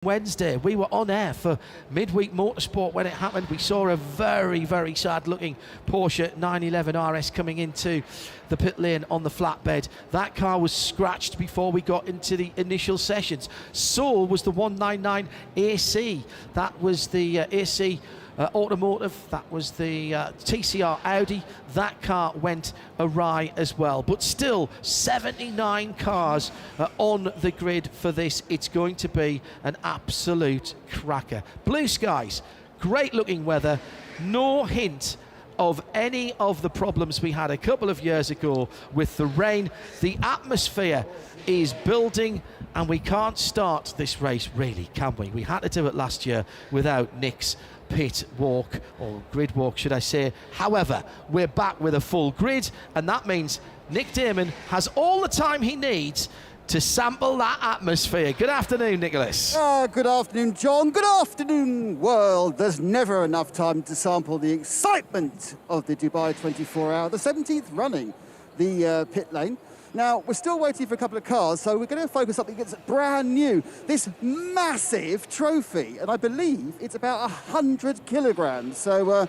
Wednesday, we were on air for Midweek Motorsport when it happened. We saw a very, very sad looking Porsche 911 RS coming into the pit lane on the flatbed. That car was scratched before we got into the initial sessions. So was the 199 AC. That was the AC Automotive. That was the TCR Audi. That car went awry as well. But still, 79 cars on the grid for this. It's going to be an absolute cracker. Blue skies, great looking weather, no hint of any of the problems we had a couple of years ago with the rain. The atmosphere is building, and we can't start this race, really, can we? We had to do it last year without Nick's pit walk, or grid walk, should I say. However, we're back with a full grid, and that means Nick Damon has all the time he needs to sample that atmosphere. Good afternoon, Nicholas. Good afternoon, John. Good afternoon, world. There's never enough time to sample the excitement of the Dubai 24-hour, the 17th running, the pit lane. Now, we're still waiting for a couple of cars, so we're going to focus on something that's brand new. This massive trophy, and I believe it's about 100 kilograms. So,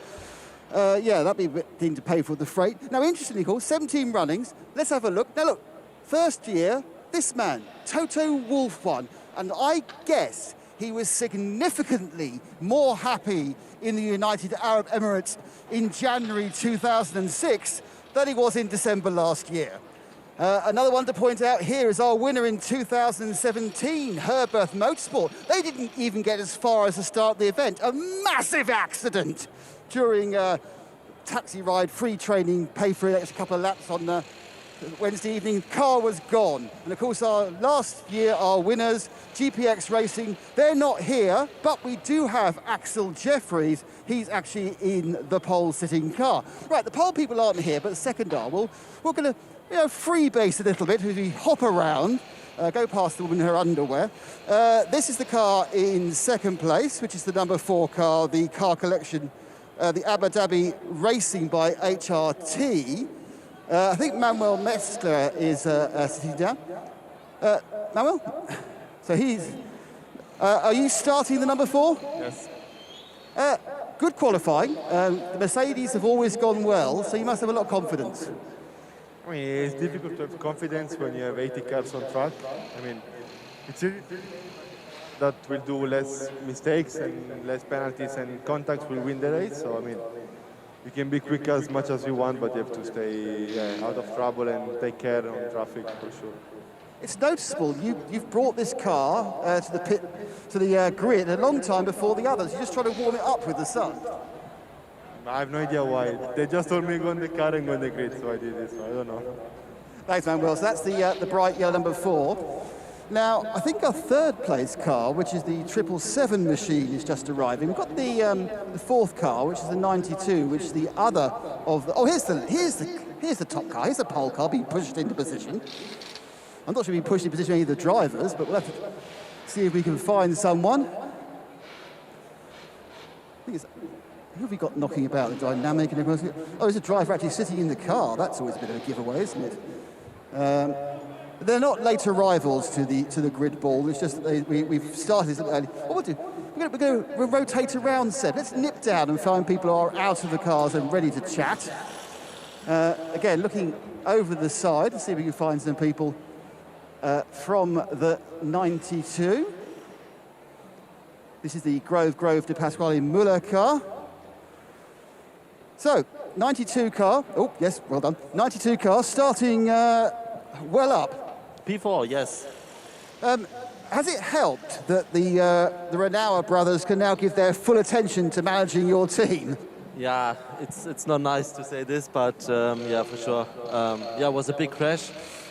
yeah, that'd be a bit thing to pay for the freight. Now, interestingly, of course, 17 runnings. Let's have a look. Now, look, first year, this man, Toto Wolff, won, and I guess he was significantly more happy in the United Arab Emirates in January 2006 than he was in December last year. Another one to point out here is our winner in 2017, Herberth Motorsport. They didn't even get as far as the start of the event. A massive accident during taxi ride, free training, pay for an extra couple of laps on Wednesday evening. Car was gone. And of course, last year, our winners, GPX Racing, they're not here, but we do have Axel Jeffries. He's actually in the pole sitting car. Right, the pole people aren't here, but the second are. Well, we're going to freebase a little bit as we hop around, go past the woman in her underwear. This is the car in second place, which is the number 4 car, the car collection, the Abu Dhabi Racing by HRT. I think Manuel Metzler is sitting down. Manuel? So he's... are you starting the number 4? Yes. Good qualifying. The Mercedes have always gone well, so you must have a lot of confidence. I mean, it's difficult to have confidence when you have 80 cars on track. I mean, it's that will do less mistakes and less penalties, and contacts will win the race. So, I mean, you can be quick as much as you want, but you have to stay out of trouble and take care on traffic for sure. It's noticeable. You've brought this car to the pit, to the grid a long time before the others. You're just trying to warm it up with the sun. I have no idea why. They just told me go on the car and go on the grid, so I did it. So I don't know. Thanks, Manuel. So that's the bright yellow number 4. Now, I think our third place car, which is the 777 machine, is just arriving. We've got the 4th car, which is the 92, which is the other of the... Oh, here's the top car. Here's the pole car being pushed into position. I'm not sure being pushed into position any of the drivers, but we'll have to see if we can find someone. I think it's... Who have we got knocking about the dynamic and everything? Oh, there's a driver actually sitting in the car. That's always a bit of a giveaway, isn't it? They're not late arrivals to the grid ball. It's just that we've started this early. What we'll do, we're going to rotate around, Seb. Let's nip down and find people who are out of the cars and ready to chat. Again, looking over the side to see if we can find some people from the 92. This is the Grove de Pasquale Muller car. So, 92 car, oh, yes, well done. 92 car, starting well up. P4, yes. Has it helped that the Renault brothers can now give their full attention to managing your team? Yeah, it's not nice to say this, but yeah, for sure. Yeah, it was a big crash.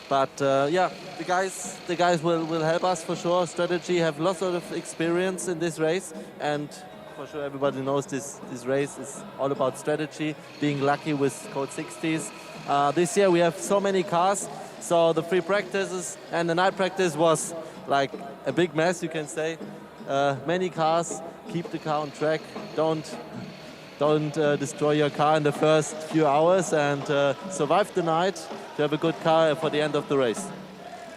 But yeah, the guys will help us for sure. Strategy have lots of experience in this race, and for sure everybody knows this race is all about strategy, being lucky with code 60s. This year we have so many cars, so the free practices and the night practice was like a big mess, you can say. Many cars, keep the car on track, don't destroy your car in the first few hours, and survive the night to have a good car for the end of the race.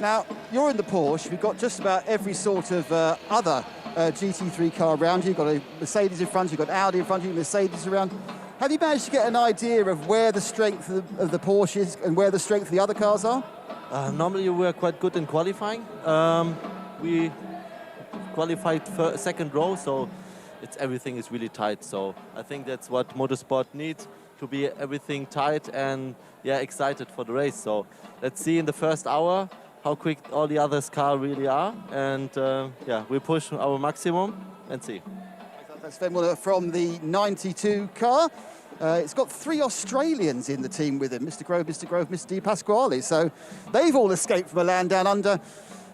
Now, you're in the Porsche. We've got just about every sort of other GT3 car around you. You've got a Mercedes in front, you've got Audi in front of you, Mercedes around. Have you managed to get an idea of where the strength of the Porsches and where the strength of the other cars are? Normally we're quite good in qualifying. We qualified second row, so everything is really tight. So I think that's what motorsport needs, to be everything tight and excited for the race. So let's see in the first hour how quick all the others cars really are, and we push our maximum and see. That's Sven Muller from the 92 car. It's got 3 Australians in the team with him, Mr. Grove, Mr. Di Pasquale. So they've all escaped from a land down under,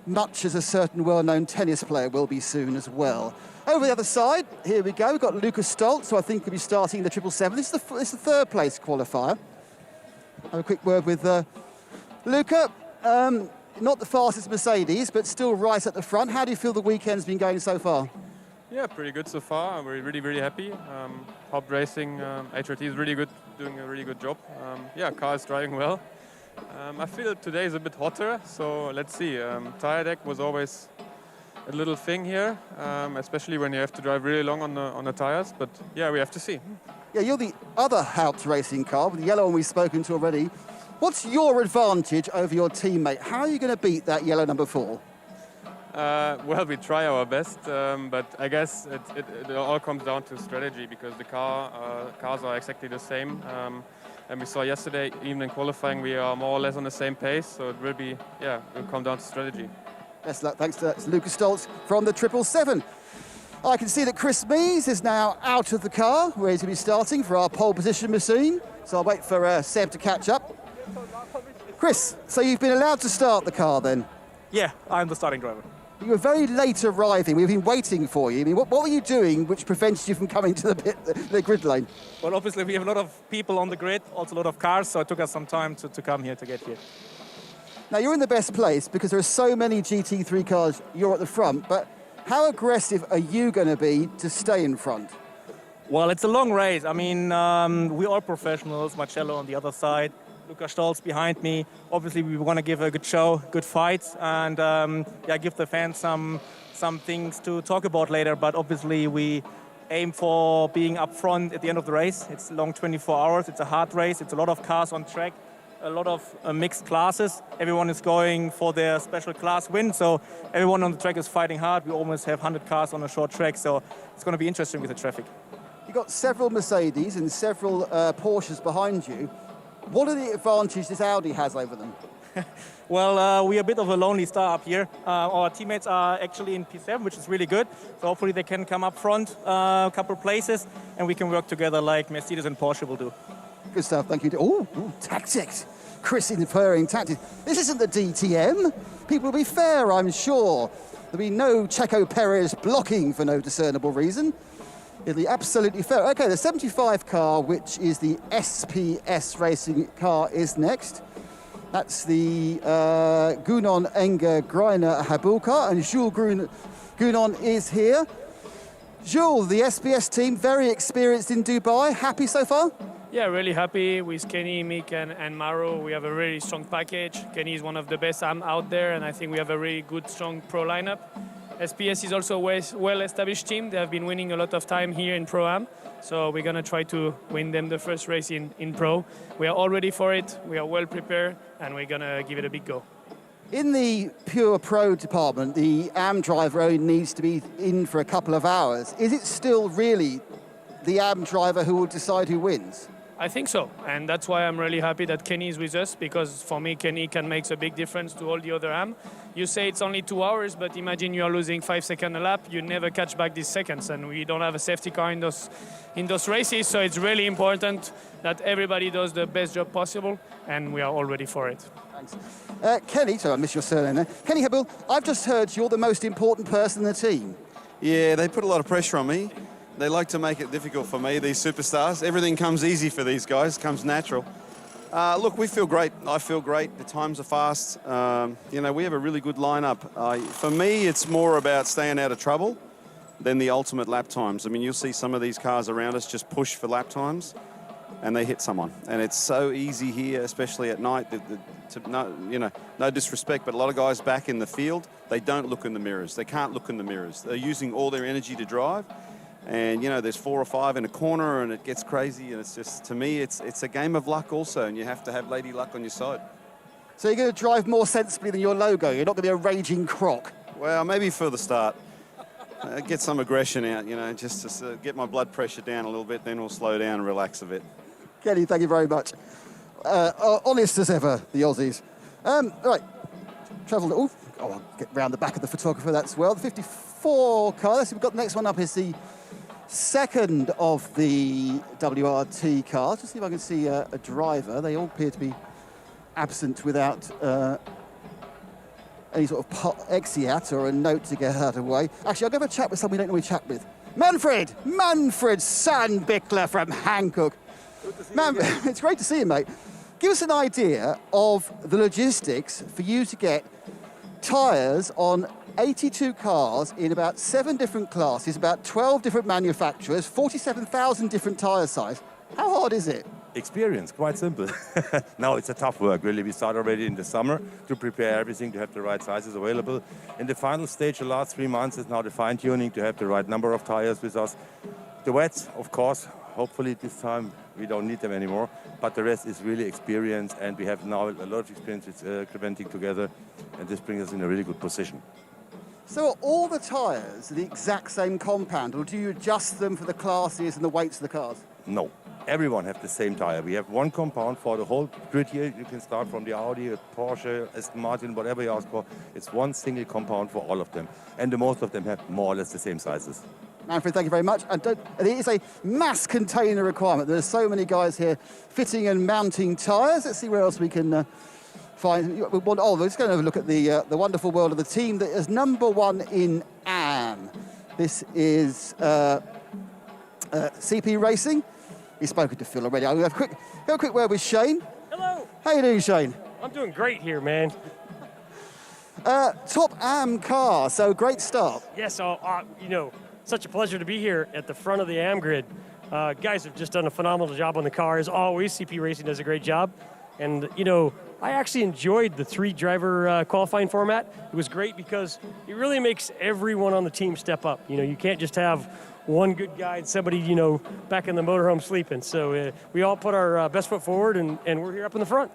much as a certain well-known tennis player will be soon as well. Over the other side, here we go. We've got Luca Stoltz, who I think will be starting the 777. This is the third place qualifier. Have a quick word with Luca. Not the fastest Mercedes, but still right at the front. How do you feel the weekend's been going so far? Yeah, pretty good so far. We're really, really happy. Hop Racing, HRT is really good, doing a really good job. Car is driving well. I feel today is a bit hotter, so let's see. Tire deck was always a little thing here, especially when you have to drive really long on the tires. But yeah, we have to see. Yeah, you're the other Haupt Racing car, the yellow one we've spoken to already. What's your advantage over your teammate? How are you going to beat that yellow number 4? Well, we try our best, but I guess it all comes down to strategy, because the cars are exactly the same. And we saw yesterday, even in qualifying, we are more or less on the same pace. So it will come down to strategy. Best luck. Thanks to Lucas Stoltz from the 777. I can see that Chris Mees is now out of the car, ready to be starting for our pole position machine. So I'll wait for Seb to catch up. Chris, so you've been allowed to start the car then? Yeah, I'm the starting driver. You were very late arriving. We've been waiting for you. I mean, what were you doing which prevented you from coming to the grid lane? Well, obviously we have a lot of people on the grid, also a lot of cars, so it took us some time to come here, to get here. Now, you're in the best place because there are so many GT3 cars, you're at the front, but how aggressive are you going to be to stay in front? Well, it's a long race. I mean, we're all professionals, Marcello on the other side, Luca Stolz behind me. Obviously, we want to give a good show, good fights, and give the fans some things to talk about later. But obviously, we aim for being up front at the end of the race. It's a long 24 hours. It's a hard race. It's a lot of cars on track, a lot of mixed classes. Everyone is going for their special class win, so everyone on the track is fighting hard. We almost have 100 cars on a short track, so it's going to be interesting with the traffic. You've got several Mercedes and several Porsches behind you. What are the advantages this Audi has over them? Well, we're a bit of a lonely star up here. Our teammates are actually in P7, which is really good. So hopefully they can come up front a couple of places, and we can work together like Mercedes and Porsche will do. Good stuff, thank you. Oh, tactics. Chris inferring tactics. This isn't the DTM. People will be fair, I'm sure. There'll be no Checo Perez blocking for no discernible reason. It'll be absolutely fair. Okay, the 75 car, which is the SPS racing car, is next. That's the Gunon Enger Greiner Habul car, and Jules Gunon is here. Jules, the SPS team, very experienced in Dubai. Happy so far? Yeah, really happy with Kenny, Mick, and Maro. We have a really strong package. Kenny is one of the best out there, and I think we have a really good, strong pro lineup. SPS is also a well-established team. They have been winning a lot of time here in Pro-Am, so we're going to try to win them the first race in Pro. We are all ready for it. We are well prepared, and we're going to give it a big go. In the pure pro department, the AM driver only needs to be in for a couple of hours. Is it still really the AM driver who will decide who wins? I think so, and that's why I'm really happy that Kenny is with us, because for me, Kenny can make a big difference to all the other AM. You say it's only 2 hours, but imagine you are losing 5 seconds a lap. You never catch back these seconds, and we don't have a safety car in those races, so it's really important that everybody does the best job possible, and we are all ready for it. Thanks. Kenny, sorry, I missed your surname there. Kenny Habul, I've just heard you're the most important person in the team. Yeah, they put a lot of pressure on me. They like to make it difficult for me, these superstars. Everything comes easy for these guys, comes natural. Look, we feel great. I feel great. The times are fast. We have a really good lineup. For me, it's more about staying out of trouble than the ultimate lap times. I mean, you'll see some of these cars around us just push for lap times and they hit someone. And it's so easy here, especially at night. no disrespect, but a lot of guys back in the field, they don't look in the mirrors. They can't look in the mirrors. They're using all their energy to drive. And, there's 4 or 5 in a corner and it gets crazy. And it's just, to me, it's a game of luck also. And you have to have lady luck on your side. So you're going to drive more sensibly than your logo. You're not going to be a raging croc. Well, maybe for the start. Get some aggression out, just to get my blood pressure down a little bit. Then we'll slow down and relax a bit. Kenny, thank you very much. Honest as ever, the Aussies. Right, travel. I'll get round the back of the photographer. That's well. The 54 car. Let's see, we've got the next one up. Is the second of the WRT cars. Just see if I can see a driver. They all appear to be absent without any sort of exeat or a note to get out of the way. Actually, I'll go have a chat with someone we don't normally chat with. Manfred Sandbickler from Hankook. Man, it's great to see you, mate. Give us an idea of the logistics for you to get tyres on 82 cars in about 7 different classes, about 12 different manufacturers, 47,000 different tyre sizes. How hard is it? Experience, quite simple. No, it's a tough work, really. We start already in the summer to prepare everything, to have the right sizes available. In the final stage, the last 3 months is now the fine-tuning to have the right number of tires with us. The wets, of course, hopefully this time we don't need them anymore, but the rest is really experience, and we have now a lot of experience with preventing together, and this brings us in a really good position. So are all the tyres the exact same compound, or do you adjust them for the classes and the weights of the cars? No. Everyone have the same tire. We have one compound for the whole grid here. You can start from the Audi, Porsche, Aston Martin, whatever you ask for. It's one single compound for all of them. And most of them have more or less the same sizes. Manfred, thank you very much. And it is a mass container requirement. There's so many guys here fitting and mounting tyres. Let's see where else we can find. We're just going to have a look at the wonderful world of the team that is #1 in AM. This is CP Racing. We've spoken to Phil already. I'll have a quick word with Shane. Hello. How you doing, Shane? I'm doing great here, man. Top AM car, so great start. Yes, such a pleasure to be here at the front of the AM grid. Guys have just done a phenomenal job on the car. As always, CP Racing does a great job. And, I actually enjoyed the 3-driver qualifying format. It was great because it really makes everyone on the team step up. You can't just have one good guy and somebody, back in the motorhome sleeping. So we all put our best foot forward, and we're here up in the front.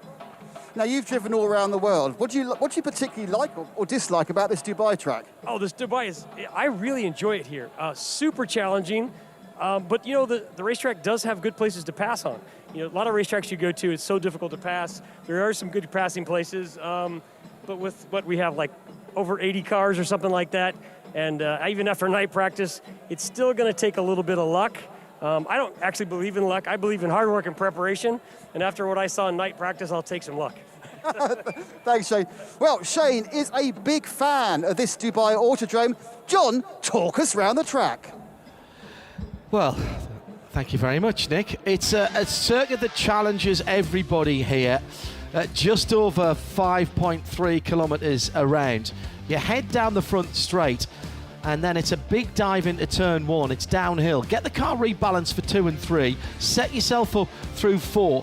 Now, you've driven all around the world. What do you particularly like or dislike about this Dubai track? Oh, this Dubai I really enjoy it here. Super challenging, but, the racetrack does have good places to pass on. A lot of racetracks you go to, it's so difficult to pass. There are some good passing places, but with what we have, like over 80 cars or something like that, and even after night practice, it's still going to take a little bit of luck. I don't actually believe in luck. I believe in hard work and preparation. And after what I saw in night practice, I'll take some luck. Thanks, Shane. Well, Shane is a big fan of this Dubai Autodrome. John, talk us round the track. Well, thank you very much, Nick. It's a circuit that challenges everybody here. Just over 5.3 kilometres around. You head down the front straight, and then it's a big dive into turn 1. It's downhill. Get the car rebalanced for 2 and 3. Set yourself up through 4,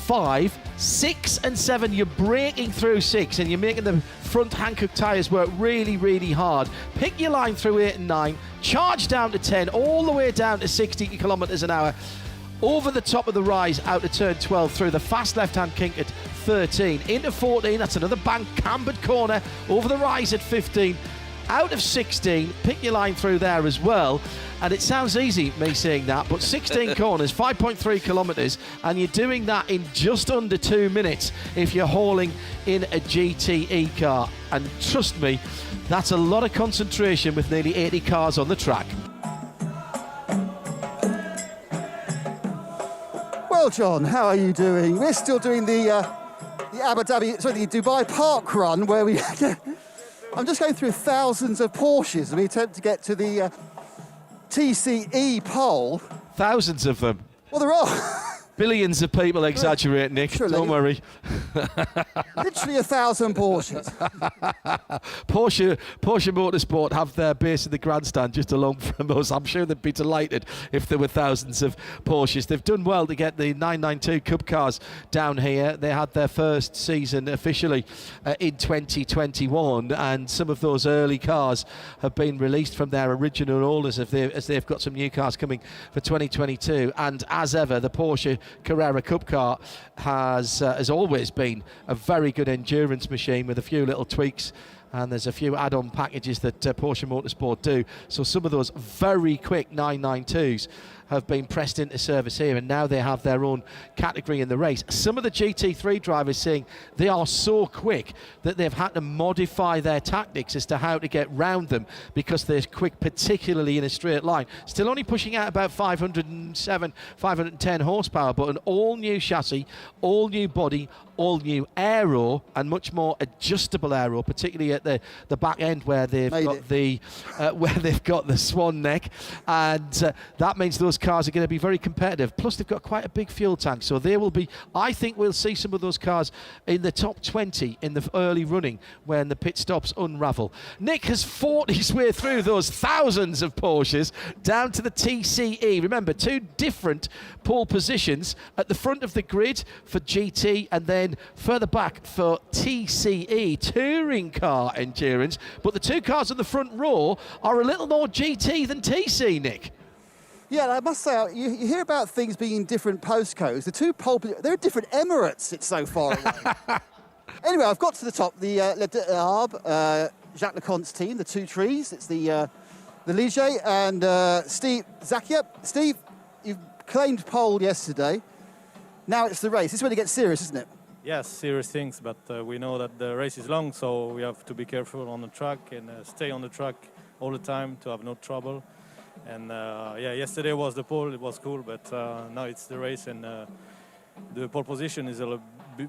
5, 6 and 7. You're braking through 6, and you're making the front Hankook tyres work really, really hard. Pick your line through 8 and 9. Charge down to 10, all the way down to 60 kilometres an hour. Over the top of the rise out to turn 12 through the fast left-hand kink at 13. Into 14, that's another bank cambered corner. Over the rise at 15. Out of 16, pick your line through there as well. And it sounds easy, me saying that, but 16 corners, 5.3 kilometres, and you're doing that in just under 2 minutes if you're hauling in a GTE car. And trust me, that's a lot of concentration with nearly 80 cars on the track. Well, John, how are you doing? We're still doing the Dubai Park run where we... I'm just going through thousands of Porsches and we attempt to get to the TCE pole. Thousands of them. Well, there are. Billions of people exaggerate, Nick. Literally. Don't worry. Literally 1,000 Porsches. Porsche Motorsport have their base in the grandstand just along from us. I'm sure they'd be delighted if there were thousands of Porsches. They've done well to get the 992 Cup cars down here. They had their first season officially in 2021, and some of those early cars have been released from their original owners as they've got some new cars coming for 2022. And as ever, the Porsche Carrera Cup car has always been a very good endurance machine with a few little tweaks, and there's a few add-on packages that Porsche Motorsport do. So some of those very quick 992s have been pressed into service here, and now they have their own category in the race. Some of the GT3 drivers saying they are so quick that they've had to modify their tactics as to how to get round them because they're quick, particularly in a straight line. Still only pushing out about 507, 510 horsepower, but an all-new chassis, all-new body, all-new aero, and much more adjustable aero, particularly at the back end where they've got the swan neck, and that means those cars are going to be very competitive. Plus, they've got quite a big fuel tank, so they will be. I think we'll see some of those cars in the top 20 in the early running when the pit stops unravel. Nick has fought his way through those thousands of Porsches down to the TCE. Remember, two different pole positions at the front of the grid for GT, and then further back for TCE, touring car endurance. But the two cars in the front row are a little more GT than TC, Nick. Yeah, I must say, you hear about things being in different postcodes. The two they're different Emirates, it's so far away. Anyway, I've got to the top. The Le Arbre, Jacques Leconte's team, the two trees. It's the Ligier and Steve Zakia. Steve, you claimed pole yesterday. Now it's the race. This is when it gets serious, isn't it? Yes, serious things, but we know that the race is long, so we have to be careful on the track and stay on the track all the time to have no trouble. And yesterday was the pole, it was cool, but now it's the race, and the pole position is a bit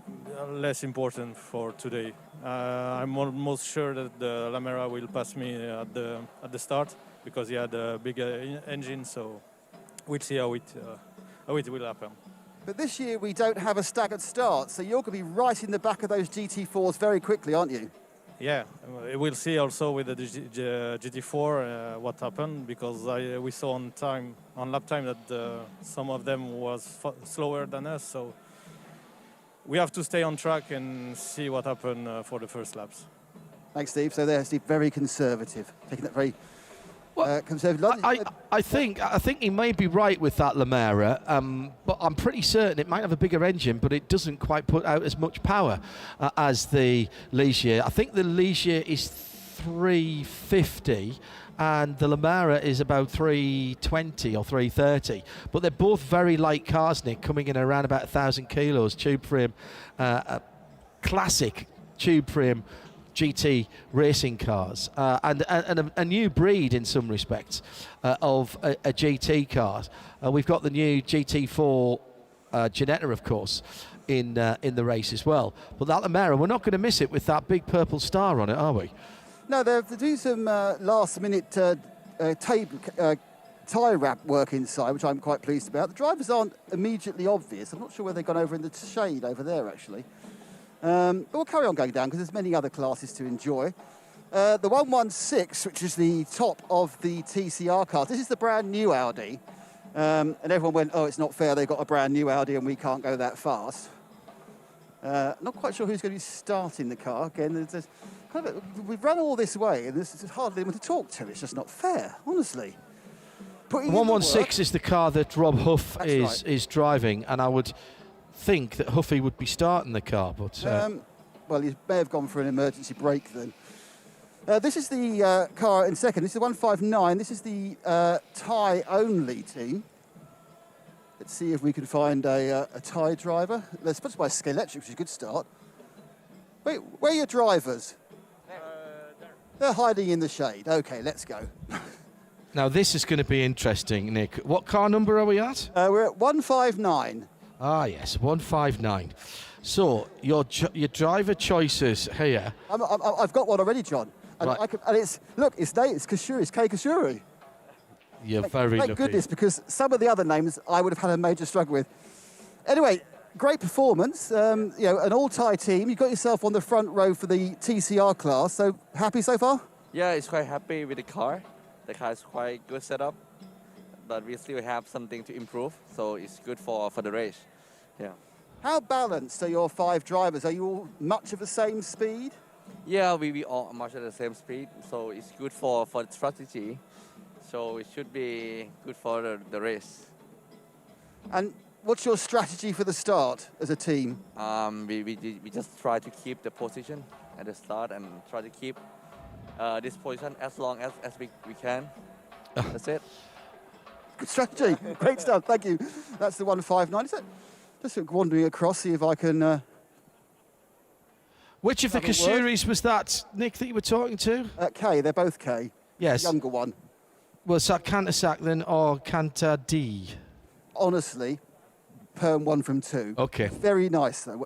less important for today. I'm almost sure that the Lamera will pass me at the start because he had a bigger engine, so we'll see how it will happen. But this year we don't have a staggered start, so you're going to be right in the back of those GT4s very quickly, aren't you? Yeah, we'll see also with the GT4 what happened, because we saw on lap time that some of them was slower than us, so we have to stay on track and see what happened for the first laps. Thanks, Steve. So there's Steve, very conservative, taking that very conservative line. I think he may be right with that Lamera, but I'm pretty certain it might have a bigger engine, but it doesn't quite put out as much power as the Ligier. I think the Ligier is 350 and the Lamera is about 320 or 330, but they're both very light cars, Nick, coming in around about 1,000 kilos, tube frame, classic tube frame GT racing cars, and a new breed in some respects of a GT car. We've got the new GT4 Ginetta, of course, in the race as well. But that Lamera, we're not going to miss it with that big purple star on it, are we? No, they're doing some last-minute tyre wrap work inside, which I'm quite pleased about. The drivers aren't immediately obvious. I'm not sure where they've gone over in the shade over there, actually. But we'll carry on going down because there's many other classes to enjoy. The 116, which is the top of the TCR cars. This is the brand new Audi. And everyone went, oh, it's not fair, they've got a brand new Audi and we can't go that fast. Not quite sure who's going to be starting the car. Again, there's we've run all this way and there's hardly anyone to talk to. It's just not fair, honestly. 116 is the car that Rob Huff is driving, and I would think that Huffy would be starting the car, but well, he may have gone for an emergency brake then. This is the car in second. This is the 159. This is the Thai only team. Let's see if we can find a Thai driver. Let's put it by Selector, which is a good start. Wait, where are your drivers? They're hiding in the shade. Okay, let's go. Now this is going to be interesting, Nick. What car number are we at? We're at 159. Ah, yes, 159. So your driver choices here. I've got one already, John. And, right. It's Kashuri. It's Kei Kashuri. You're very lucky. Thank goodness, because some of the other names I would have had a major struggle with. Anyway, great performance. You know, an all-tie team. You got yourself on the front row for the TCR class. So happy so far? Yeah, it's quite happy with the car. The car is quite good setup, but we still have something to improve. So it's good for the race. Yeah. How balanced are your 5 drivers? Are you all much of the same speed? Yeah, we all much at the same speed. So it's good for the strategy. So it should be good for the race. And what's your strategy for the start as a team? We just try to keep the position at the start and try to keep this position as long as we can. That's it. Good strategy. Great stuff. Thank you. That's the 159. Is that just wandering across, see if I can... Which of the Kasuris was that, Nick, that you were talking to? K. They're both K. Yes. The younger one. Was that Cantasac then or Canta D? Honestly, Perm 1 from 2. Okay. Very nice, though.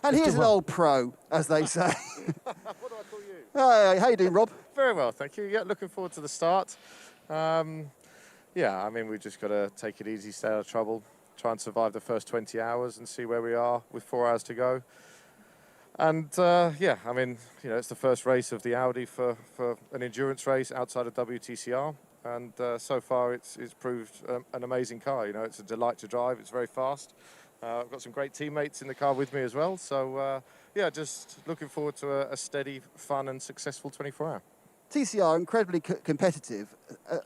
And here's an old pro, as they say. What do I call you? Hi, how you doing, Rob? Very well, thank you. Yeah, looking forward to the start. Yeah, I mean, we've just got to take it easy, stay out of trouble, try and survive the first 20 hours and see where we are with 4 hours to go. And yeah, I mean, you know, it's the first race of the Audi for an endurance race outside of WTCR. And so far, it's proved an amazing car. You know, it's a delight to drive. It's very fast. I've got some great teammates in the car with me as well. So yeah, just looking forward to a steady, fun, and successful 24-hour. TCR incredibly competitive,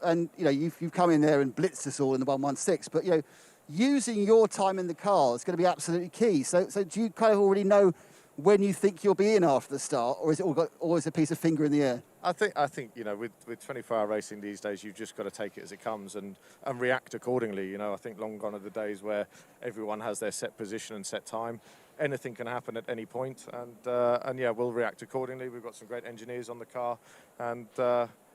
and you know you've come in there and blitzed us all in the 116. But you know, using your time in the car is going to be absolutely key. So do you kind of already know when you think you'll be in after the start, or is it always a piece of finger in the air? I think you know, with 24-hour racing these days, you've just got to take it as it comes and react accordingly. You know, I think long gone are the days where everyone has their set position and set time. Anything can happen at any point, and yeah, we'll react accordingly. We've got some great engineers on the car, and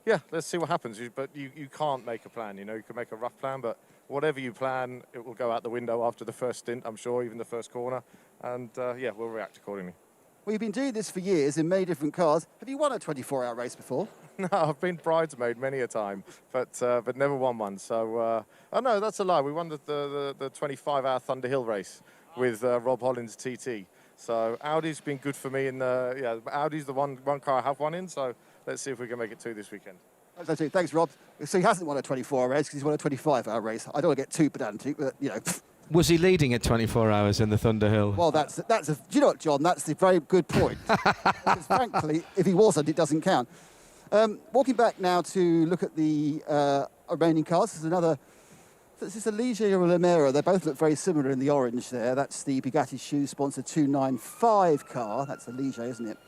yeah, let's see what happens. But you can't make a plan. You know, you can make a rough plan, but whatever you plan, it will go out the window after the first stint, I'm sure, even the first corner, and yeah, we'll react accordingly. Well, you've been doing this for years in many different cars. Have you won a 24-hour race before? No, I've been bridesmaid many a time, but never won one. So, oh no, that's a lie. We won the 25-hour Thunder Hill race with Rob Hollins TT. So Audi's been good for me, and yeah, Audi's the one car I have won in. So let's see if we can make it 2 this weekend. Thanks, Rob. So he hasn't won a 24-hour race because he's won a 25-hour race. I don't want to get too pedantic, but you know. Was he leading at 24 hours in the Thunder Hill? Well, that's do you know what, John? That's a very good point. Because frankly, if he wasn't, it doesn't count. Walking back now to look at the remaining cars. This is a Ligier or a Lamera. They both look very similar in the orange there. That's the Bugatti Shoe Sponsor 295 car. That's a Ligier, isn't it?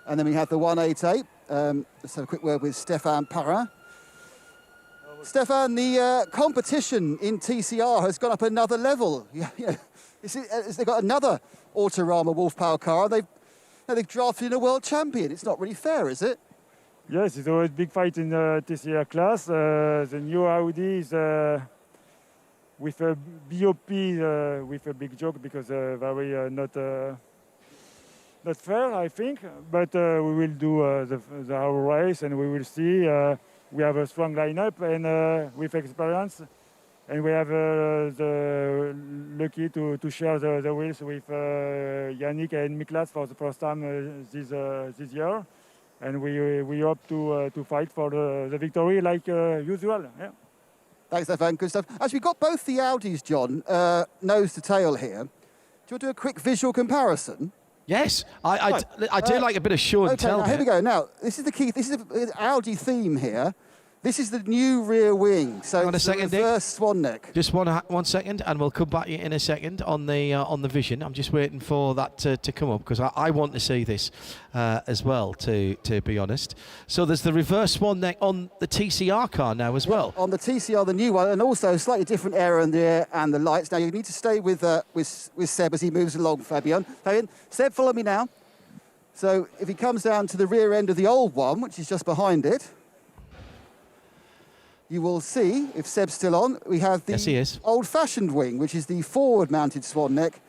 And then we have the 188. Let's have a quick word with Stéphane Parrin. Stefan, the competition in TCR has gone up another level. They've got another Autorama Wolf Power car. They've drafted in a world champion. It's not really fair, is it? Yes, it's always a big fight in the TCR class. The new Audi is with a BOP with a big joke because very not fair, I think. But we will do our race and we will see. We have a strong lineup and with experience, and we have the lucky to share the wheels with Yannick and Miklas for the first time this year, and we hope to fight for the victory like usual. Yeah. Thanks, Stefan. Good stuff. As we've got both the Audis, John, nose to tail here. Do you want to do a quick visual comparison? Yes, I do like a bit of show and tell. Now, here we go. Now, this is the key. This is the Audi theme here. This is the new rear wing. So it's a reverse swan neck. Just one second, and we'll come back in a second on the vision. I'm just waiting for that to come up because I want to see this as well. To be honest, so there's the reverse swan neck on the TCR car now as well. On the TCR, the new one, and also a slightly different area in the air and the lights. Now you need to stay with Seb as he moves along. Fabian, Seb, follow me now. So if he comes down to the rear end of the old one, which is just behind it. You will see, if Seb's still on, we have the old-fashioned wing, which is the forward-mounted swan neck,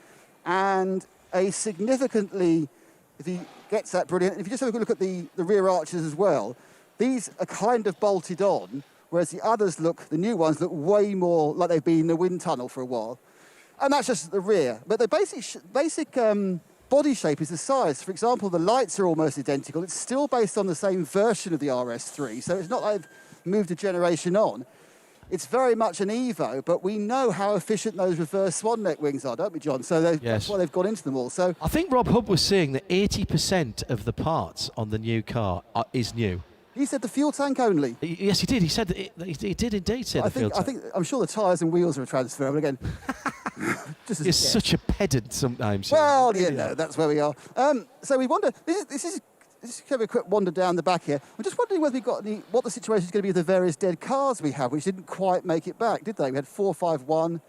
and a significantly, if he gets that brilliant, if you just have a look at the rear arches as well, these are kind of bolted on, whereas the others the new ones look way more like they've been in a wind tunnel for a while. And that's just the rear. But the basic body shape is the size. For example, the lights are almost identical. It's still based on the same version of the RS3, so it's not like they've moved a generation on. It's very much an Evo, but we know how efficient those reverse swan neck wings are, don't we, John? So that's why they've gone into them all. So I think Rob Hubb was saying that 80% of the parts on the new car is new. He said the fuel tank only. Yes, he did. He said that he did indeed say the fuel tank. I'm sure the tyres and wheels are transferable again. You're such a pedant sometimes. Well, that's where we are. So we wonder. This is kind of a quick wander down the back here. I'm just wondering whether what the situation is going to be with the various dead cars we have, which didn't quite make it back, did they? We had 451.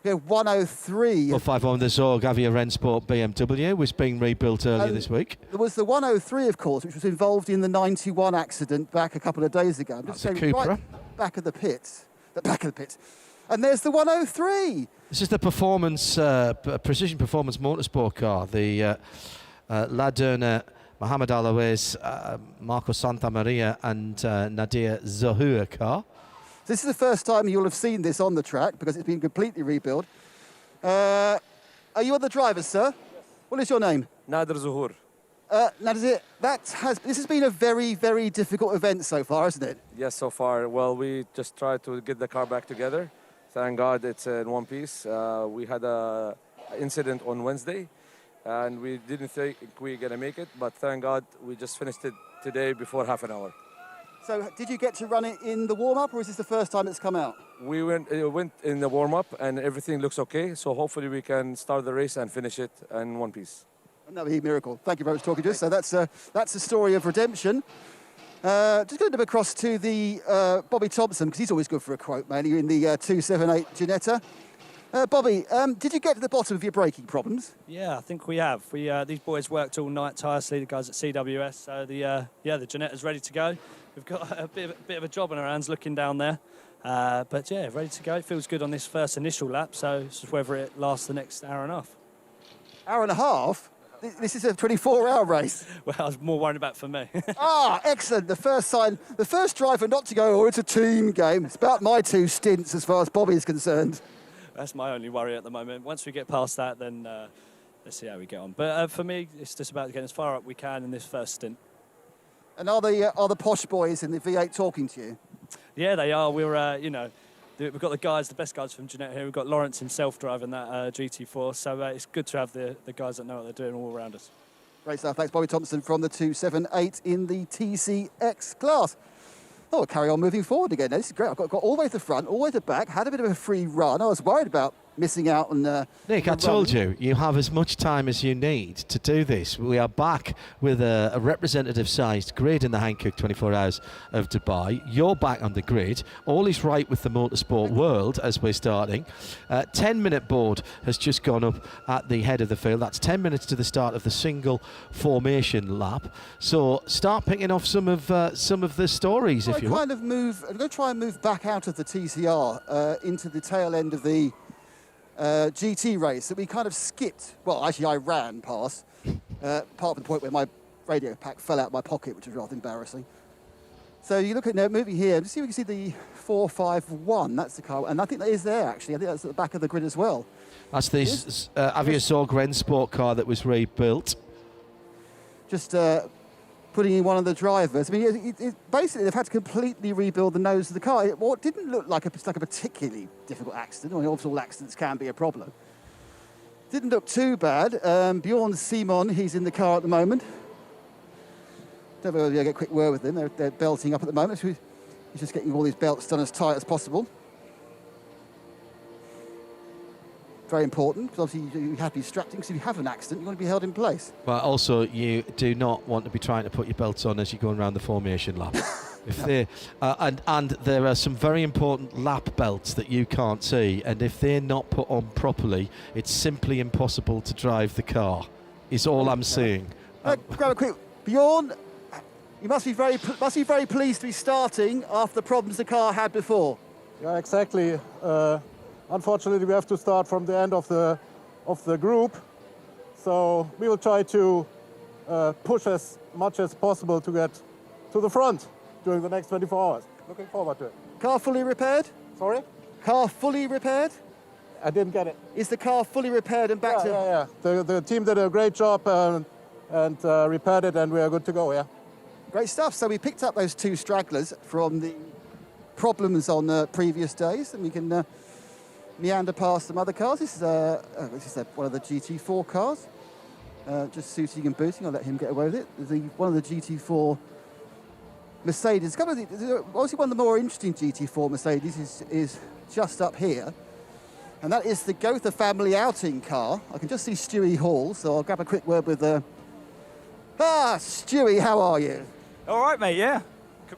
We had 103. 451, the Zorg Avia Rennsport BMW was being rebuilt earlier this week. There was the 103, of course, which was involved in the 91 accident back a couple of days ago. I'm just saying, right back of the pits. The back of the pits. And there's the 103. This is the precision performance motorsport car, the Ladurna Mohamed Alouez, Marco Santamaria and Nadia Zahua car. This is the first time you'll have seen this on the track because it's been completely rebuilt. Are you on the driver, sir? What is your name? Nader Zuhur. Nader, this has been a very, very difficult event so far, hasn't it? Yes, so far. Well, we just tried to get the car back together. Thank God it's in one piece. We had an incident on Wednesday, and we didn't think we were going to make it, but thank God we just finished it today before half an hour. So did you get to run it in the warm-up, or is this the first time it's come out? We went in the warm-up, and everything looks okay, so hopefully we can start the race and finish it in one piece. And that would be a miracle. Thank you very much for talking to us. So that's a story of redemption. Just going to go across to the Bobby Thompson, because he's always good for a quote, man. You're in the 278 Ginetta. Bobby, did you get to the bottom of your braking problems? Yeah, I think we have. These boys worked all night tirelessly, the guys at CWS. So the Ginetta's ready to go. We've got a bit of a job on our hands looking down there. But yeah, ready to go. It feels good on this first initial lap, so it's just whether it lasts the next hour and a half. Hour and a half? This is a 24-hour race. Well, I was more worried about for me. Excellent. The first driver not to go, it's a team game. It's about my 2 stints as far as Bobby is concerned. That's my only worry at the moment. Once we get past that, then let's see how we get on. But for me, it's just about getting as far up we can in this first stint. And are the Porsche boys in the V8 talking to you? Yeah, they are. We're, we've got the best guys from Ginetta here. We've got Lawrence himself driving that GT4. So it's good to have the guys that know what they're doing all around us. Great stuff. Thanks, Bobby Thompson from the 278 in the TCX class. Oh, we'll carry on moving forward again. This is great. I've got all the way to the front, all the way to the back, had a bit of a free run. I was worried about missing out on Nick, I told you have as much time as you need to do this. We are back with a representative-sized grid in the Hankook 24 Hours of Dubai. You're back on the grid. All is right with the motorsport world as we're starting. 10-minute board has just gone up at the head of the field. That's 10 minutes to the start of the single formation lap. So start picking off some of the stories if you want. I'm going to try and move back out of the TCR into the tail end of the GT race that we kind of skipped. Well, actually, I ran past part of the point where my radio pack fell out of my pocket, which was rather embarrassing. So you look at moving here, just see if we can see the 451. That's the car, and I think that is there actually. I think that's at the back of the grid as well. That's the Avia Zorg Rennsport car that was rebuilt. Just putting in one of the drivers. I mean, basically they've had to completely rebuild the nose of the car. It didn't look like a particularly difficult accident. I mean, obviously all accidents can be a problem. Didn't look too bad. Bjorn Simon, he's in the car at the moment. Don't know whether I get a quick word with them. They're belting up at the moment. So he's just getting all these belts done as tight as possible. Very important, because obviously you have to be strapped in, because if you have an accident, you want to be held in place. But also, you do not want to be trying to put your belts on as you're going around the formation lap. And there are some very important lap belts that you can't see, and if they're not put on properly, it's simply impossible to drive the car, is all I'm saying. Grab a quick... Bjorn, you must be very pleased to be starting after the problems the car had before. Yeah, exactly. Unfortunately, we have to start from the end of the group, so we will try to push as much as possible to get to the front during the next 24 hours. Looking forward to it. Car fully repaired? Sorry? Car fully repaired? I didn't get it. Is the car fully repaired and back to... Yeah. The team did a great job and repaired it, and we are good to go, yeah. Great stuff. So we picked up those 2 stragglers from the problems on previous days, and we can meander past some other cars. This is one of the GT4 cars, just suiting and booting. I'll let him get away with it. One of the GT4 Mercedes. Obviously, one of the more interesting GT4 Mercedes is just up here, and that is the Gotha family outing car. I can just see Stewie Hall, so I'll grab a quick word with... Stewie, how are you? All right, mate, yeah.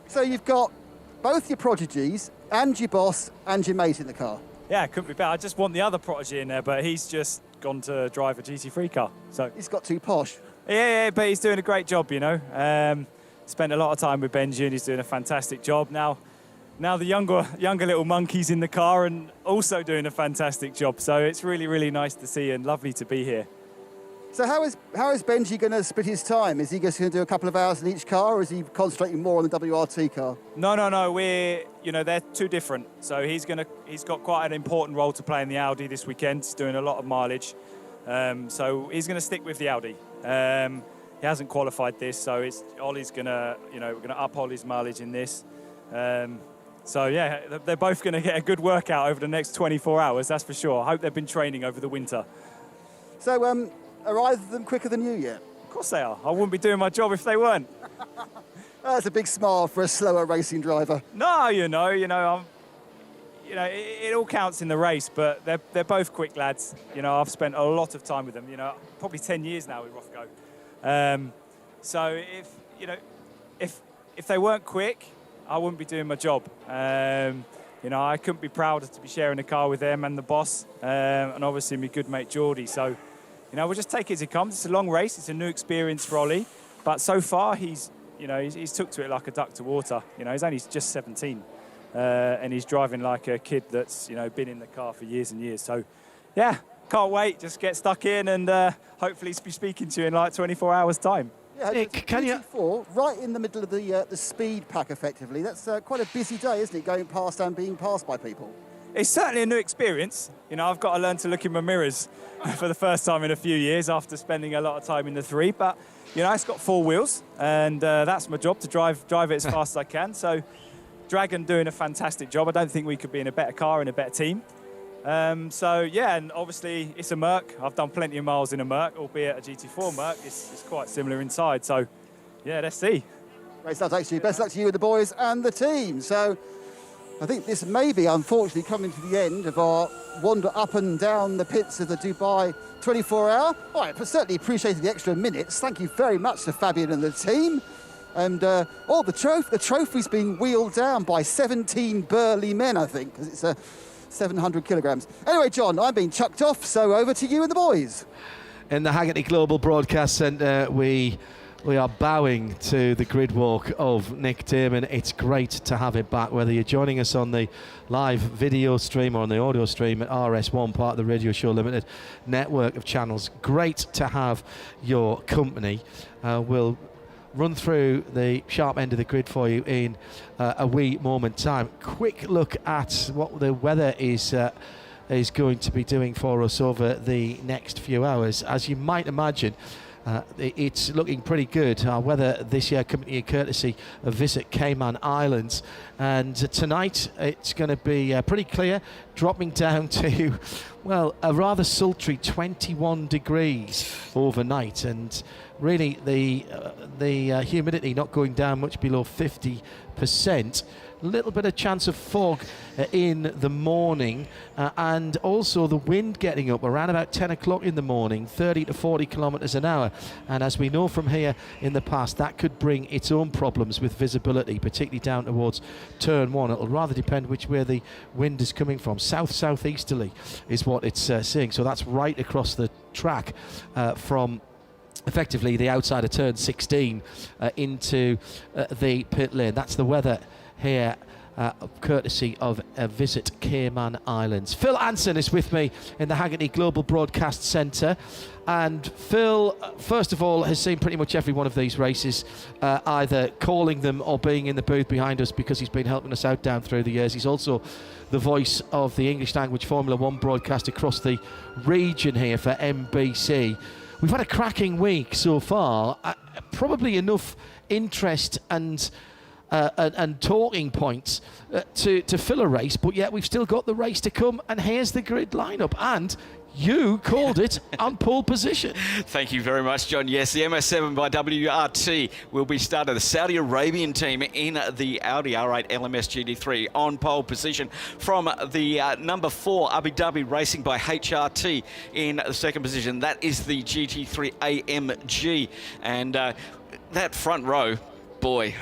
So you've got both your prodigies and your boss and your mate in the car. Yeah, couldn't be better. I just want the other prodigy in there, but he's just gone to drive a GT3 car. So he's got 2 Porsche. Yeah, but he's doing a great job, you know. Spent a lot of time with Benji, and he's doing a fantastic job. Now the younger little monkey's in the car and also doing a fantastic job. So it's really, really nice to see and lovely to be here. So how is Benji going to split his time? Is he just going to do a couple of hours in each car, or is he concentrating more on the WRT car? No. They're 2 different. So he's got quite an important role to play in the Audi this weekend. He's doing a lot of mileage. So he's going to stick with the Audi. He hasn't qualified this, so Ollie's going to, we're going to up Ollie's mileage in this. So yeah, they're both going to get a good workout over the next 24 hours, that's for sure. I hope they've been training over the winter. So are either of them quicker than you yet? Of course they are. I wouldn't be doing my job if they weren't. That's a big smile for a slower racing driver. No, it all counts in the race, but they're both quick lads. I've spent a lot of time with them. Probably 10 years now with Rothko. So if they weren't quick, I wouldn't be doing my job. I couldn't be prouder to be sharing a car with them and the boss, and obviously my good mate Geordie. So, we'll just take it as it comes. It's a long race. It's a new experience for Ollie, but so far he's took to it like a duck to water. He's only just 17, and he's driving like a kid that's been in the car for years and years. So, yeah, can't wait. Just get stuck in and hopefully be speaking to you in like 24 hours time. Yeah, Nick, can you... right in the middle of the speed pack, effectively. That's quite a busy day, isn't it, going past and being passed by people? It's certainly a new experience. I've got to learn to look in my mirrors for the first time in a few years after spending a lot of time in the 3. But, it's got 4 wheels, and that's my job, to drive it as fast as I can. So, Dragon doing a fantastic job. I don't think we could be in a better car and a better team. And obviously it's a Merc. I've done plenty of miles in a Merc, albeit a GT4 Merc. It's quite similar inside. So, yeah, let's see. Great stuff, actually. Best luck to you and the boys and the team. So, I think this may be, unfortunately, coming to the end of our wander up and down the pits of the Dubai 24-hour. All right, but certainly appreciated the extra minutes. Thank you very much to Fabian and the team. And the trophy's being wheeled down by 17 burly men, I think, because it's 700 kilograms. Anyway, John, I'm being chucked off, so over to you and the boys. In the Haggerty Global Broadcast Centre, we are bowing to the grid walk of Nick Damon. It's great to have it back, whether you're joining us on the live video stream or on the audio stream at RS1, part of the Radio Show Limited network of channels. Great to have your company. We'll run through the sharp end of the grid for you in a wee moment time. Quick look at what the weather is going to be doing for us over the next few hours. As you might imagine, it's looking pretty good. Our weather this year coming to you courtesy of Visit Cayman Islands, and tonight it's going to be pretty clear, dropping down to, well, a rather sultry 21 degrees overnight, and really the humidity not going down much below 50%. A little bit of chance of fog in the morning, and also the wind getting up around about 10 o'clock in the morning, 30 to 40 kilometres an hour. And as we know from here in the past, that could bring its own problems with visibility, particularly down towards turn 1. It'll rather depend which way the wind is coming from. South-southeasterly is what it's saying. So that's right across the track from effectively the outside of turn 16 into the pit lane. That's the weather here courtesy of Visit Cayman Islands. Phil Anson is with me in the Haggerty Global Broadcast Centre. And Phil, first of all, has seen pretty much every one of these races, either calling them or being in the booth behind us, because he's been helping us out down through the years. He's also the voice of the English language Formula One broadcast across the region here for NBC. We've had a cracking week so far, probably enough interest and talking points to fill a race, but yet we've still got the race to come, and here's the grid lineup, and you called it on pole position. Thank you very much, John. Yes, the MS7 by WRT will be started. The Saudi Arabian team in the Audi R8 LMS GT3 on pole position. From the number 4 Abu Dhabi Racing by HRT in the second position. That is the GT3 AMG. And that front row, boy,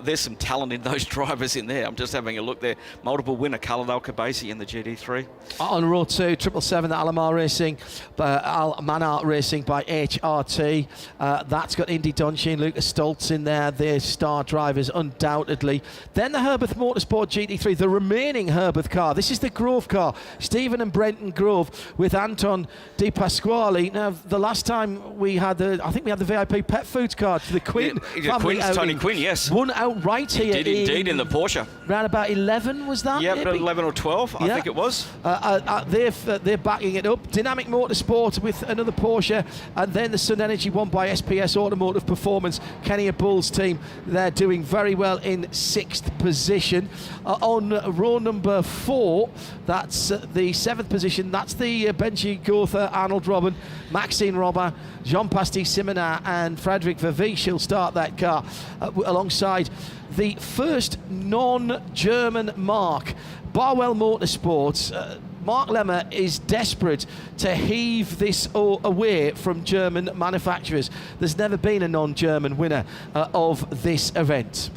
there's some talent in those drivers in there. I'm just having a look there. Multiple winner, Khalid Al-Khabaisi in the GT3. On row 2, 777, the Almar Racing, Al-Manar Racing by HRT. That's got Indy Donchi and Lucas Stoltz in there. They're star drivers, undoubtedly. Then the Herberth Motorsport GT3, the remaining Herberth car. This is the Grove car. Stephen and Brenton Grove with Anton Di Pasquale. Now, the last time we had I think we had the VIP Pet Foods car to the Quinn family outing. Tony Quinn, yes. Won outright here. He did indeed in the Porsche. Round about 11, was that? Yeah, maybe? 11 or 12, I think it was. They're backing it up. Dynamic Motorsport with another Porsche, and then the Sun Energy one by SPS Automotive Performance. Kenny Bull's team, they're doing very well in 6th position. On row number 4, that's the 7th position. That's the Benji Gotha, Arnold Robin, Maxine Robber, Jean-Baptiste Simonin and Frederic Verviche will start that car alongside the first non-German mark, Barwell Motorsports. Mark Lemmer is desperate to heave this away from German manufacturers. There's never been a non-German winner of this event.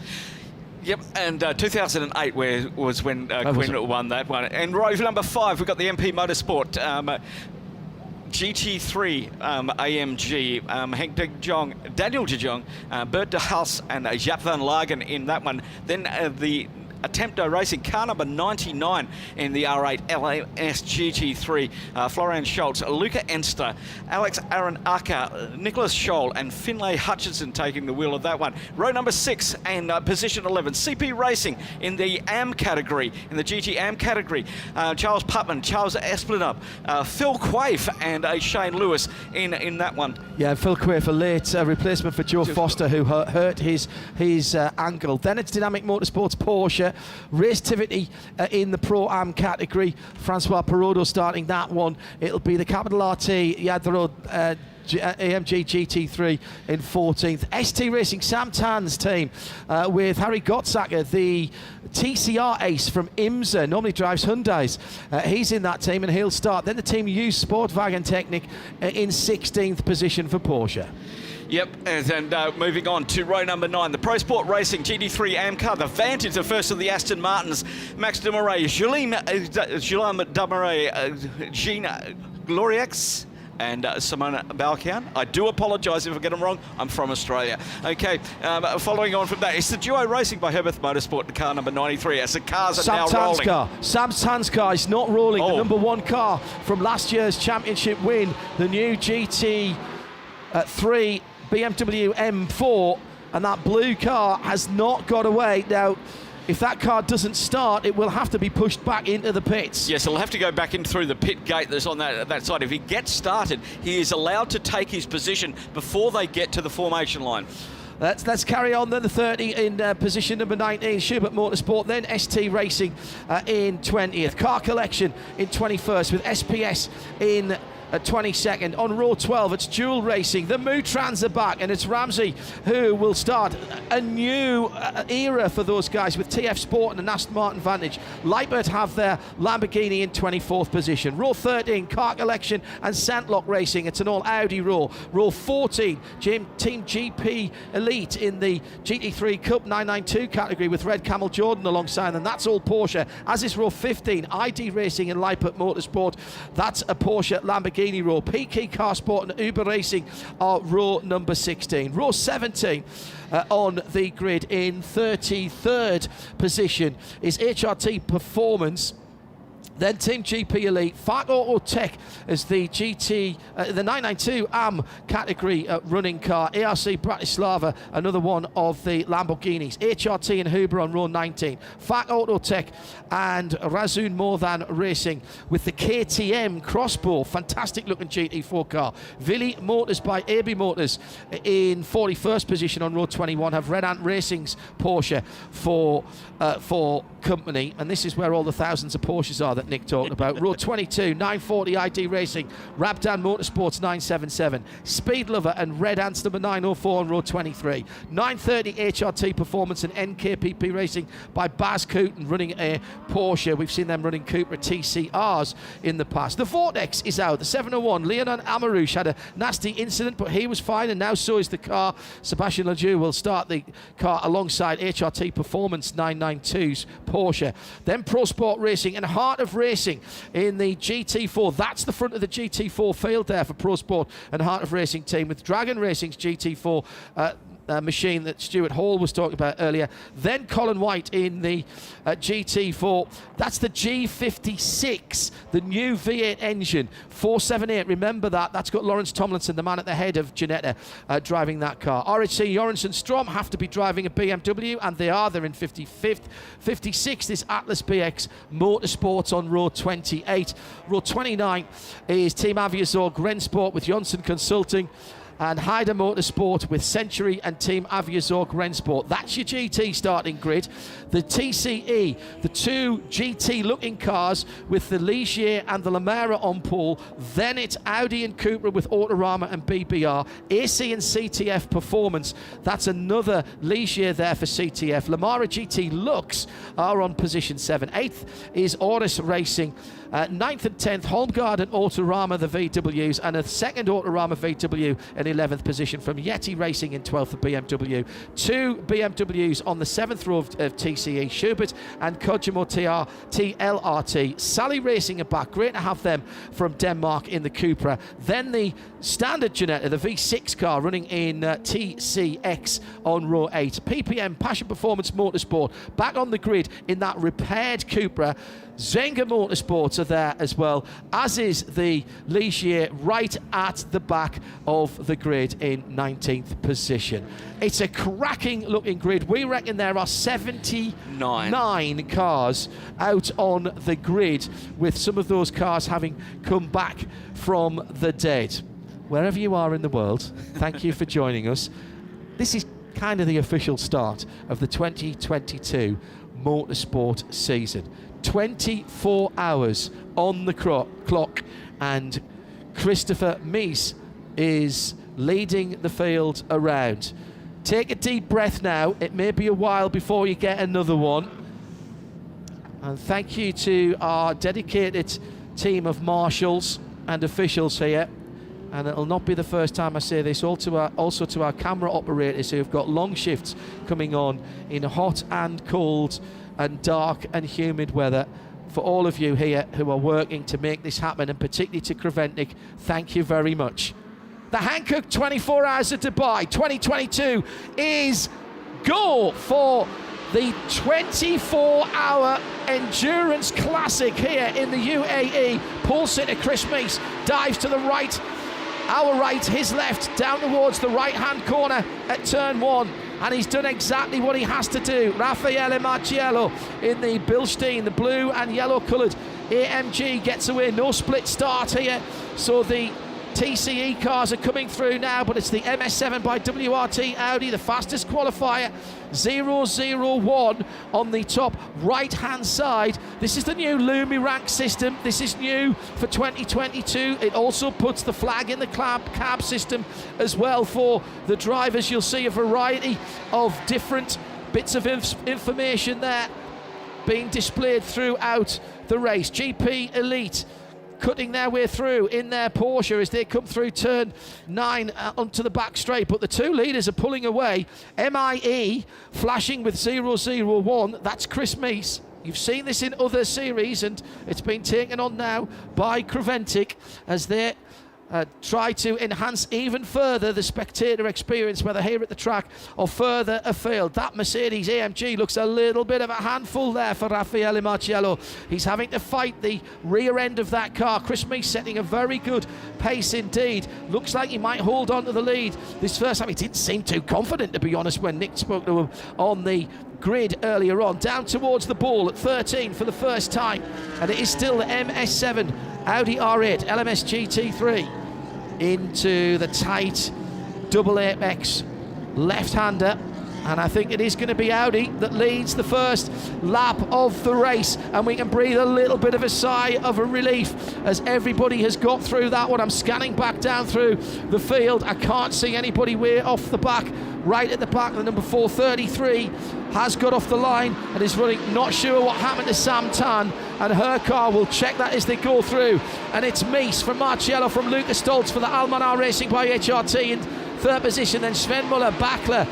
Yep, and 2008 was when Quinn won that one. And row number 5, we've got the MP Motorsport. GT3 AMG, Henk de Jong, Daniel de Jong, Bert de Haas and Jaap van Lagen in that one. Then the Attempto Racing, car number 99 in the R8 LMS GT3. Florian Schultz, Luca Enster, Alex Aaron Acker, Nicholas Scholl and Finlay Hutchinson taking the wheel of that one. Row number 6 and position 11, CP Racing in the AM category, in the GT AM category. Charles Putman, Charles Esplinup, Phil Quaife and Shane Lewis in that one. Yeah, Phil Quaife, a late replacement for Joe Foster, who hurt his ankle. Then it's Dynamic Motorsports Porsche. Racetivity in the Pro-Am category. Francois Perrodo starting that one. It'll be the Capital RT Yadro AMG GT3 in 14th. ST Racing, Sam Tan's team with Harry Gottsacker, the TCR ace from IMSA, normally drives Hyundais. He's in that team and he'll start. Then the Team U Sportwagen Technik in 16th position for Porsche. Yep, and moving on to row number 9, the Pro Sport Racing GT3 AM car, the Vantage, the first of the Aston Martins. Max Demarais, Julien Demarais, Jean Gloriex, and Simone Balcan. I do apologise if I get them wrong. I'm from Australia. Okay, following on from that, it's the Duo Racing by Herberth Motorsport, car number 93. As the cars are now rolling. Sam Tan's car is not rolling. The number 1 car from last year's championship win, the new GT3 BMW M4, and that blue car has not got away. Now, if that car doesn't start, it will have to be pushed back into the pits. Yes, he'll have to go back in through the pit gate that's on that side. If he gets started, he is allowed to take his position before they get to the formation line. Let's carry on then. The 30 in position number 19, Schubert Motorsport. Then ST Racing in 20th. Car Collection in 21st with SPS in 22nd. On row 12, it's Dual Racing. The Mutrans are back, and it's Ramsey who will start a new era for those guys with TF Sport and an Aston Martin Vantage. Leipert have their Lamborghini in 24th position. Row 13, Car Collection and Sandlock Racing. It's an all Audi row. Row 14, Team GP Elite in the GT3 Cup 992 category with Red Camel Jordan alongside them. That's all Porsche. As is row 15, ID Racing and Leipert Motorsport. That's a Porsche Lamborghini Lamborghini row. PK Car Sport and Uber Racing are row number 16. Row 17 on the grid in 33rd position is HRT Performance. Then Team GP Elite, FAC Auto Tech as the GT, the 992 AM category running car. ARC Bratislava, another one of the Lamborghinis. HRT and Huber on row 19. FAC Auto Tech and Razun Mordan Racing with the KTM Crossbow, fantastic looking GT4 car. Willy Motors by AB Motors in 41st position on row 21. Have Red Ant Racing's Porsche for company, and this is where all the thousands of Porsches are that Nick talked about. Row 22, 940 ID Racing, Rabdan Motorsports 977, Speed Lover and Red Ants number 904 on row 23. 930 HRT Performance and NKPP Racing by Baz Cooten running a Porsche. We've seen them running Cupra TCRs in the past. The Vortex is out. The 701, Leonon Amarouche had a nasty incident, but he was fine, and now so is the car. Sebastian Ledoux will start the car alongside HRT Performance 992's Porsche. Then Pro Sport Racing and Heart of Racing in the GT4. That's the front of the GT4 field there for Pro Sport and Heart of Racing team, with Dragon Racing's GT4 machine that Stuart Hall was talking about earlier. Then Colin White in the GT4. That's the G56, the new V8 engine, 478. Remember that. That's got Lawrence Tomlinson, the man at the head of Ginetta, driving that car. RHC Jorgensen Strom have to be driving a BMW, and they are. They're in 55th. 56th is Atlas BX Motorsports on row 28. Row 29 is Team Aviazor Rensport with Johnson Consulting, and Haida Motorsport with Century and Team Aviazor Rensport. That's your GT starting grid. The TCE, the two GT-looking cars with the Ligier and the Lamara on pole. Then it's Audi and Cupra with Autorama and BBR. AC and CTF Performance. That's another Ligier there for CTF. Lamara GT Lux are on position 7. 8th is Oris Racing. 9th and 10th, Holmgard and Autorama, the VWs, and a second Autorama VW in 11th position from Yeti Racing in 12th, the BMW. Two BMWs on the 7th row of TCE, Schubert and Kojimo TLRT. Sally Racing are back, great to have them from Denmark in the Cupra. Then the standard Ginetta, the V6 car running in TCX on row 8. PPM, Passion Performance Motorsport, back on the grid in that repaired Cupra. Zenga Motorsports are there as well, as is the Ligier right at the back of the grid in 19th position. It's a cracking looking grid. We reckon there are 79 cars out on the grid, with some of those cars having come back from the dead. Wherever you are in the world, thank you for joining us. This is kind of the official start of the 2022 motorsport season. 24 hours on the clock, and Christopher Mies is leading the field around. Take a deep breath now. It may be a while before you get another one. And thank you to our dedicated team of marshals and officials here. And it'll not be the first time I say this, also to our camera operators who have got long shifts coming on in hot and cold and dark and humid weather. For all of you here who are working to make this happen, and particularly to Creventic, thank you very much. The Hankook 24 Hours of Dubai 2022 is go for the 24-hour endurance classic here in the UAE. Pole sitter Chris Meese dives to the right, our right, his left, down towards the right-hand corner at turn 1. And he's done exactly what he has to do. Raffaele Marciello in the Bilstein, the blue and yellow coloured AMG gets away. No split start here. So the TCE cars are coming through now, but it's the MS7 by WRT Audi, the fastest qualifier. 001 on the top right-hand side. This is the new Lumi rank system. This is new for 2022. It also puts the flag in the cab system as well for the drivers. You'll see a variety of different bits of information there being displayed throughout the race. GP Elite cutting their way through in their Porsche as they come through turn 9 onto the back straight, but the two leaders are pulling away. MIE flashing with 001, that's Chris Meese. You've seen this in other series, and it's been taken on now by Creventic as they try to enhance even further the spectator experience, whether here at the track or further afield. That Mercedes AMG looks a little bit of a handful there for Raffaele Marciello. He's having to fight the rear end of that car. Chris Meese setting a very good pace indeed. Looks like he might hold on to the lead this first time. He didn't seem too confident, to be honest, when Nick spoke to him on the grid earlier on. Down towards the ball at 13 for the first time, and it is still the MS7 Audi R8 LMS GT3 into the tight double apex left-hander, and I think it is going to be Audi that leads the first lap of the race, and we can breathe a little bit of a sigh of a relief as everybody has got through that one. I'm scanning back down through the field. I can't see anybody way off the back. Right at the back, the number 433 has got off the line and is running. Not sure what happened to Sam Tan, and her car will check that as they go through. And it's Meese from Marciello from Lucas Stoltz for the Almanar Racing by HRT in third position. Then Sven Muller, Backler,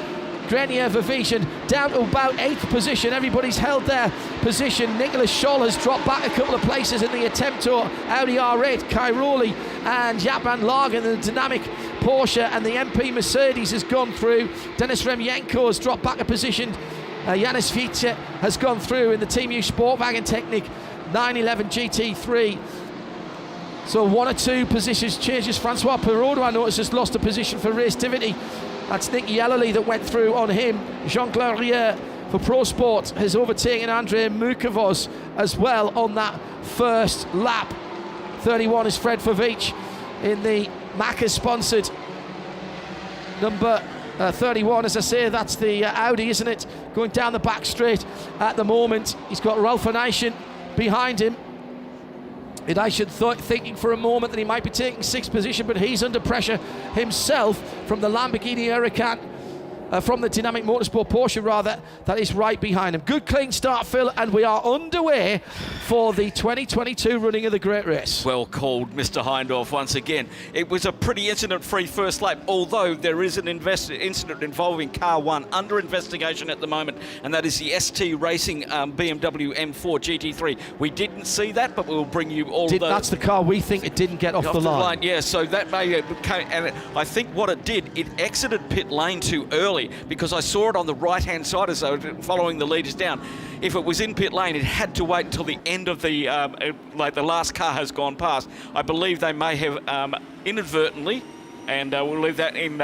Grenier, Vavician down to about 8th position. Everybody's held their position. Nicholas Scholl has dropped back a couple of places in the attempt to Audi R8. Cairoli and Japan Lagen, the dynamic Porsche and the MP Mercedes has gone through. Denis Remyenko has dropped back a position. Janis Vice has gone through in the Team U Sportwagen Technic 911 GT3. So 1 or 2 positions changes. Francois Perrault, I noticed, has lost a position for Race Tivity. That's Nick Yellerly that went through on him. Jean-Claude Rieur for Pro Sport has overtaken Andrei Mukavos as well on that first lap. 31 is Fred Favich in the Macca-sponsored number 31. As I say, that's the Audi, isn't it? Going down the back straight at the moment. He's got Ralph Eneishen behind him. Eneishen thinking for a moment that he might be taking 6th position, but he's under pressure himself from the Lamborghini Huracan. From the Dynamic Motorsport Porsche, rather, that is right behind him. Good clean start, Phil, and we are underway for the 2022 running of the Great Race. Well called, Mr. Heindorf, once again. It was a pretty incident-free first lap, although there is an incident involving car 1 under investigation at the moment, and that is the ST Racing BMW M4 GT3. We didn't see that, but we'll bring you all That's the car we think it didn't get off the line. Yeah, so that may... and I think what it did, it exited pit lane too early, because I saw it on the right-hand side as I was following the leaders down. If it was in pit lane, it had to wait until the end of the, like the last car has gone past. I believe they may have inadvertently, and we'll leave that in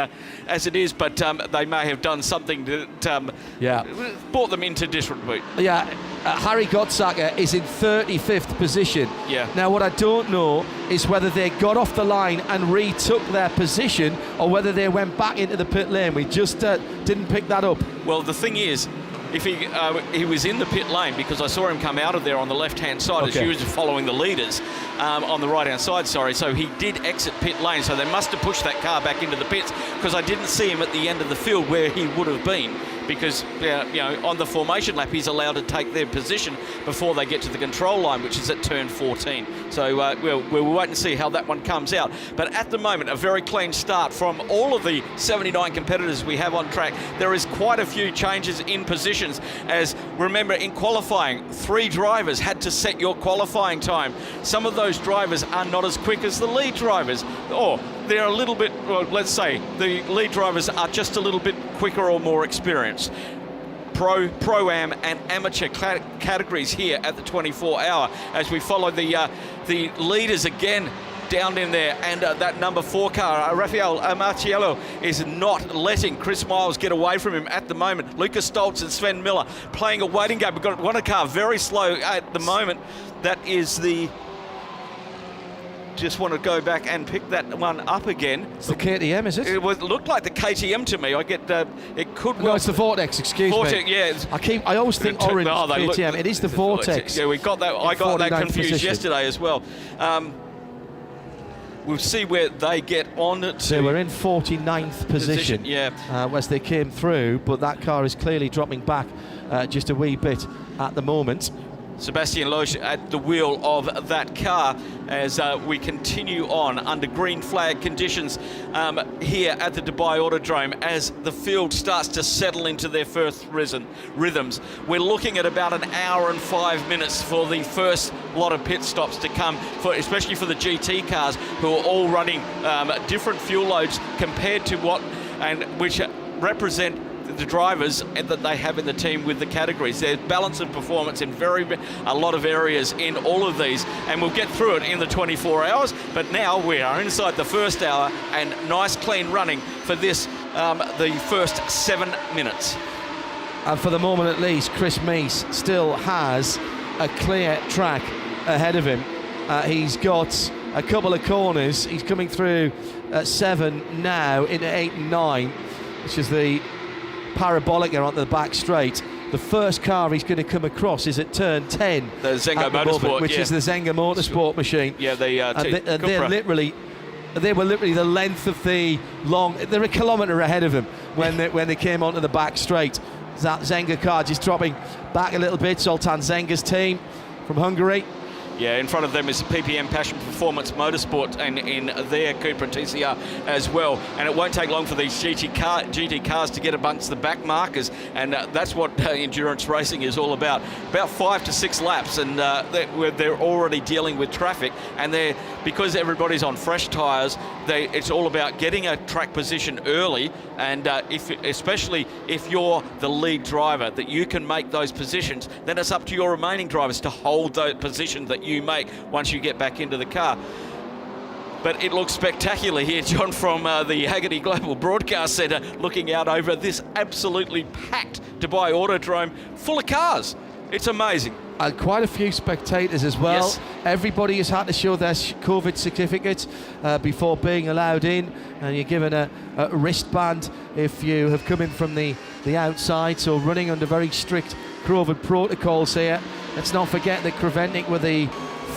as it is, but they may have done something that brought them into disrepute. Yeah, Harry Gottsacker is in 35th position. Yeah. Now, what I don't know is whether they got off the line and retook their position or whether they went back into the pit lane. We just didn't pick that up. Well, the thing is, if he was in the pit lane, because I saw him come out of there on the left-hand side as he was following the leaders on the right-hand side, so he did exit pit lane, so they must have pushed that car back into the pits, because I didn't see him at the end of the field where he would have been, because on the formation lap he's allowed to take their position before they get to the control line, which is at turn 14. So we'll wait and see how that one comes out. But at the moment, a very clean start from all of the 79 competitors we have on track. There is quite a few changes in positions, as remember in qualifying 3 drivers had to set your qualifying time. Some of those drivers are not as quick as the lead drivers, or they're a little bit, well, let's say the lead drivers are just a little bit quicker or more experienced. Pro-Am and amateur categories here at the 24-hour as we follow the leaders again down in there, and that number 4 car, Raffaele Marciello, is not letting Chris Miles get away from him at the moment. Lucas Stoltz and Sven Miller playing a waiting game. We've got one car very slow at the moment. That is the... Just want to go back and pick that one up again. It's the KTM, is it? It looked like the KTM to me. I get it could. No, it's the Vortex. Excuse Vortex, me. Yeah. I always think orange KTM. It is the Vortex. Yeah, we got that. I got that confused yesterday as well. We'll see where they get on to. So we're in 49th position. Yeah. As they came through, but that car is clearly dropping back just a wee bit at the moment. Sebastian Loesch at the wheel of that car as we continue on under green flag conditions here at the Dubai Autodrome as the field starts to settle into their first rhythms. We're looking at about an hour and 5 minutes for the first lot of pit stops to come, especially for the GT cars who are all running different fuel loads compared to which represent the drivers that they have in the team with the categories. There's balance of performance in a lot of areas in all of these, and we'll get through it in the 24 hours, but now we are inside the first hour and nice clean running for this, the first 7 minutes. And for the moment at least, Chris Meese still has a clear track ahead of him. He's got a couple of corners. He's coming through 7 now into 8 and 9, which is the parabolic here onto the back straight. The first car he's going to come across is at turn 10. The Zengo Motorsport, which is the Zengo Motorsport machine. Yeah, they were literally the length of the long. They're a kilometre ahead of him when they came onto the back straight. That Zenga car just dropping back a little bit. Zoltan Zenga's team from Hungary. Yeah, in front of them is PPM Passion Performance Motorsport and in their Cupra TCR as well. And it won't take long for these GT cars to get amongst the back markers, and that's what endurance racing is all about. About 5 to 6 laps, and they're already dealing with traffic, and because everybody's on fresh tyres, it's all about getting a track position early, and especially if you're the lead driver, that you can make those positions, then it's up to your remaining drivers to hold that position that you make once you get back into the car. But it looks spectacular here, John, from the Haggerty Global Broadcast Centre, looking out over this absolutely packed Dubai Autodrome full of cars. It's amazing. And quite a few spectators as well. Yes. Everybody has had to show their COVID certificate before being allowed in, and you're given a wristband if you have come in from the outside, so running under very strict COVID protocols here. Let's not forget that Krevennik were the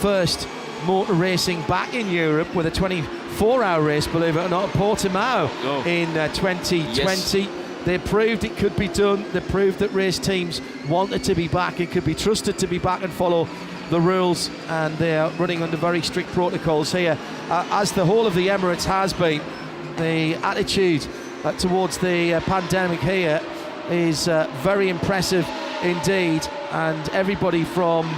first motor racing back in Europe with a 24-hour race, believe it or not, at Portimao in 2020. Yes. They proved it could be done. They proved that race teams wanted to be back. It could be trusted to be back and follow the rules, and they're running under very strict protocols here. As the whole of the Emirates has been, the attitude towards the pandemic here is very impressive indeed, and everybody from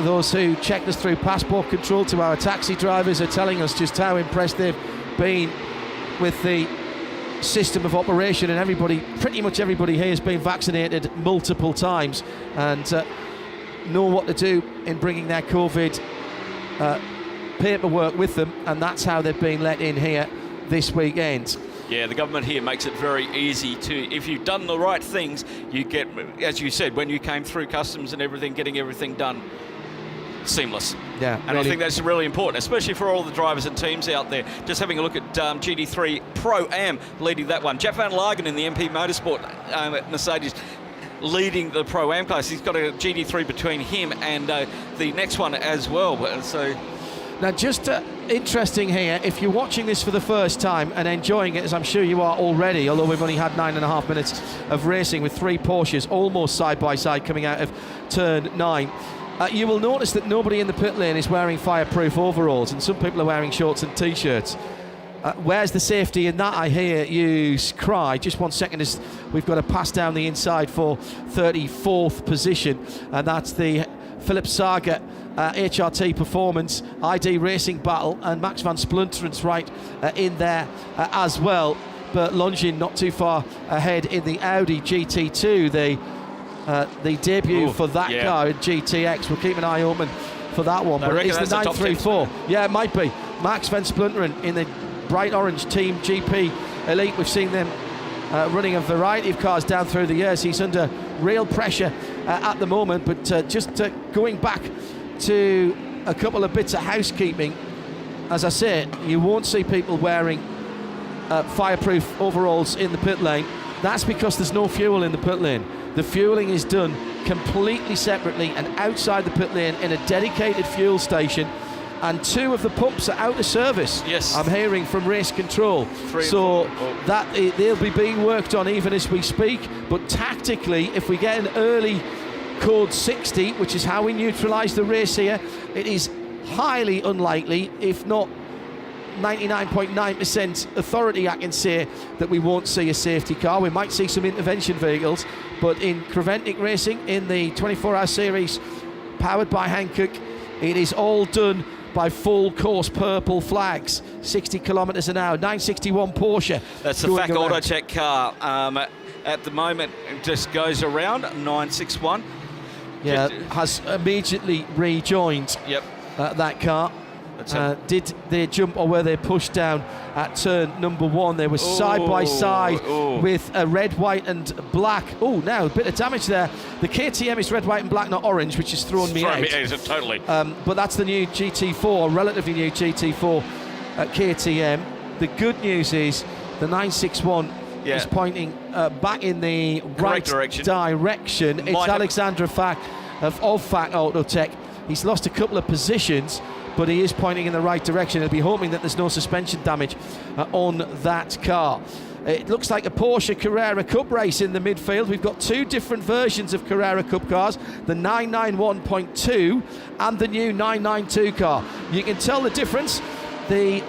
those who checked us through passport control to our taxi drivers are telling us just how impressed they've been with the system of operation, and pretty much everybody here has been vaccinated multiple times and know what to do in bringing their COVID paperwork with them, and that's how they've been let in here this weekend. Yeah, the government here makes it very easy to, if you've done the right things, you get, as you said, when you came through customs and everything, getting everything done seamless. Yeah, and really, I think that's really important, especially for all the drivers and teams out there. Just having a look at GT3 Pro-Am leading that one. Jaap van Lagen in the MP Motorsport Mercedes leading the Pro-Am class. He's got a GT3 between him and the next one as well. So now, just interesting here, if you're watching this for the first time and enjoying it, as I'm sure you are already, although we've only had 9.5 minutes of racing with 3 Porsches almost side by side coming out of turn 9, you will notice that nobody in the pit lane is wearing fireproof overalls, and some people are wearing shorts and t-shirts. Where's the safety in that, I hear you cry? Just 1 second, as we've got to pass down the inside for 34th position, and that's the Philip Saga HRT Performance ID Racing Battle, and Max van Spluntern's right in there as well, but lunging not too far ahead in the Audi GT2, the debut for that car in GTX. We'll keep an eye open for that one, but it's the 934. Yeah, it might be. Max van Splunteren in the bright orange Team GP Elite. We've seen them running a variety of cars down through the years. He's under real pressure at the moment, but just going back to a couple of bits of housekeeping, as I said, you won't see people wearing fireproof overalls in the pit lane. That's because there's no fuel in the pit lane. The fueling is done completely separately and outside the pit lane in a dedicated fuel station, and 2 of the pumps are out of service. Yes, I'm hearing from race control. So that they'll be being worked on even as we speak. But tactically, if we get an early code 60, which is how we neutralise the race here. It is highly unlikely, if not 99.9% authority, I can say, that we won't see a safety car. We might see some intervention vehicles, but in Creventic racing, in the 24-hour series powered by Hankook, it is all done by full course purple flags, 60 kilometres an hour, 961 Porsche. That's the FAC Auto Check car. At the moment, it just goes around 961. Yeah, has immediately rejoined that car. Did they jump, or were they pushed down at turn number 1? They were side by side with a red, white and black. Oh, now a bit of damage there. The KTM is red, white and black, not orange, which has thrown me out. Totally. But that's the new GT4, relatively new GT4 at KTM. The good news is the 961 is pointing back in the right direction. It's Alexander Fack of Fack Auto Tech. He's lost a couple of positions, but he is pointing in the right direction. He'll be hoping that there's no suspension damage on that car. It looks like a Porsche Carrera Cup race in the midfield. We've got 2 different versions of Carrera Cup cars, the 991.2 and the new 992 car. You can tell the difference. The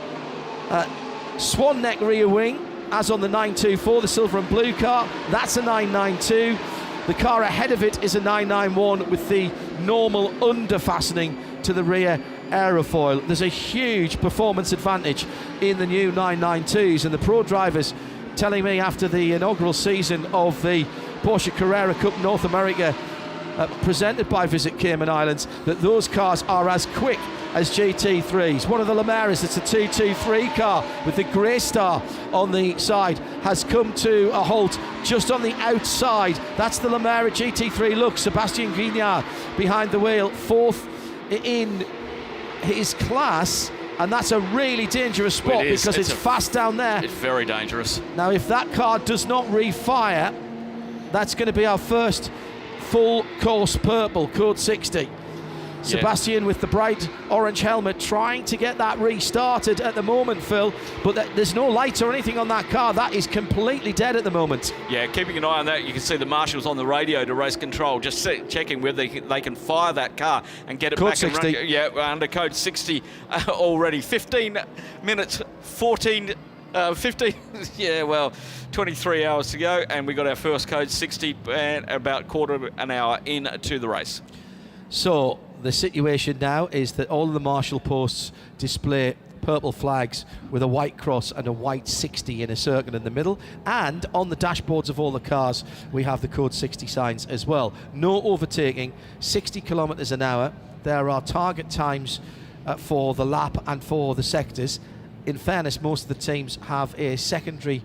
swan neck rear wing, as on the 924, the silver and blue car, that's a 992. The car ahead of it is a 991 with the normal under fastening to the rear aerofoil. There's a huge performance advantage in the new 992s, and the pro drivers telling me after the inaugural season of the Porsche Carrera Cup North America presented by Visit Cayman Islands that those cars are as quick as GT3s. One of the Lamaras, it's a 223 car with the grey star on the side, has come to a halt just on the outside. That's the Lamara GT3 look. Sebastian Guignard behind the wheel, 4th in his class, and that's a really dangerous spot because it's fast down there. It's very dangerous. Now, if that car does not refire, that's going to be our first full course purple, code 60. Sebastian with the bright orange helmet trying to get that restarted at the moment, Phil, but there's no lights or anything on that car. That is completely dead at the moment. Yeah, keeping an eye on that. You can see the marshals on the radio to race control, just checking whether they can fire that car and get it code back 60. and run. Yeah, under code 60 already. 15 minutes, 15, yeah, well, 23 hours to go, and we got our first code 60 and about quarter of an hour into the race. So the situation now is that all of the marshal posts display purple flags with a white cross and a white 60 in a circle in the middle, and on the dashboards of all the cars we have the code 60 signs as well. No overtaking, 60 kilometers an hour. There are target times for the lap and for the sectors. In fairness, most of the teams have a secondary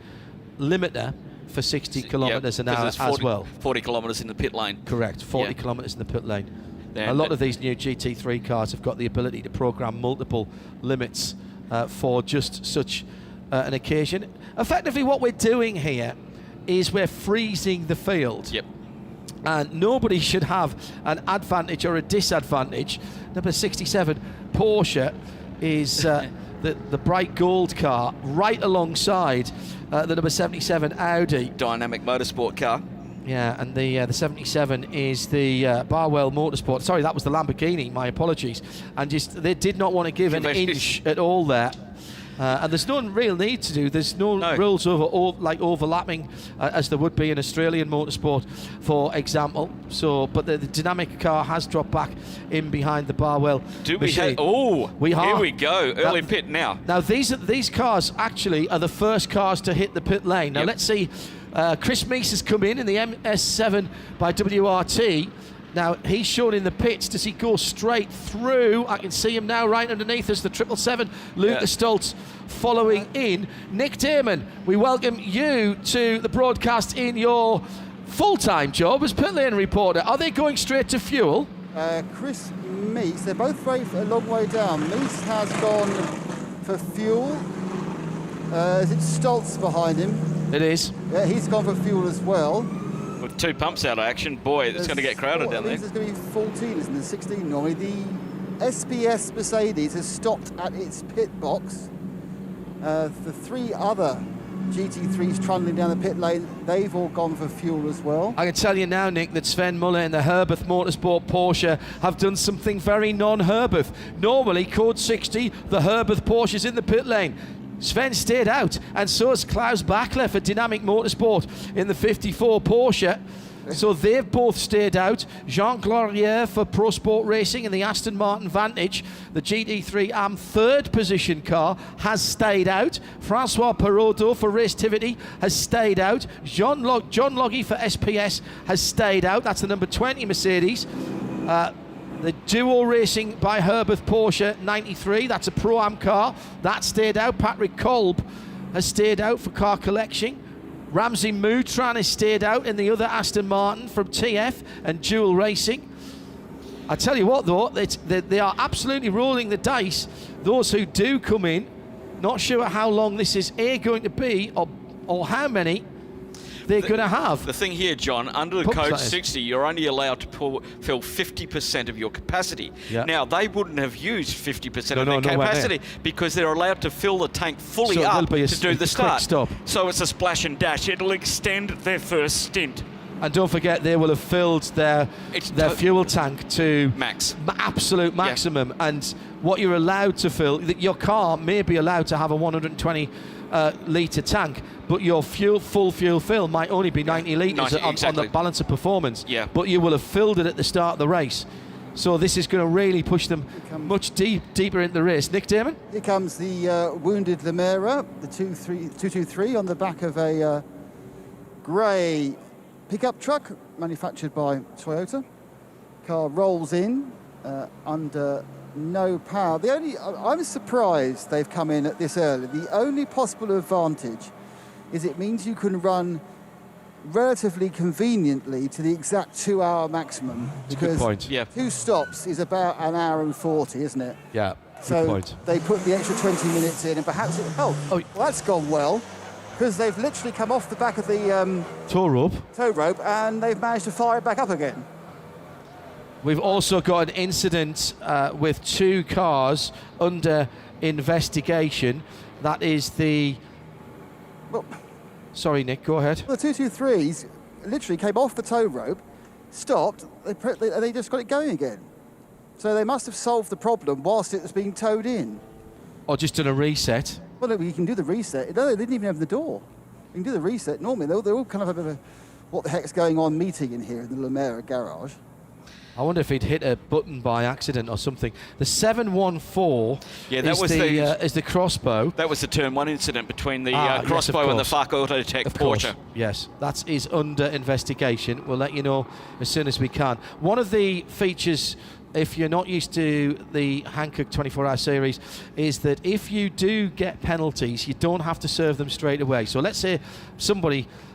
limiter for 60 kilometers an hour 40, as well. 40 kilometers in the pit lane. Correct, 40 kilometers in the pit lane. Yeah, a lot of these new GT3 cars have got the ability to program multiple limits for just such an occasion. Effectively, what we're doing here is we're freezing the field. Yep. And nobody should have an advantage or a disadvantage. Number 67 Porsche is the bright gold car right alongside the number 77 Audi. Dynamic motorsport car. Yeah, and the 77 is the Barwell Motorsport. Sorry, that was the Lamborghini. My apologies. And just they did not want to give an inch at all there. And there's no real need to do. There's no rules like overlapping as there would be in Australian motorsport, for example. So, but the dynamic car has dropped back in behind the Barwell. Do we machine. have? Oh, we here we go. Early pit now. Now these cars actually are the first cars to hit the pit lane. Now let's see. Chris Meese has come in the MS7 by WRT. Now, he's shown in the pits. Does he go straight through? I can see him now right underneath us, the 777. Lucas Stoltz following in. Nick Damon, we welcome you to the broadcast in your full-time job as pit lane reporter. Are they going straight to fuel? Chris Meese, they're both a long way down. Meese has gone for fuel. Is it Stoltz behind him? It is. Yeah, he's gone for fuel as well. With 2 pumps out of action, boy, it's going to get crowded down there. There's going to be 14, isn't there? 16 normally. The SPS Mercedes has stopped at its pit box. The 3 other GT3s trundling down the pit lane. They've all gone for fuel as well. I can tell you now, Nick, that Sven Muller and the Herberth Motorsport Porsche have done something very non-Herberth. Normally, code 60, the Herberth Porsche's in the pit lane. Sven stayed out, and so has Klaus Bachler for Dynamic Motorsport in the 54 Porsche. So they've both stayed out. Jean Glorier for Pro Sport Racing in the Aston Martin Vantage. The GT3 AM third position car has stayed out. Francois Perraudot for Racetivity has stayed out. John Loggy for SPS has stayed out. That's the number 20 Mercedes. The Duo Racing by Herberth Porsche 93, that's a Pro-Am car. That stayed out. Patrick Kolb has stayed out for Car Collection. Ramsey Moutran has stayed out in the other Aston Martin from TF and Dual Racing. I tell you what, though, they are absolutely rolling the dice. Those who do come in, not sure how long this is going to be or how many they're going to have. The thing here, John, under the code 60, you're only allowed to fill 50% of your capacity. Yeah. Now, they wouldn't have used 50% of their capacity because they're allowed to fill the tank fully up to do the start. Stop. So it's a splash and dash. It'll extend their first stint. And don't forget, they will have filled their fuel tank to absolute maximum. Yeah. And what you're allowed to fill, your car may be allowed to have a 120 litre tank, but your full fuel fill might only be 90 litres on the balance of performance. Yeah. But you will have filled it at the start of the race. So this is going to really push them much deeper into the race. Nick Damon? Here comes the wounded Lamera, the 223 on the back of a grey pickup truck manufactured by Toyota. Car rolls in under no power. I'm surprised they've come in at this early. The only possible advantage is it means you can run relatively conveniently to the exact 2-hour maximum. That's a good point. Yeah. 2 stops is about an hour and 40, isn't it? Yeah. So good point. they put the extra 20 minutes in, and perhaps well, that's gone well, because they've literally come off the back of the tow rope, and they've managed to fire it back up again. We've also got an incident with 2 cars under investigation. That is the... Well, sorry, Nick, go ahead. The 223s literally came off the tow rope, stopped, they just got it going again. So they must have solved the problem whilst it was being towed in. Or just done a reset. Well, no, you can do the reset. No, they didn't even have the door. You can do the reset normally. They're all kind of a bit of a what the heck's going on meeting in here in the Lamera garage. I wonder if he'd hit a button by accident or something. The 714 is the crossbow. That was the turn 1 incident between the crossbow and the FARC Autotech Porsche. Yes, that is under investigation. We'll let you know as soon as we can. One of the features, if you're not used to the Hankook 24-hour series, is that if you do get penalties, you don't have to serve them straight away. So let's say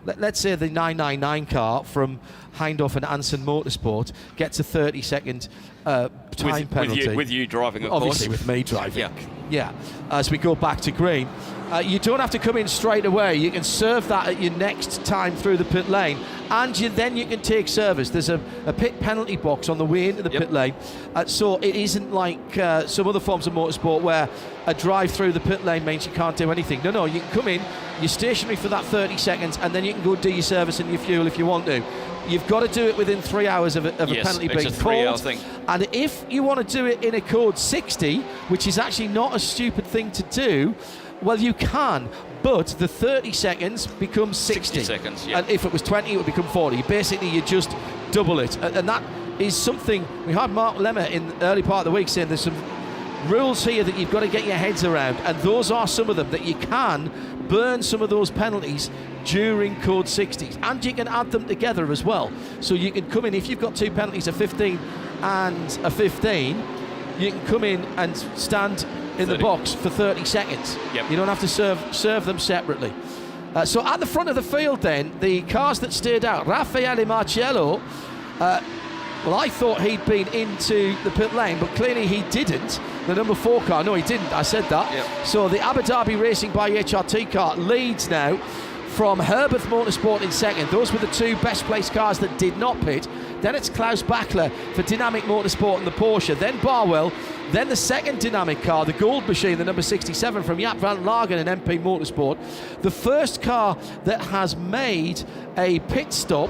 let's say the 999 car from Hindhoff and Anson Motorsport gets a 30-second time penalty. With you driving, of obviously course. With me driving. Yeah. As we go back to green. You don't have to come in straight away. You can serve that at your next time through the pit lane, and then you can take service. There's a pit penalty box on the way into the pit lane, so it isn't like some other forms of motorsport where a drive through the pit lane means you can't do anything. No, you can come in, you're stationary for that 30 seconds, and then you can go do your service and your fuel if you want to. You've got to do it within 3 hours of a penalty being called. It's a 3-hour thing. And if you want to do it in a code 60, which is actually not a stupid thing to do, well, you can, but the 30 seconds becomes 60 seconds, yeah. And if it was 20, it would become 40. Basically, you just double it. And that is something, we had Mark Lemmer in the early part of the week saying there's some rules here that you've got to get your heads around, and those are some of them, that you can burn some of those penalties during code 60s, and you can add them together as well. So you can come in, if you've got 2 penalties, a 15 and a 15, you can come in and stand in the box for 30 seconds. Yep. You don't have to serve them separately. So at the front of the field then, the cars that stayed out, Raffaele Marcello, well, I thought he'd been into the pit lane, but clearly he didn't. The number 4 car, no, he didn't, I said that. Yep. So the Abu Dhabi Racing by HRT car leads now from Herberth Motorsport in second. Those were the 2 best placed cars that did not pit. then it's Klaus Bachler for Dynamic Motorsport and the Porsche, then Barwell, then the second Dynamic car, the Gold Machine, the number 67 from Jaap van Lagen and MP Motorsport. The first car that has made a pit stop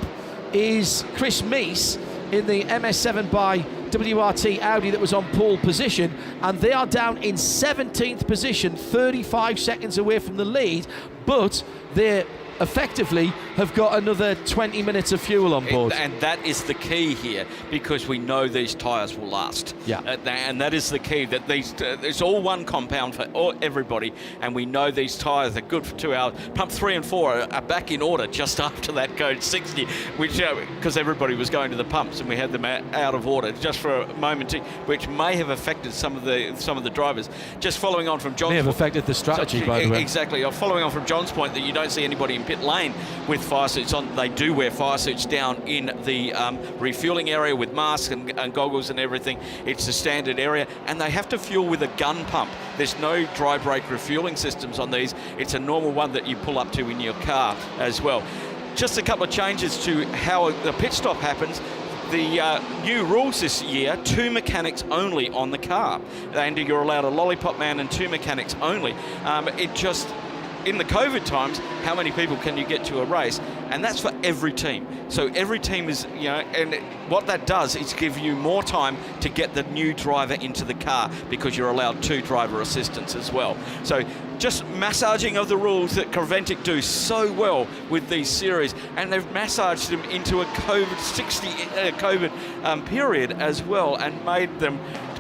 is Chris Meese in the MS7 by WRT Audi that was on pole position, and they are down in 17th position, 35 seconds away from the lead, but they're effectively have got another 20 minutes of fuel on board. And that is the key here, because we know these tyres will last. Yeah. And that is the key, that these it's all one compound for everybody, and we know these tyres are good for 2 hours. Pump 3 and 4 are back in order just after that code 60, which because everybody was going to the pumps and we had them out of order just for a moment, which may have affected some of the drivers. Just following on from John's may have affected the strategy, by the way. Exactly. Following on from John's point that you don't see anybody in pit lane with fire suits on. They do wear fire suits down in the refueling area with masks and goggles and everything. It's a standard area, and they have to fuel with a gun pump. There's no dry brake refueling systems on these. It's a normal one that you pull up to in your car as well. Just a couple of changes to how the pit stop happens. The new rules this year, 2 mechanics only on the car, and you're allowed a lollipop man and 2 mechanics only. In the COVID times, how many people can you get to a race? And that's for every team. So every team is, and what that does is give you more time to get the new driver into the car, because you're allowed 2 driver assistants as well. So just massaging of the rules that Creventic do so well with these series, and they've massaged them into a COVID period as well, and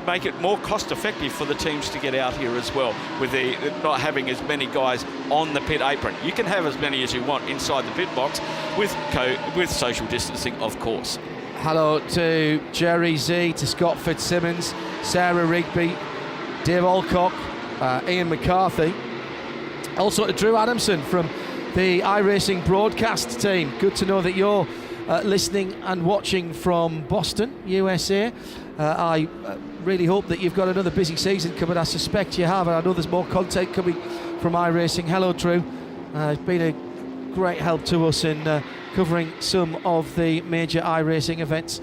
make it more cost effective for the teams to get out here as well, with not having as many guys on the pit apron. You can have as many as you want inside the pit box with social distancing, of course. Hello to Jerry Z, to Scott Fitzsimmons, Sarah Rigby, Dave Alcock, Ian McCarthy. Also to Drew Adamson from the iRacing broadcast team. Good to know that you're listening and watching from Boston, USA. I really hope that you've got another busy season coming. I suspect you have, and I know there's more content coming from iRacing. Hello, Drew. It's been a great help to us in covering some of the major iRacing events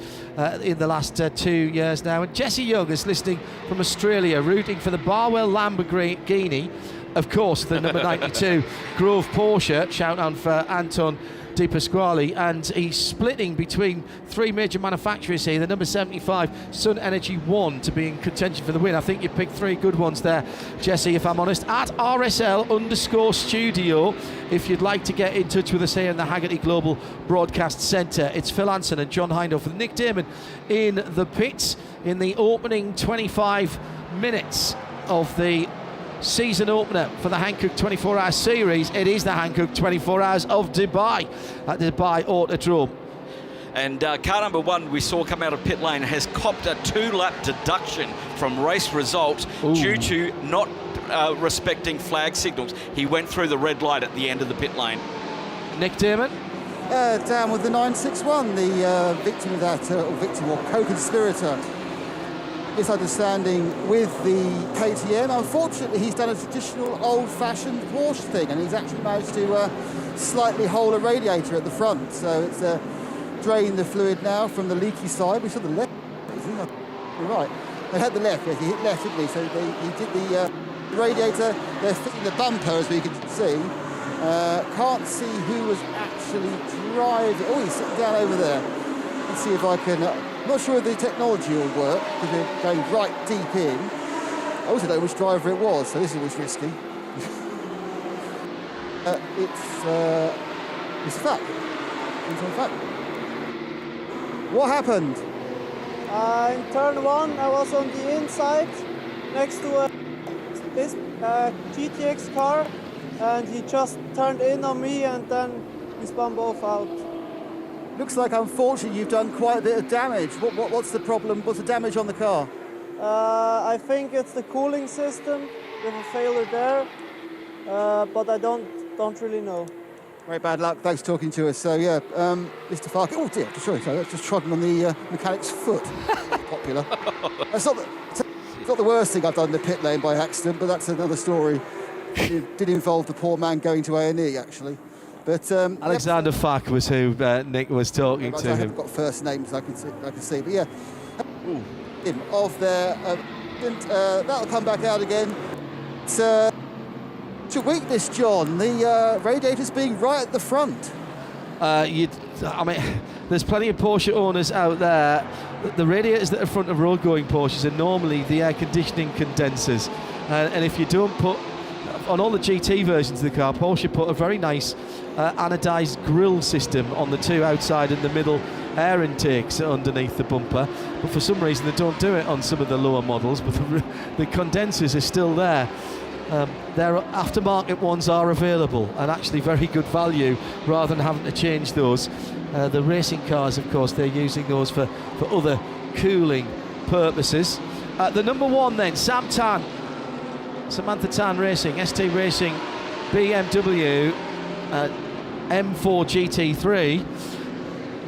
in the last 2 years now. And Jesse Young is listening from Australia, rooting for the Barwell Lamborghini, of course, the number 92 Grove Porsche. Shout out for Anton Di Pasquale, and he's splitting between 3 major manufacturers here. The number 75 Sun Energy 1 to be in contention for the win. I think you picked 3 good ones there, Jesse, if I'm honest. At RSL_studio, if you'd like to get in touch with us here in the Haggerty Global Broadcast Centre. It's Phil Anson and John Hindhaugh with Nick Damon in the pits in the opening 25 minutes of the season opener for the Hankook 24-hour series. It is the Hankook 24 Hours of Dubai at the Dubai Autodrome. And car number 1 we saw come out of pit lane has copped a 2-lap deduction from race results due to not respecting flag signals. He went through the red light at the end of the pit lane. Nick Damon? Down with the 961, the victim of that, or co-conspirator, misunderstanding with the KTM. Unfortunately, he's done a traditional old-fashioned Porsche thing, and he's actually managed to slightly hole a radiator at the front. So it's drained the fluid now from the leaky side. We saw the left. You're right. They had the left. Yes, he hit left, didn't he? So he did the radiator. They're fitting the bumper, as we can see. Can't see who was actually driving. Oh, he's sitting down over there. Let's see if I can. I'm not sure if the technology will work, because we're going right deep in. I also don't know which driver it was, so this is always risky. It's Fat. It's on Fat. What happened? In turn 1, I was on the inside next to this GTX car, and he just turned in on me, and then we spun both out. Looks like, unfortunately, you've done quite a bit of damage. What's the problem? What's the damage on the car? I think it's the cooling system. We have a failure there, but I don't really know. Very bad luck. Thanks for talking to us. So yeah, Mr. Farker. Oh dear, sorry, that's just trodden on the mechanic's foot. Popular. It's not the worst thing I've done in the pit lane by accident, but that's another story. It did involve the poor man going to A&E, actually. But Alexander Fack was who Nick was talking to I him. haven't got first names I can see, but yeah, of their that'll come back out again. It's a weakness, John. The radiators being right at the front. I mean, there's plenty of Porsche owners out there. The radiators that are front of road-going Porsches are normally the air conditioning condensers, and if you don't put on all the GT versions of the car, Porsche put a very nice anodized grille system on the two outside and the middle air intakes underneath the bumper, but for some reason they don't do it on some of the lower models, but the condensers are still there. Their aftermarket ones are available and actually very good value rather than having to change those. The racing cars, of course, they're using those for other cooling purposes. The number one then, Samantha Tan Racing, ST Racing BMW M4 GT3,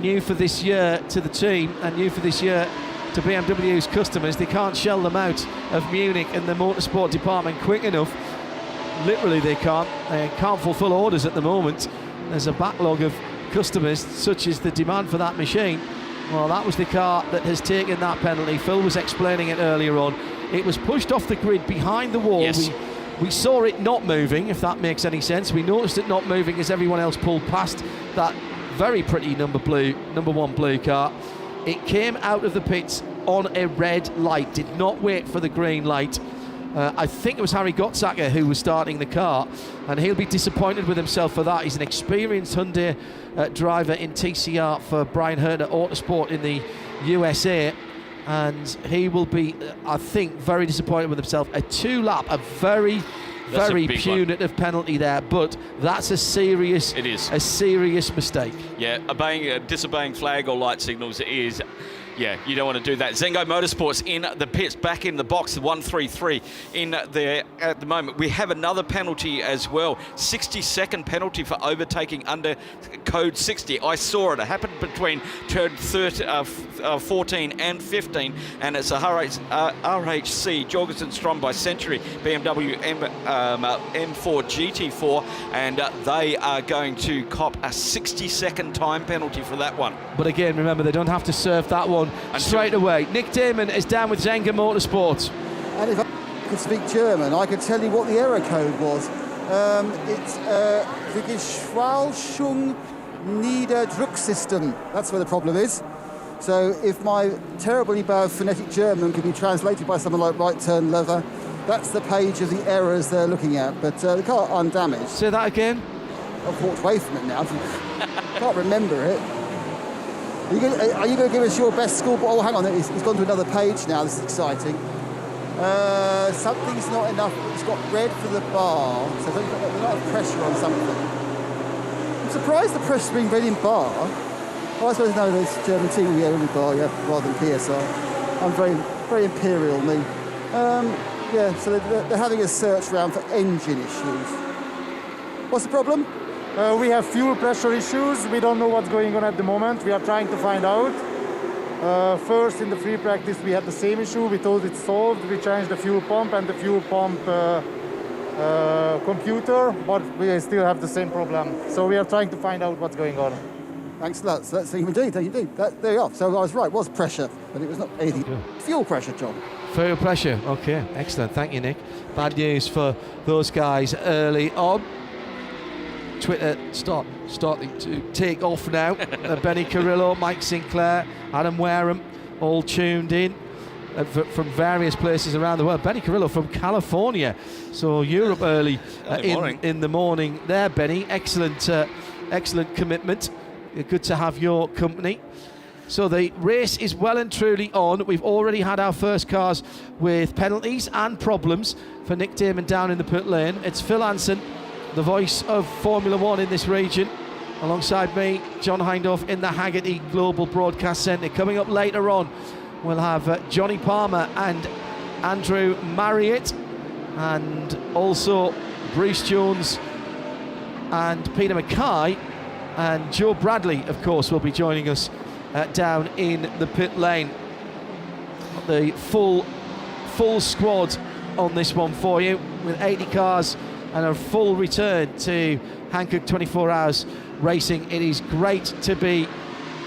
new for this year to the team and new for this year to BMW's customers. They can't shell them out of Munich and the motorsport department quick enough. Literally they can't fulfill orders at the moment. There's a backlog of customers, such as the demand for that machine. Well, that was the car that has taken that penalty. Phil was explaining it earlier on. It was pushed off the grid behind the wall. Yes. We saw it not moving, if that makes any sense. We noticed it not moving as everyone else pulled past that very pretty number one blue car. It came out of the pits on a red light, did not wait for the green light. I think it was Harry Gottsacker who was starting the car, and he'll be disappointed with himself for that. He's an experienced Hyundai driver in TCR for Brian Herter Autosport in the USA, and he will be, I think, very disappointed with himself. A two-lap, a very punitive penalty there, but that's a serious mistake. Yeah, disobeying flag or light signals is, yeah, you don't want to do that. Zengo Motorsports in the pits, back in the box, the 133 in there at the moment. We have another penalty as well, 60-second penalty for overtaking under code 60. I saw it. It happened between turn 14 and 15, and it's a RHC Jorgensen Strom by Century BMW M4 GT4, and they are going to cop a 60-second time penalty for that one. But again, remember, they don't have to serve that one straight away. Nick Damon is down with Zenga Motorsports. And if I could speak German, I could tell you what the error code was. It's the Geschwalschung Niederdrucksystem. That's where the problem is. So if my terribly bad phonetic German can be translated by someone like right turn lever, that's the page of the errors they're looking at. But the car undamaged. Say that again. I've walked away from it now. Can't remember it. Are you going to give us your best score? Oh, hang on, he's gone to another page now. This is exciting. Something's not enough. It's got red for the bar, so there's a lot of pressure on something. I'm surprised the pressure's being red in bar. Oh, I suppose no, there's German team, yeah, in bar, yeah, rather than PSR. I'm very imperial, me. Yeah, so they're having a search round for engine issues. What's the problem? We have fuel pressure issues. We don't know what's going on at the moment. We are trying to find out. First, in the free practice, we had the same issue. We thought it's solved. We changed the fuel pump and the fuel pump computer, but we still have the same problem. So we are trying to find out what's going on. Thanks a lot. So that's indeed. There you are. So I was right. It was pressure, but it was not anything. Fuel pressure, John. Fuel pressure. Okay, excellent. Thank you, Nick. Bad news for those guys early on. Twitter starting to take off now. Benny Carrillo, Mike Sinclair, Adam Wareham, all tuned in from various places around the world. Benny Carrillo from California, so Europe early in the morning there, Benny. Excellent commitment. Good to have your company. So the race is well and truly on. We've already had our first cars with penalties and problems for Nick Damon down in the pit lane. It's Phil Hansen, the voice of Formula One in this region, alongside me, John Hindhaugh, in the Haggerty Global Broadcast Centre. Coming up later on, we'll have Johnny Palmer and Andrew Marriott, and also Bruce Jones and Peter Mackay, and Joe Bradley, of course, will be joining us down in the pit lane. The full squad on this one for you, with 80 cars and a full return to Hankook 24 Hours Racing. It is great to be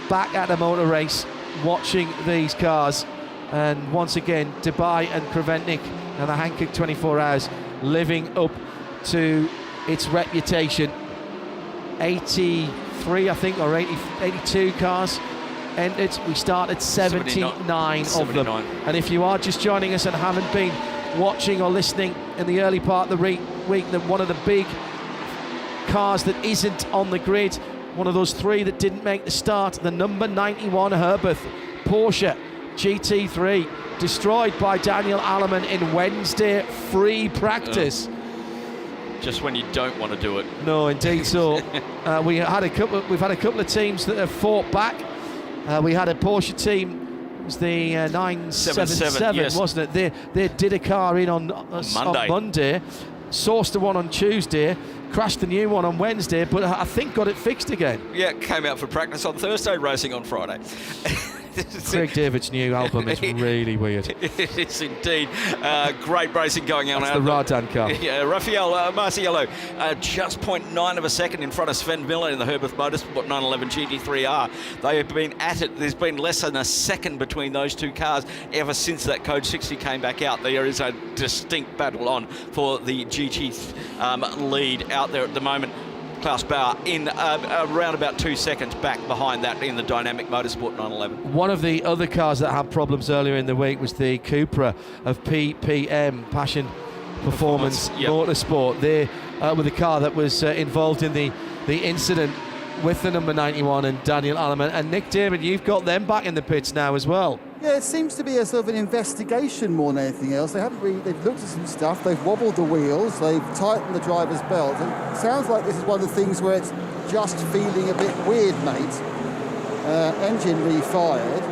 back at the motor race, watching these cars. And once again, Dubai and Krevennik and the Hankook 24 Hours living up to its reputation. 83, I think, or 82 cars entered. We started 79 of them. And if you are just joining us and haven't been watching or listening in the early part of the week, that one of the big cars that isn't on the grid, one of those three that didn't make the start, the number 91 Herbeth Porsche GT3, destroyed by Daniel Alleman in Wednesday free practice. Just when you don't want to do it. No, indeed. So we've had a couple of teams that have fought back. We had a Porsche team, it was the 977, yes. wasn't it? They did a car in on Monday, sourced the one on Tuesday, crashed the new one on Wednesday, but I think got it fixed again. Yeah, came out for practice on Thursday, racing on Friday. Craig David's new album is really weird. It is indeed. Great racing going on. That's the Radan car. Yeah, Rafael Marciello, just 0.9 of a second in front of Sven Miller in the Herbeth Motorsport 911 GT3R. They have been at it. There's been less than a second between those two cars ever since that Code 60 came back out. There is a distinct battle on for the GT lead out there at the moment. Klaus Bauer in around about 2 seconds back behind that in the Dynamic Motorsport 911. One of the other cars that had problems earlier in the week was the Cupra of PPM, Passion Performance Motorsport. They were the car that was involved in the incident with the number 91 and Daniel Alleman. And Nick Damon, you've got them back in the pits now as well. Yeah, it seems to be a sort of an investigation more than anything else. They've looked at some stuff, they've wobbled the wheels, they've tightened the driver's belt. And it sounds like this is one of the things where it's just feeling a bit weird, mate. Engine refired.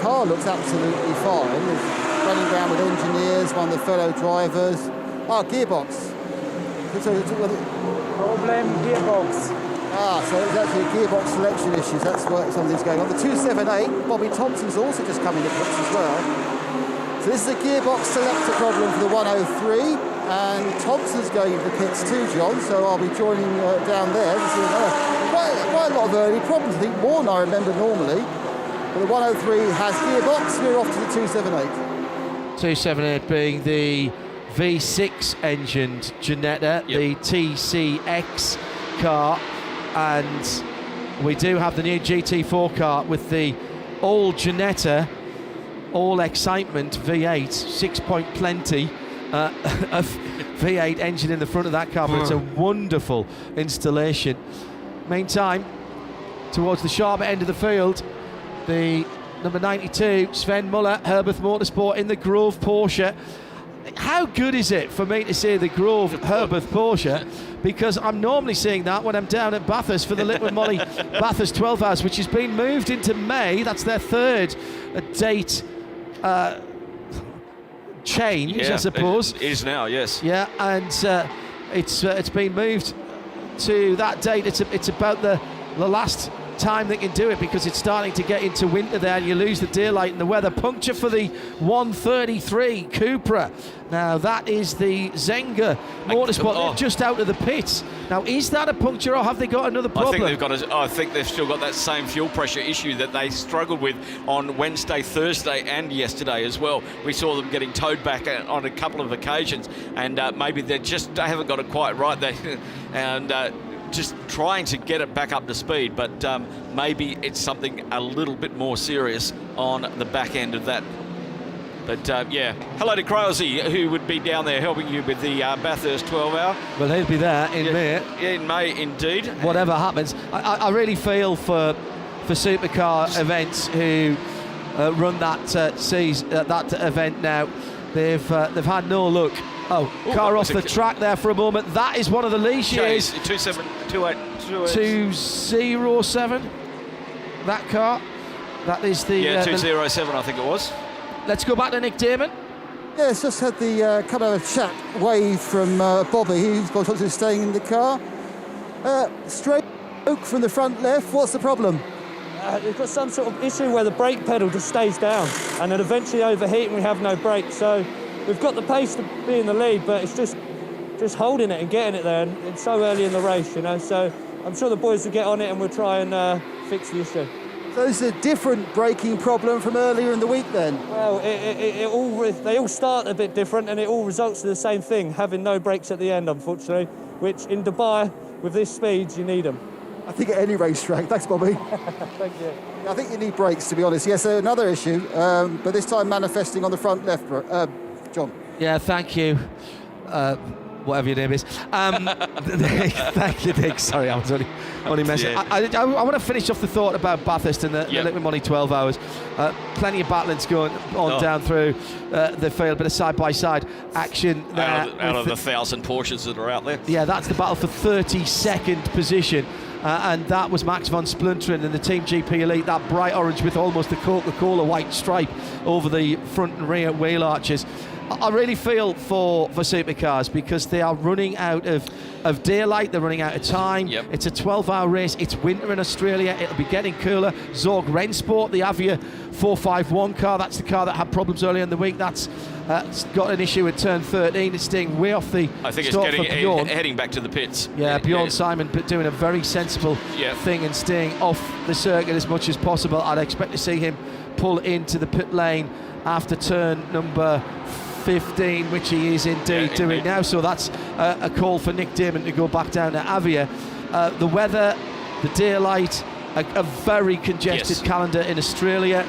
Car looks absolutely fine. It's running around with engineers, one of the fellow drivers. Gearbox. Problem, gearbox. So it's actually gearbox selection issues. That's where something's going on. The 278, Bobby Thompson's also just come in the pits as well. So this is a gearbox selector problem for the 103, and Thompson's going into the pits too, John. So I'll be joining down there. This is quite a lot of early problems. I think more than I remember normally. But the 103 has gearbox. We're off to the 278. 278 being the V6 engined Ginetta, the TCX car. And we do have the new GT4 car with the all Ginetta, all excitement V8, 6-point plenty of V8 engine in the front of that car, but it's a wonderful installation. Meantime, towards the sharper end of the field, the number 92, Sven Muller, Herbeth Motorsport in the Grove Porsche. How good is it for me to see the Grove Herbeth Porsche? Because I'm normally seeing that when I'm down at Bathurst for the Little Molly Bathurst 12 Hours, which has been moved into May. That's their third date change, I suppose. It is now, yes. Yeah, and it's been moved to that date. It's about the last time they can do it, because it's starting to get into winter there and you lose the daylight and the weather. Puncture for the 133 Cupra. Now that is the Zenga Motorsport. Just out of the pits. Now is that a puncture or have they got another problem? I think they've still got that same fuel pressure issue that they struggled with on Wednesday, Thursday and yesterday as well. We saw them getting towed back on a couple of occasions, and maybe they haven't got it quite right there. And just trying to get it back up to speed, but maybe it's something a little bit more serious on the back end of that. But yeah, hello to Crosey, who would be down there helping you with the Bathurst 12 Hour. Well, he'll be there in May. In May, indeed. Whatever happens. I really feel for supercar events who run that event now. They've had no luck. Car off the track there for a moment. That is one of the Ligiers. 207. That car. That is the 207, I think it was. Let's go back to Nick Damon. Yeah, it's just had the kind of a chat wave from Bobby, who's staying in the car. Straight from the front left. What's the problem? We've got some sort of issue where the brake pedal just stays down, and then eventually overheat and we have no brakes. So we've got the pace to be in the lead, but it's just just holding it and getting it there, and it's so early in the race, you know. So I'm sure the boys will get on it, and we'll try and fix the issue. So this is a different braking problem from earlier in the week then? Well, they all start a bit different, and it all results in the same thing, having no brakes at the end, unfortunately, which in Dubai, with this speed, you need them. I think at any racetrack. Thanks, Bobby. Thank you. I think you need brakes, to be honest. Yes, another issue, but this time manifesting on the front left. John. Yeah, thank you. Whatever your name is. Thank you, Dick. Sorry, I was only messing. Yeah. I want to finish off the thought about Bathurst and the Little Money 12 hours. Plenty of battlings going on down through the field, bit of side-by-side action there. Out of the 1,000 Porsches that are out there. Yeah, that's the battle for 32nd position. And that was Max von Splunteren and the Team GP Elite, that bright orange with almost the Coca-Cola white stripe over the front and rear wheel arches. I really feel for supercars because they are running out of daylight, they're running out of time. Yep. It's a 12-hour race, it's winter in Australia, it'll be getting cooler. Zorg Rennsport, the Avia 451 car, that's the car that had problems earlier in the week, that's got an issue at turn 13, it's staying way off the I think start it's for Bjorn. heading back to the pits. Yeah, Bjorn Simon doing a very sensible thing and staying off the circuit as much as possible. I'd expect to see him pull into the pit lane after turn number 15, which he is indeed doing now. So that's a call for Nick Damon to go back down to Avia. The weather, the daylight, a very congested calendar in Australia.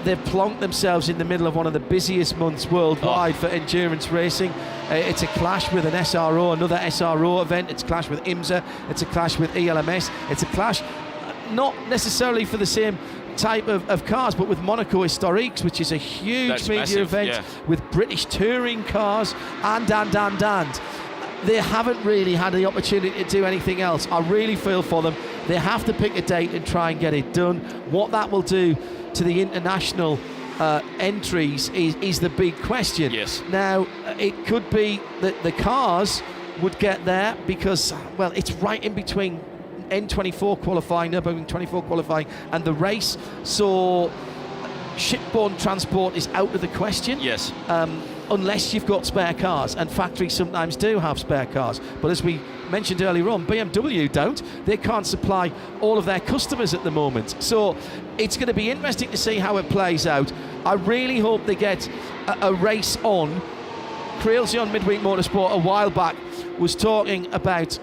They've plonked themselves in the middle of one of the busiest months worldwide for endurance racing. It's a clash with an SRO, another SRO event. It's a clash with IMSA. It's a clash with ELMS. It's a clash not necessarily for the same type of cars, but with Monaco Historiques, which is a huge media event with British touring cars, and they haven't really had the opportunity to do anything else. I really feel for them. They have to pick a date and try and get it done. What that will do to the international entries is the big question. Yes. Now, it could be that the cars would get there because, well, it's right in between N24 qualifying, Nürburgring 24 qualifying, and the race. So shipborne transport is out of the question. Yes. Unless you've got spare cars, and factories sometimes do have spare cars. But as we mentioned earlier on, BMW don't. They can't supply all of their customers at the moment. So it's going to be interesting to see how it plays out. I really hope they get a race on. Crealsy on Midweek Motorsport a while back was talking about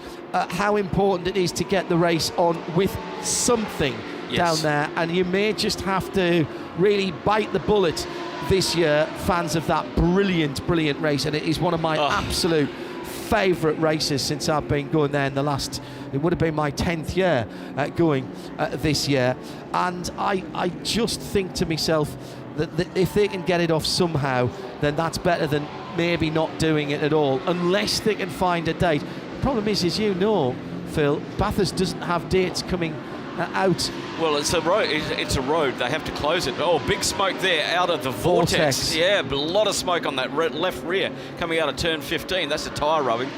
how important it is to get the race on with something down there, and you may just have to really bite the bullet this year, fans of that brilliant race, and it is one of my absolute favourite races since I've been going there in the last, it would have been my 10th year going this year, and I just think to myself that if they can get it off somehow, then that's better than maybe not doing it at all, unless they can find a date. The problem is, as you know, Phil, Bathurst doesn't have dates coming out. Well, it's a road. It's a road. They have to close it. Oh, big smoke there out of the vortex. Yeah, but a lot of smoke on that left rear coming out of turn 15. That's a tyre rubbing.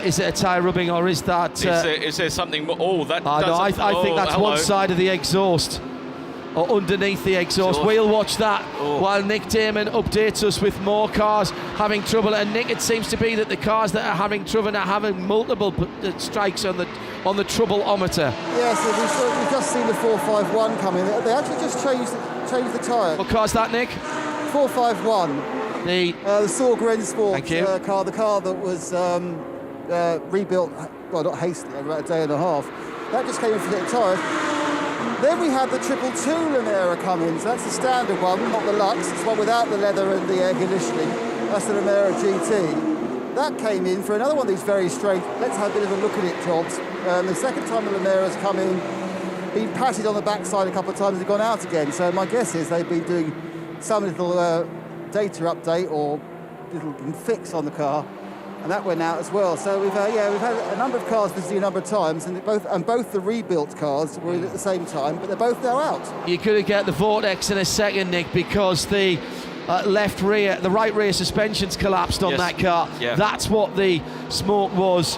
Is it a tyre rubbing, or is that? Is there something? Oh, that. No, I think that's one side of the exhaust, or underneath the exhaust. Sure. We'll watch that while Nick Damon updates us with more cars having trouble. And Nick, it seems to be that the cars that are having trouble are having multiple strikes on the troubleometer. Yes, we've just seen the 451 come in. They actually just changed the tyre. What car's that, Nick? 451. The Sorg Rennsport car, the car that was rebuilt, well, not hastily, about a day and a half. That just came in for the tyres. Then we had the 222 Lanera come in, so that's the standard one, not the Lux. It's one without the leather and the air conditioning. That's the Lanera GT. That came in for another one of these very strange, let's have a bit of a look at it jobs. The second time the Lanera's come in, been patted on the backside a couple of times and gone out again. So my guess is they've been doing some little data update or little fix on the car, and that went out as well. So we've had a number of cars visiting a number of times, and both the rebuilt cars were in at the same time, but they're both now out. You're going to get the vortex in a second, Nick, because the the right rear suspension's collapsed on that car. Yeah. That's what the smoke was.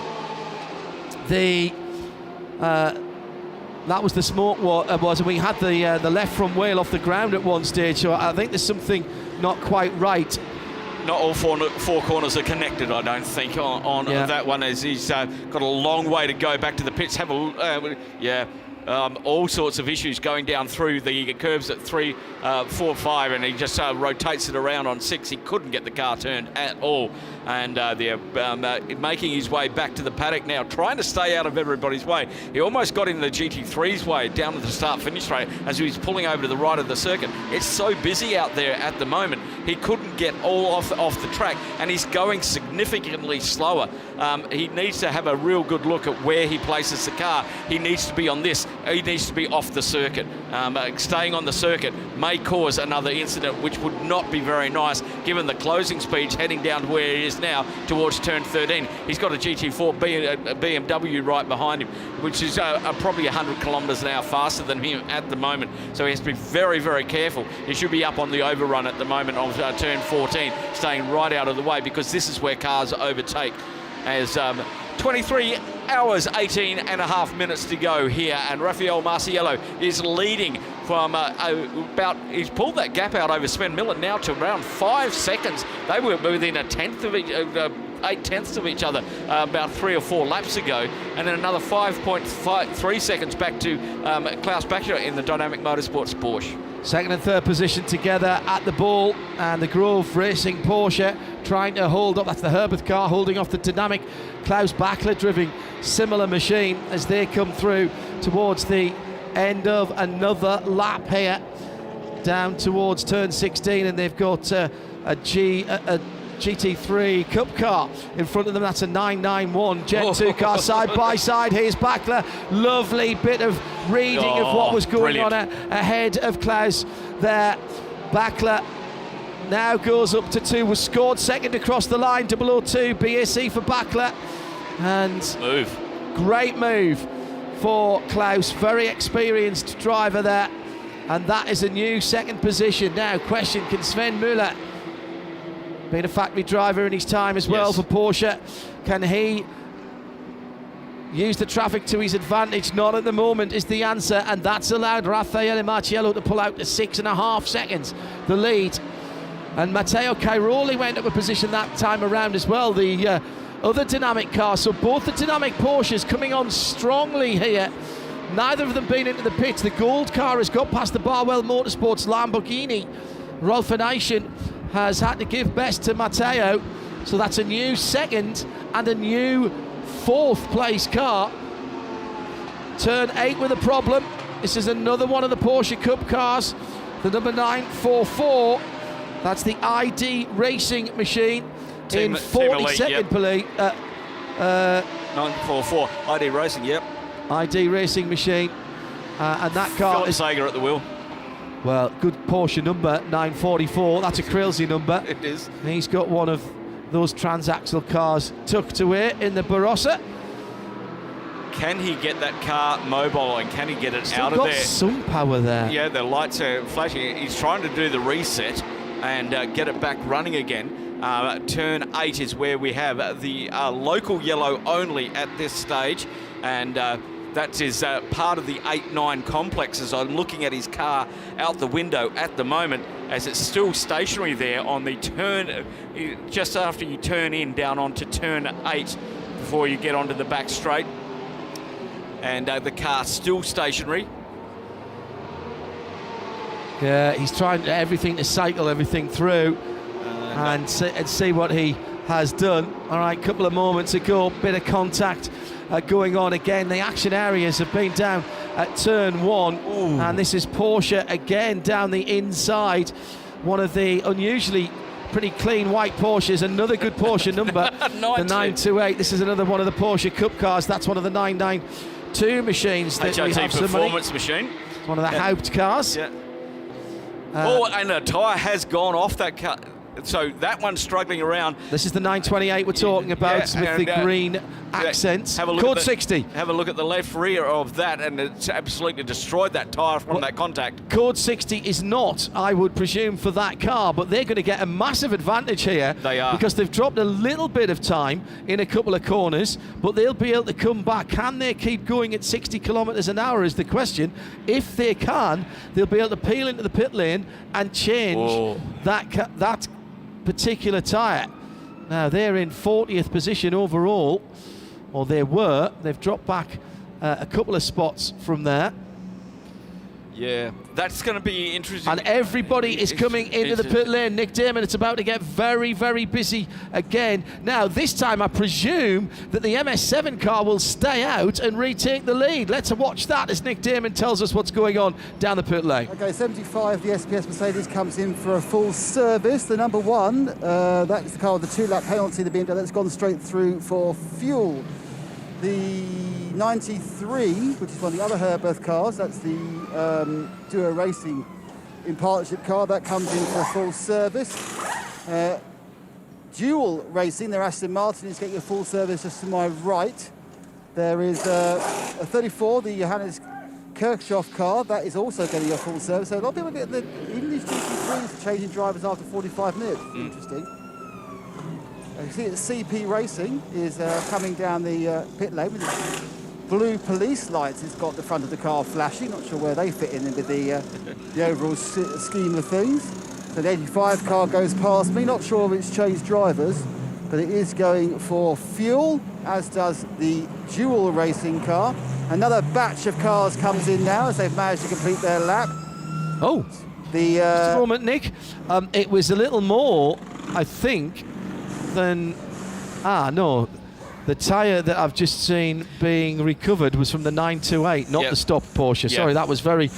That was the smoke was, and we had the left front wheel off the ground at one stage. So I think there's something not quite right not all four corners are connected, I don't think, on that one, as he's got a long way to go back to the pits. All sorts of issues going down through the curves at 3, 4, 5, and he just rotates it around on 6. He couldn't get the car turned at all, and they're making his way back to the paddock now, trying to stay out of everybody's way. He almost got in the GT3's way down to the start-finish straight as he was pulling over to the right of the circuit. It's so busy out there at the moment, he couldn't get all off the track, and he's going significantly slower. He needs to have a real good look at where he places the car. He needs to be on this. He needs to be off the circuit. Staying on the circuit may cause another incident, which would not be very nice given the closing speeds heading down to where he is now towards turn 13. He's got a GT4 BMW right behind him, which is probably 100 kilometres an hour faster than him at the moment. So he has to be very, very careful. He should be up on the overrun at the moment of turn 14, staying right out of the way, because this is where cars overtake. As 23 hours, 18 and a half minutes to go here, and Rafael Marciello is leading from he's pulled that gap out over Sven Miller now to around 5 seconds. They were within 8/10 of each other about 3 or 4 laps ago, and then another 5.3 seconds back to Klaus Bachler in the Dynamic Motorsports Porsche. Second and third position together at the ball, and the Grove Racing Porsche trying to hold up. That's the Herbert car holding off the Dynamic Klaus Bachler driving similar machine as they come through towards the end of another lap here down towards turn 16, and they've got a GT3 Cup car in front of them. That's a 991 Gen 2 car side by side. Here's Bachler. Lovely bit of reading of what was going on ahead of Klaus there. Bachler now goes up to 2, was scored second across the line, 002 BAC for Bachler, and great move for Klaus, very experienced driver there, and that is a new second position. Now question, can Sven Müller, being a factory driver in his time as well for Porsche, can he use the traffic to his advantage? Not at the moment is the answer, and that's allowed Raffaele Marciello to pull out to 6.5 seconds the lead. And Matteo Cairoli went up a position that time around as well, the other Dynamic car. So both the Dynamic Porsches coming on strongly here. Neither of them been into the pits. The gold car has got past the Barwell Motorsports Lamborghini. Rolf van Eyschen has had to give best to Matteo. So that's a new second and a new 4th place car. Turn 8 with a problem. This is another one of the Porsche Cup cars, the number 944. That's the ID Racing machine in 42nd place. 944 ID Racing, yep. ID Racing machine, and that car Philip is Sager at the wheel. Well, good Porsche number 944. That's a Krilsey number. It is. He's got one of those transaxle cars tucked away in the Barossa. Can he get that car mobile, and can he get it Still out of got there? some power there. Yeah, the lights are flashing. He's trying to do the reset and get it back running again. Turn 8 is where we have the local yellow only at this stage, and that is part of the 8-9 complexes. I'm looking at his car out the window at the moment as it's still stationary there on the turn, just after you turn in down onto turn 8 before you get onto the back straight. And the car's still stationary. Yeah, he's trying everything to cycle everything through and see what he has done. All right, couple of moments ago, bit of contact going on again. The action areas have been down at turn 1. Ooh. And this is Porsche again down the inside. One of the unusually pretty clean white Porsches, another good Porsche number, the 928. This is another one of the Porsche Cup cars. That's one of the 992 machines that we have performance machine. One of the Haupt cars. Yeah. And a tyre has gone off that car. So that one's struggling around. This is the 928 we're talking about with the green accents. Have a look Cord at 60. Have a look at the left rear of that, and it's absolutely destroyed that tyre from that contact. Cord 60 is not, I would presume, for that car, but they're going to get a massive advantage here. They are. Because they've dropped a little bit of time in a couple of corners, but they'll be able to come back. Can they keep going at 60 kilometres an hour is the question. If they can, they'll be able to peel into the pit lane and change that particular tyre. Now they're in 40th position overall, or they were. They've dropped back a couple of spots from there. Yeah, that's going to be interesting. And everybody is coming into the pit lane. Nick Damon, it's about to get very, very busy again. Now, this time I presume that the MS7 car will stay out and retake the lead. Let's watch that as Nick Damon tells us what's going on down the pit lane. Okay, 75, the SPS Mercedes comes in for a full service. The number one, that's the car with the 2-lap penalty, the BMW that's gone straight through for fuel. The 93, which is one of the other Herberth cars, that's the Duo Racing in partnership car, that comes in for a full service. Dual Racing, their Aston Martin is getting a full service just to my right. There is a 34, the Johannes Kirchhoff car, that is also getting a full service. So a lot of people get even these GT3s changing drivers after 45 minutes. Interesting. You see that CP Racing is coming down the pit lane with the blue police lights. It's got the front of the car flashing. Not sure where they fit in with the overall scheme of things. So the 85 car goes past me. Not sure if it's changed drivers, but it is going for fuel, as does the Dual Racing car. Another batch of cars comes in now as they've managed to complete their lap. Oh, the just a moment, Nick. It was a little more, I think, than no, the tyre that I've just seen being recovered was from the 928, not the stop Porsche. Sorry, that was very,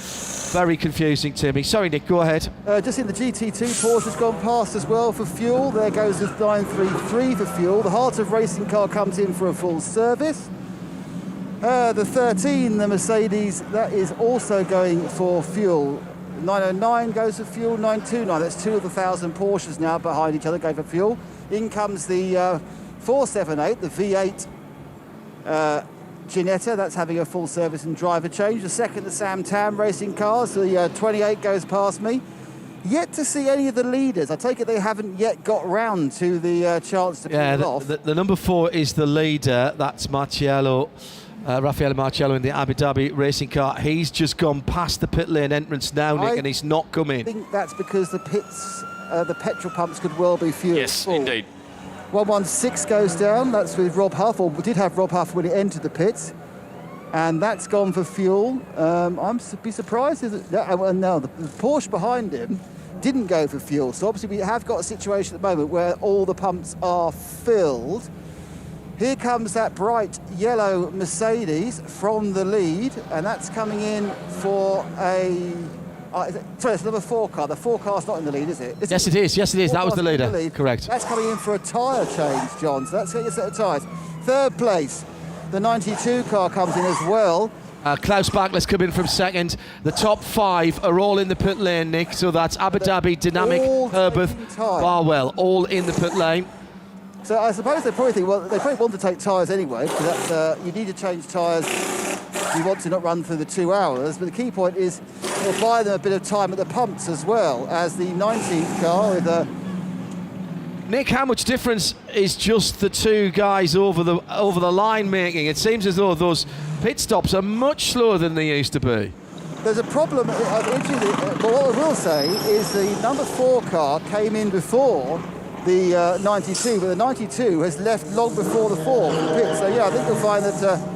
very confusing to me. Sorry, Nick, go ahead. Just in the GT2, Porsche's gone past as well for fuel. There goes the 933 for fuel. The Heart of Racing car comes in for a full service. The 13, the Mercedes, that is also going for fuel. 909 goes for fuel. 929, that's two of the 1,000 Porsches now behind each other going for fuel. In comes the 478, the V8 Ginetta, that's having a full service and driver change. The second, the Sam Tam Racing cars, the 28 goes past me. Yet to see any of the leaders. I take it they haven't yet got round to the chance to pull off. The number 4 is the leader. That's Raffaele Marciello in the Abu Dhabi racing car. He's just gone past the pit lane entrance now, Nick, and he's not coming. I think that's because the pits, the petrol pumps could well be fuel. Yes, indeed. 116 goes down. That's with Rob Huff, or we did have Rob Huff when he entered the pits, and that's gone for fuel. I'm be surprised if no, the Porsche behind him didn't go for fuel. So obviously we have got a situation at the moment where all the pumps are filled. Here comes that bright yellow Mercedes from the lead, and that's coming in for a... sorry, it's number 4 car. The 4 car's not in the lead, is it? Yes, it is. Yes, it is. That was the leader. Correct. That's coming in for a tyre change, John. So that's getting a set of tyres. Third place, the 92 car comes in as well. Klaus Bachler's come in from second. The top 5 are all in the pit lane, Nick. So that's Abu Dhabi, Dynamic, Herberth, Barwell, all in the pit lane. So I suppose they probably think, well, they probably want to take tyres anyway, because that's, you need to change tyres. You want to not run through the 2 hours, but the key point is it'll buy them a bit of time at the pumps as well as the 19th car with a... Nick, how much difference is just the 2 guys over the line making? It seems as though those pit stops are much slower than they used to be. There's a problem. But what I will say is the number 4 car came in before the 92, but the 92 has left long before the 4 from the pit. So yeah, I think you'll find that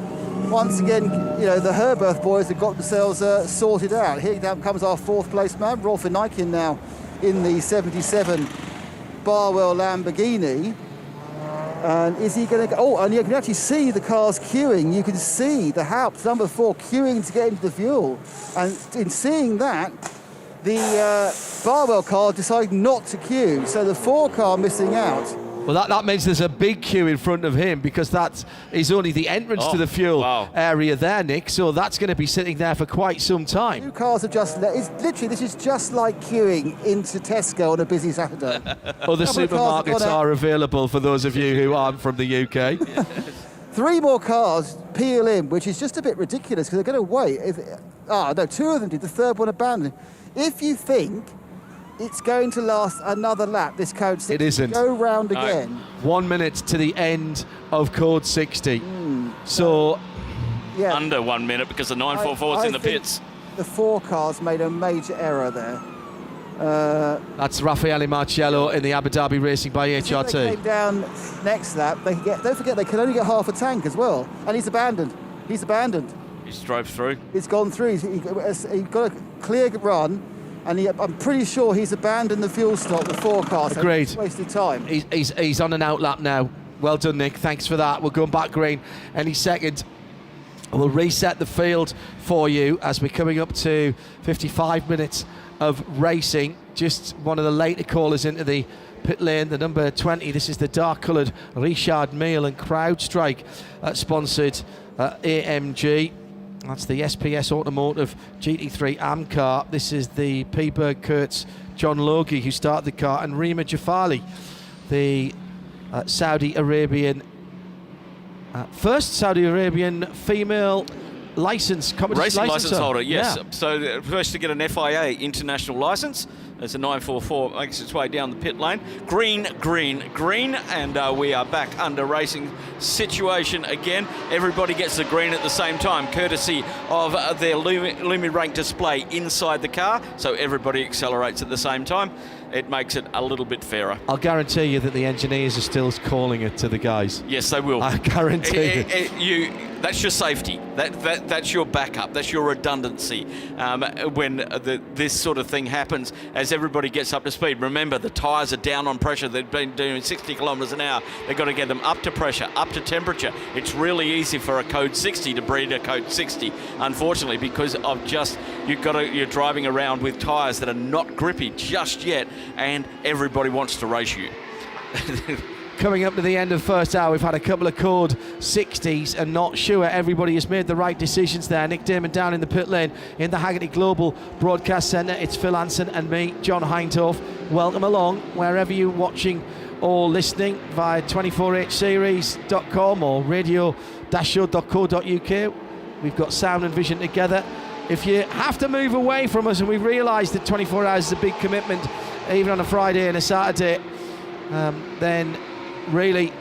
once again, you know, the Herberth boys have got themselves sorted out. Here comes our 4th place man, Rolf Nijken now in the 77 Barwell Lamborghini. And is he going to go? Oh, and you can actually see the cars queuing. You can see the Haupt number 4 queuing to get into the fuel. And in seeing that, the Barwell car decided not to queue. So the 4 car missing out. Well, that means there's a big queue in front of him, because that is only the entrance to the fuel area there, Nick. So that's going to be sitting there for quite some time. 2 cars have just left. It's literally, this is just like queuing into Tesco on a busy Saturday. Other supermarkets are available for those of you who aren't from the UK. 3 more cars peel in, which is just a bit ridiculous because they're going to wait. No, 2 of them did. The 3rd one abandoned. If you think it's going to last another lap, this code 60. It isn't. Go round again. 1 minute to the end of code 60. So, yeah, under 1 minute because the 944's in the pits. The 4 cars made a major error there. That's Raffaele Marcello in the Abu Dhabi Racing by If they HRT. came down next lap, don't forget they can only get half a tank as well, and he's abandoned. He drove through. He's gone through. He got a clear run, and I'm pretty sure he's abandoned the fuel stop, the forecast. Agreed. So wasted time. He's on an outlap now. Well done, Nick. Thanks for that. We're going back green any second. We'll reset the field for you as we're coming up to 55 minutes of racing. Just one of the later callers into the pit lane, the number 20. This is the dark-coloured Richard Mille and CrowdStrike sponsored AMG. That's the SPS Automotive GT3 AM car. This is the P-Berg Kurtz John Logie who started the car, and Rima Jafali, the Saudi Arabian first Saudi Arabian female license racing license holder. Yes. Yeah. So first to get an FIA international license. As the 944 makes its way down the pit lane. Green, and we are back under racing situation again. Everybody gets the green at the same time, courtesy of their LumiRank display inside the car, so everybody accelerates at the same time. It makes it a little bit fairer. I'll guarantee you that the engineers are still calling it to the guys. Yes, they will. I guarantee you. That's your safety. That's your backup. That's your redundancy. When this sort of thing happens, as everybody gets up to speed. Remember, the tyres are down on pressure. They've been doing 60 kilometres an hour. They've got to get them up to pressure, up to temperature. It's really easy for a code 60 to breed a code 60, unfortunately, because of just you're driving around with tyres that are not grippy just yet, and everybody wants to race you. Coming up to the end of the first hour, we've had a couple of code 60s and not sure everybody has made the right decisions there. Nick Damon down in the pit lane in the Haggerty Global Broadcast Centre. It's Phil Anson and me, John Hindhaugh. Welcome along wherever you're watching or listening via 24hseries.com or radio-show.co.uk. We've got sound and vision together. If you have to move away from us, and we realise that 24 hours is a big commitment, even on a Friday and a Saturday, then really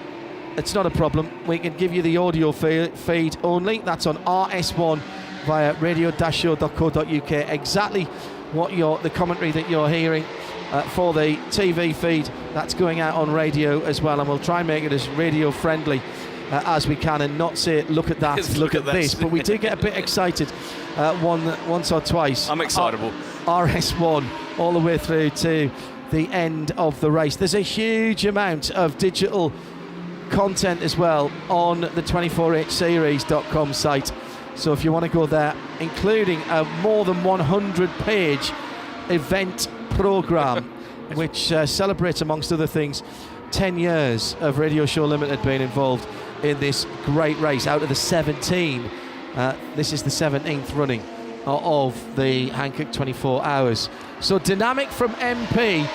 it's not a problem. We can give you the audio feed only. That's on RS1 via radio-show.co.uk. Exactly what the commentary that you're hearing for the TV feed that's going out on radio as well, and we'll try and make it as radio friendly as we can and not say look at that, look at this, but we do get a bit excited once or twice. I'm excitable. RS1 all the way through to the end of the race. There's a huge amount of digital content as well on the 24hseries.com site, so if you want to go there, including a more than 100-page event program which celebrates, amongst other things, 10 years of Radio Show Limited being involved in this great race. Out of the 17, this is the 17th running of the Hankook 24 Hours. So dynamic from MP.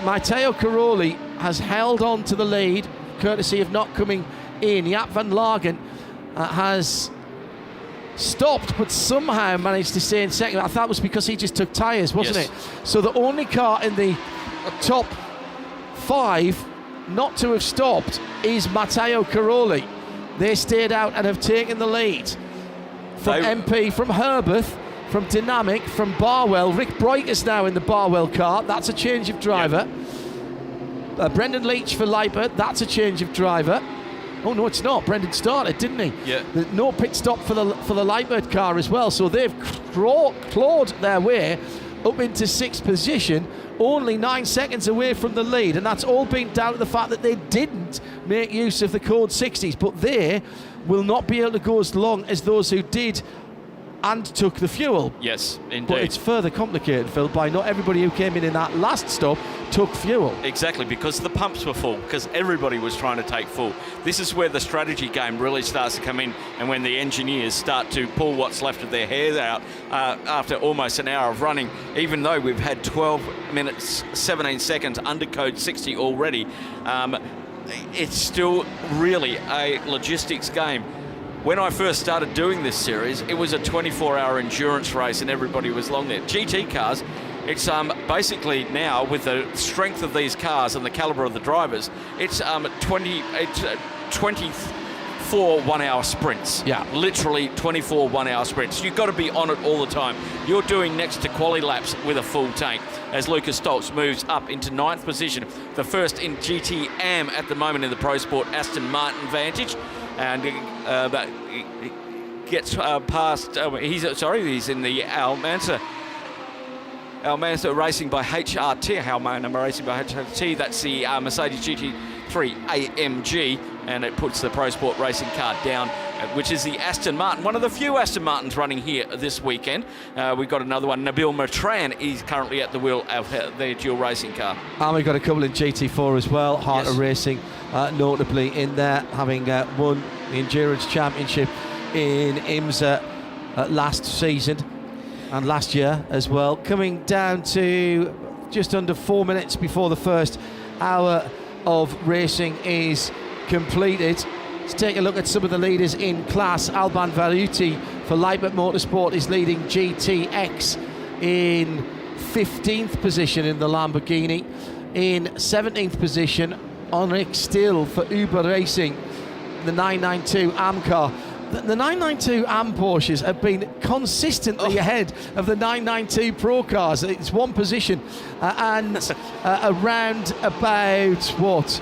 Matteo Caroli has held on to the lead, courtesy of not coming in. Jaap van Lagen has stopped, but somehow managed to stay in second. I thought it was because he just took tyres, wasn't it? So the only car in the top 5 not to have stopped is Matteo Caroli. They stayed out and have taken the lead from MP, from Herberth, from Dynamic, from Barwell. Rick Bright is now in the Barwell car. That's a change of driver. Brendan Leach for Leipert. That's a change of driver. Oh no, it's not. Brendan started, didn't he? Yeah. No pit stop for the Leipert car as well. So they've clawed their way up into 6th position, only 9 seconds away from the lead, and that's all been down to the fact that they didn't make use of the code 60s, but they will not be able to go as long as those who did and took the fuel. Yes, indeed. But it's further complicated, Phil, by not everybody who came in that last stop took fuel. Exactly, because the pumps were full, because everybody was trying to take full. This is where the strategy game really starts to come in, and when the engineers start to pull what's left of their hair out after almost an hour of running, even though we've had 12 minutes, 17 seconds under code 60 already, it's still really a logistics game. When I first started doing this series, it was a 24-hour endurance race and everybody was along there. GT cars, it's basically now, with the strength of these cars and the caliber of the drivers, it's 24 24 one-hour sprints. Yeah. Literally 24 one-hour sprints. You've got to be on it all the time. You're doing next to quali laps with a full tank as Lucas Stoltz moves up into 9th position. The first in GT-AM at the moment in the Pro Sport Aston Martin Vantage. And but he gets past, he's in the Almanza racing by HRT. Almanza racing by HRT. That's the Mercedes GT3 AMG, and it puts the Pro Sport racing car down, which is the Aston Martin, one of the few Aston Martins running here this weekend. We've got another one. Nabil Matran is currently at the wheel of their dual racing car. And we've got a couple in GT4 as well. Harter Racing, notably in there, having won the Endurance Championship in IMSA last season and last year as well. Coming down to just under 4 minutes before the first hour of racing is completed. Let's take a look at some of the leaders in class. Alban Varuti for Lightbert Motorsport is leading GTX in 15th position in the Lamborghini. In 17th position, Henrik Still for Uber Racing, the 992 AM car. The 992 AM Porsches have been consistently ahead of the 992 Pro cars. It's one position and around about,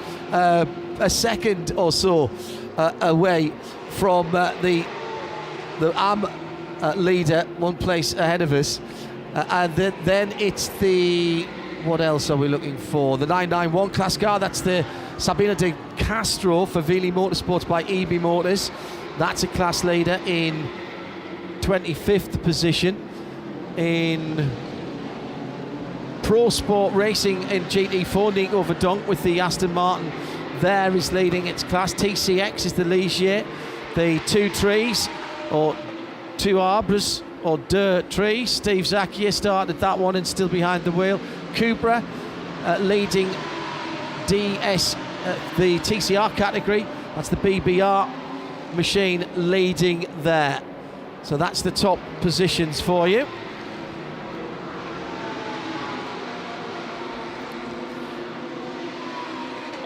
a second or so away from the AM leader, one place ahead of us. And then it's the, what else are we looking for? The 991 class car, that's the Sabina de Castro for Vili Motorsports by EB Motors. That's a class leader in 25th position. In Pro Sport Racing in GT4, Nico Verdonk with the Aston Martin there is leading its class. TCX is the Ligier. The two trees, or two arbors, or dirt trees. Steve Zacchia started that one and still behind the wheel. Cupra leading DS, the TCR category. That's the BBR machine leading there. So that's the top positions for you.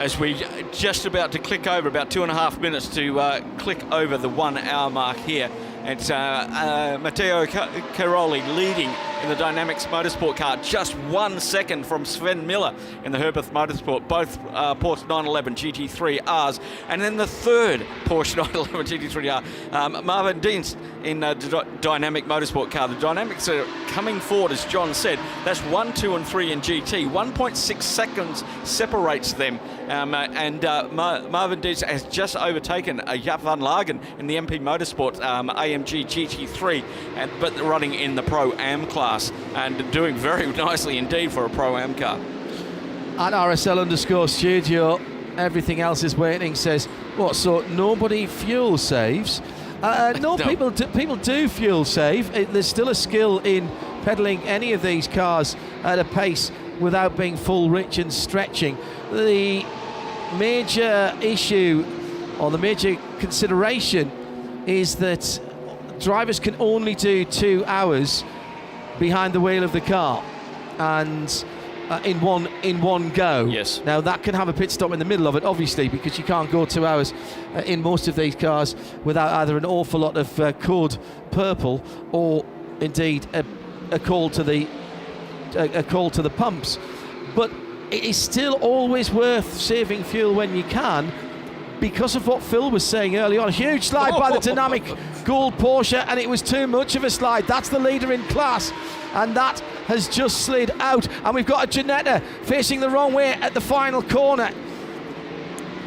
As we just about to click over, about 2.5 minutes to click over the 1 hour mark here. It's Matteo Caroli leading in the Dynamics Motorsport car, just 1 second from Sven Miller in the Herberth Motorsport, both Porsche 911 GT3Rs. And then the third Porsche 911 GT3R, Marvin Dienst in the Dynamic Motorsport car. The Dynamics are coming forward, as John said. That's 1, 2 and 3 in GT. 1.6 seconds separates them. Marvin Dienst has just overtaken Jaap van Lagen in the MP Motorsport AMG GT3, but running in the Pro-Am class and doing very nicely indeed for a Pro-Am car. At RSL_studio, everything else is waiting, says, what, so nobody fuel saves? No, people do fuel save. There's still a skill in pedaling any of these cars at a pace without being full rich and stretching. The major issue, or the major consideration, is that drivers can only do 2 hours behind the wheel of the car, and in one go. Yes. Now that can have a pit stop in the middle of it, obviously, because you can't go 2 hours in most of these cars without either an awful lot of code purple or indeed a call to the pumps. But it is still always worth saving fuel when you can, because of what Phil was saying early on. Huge slide by the Dynamic Gold Porsche, and it was too much of a slide. That's the leader in class, and that has just slid out. And we've got a Ginetta facing the wrong way at the final corner,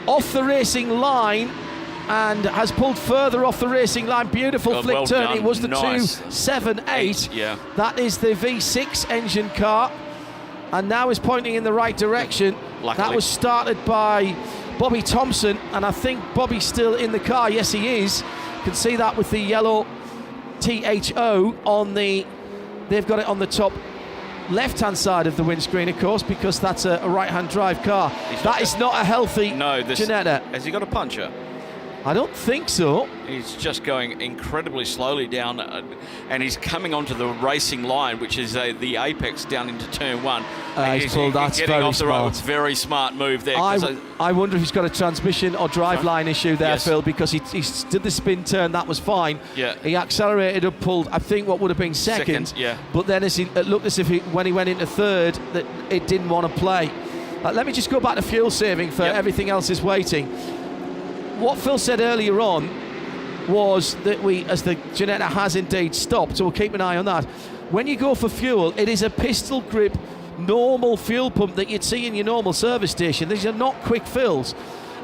off the racing line, and has pulled further off the racing line. Beautiful flick well turn. done. It was the Nice. 278. Yeah. That is the V6 engine car, and now is pointing in the right direction. Luckily. That was started by Bobby Thompson, and I think Bobby's still in the car. Yes, he is. You can see that with the yellow THO on the, they've got it on the top left-hand side of the windscreen, of course, because that's a right-hand drive car. That is not a healthy Ginetta. Has he got a puncher? I don't think so. He's just going incredibly slowly down, and he's coming onto the racing line, which is the apex down into turn 1. He's pulled. That's getting very off the road. smart. It's a very smart move there. I wonder if he's got a transmission or driveline issue there, Yes. Phil, because he did the spin turn. That was fine. Yeah. He accelerated up, pulled, I think, what would have been second. Yeah. But then it looked as if when he went into third, that it didn't want to play. Let me just go back to fuel saving for everything else is waiting. What Phil said earlier on was that as the Ginetta has indeed stopped, so we'll keep an eye on that. When you go for fuel, it is a pistol grip normal fuel pump that you'd see in your normal service station. These are not quick fills.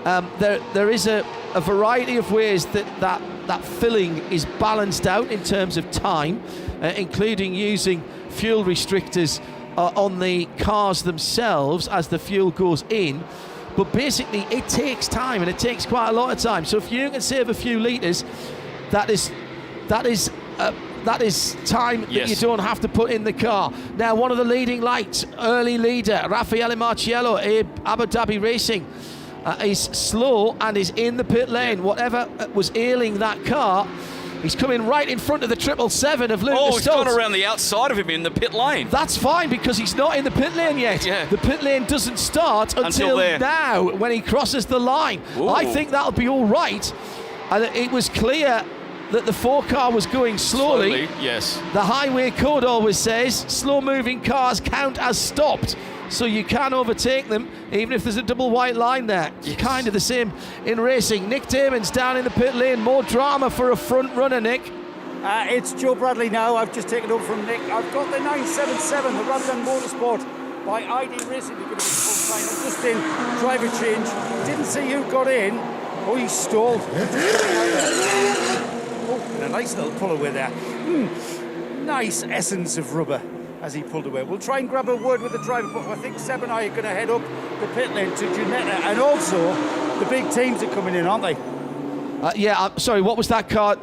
There is a variety of ways that filling is balanced out in terms of time, including using fuel restrictors on the cars themselves as the fuel goes in. But basically, it takes time, and it takes quite a lot of time. So if you can save a few litres, that is time that you don't have to put in the car. Now, one of the leading lights, early leader, Raffaele Marciello, Abu Dhabi Racing, is slow and is in the pit lane. Whatever was ailing that car, he's coming right in front of the 777 of Lucas Stoltz. He's gone around the outside of him in the pit lane. That's fine, because he's not in the pit lane yet. Yeah. The pit lane doesn't start until now, when he crosses the line. Ooh. I think that'll be all right. And it was clear that the 4 car was going slowly. Yes. The highway code always says slow-moving cars count as stopped, so you can overtake them even if there's a double white line there. It's kind of the same in racing. Nick Damon's down in the pit lane. More drama for a front runner, Nick. It's Joe Bradley now. I've just taken over from Nick. I've got the 977, the Ramadan Motorsport by ID Racing. They're going to be full time. I'm just in driver change. Didn't see who got in. Oh, he stalled. And a nice little pull away there. Nice essence of rubber as he pulled away. We'll try and grab a word with the driver, but I think Seb and I are going to head up the pit lane to Ginetta, and also the big teams are coming in, aren't they? Sorry, what was that car,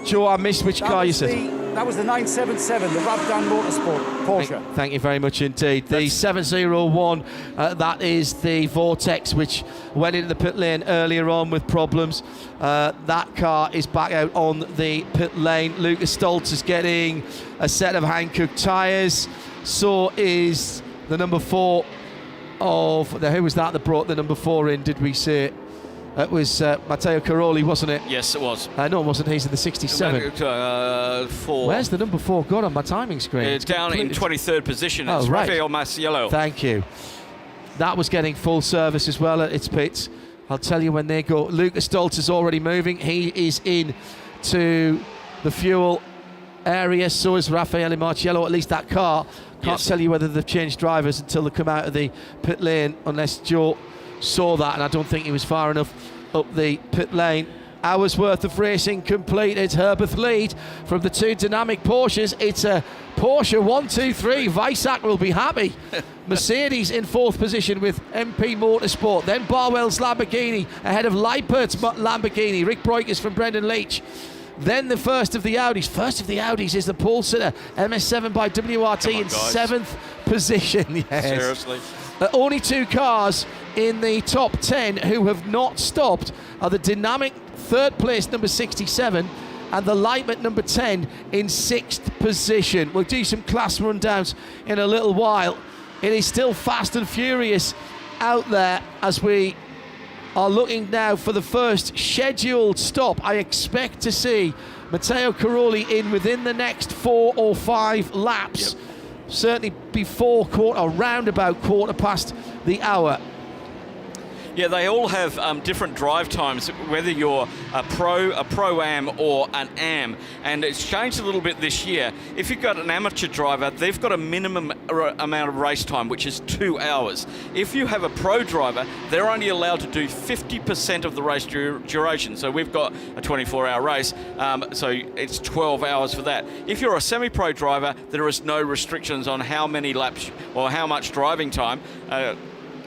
Joe? I missed which car you said. That was the 977, the Ramadan Motorsport Porsche. Thank you very much indeed. The 701, that is the Vortex, which went into the pit lane earlier on with problems. That car is back out on the pit lane. Lucas Stoltz is getting a set of Hankook tyres. So is the number 4 of... Who was that brought the number 4 in, did we say? It was Matteo Caroli, wasn't it? Yes, it was. No, it wasn't. He's in the 67. 4. Where's the number 4 got on my timing screen? It's down in 23rd position. It's Raffaele Marciello. Thank you. That was getting full service as well at its pits. I'll tell you when they go. Lucas Stoltz is already moving. He is in to the fuel area. So is Raffaele Marciello. At least that car. Can't tell you whether they've changed drivers until they come out of the pit lane, unless Joe saw that, and I don't think he was far enough up the pit lane. Hours worth of racing completed. Herbert lead from the 2 dynamic Porsches. It's a Porsche 1, 2, 3. Weissach will be happy. Mercedes in 4th position with MP Motorsport. Then Barwell's Lamborghini ahead of Leipert's Lamborghini. Rick Breukers from Brendan Leach. Then the first of the Audis. First of the Audis is the Paul Sitter MS7 by WRT in 7th position. Yes. Seriously. Only 2 cars in the top 10 who have not stopped are the dynamic 3rd place number 67 and the Leitman number 10 in 6th position. We'll do some class rundowns in a little while. It is still fast and furious out there as we are looking now for the first scheduled stop. I expect to see Matteo Caroli in within the next 4 or 5 laps. Certainly before round about quarter past the hour. Yeah, they all have different drive times, whether you're a Pro-Am or an Am. And it's changed a little bit this year. If you've got an amateur driver, they've got a minimum amount of race time, which is 2 hours. If you have a pro driver, they're only allowed to do 50% of the race duration. So we've got a 24-hour race, so it's 12 hours for that. If you're a semi-pro driver, there is no restrictions on how many laps or how much driving time.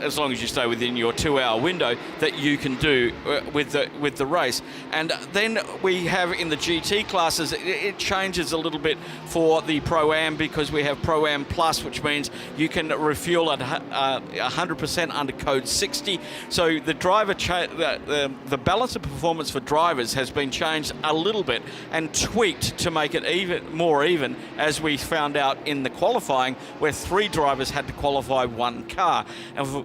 as long as you stay within your 2-hour window, that you can do with the race. And then we have in the GT classes, it changes a little bit for the Pro-Am, because we have Pro-Am Plus, which means you can refuel at 100% under code 60. So the driver, the balance of performance for drivers has been changed a little bit and tweaked to make it even more even, as we found out in the qualifying, where 3 drivers had to qualify 1 car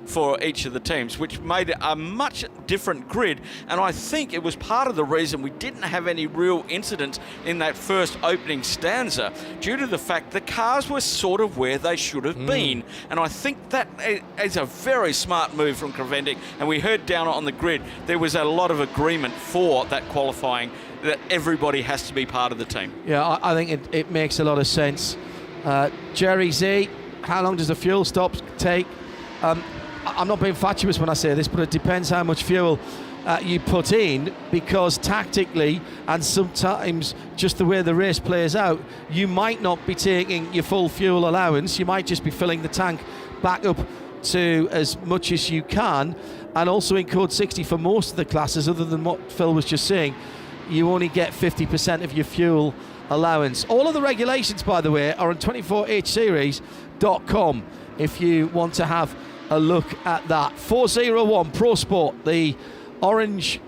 for each of the teams, which made it a much different grid. And I think it was part of the reason we didn't have any real incidents in that first opening stanza, due to the fact the cars were sort of where they should have been. And I think that is a very smart move from Crevendic. And we heard down on the grid, there was a lot of agreement for that qualifying, that everybody has to be part of the team. Yeah, I think it makes a lot of sense. Jerry Z, how long does the fuel stop take? I'm not being fatuous when I say this, but it depends how much fuel you put in, because tactically and sometimes just the way the race plays out, you might not be taking your full fuel allowance. You might just be filling the tank back up to as much as you can. And also in code 60 for most of the classes, other than what Phil was just saying, you only get 50% of your fuel allowance. All of the regulations, by the way, are on 24hseries.com if you want to have a look at that. 401 Pro Sport, the orange,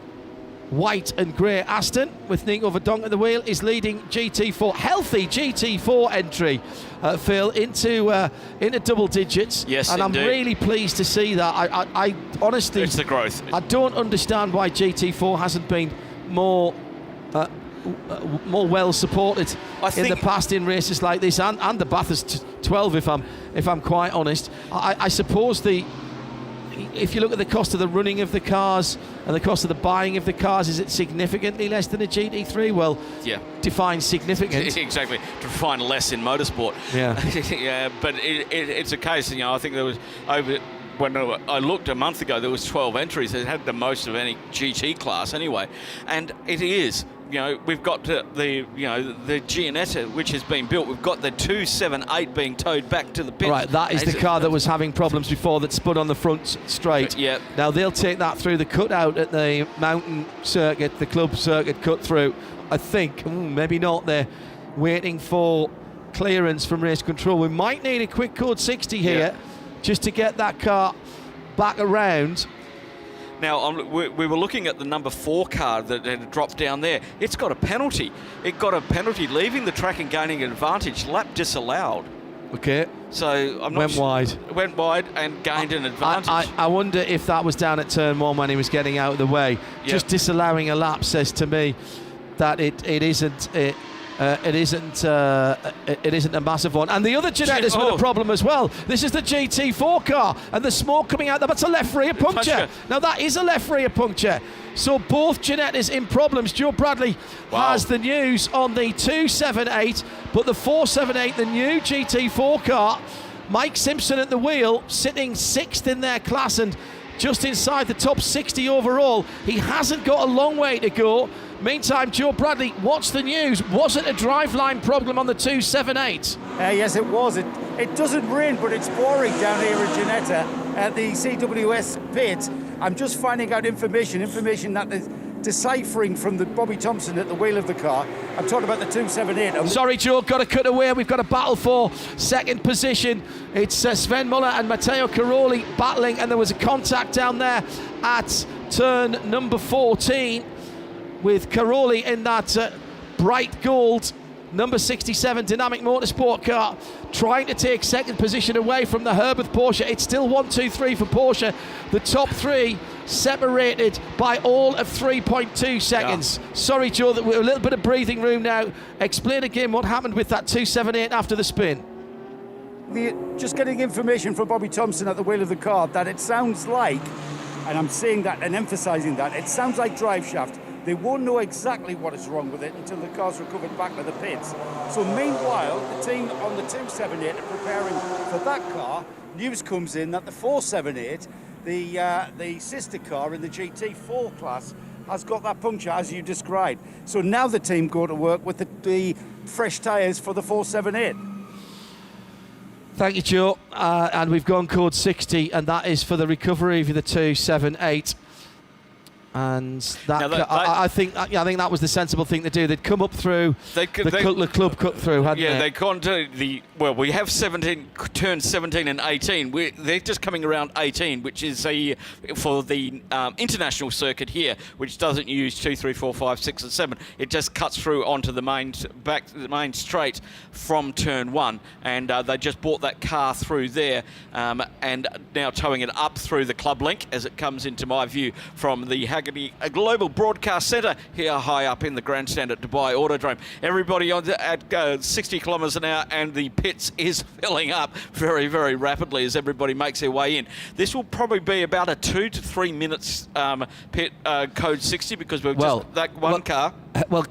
white and grey Aston with Nico Verdonk at the wheel, is leading GT4. Healthy GT4 entry, Phil, into double digits. Yes, and indeed. I'm really pleased to see that. I honestly, it's the growth. I don't understand why GT4 hasn't been more well supported in the past in races like this, and the Bathurst 12, if I'm quite honest. I suppose if you look at the cost of the running of the cars and the cost of the buying of the cars, is it significantly less than a GT3? Well, yeah, define significant. Exactly, to define less in motorsport. Yeah, yeah, but it's a case. I think there was when I looked a month ago, there was 12 entries. It had the most of any GT class anyway, and it is. We've got the Gianetta, which has been built. We've got the 278 being towed back to the pit. Right, that is the car that was having problems before, that spun on the front straight. Yeah. Now they'll take that through the cutout at the mountain circuit, the club circuit cut through. I think, maybe not. They're waiting for clearance from race control. We might need a quick code 60 here, just to get that car back around. Now, we were looking at the number 4 car that had dropped down there. It's got a penalty. It got a penalty leaving the track and gaining an advantage. Lap disallowed. Okay. So I'm not went wide and gained an advantage. I wonder if that was down at turn 1 when he was getting out of the way. Yep. Just disallowing a lap says to me that it isn't a massive one. And the other Gianetta's with a problem as well. This is the GT4 car, and the smoke coming out. That's a left rear puncture. Now that is a left rear puncture. So both Gianettas in problems. Joe Bradley has the news on the 278, but the 478, the new GT4 car, Mike Simpson at the wheel, sitting 6th in their class and just inside the top 60 overall. He hasn't got a long way to go. Meantime, Joe Bradley, what's the news? Was it a driveline problem on the 278? Yes, it was. It doesn't rain, but it's pouring down here at Gianetta at the CWS pit. I'm just finding out information that is deciphering from the Bobby Thompson at the wheel of the car. I'm talking about the 278. Sorry, Joe, got to cut away. We've got a battle for second position. It's Sven Muller and Matteo Caroli battling, and there was a contact down there at turn number 14 with Caroli in that bright gold number 67 Dynamic Motorsport car, trying to take second position away from the Herbert Porsche. It's still 1-2-3 for Porsche. The top 3 separated by all of 3.2 seconds. Yeah. Sorry, Joe, that we're a little bit of breathing room now. Explain again what happened with that 278 after the spin. Just getting information from Bobby Thompson at the wheel of the car that it sounds like, and I'm saying that and emphasising that, it sounds like drive shaft. They won't know exactly what is wrong with it until the car's recovered back to the pits. So meanwhile, the team on the 278 are preparing for that car. News comes in that the 478, the sister car in the GT4 class, has got that puncture as you described. So now the team go to work with the fresh tyres for the 478. Thank you, Joe. And we've gone code 60, and that is for the recovery of the 278. And that, I think that was the sensible thing to do. They'd come up through the club cut through, hadn't they? Yeah, they'd gone to we have 17, turn 17 and 18. They're just coming around 18, which is for the international circuit here, which doesn't use 2, 3, 4, 5, 6, and 7. It just cuts through onto the main straight from turn 1, and they just brought that car through there, and now towing it up through the club link as it comes into my view from the a Global Broadcast Centre here high up in the grandstand at Dubai Autodrome. Everybody at 60 kilometres an hour, and the pits is filling up very, very rapidly as everybody makes their way in. This will probably be about a 2 to 3 minutes pit code 60 because we've just that one car. Well,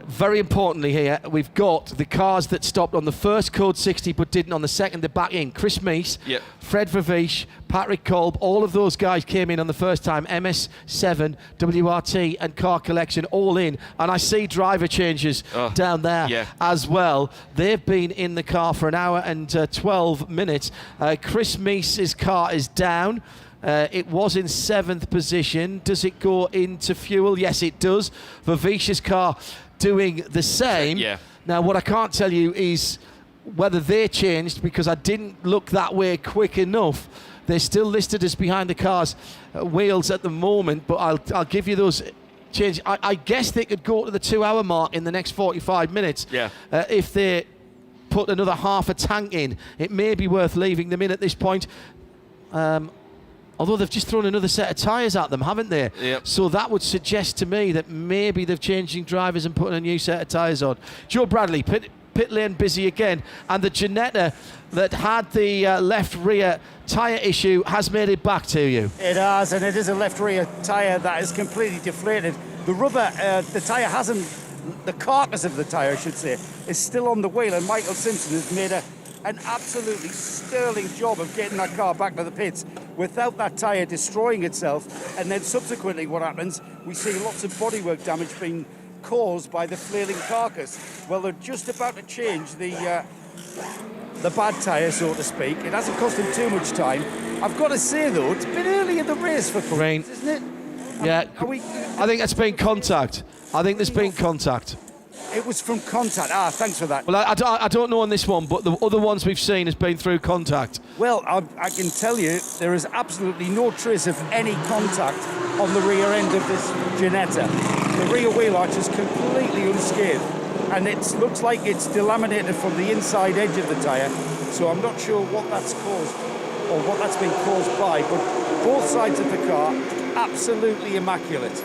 very importantly here, we've got the cars that stopped on the first code 60 but didn't on the second. They're back in. Chris Meese, Fred Vervish, Patrick Kolb, all of those guys came in on the first time. MS7, WRT and Car Collection all in. And I see driver changes down there as well. They've been in the car for an hour and 12 minutes. Chris Meese's car is down. It was in 7th position. Does it go into fuel? Yes, it does. Vavish's car doing the same. Now, what I can't tell you is whether they changed because I didn't look that way quick enough. They're still listed as behind the car's wheels at the moment, but I'll give you those changes. I guess they could go to the 2-hour mark in the next 45 minutes if they put another half a tank in. It may be worth leaving them in at this point. Although they've just thrown another set of tyres at them, haven't they? So that would suggest to me that maybe they're changing drivers and putting a new set of tyres on. Joe Bradley, pit lane busy again. And the Ginetta that had the left rear tyre issue has made it back to you. It has, and it is a left rear tyre that is completely deflated. The rubber, the tyre hasn't, the carcass of the tyre, I should say, is still on the wheel, and Michael Simpson has made an absolutely sterling job of getting that car back to the pits without that tyre destroying itself. And then subsequently what happens, we see lots of bodywork damage being caused by the flailing carcass. Well, they're just about to change the bad tyre, so to speak. It hasn't cost him too much time. I've got to say, though, it's been early in the race for Porsche, isn't it? Yeah, I think that's been contact. I think there's been contact. It was from contact. Thanks for that. Well, I don't know on this one, but the other ones we've seen has been through contact. Well, I can tell you there is absolutely no trace of any contact on the rear end of this Ginetta. The rear wheel arch is completely unscathed, and it looks like it's delaminated from the inside edge of the tyre, so I'm not sure what that's caused or what that's been caused by, but both sides of the car absolutely immaculate.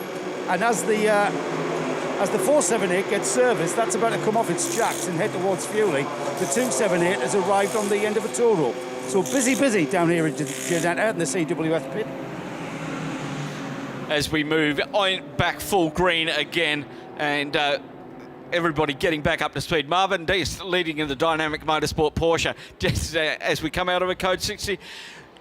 And as the 478 gets serviced, that's about to come off its jacks and head towards fueling. The 278 has arrived on the end of a tow rope. So busy down here in Ginetta in the CWF pit. As we move on back full green again, and everybody getting back up to speed. Marvin Dees leading in the Dynamic Motorsport Porsche. Just as we come out of a code 60,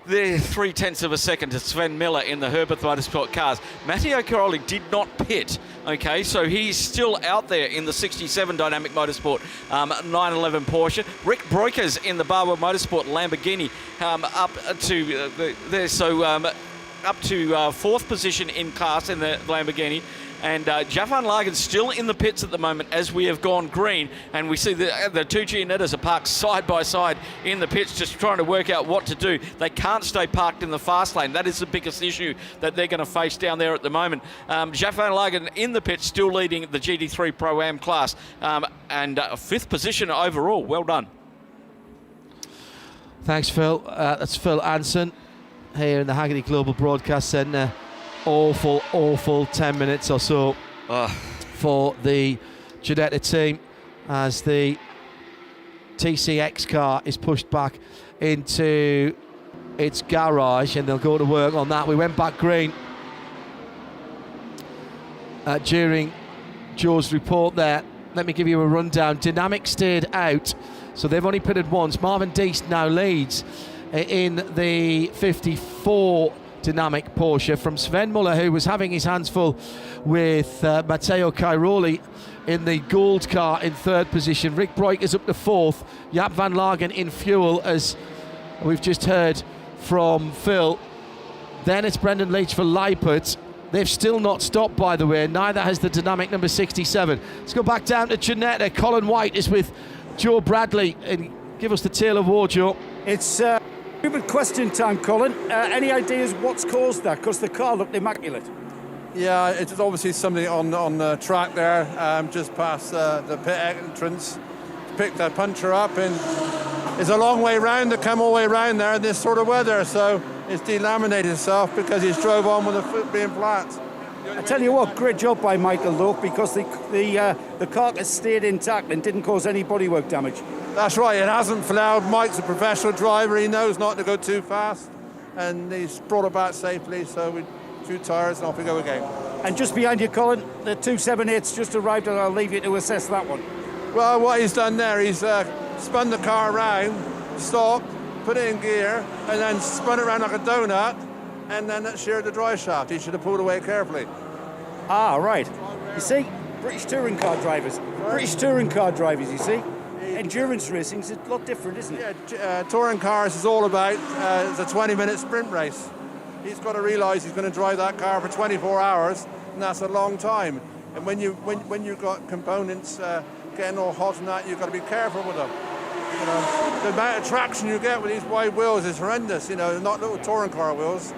they're 0.3 of a second to Sven Miller in the Herbert Motorsport cars. Matteo Caroli did not pit, okay, so he's still out there in the 67 Dynamic Motorsport 911 Porsche. Rick Broikers in the Barber Motorsport Lamborghini up to 4th position in class in the Lamborghini. And Javan Lagen's still in the pits at the moment as we have gone green, and we see the two Gianettas are parked side by side in the pits just trying to work out what to do. They can't stay parked in the fast lane. That is the biggest issue that they're going to face down there at the moment. Javan Lagen in the pits still leading the GT3 Pro-Am class, and 5th position overall. Well done. Thanks, Phil. That's Phil Anson here in the Hagerty Global Broadcast Centre. Awful 10 minutes or so for the Ginetta team as the TCX car is pushed back into its garage, and they'll go to work on that. We went back green during Joe's report there. Let me give you a rundown. Dynamic stayed out, so they've only pitted once. Marvin Dees now leads in the 54 dynamic Porsche from Sven Muller, who was having his hands full with Matteo Cairoli in the gold car in third position. Rick Broik is up to fourth. Jaap van Lagen in fuel, as we've just heard from Phil. Then it's Brendan Leach for Leipert. They've still not stopped, by the way. Neither has the dynamic number 67. Let's go back down to Ginetta. Colin White is with Joe Bradley. And give us the tale of war, Joe. It's stupid question time, Colin. Any ideas what's caused that? Because the car looked immaculate. Yeah, it's obviously something on the track there, just past the pit entrance. Picked a puncher up, and it's a long way round to come all the way round there in this sort of weather. So it's delaminated itself because he's drove on with the foot being flat. I tell you what, great job by Michael Lowe, because the carcass stayed intact and didn't cause any bodywork damage. That's right, it hasn't flowered. Mike's a professional driver, he knows not to go too fast, and he's brought it back safely, so we 2 tyres and off we go again. And just behind you, Colin, the 278's just arrived, and I'll leave you to assess that one. Well, what he's done there, he's spun the car around, stopped, put it in gear, and then spun it around like a donut, and then that sheared the drive shaft. He should have pulled away carefully. Ah, right. You see, British touring car drivers, you see. Endurance racing is a lot different, isn't it? Yeah, touring cars is all about, it's a 20-minute sprint race. He's got to realise he's going to drive that car for 24 hours, and that's a long time. And when you've got components getting all hot and that, you've got to be careful with them. You know, the amount of traction you get with these wide wheels is horrendous. You know, not little touring car wheels.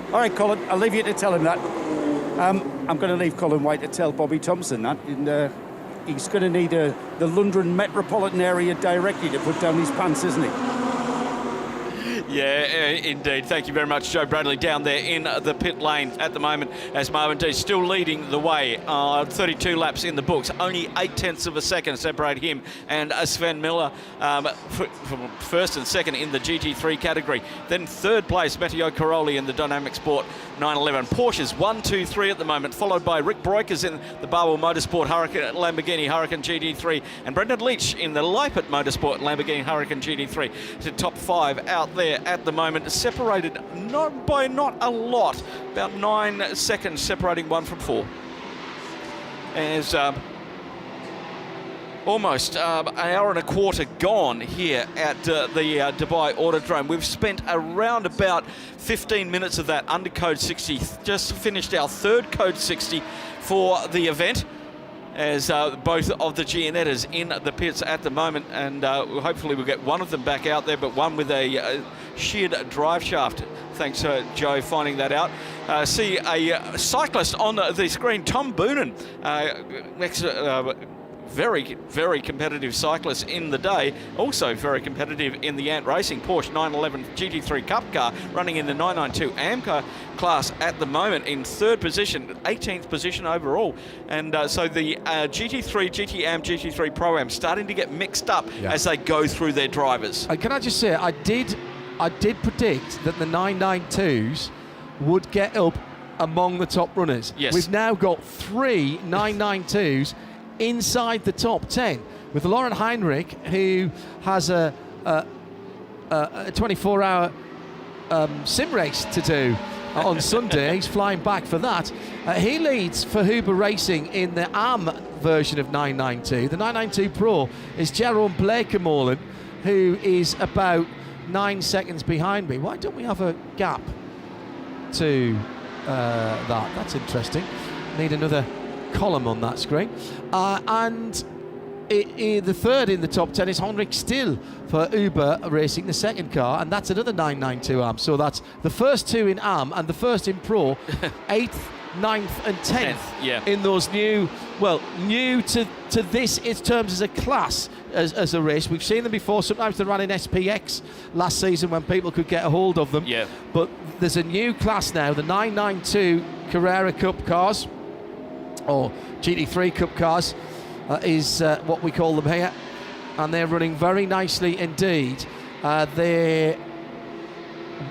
All right, Colin, I'll leave you to tell him that. I'm going to leave Colin White to tell Bobby Thompson that. And, he's going to need the London metropolitan area directly to put down his pants, isn't he? Yeah, indeed. Thank you very much, Joe Bradley, down there in the pit lane at the moment, as Marvin D still leading the way. 32 laps in the books. Only 0.8 of a second separate him and Sven Miller from first and second in the GT3 category. Then third place, Matteo Cairoli in the Dynamic Sport 911. Porsche's 1, 2, 3 at the moment, followed by Rick Broikers in the Barwell Motorsport Lamborghini Huracan GT3, and Brendan Leach in the Leipert Motorsport Lamborghini Huracan GT3. To top 5 out there at the moment, separated not a lot, about 9 seconds separating 1 from 4. As almost an hour and a quarter gone here at the Dubai Autodrome. We've spent around about 15 minutes of that under Code 60. Just finished our third Code 60 for the event, as both of the Gianettas in the pits at the moment, and hopefully we'll get one of them back out there, but one with a sheared drive shaft. Thanks, Joe, finding that out. See a cyclist on the screen, Tom Boonen, very, very competitive cyclist in the day, also very competitive in the Ant Racing Porsche 911 GT3 Cup car, running in the 992 AMCA class at the moment in third position, 18th position overall. And so the GT3, GT-AM, GT3 Pro-Am starting to get mixed up as they go through their drivers. Can I just say, I did predict that the 992s would get up among the top runners. Yes. We've now got 3 992s inside the top 10, with Lauren Heinrich, who has a 24-hour sim race to do on Sunday. He's flying back for that. He leads for Huber Racing in the AM version of 992. The 992 Pro is Jerome Blakemolen, who is about 9 seconds behind me. Why don't we have a gap to that? That's interesting. Need another column on that screen. And the third in the top 10 is Henrik Still for Uber Racing, the second car, and that's another 992 AM. So that's the first 2 in AM and the first in Pro, 8th, 9th and 10th in those new to this in terms as a class, as a race. We've seen them before. Sometimes they ran in SPX last season when people could get a hold of them. Yeah. But there's a new class now, the 992 Carrera Cup cars, or GT3 Cup cars, is what we call them here, and they're running very nicely indeed.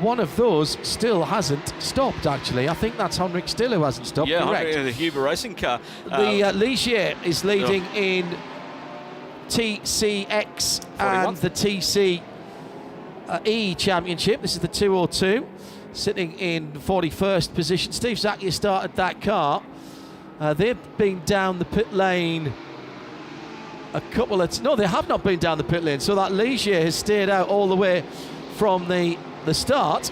One of those still hasn't stopped, actually. I think that's Henrik Still who hasn't stopped. Yeah, correct. the Huber Racing car. The Ligier is leading in TCX 41. And the TC E Championship. This is the 202. sitting in 41st position. Steve Zakia started that car. They've been down the pit lane a couple of... No, they have not been down the pit lane. So that Ligier has stayed out all the way from the start.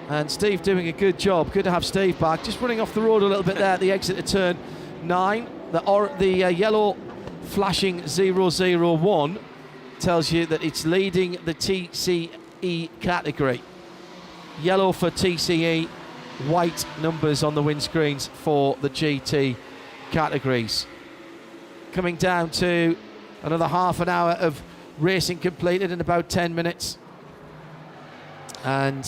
And Steve doing a good job. Good to have Steve back. Just running off the road a little bit there at the exit of turn 9. The yellow flashing 001 tells you that it's leading the TCE category. Yellow for TCE, white numbers on the windscreens for the GT categories. Coming down to another half an hour of racing completed in about 10 minutes. And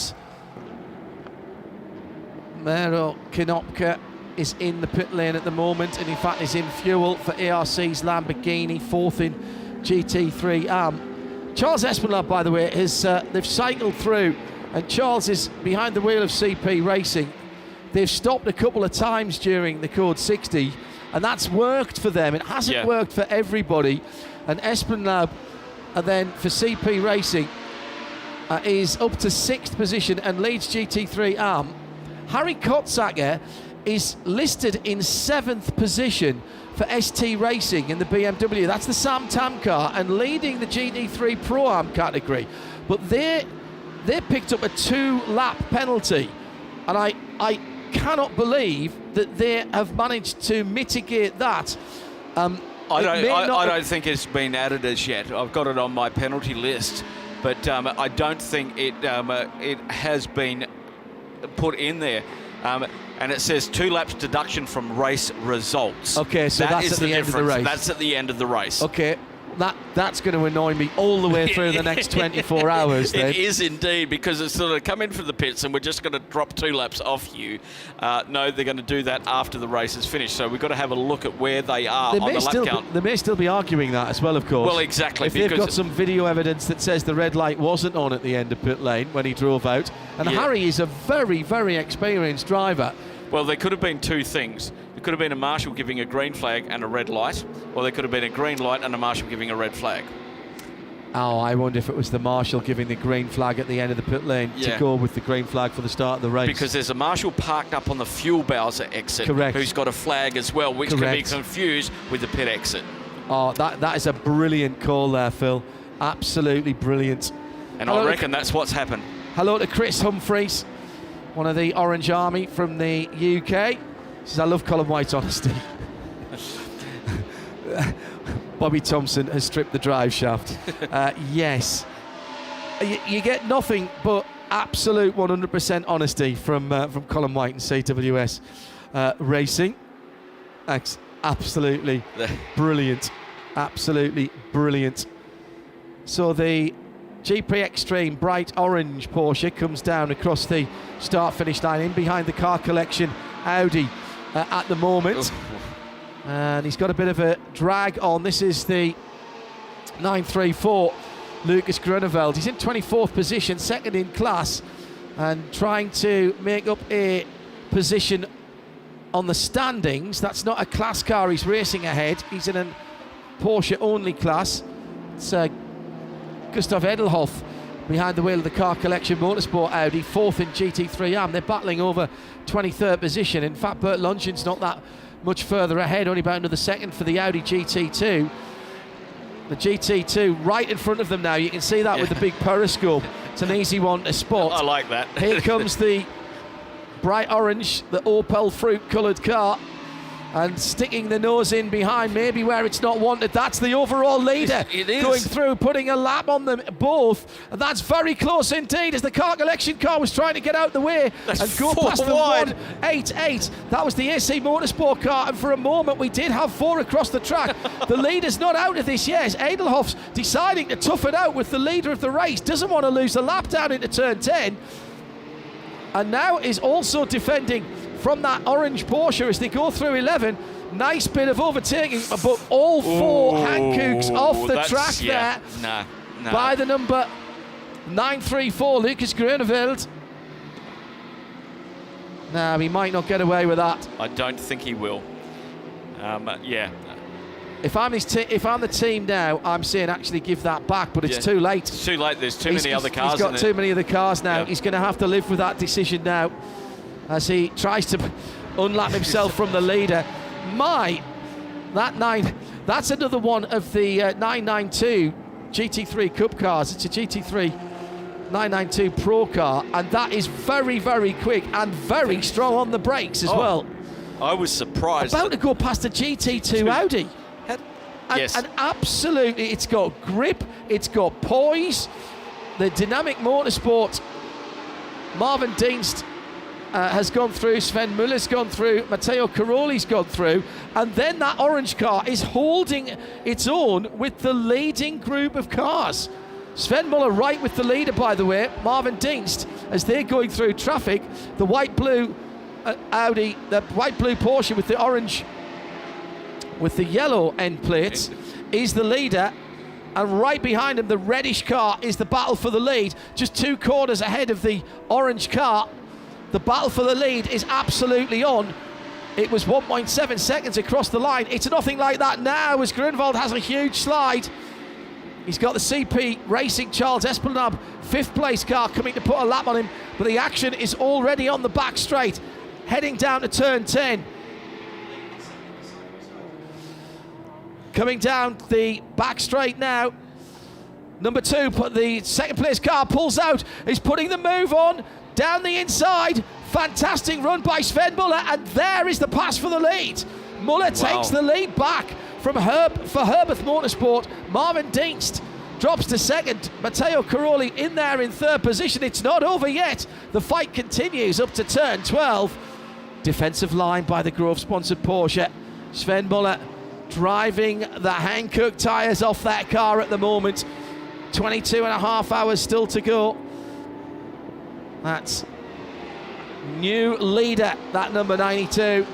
Miro Kinopka is in the pit lane at the moment, and in fact is in fuel for ARC's Lamborghini, 4th in GT3 Charles Espinal, by the way, they've cycled through, and Charles is behind the wheel of CP Racing. They've stopped a couple of times during the Code 60, and that's worked for them. It hasn't worked for everybody. And Espinal, and then for CP Racing, is up to 6th position and leads GT3 Harry Kotzacker is listed in 7th position for ST Racing in the BMW. That's the Sam Tam car, and leading the GT3 Pro-Am category. But they picked up a 2-lap penalty, and I cannot believe that they have managed to mitigate that. I don't think it's been added as yet. I've got it on my penalty list, but I don't think it has been put in there. And it says 2 laps deduction from race results. Okay, so that's at the end of the race. That's at the end of the race. Okay, that's going to annoy me all the way through the next 24 hours then. It is indeed, because it's sort of come in from the pits and we're just going to drop 2 laps off you. No, they're going to do that after the race is finished. So we've got to have a look at where they are on the lap count. They may still be arguing that as well, of course. Well, exactly. If they've got some video evidence that says the red light wasn't on at the end of pit lane when he drove out. And Harry is a very, very experienced driver. Well, there could have been 2 things. There could have been a marshal giving a green flag and a red light, or there could have been a green light and a marshal giving a red flag. Oh, I wonder if it was the marshal giving the green flag at the end of the pit lane to go with the green flag for the start of the race. Because there's a marshal parked up on the fuel Bowser exit who's got a flag as well, which can be confused with the pit exit. Oh, that is a brilliant call there, Phil. Absolutely brilliant. And I reckon that's what's happened. Hello to Chris Humphreys, one of the Orange Army from the UK. Says, I love Colin White's honesty. Bobby Thompson has stripped the drive shaft. Yes. You get nothing but absolute 100% honesty from Colin White and CWS Racing. Absolutely brilliant. Absolutely brilliant. So the GP Extreme bright orange Porsche comes down across the start-finish line in behind the car collection Audi at the moment. And he's got a bit of a drag on. This is the 934 Lucas Grunewald. He's in 24th position, second in class, and trying to make up a position on the standings. That's not a class car he's racing ahead. He's in a Porsche only class. It's Gustav Edelhoff behind the wheel of the car collection Motorsport Audi, 4th in GT3 They're battling over 23rd position. In fact, Bert Longcham's not that much further ahead, only about another second for the Audi GT2. The GT2 right in front of them now. You can see that with the big periscope. It's an easy one to spot. I like that. Here comes the bright orange, the Opel fruit coloured car, and sticking the nose in behind, maybe where it's not wanted. That's the overall leader. It is. Going through, putting a lap on them both. And that's very close indeed, as the car collection car was trying to get out the way and go past the 188. That was the AC Motorsport car, and for a moment we did have 4 across the track. The leader's not out of this yet. Edelhoff's deciding to tough it out with the leader of the race. Doesn't want to lose the lap down into turn 10. And now is also defending from that orange Porsche as they go through 11. Nice bit of overtaking, but all 4 Hankooks off the track there by the number 934 Lucas Grunewald. Nah, he might not get away with that. I don't think he will. If I'm the team now, I'm saying actually give that back, but it's too late. It's too late. There's too many other cars. He's got too many other cars now. Yeah. He's going to have to live with that decision now as he tries to unlap himself from the leader. That's another one of the 992 GT3 Cup cars. It's a GT3 992 Pro car, and that is very, very quick and very strong on the brakes as well. I was surprised. About to go past a GT2 Audi. Yes. And absolutely, it's got grip, it's got poise. The Dynamic Motorsport, Marvin Dienst has gone through, Sven Muller's gone through, Matteo Caroli's gone through, and then that orange car is holding its own with the leading group of cars. Sven Muller right with the leader, by the way. Marvin Dienst, as they're going through traffic, the white-blue Audi, the white-blue Porsche with the orange, with the yellow end plates, is the leader. And right behind him, the reddish car is the battle for the lead. Just 2 corners ahead of the orange car. The battle for the lead is absolutely on. It was 1.7 seconds across the line. It's nothing like that now as Grunwald has a huge slide. He's got the CP Racing Charles Esplanade 5th place car coming to put a lap on him, but the action is already on the back straight, heading down to turn 10. Coming down the back straight now. Number 2, but the 2nd place car pulls out, is putting the move on down the inside. Fantastic run by Sven Muller, and there is the pass for the lead. Muller takes the lead back from Herbert Motorsport. Marvin Dienst drops to 2nd. Matteo Caroli in there in 3rd position. It's not over yet. The fight continues up to turn 12. Defensive line by the Grove-sponsored Porsche. Sven Muller driving the Hankook tyres off that car at the moment. 22.5 hours still to go. That's new leader, that number 92.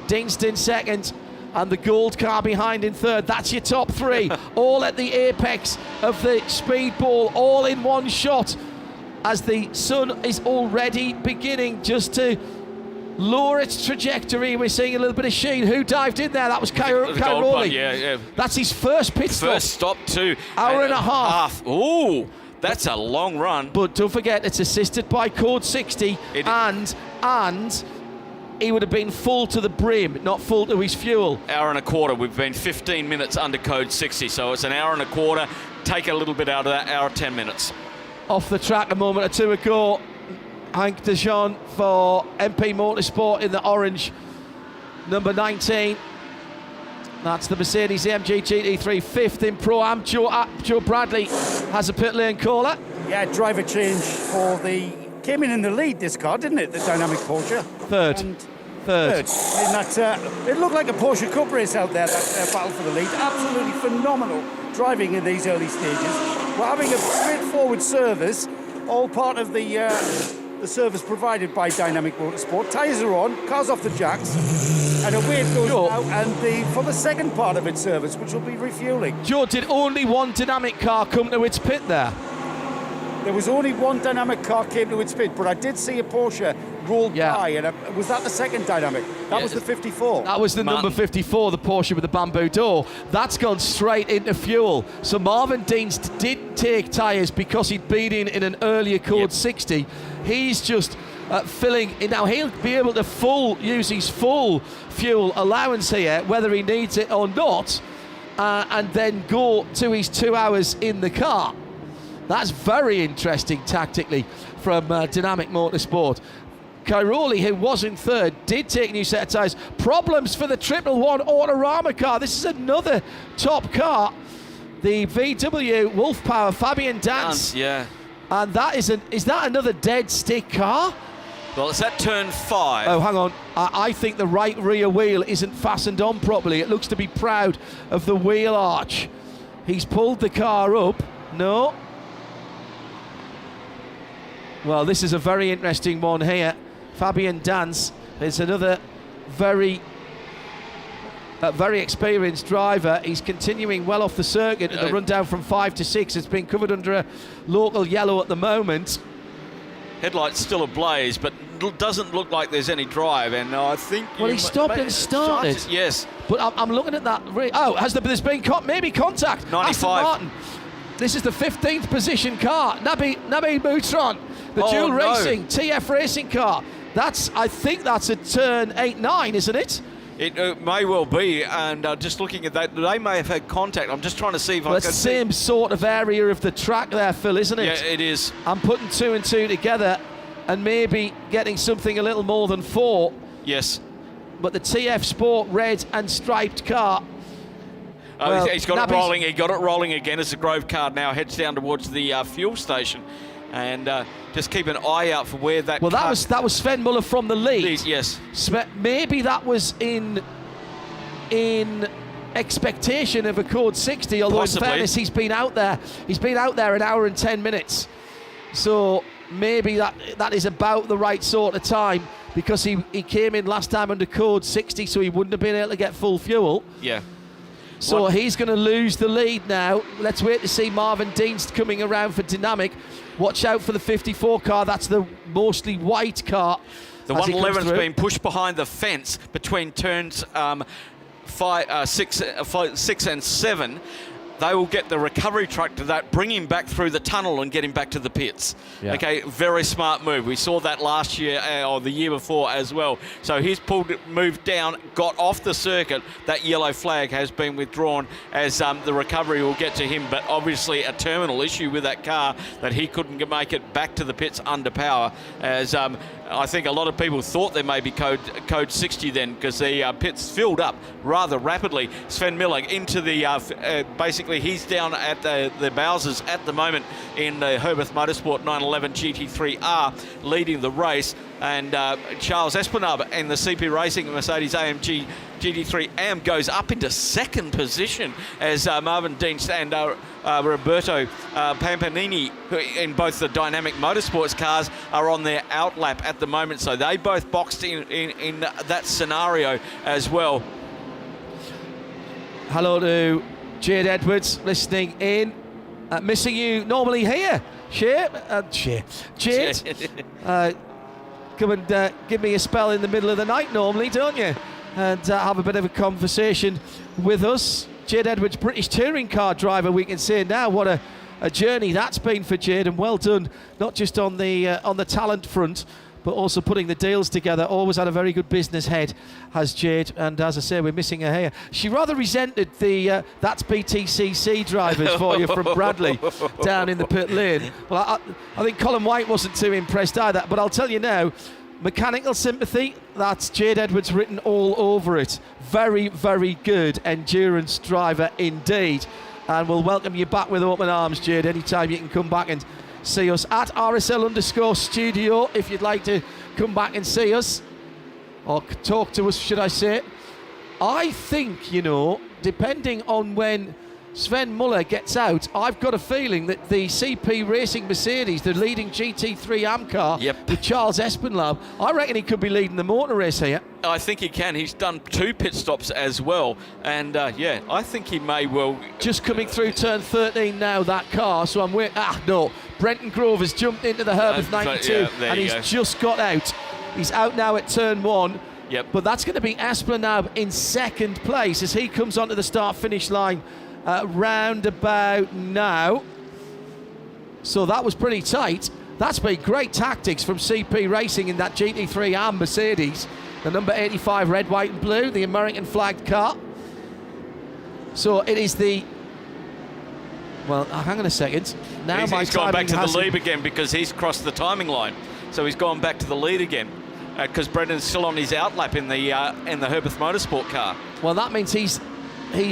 Dienst in 2nd, and the gold car behind in 3rd. That's your top 3, all at the apex of the speedball, all in one shot, as the sun is already beginning just to lower its trajectory. We're seeing a little bit of sheen. Who dived in there? That was Caroli. Yeah. That's his first pit stop. First stop too. Hour and a half. Ooh, that's a long run. But don't forget, it's assisted by Code 60, and he would have been full to the brim, not full to his fuel. Hour and a quarter. We've been 15 minutes under Code 60, so it's an hour and a quarter. Take a little bit out of that, hour 10 minutes. Off the track a moment or two ago, Hank de Jong for MP Motorsport in the orange, number 19. That's the Mercedes AMG GT3, 5th in Pro-Am. Joe Bradley has a pit lane caller. Yeah, driver change for came in the lead, this car, didn't it? The Dynamic Porsche. Third. In that, it looked like a Porsche Cup race out there, that battle for the lead. Absolutely phenomenal driving in these early stages. We're having a straightforward service, all part of the service provided by Dynamic Motorsport. Tyres are on, car's off the jacks, and away it goes now, and for the second part of its service, which will be refueling. Joe, did only one Dynamic car come to its pit there? There was only one Dynamic car came to its pit, but I did see a Porsche roll by, and was that the second Dynamic? That was the 54. That was the number 54, the Porsche with the bamboo door. That's gone straight into fuel. So Marvin Dienst did take tyres because he'd been in an earlier Code 60. He's just filling. Now he'll be able to use his full fuel allowance here, whether he needs it or not, and then go to his 2 hours in the car. That's very interesting tactically from Dynamic Motorsport. Caroli, who was in 3rd, did take a new set of tyres. Problems for the 111 Autorama car. This is another top car. The VW Wolf Power Fabian Dance. Yeah. And that is that another dead stick car? Well, it's at turn 5. Oh, hang on. I think the right rear wheel isn't fastened on properly. It looks to be proud of the wheel arch. He's pulled the car up. No. Well, this is a very interesting one here. Fabian Dance is another very experienced driver. He's continuing well off the circuit in the run down from 5 to 6. It's been covered under a local yellow at the moment. Headlights still ablaze, but doesn't look like there's any drive, and I think... Well, he stopped and started. Yes. But I'm looking at that. There's been maybe contact? 95. Aston Martin. This is the 15th position car. Nabi Moutron, the dual racing TF racing car. I think that's a turn 8-9, isn't it? It may well be, and just looking at that, they may have had contact. I'm just trying to see if I can see. It's the same sort of area of the track there, Phil, isn't it? Yeah, it is. I'm putting 2 and 2 together and maybe getting something a little more than 4. Yes. But the TF Sport red and striped car. Well, he's got it rolling. He got it rolling again as the Grove car now heads down towards the fuel station. And just keep an eye out for where that. Well, that was Sven Muller from the lead. Yes. Maybe that was in expectation of a code 60. Although Possibly. in fairness, he's been out there an hour and 10 minutes. So maybe that is about the right sort of time, because he came in last time under code 60, so he wouldn't have been able to get full fuel. Yeah. So he's going to lose the lead now. Let's wait to see Marvin Dienst coming around for Dynamic. Watch out for the 54 car. That's the mostly white car. The 111's been pushed behind the fence between turns 6 and 7. They will get the recovery truck to that, bring him back through the tunnel and get him back to the pits. Yeah. Okay, very smart move. We saw that last year or the year before as well. So he's moved down, got off the circuit. That yellow flag has been withdrawn as the recovery will get to him. But obviously a terminal issue with that car that he couldn't make it back to the pits under power, as I think a lot of people thought there may be code 60 then, because the pits filled up rather rapidly. Sven Miller into the basically he's down at the Bowsers at the moment in the Herbert Motorsport 911 GT3R, leading the race, and Charles Esplanade in the CP Racing Mercedes AMG GT3 AM goes up into second position as Marvin Dienst and Roberto Pampanini, who in both the Dynamic Motorsports cars, are on their outlap at the moment. So they both boxed in that scenario as well. Hello to Jade Edwards listening in. Missing you normally here. Jade. Come and give me a spell in the middle of the night normally, don't you? And have a bit of a conversation with us. Jade Edwards, British touring car driver, we can say now. What a journey that's been for Jade, and well done, not just on the talent front, but also putting the deals together. Always had a very good business head, has Jade, and as I say, we're missing her here. She rather resented the that's BTCC drivers for you from Bradley down in the pit lane. Well, I think Colin White wasn't too impressed either, but I'll tell you now, mechanical sympathy, that's Jade Edwards written all over it. Very, very good endurance driver indeed. And we'll welcome you back with open arms, Jade, anytime you can come back and see us at RSL_studio if you'd like to come back and see us or talk to us, should I say. I think, depending on when Sven Muller gets out, I've got a feeling that the CP Racing Mercedes, the leading GT3 AM car with Charles Espenlaub, I reckon he could be leading the motor race here. I think he can. He's done 2 pit stops as well. And, I think he may well... Just coming through turn 13 now, that car. So I'm waiting... no. Brenton Grove has jumped into the Herbert 92 and he's just got out. He's out now at turn 1. Yep. But that's going to be Espenlaub in second place as he comes onto the start-finish line round about now. So that was pretty tight. That's been great tactics from CP Racing in that GT3 AM Mercedes, the number 85 red, white and blue, the American flagged car. So it is the... Well, hang on a second. Now he's gone back to the lead again because he's crossed the timing line. So he's gone back to the lead again because Brendan's still on his outlap in the Herbert Motorsport car. Well, that means he's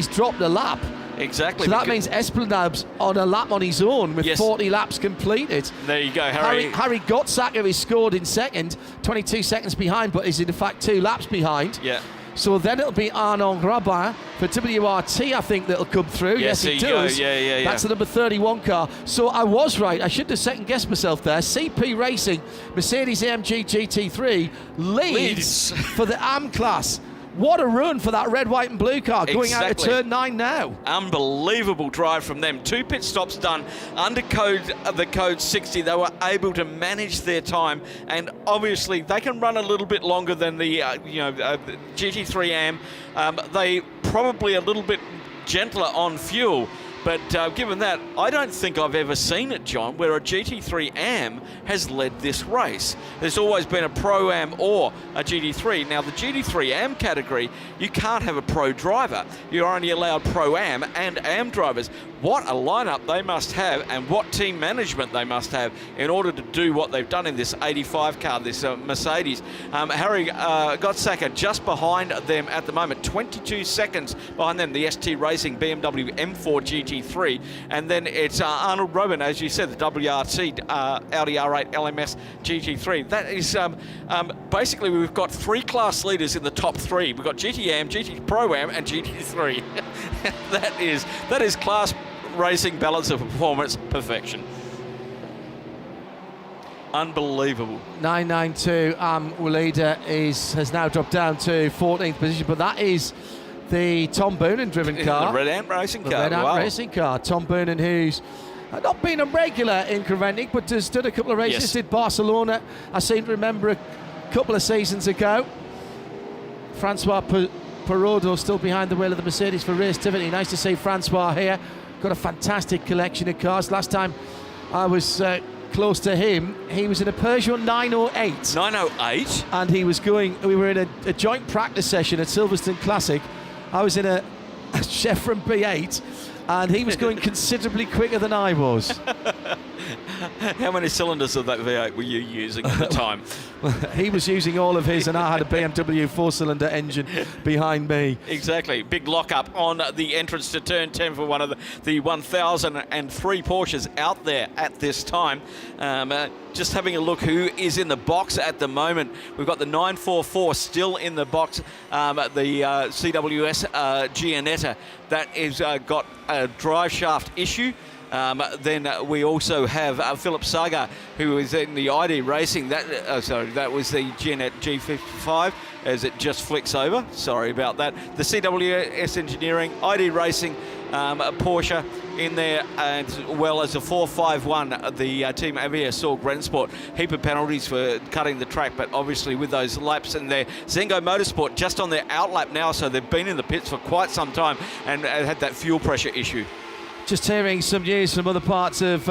dropped a lap. Exactly. So that means Espenlaub's on a lap on his own with 40 laps completed. There you go, Harry. Harry Gottsacker is scored in second, 22 seconds behind, but is in fact 2 laps behind. Yeah. So then it'll be Arnaud Grabin for WRT, I think, that'll come through. Yes, he does. Yeah. That's the number 31 car. So I was right. I should have second-guessed myself there. CP Racing, Mercedes AMG GT3 leads for the AM class. what a run for that red, white and blue car going out of turn 9 now. Unbelievable drive from them. 2 pit stops done under the code 60. They were able to manage their time, and obviously they can run a little bit longer than the GT3 AM. They probably a little bit gentler on fuel. But given that, I don't think I've ever seen it, John, where a GT3 AM has led this race. There's always been a Pro-Am or a GT3. Now, the GT3 AM category, you can't have a Pro driver. You're only allowed Pro-Am and AM drivers. What a lineup they must have, and what team management they must have in order to do what they've done in this 85 car, this Mercedes. Harry Gottsacker just behind them at the moment, 22 seconds behind them, the ST Racing BMW M4 GT3, and then it's Arnold Robin, as you said, the WRC Audi R8 LMS GT3. That is basically, we've got 3 class leaders in the top 3. We've got GT-AM, GT Pro-Am, and GT3. that is class racing balance of performance perfection. Unbelievable. 992 leader has now dropped down to 14th position, but that is the Tom Boonen driven car. The Red Ant racing car. The Red Ant racing car. Tom Boonen, who's not been a regular in Creventic, but has done a couple of races. Yes. Did Barcelona, I seem to remember, a couple of seasons ago. Francois Perodo still behind the wheel of the Mercedes for Racetivity. Nice to see Francois here. Got a fantastic collection of cars. Last time I was close to him, he was in a Peugeot 908. 908? And we were in a joint practice session at Silverstone Classic. I was in a Chevron B8, and he was going considerably quicker than I was. How many cylinders of that V8 were you using at the time? He was using all of his, and I had a BMW 4-cylinder engine behind me. Exactly. Big lock-up on the entrance to turn 10 for one of the 1003 Porsches out there at this time. Just having a look who is in the box at the moment. We've got the 944 still in the box, the CWS Gianetta. That is got a drive shaft issue. Then we also have Philip Saga, who is in the ID Racing. That was the Gianetta G55, as it just flicks over. Sorry about that. The CWS Engineering, ID Racing, Porsche in there, as well as a 451, the Team Avia Sorg Rennsport. Heap of penalties for cutting the track, but obviously with those laps in there. Zengo Motorsport just on their outlap now, so they've been in the pits for quite some time and had that fuel pressure issue. Just hearing some news from other parts of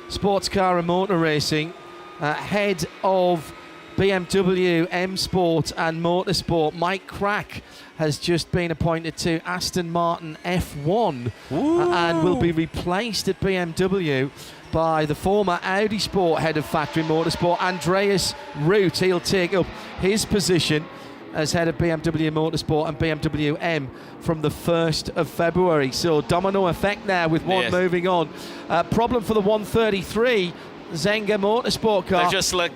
sports car and motor racing. Head of BMW M Sport and Motorsport, Mike Crack, has just been appointed to Aston Martin F1 and will be replaced at BMW by the former Audi Sport head of factory motorsport, Andreas Root. He'll take up his position as head of BMW Motorsport and BMW M from the 1st of February. So domino effect there with one moving on. Problem for the 133 Zenga Motorsport car.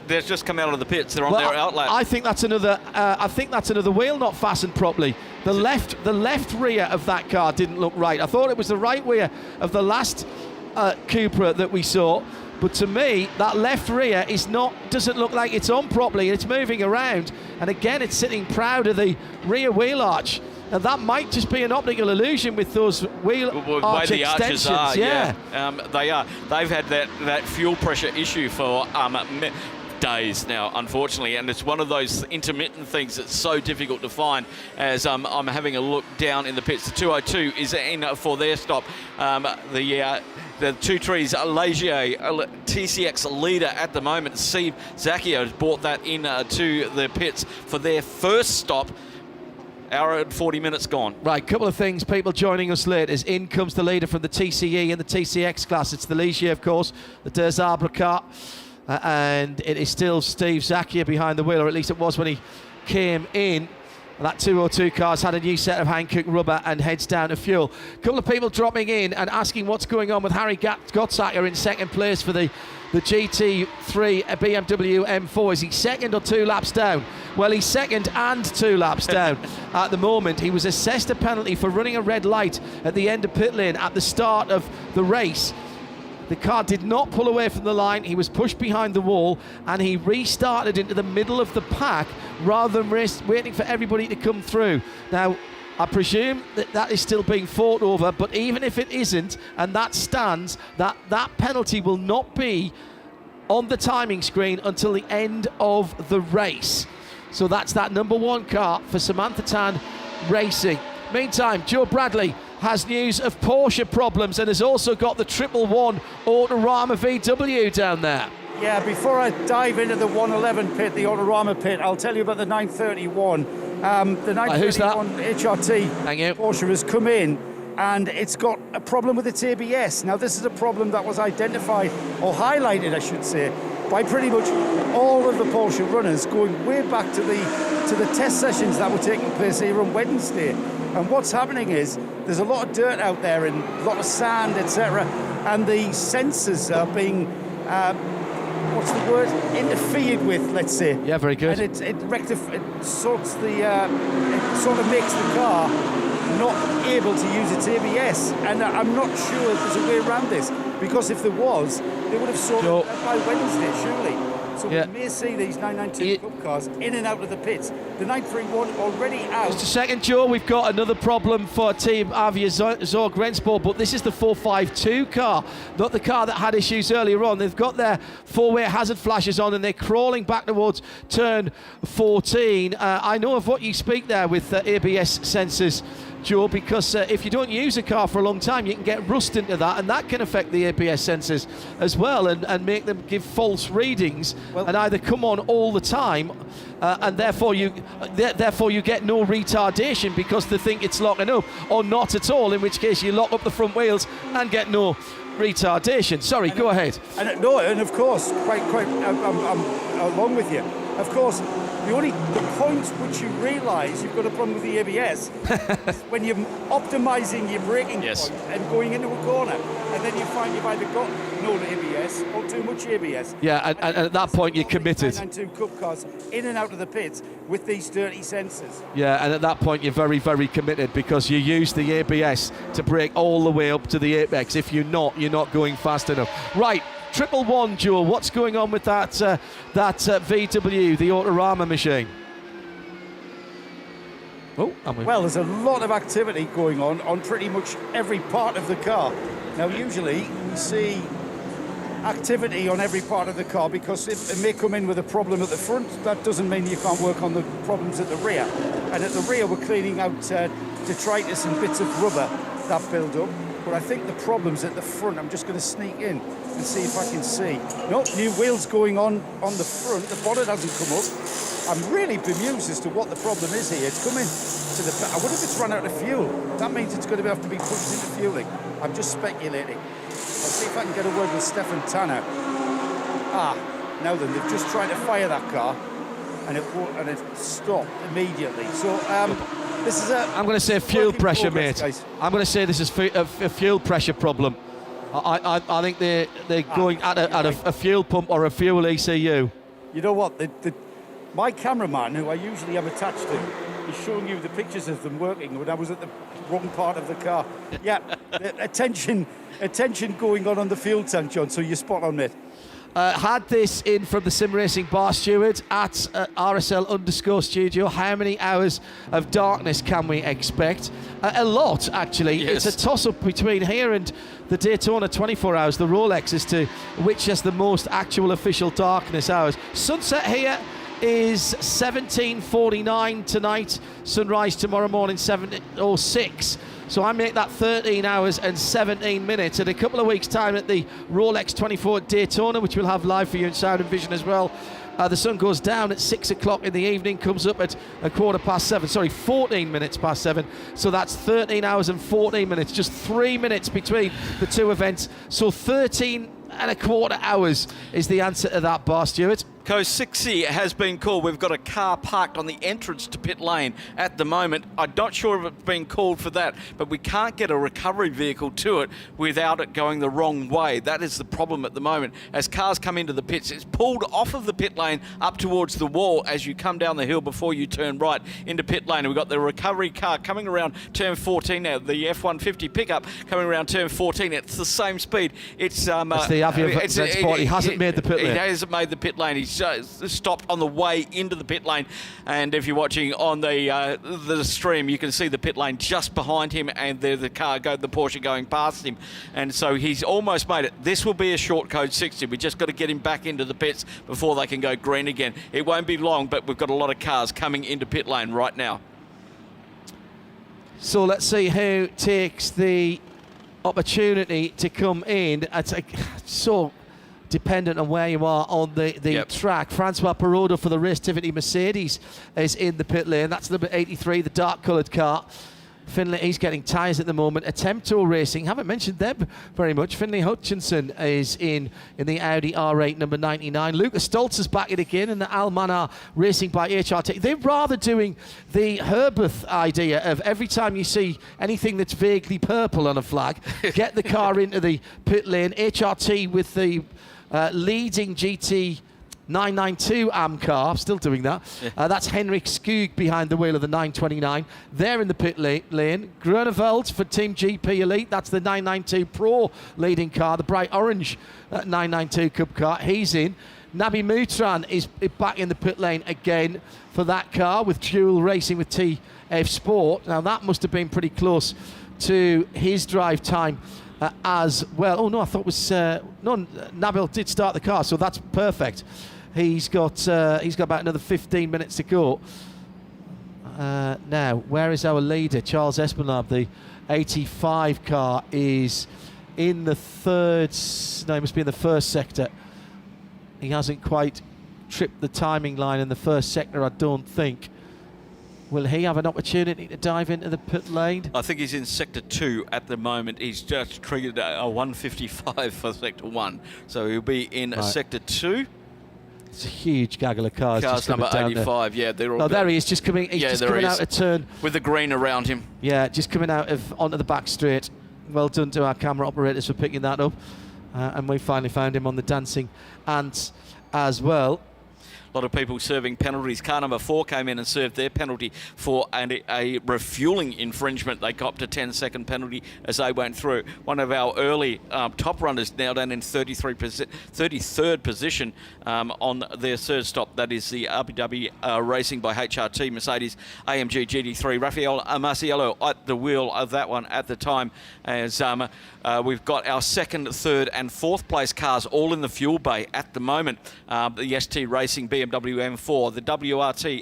They've just come out of the pits. They're on their outlap. I think that's another. I think that's another wheel not fastened properly. The left rear of that car didn't look right. I thought it was the right rear of the last Cupra that we saw. But to me, that left rear doesn't look like it's on properly. It's moving around, and again, it's sitting proud of the rear wheel arch. And that might just be an optical illusion with those wheel arch extensions. Are, yeah. They are. They've had that fuel pressure issue for days now, unfortunately, and it's one of those intermittent things that's so difficult to find. As I'm having a look down in the pits, the 202 is in for their stop. The Two Trees Lagier TCX leader at the moment, Steve Zacchia, has brought that in to the pits for their first stop. Hour and 40 minutes gone. Right, couple of things. People joining us late as in comes the leader from the TCE and the TCX class. It's the Ligier, of course, the Deux Arbres car. And it is still Steve Zacchia behind the wheel, or at least it was when he came in. That 202 car's had a new set of Hankook rubber and heads down to fuel. A couple of people dropping in and asking what's going on with Harry Gottsacker in second place for the GT3 BMW M4. Is he second or 2 laps down? Well, he's second and 2 laps down at the moment. He was assessed a penalty for running a red light at the end of pit lane at the start of the race. The car did not pull away from the line. He was pushed behind the wall, and he restarted into the middle of the pack rather than waiting for everybody to come through. Now, I presume that is still being fought over, but even if it isn't, and that stands, that penalty will not be on the timing screen until the end of the race. So that's that number 1 car for Samantha Tan Racing. Meantime, Joe Bradley has news of Porsche problems and has also got the 111 Autorama VW down there. Yeah, before I dive into the 111 pit, the Autorama pit, I'll tell you about the 931. The 931 HRT Porsche has come in, and it's got a problem with its ABS. Now, this is a problem that was identified, or highlighted, I should say, by pretty much all of the Porsche runners going way back to the test sessions that were taking place here on Wednesday. And what's happening is there's a lot of dirt out there and a lot of sand, etc. And the sensors are being, what's the word? Interfered with, let's say. Yeah, very good. And it sort of makes the car not able to use its ABS. And I'm not sure there's a way around this, because if there was, they would have sorted it out by Wednesday, surely. So we may see these 992 Cup cars in and out of the pits. The 931 already out. Just a second, Joe. We've got another problem for Team Avia Zorg Rennsport, but this is the 452 car, not the car that had issues earlier on. They've got their four-way hazard flashes on and they're crawling back towards turn 14. I know of what you speak there with ABS sensors, Joe, because if you don't use a car for a long time, you can get rust into that, and that can affect the ABS sensors as well, and make them give false readings and either come on all the time, and therefore you get no retardation because they think it's locking up, or not at all, in which case you lock up the front wheels and get no retardation. Sorry, go ahead. And of course, quite, I'm along with you. Of course, the point which you realise you've got a problem with the ABS is when you're optimising your braking point and going into a corner, and then you find you've either got no ABS or too much ABS. Yeah, and at that point you're committed. 992 Cup cars in and out of the pits with these dirty sensors. Yeah, and at that point you're very, very committed, because you use the ABS to brake all the way up to the apex. If you're not going fast enough. Right. 111, Joe, what's going on with that VW, the Autorama machine? Well, there's a lot of activity going on pretty much every part of the car. Now, usually we see activity on every part of the car because it may come in with a problem at the front. That doesn't mean you can't work on the problems at the rear. And at the rear, we're cleaning out detritus and bits of rubber that build up. But I think the problem's at the front. I'm just going to sneak in and see if I can see. Nope, new wheels going on the front. The bonnet hasn't come up. I'm really bemused as to what the problem is here. It's coming to the back. I wonder if it's run out of fuel. That means it's going to have to be pushed into fueling. I'm just speculating. I'll see if I can get a word with Stefan Tanner. Now then, they've just tried to fire that car, and it stopped immediately. So this is I'm going to say fuel pressure, mate. Guys. I'm going to say this is a fuel pressure problem. I think they're going at a fuel pump or a fuel ECU. You know what? My cameraman, who I usually am attached to, is showing you the pictures of them working when I was at the wrong part of the car. Yeah, attention going on the fuel tank, John, so you're spot on, mate. Had this in from the Sim Racing bar steward at RSL_studio. How many hours of darkness can we expect? A lot, actually. Yes. It's a toss-up between here and the Daytona 24 hours, the Rolex, as to which has the most actual official darkness hours. Sunset here is 17:49 tonight. Sunrise tomorrow morning 7:06. So I make that 13 hours and 17 minutes. In a couple of weeks' time at the Rolex 24 Daytona, which we'll have live for you in sound and vision as well, the sun goes down at 6 o'clock in the evening, comes up at 14 minutes past 7. So that's 13 hours and 14 minutes, just 3 minutes between the two events. So 13 and a quarter hours is the answer to that, Bar Stewart. Coast 60 has been called. We've got a car parked on the entrance to pit lane at the moment. I'm not sure if it's been called for that, but we can't get a recovery vehicle to it without it going the wrong way. That is the problem at the moment. As cars come into the pits, it's pulled off of the pit lane up towards the wall as you come down the hill before you turn right into pit lane. We've got the recovery car coming around turn 14 now, the F-150 pickup coming around turn 14. It's the same speed. It's the Avia Sport. He hasn't made the pit lane. He hasn't made the pit lane. He's stopped on the way into the pit lane, and if you're watching on the stream, you can see the pit lane just behind him, and the Porsche going past him, and so he's almost made it. This will be a short code 60. We just got to get him back into the pits before they can go green again. It won't be long, but we've got a lot of cars coming into pit lane right now. So let's see who takes the opportunity to come in. It's so dependent on where you are on the track. Francois Perodo for the Racetivity Mercedes is in the pit lane. That's number 83, the dark coloured car. Finlay, he's getting tyres at the moment. Attempto Racing, haven't mentioned them very much. Finlay Hutchinson is in the Audi R8 number 99. Lucas Stoltz is back in again in the Almanar Racing by HRT. They're rather doing the Herberth idea of every time you see anything that's vaguely purple on a flag, get the car into the pit lane. HRT with the leading GT 992 AM car, still doing that. Yeah. That's Henrik Skog behind the wheel of the 929. They're in the pit lane. Grunewald for Team GP Elite. That's the 992 Pro leading car, the bright orange 992 Cup car. He's in. Nabi Mutran is back in the pit lane again for that car with Dual Racing with TF Sport. Now that must have been pretty close to his drive time as well. Oh no, I thought it was no. Nabil did start the car, so that's perfect. He's got about another 15 minutes to go. Now, where is our leader? Charles Esplanade, the 85 car, is in the third. No, he must be in the first sector. He hasn't quite tripped the timing line in the first sector, I don't think. Will he have an opportunity to dive into the pit lane? I think he's in Sector 2 at the moment. He's just triggered a 155 for Sector 1. So he'll be in Sector 2. It's a huge gaggle of cars. Cars number 85, yeah. They're all there he is, just coming, he's just coming out a turn. With the green around him. Yeah, just coming out onto the back straight. Well done to our camera operators for picking that up. And we finally found him on the dancing ants as well. A lot of people serving penalties. Car number 4 came in and served their penalty for a refuelling infringement. They copped a 10-second penalty as they went through. One of our early top runners now down in 33rd position on their third stop. That is the Abu Dhabi Racing by HRT Mercedes AMG GT3. Rafael Marciello at the wheel of that one at the time, as we've got our second, third and fourth place cars all in the fuel bay at the moment. The ST Racing BMW M4, the WRT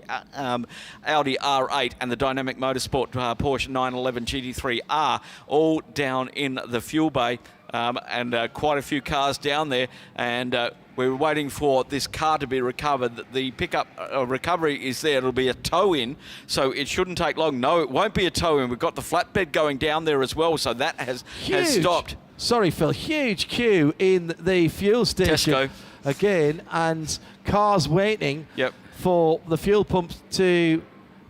Audi R8 and the Dynamic Motorsport Porsche 911 GT3 are all down in the fuel bay, and quite a few cars down there, and we're waiting for this car to be recovered. The pickup recovery is there. It'll be a tow-in, so it shouldn't take long. No, it won't be a tow-in. We've got the flatbed going down there as well, so that has stopped. Sorry, Phil. Huge queue in the fuel station. Tesco. Again, and cars waiting for the fuel pumps to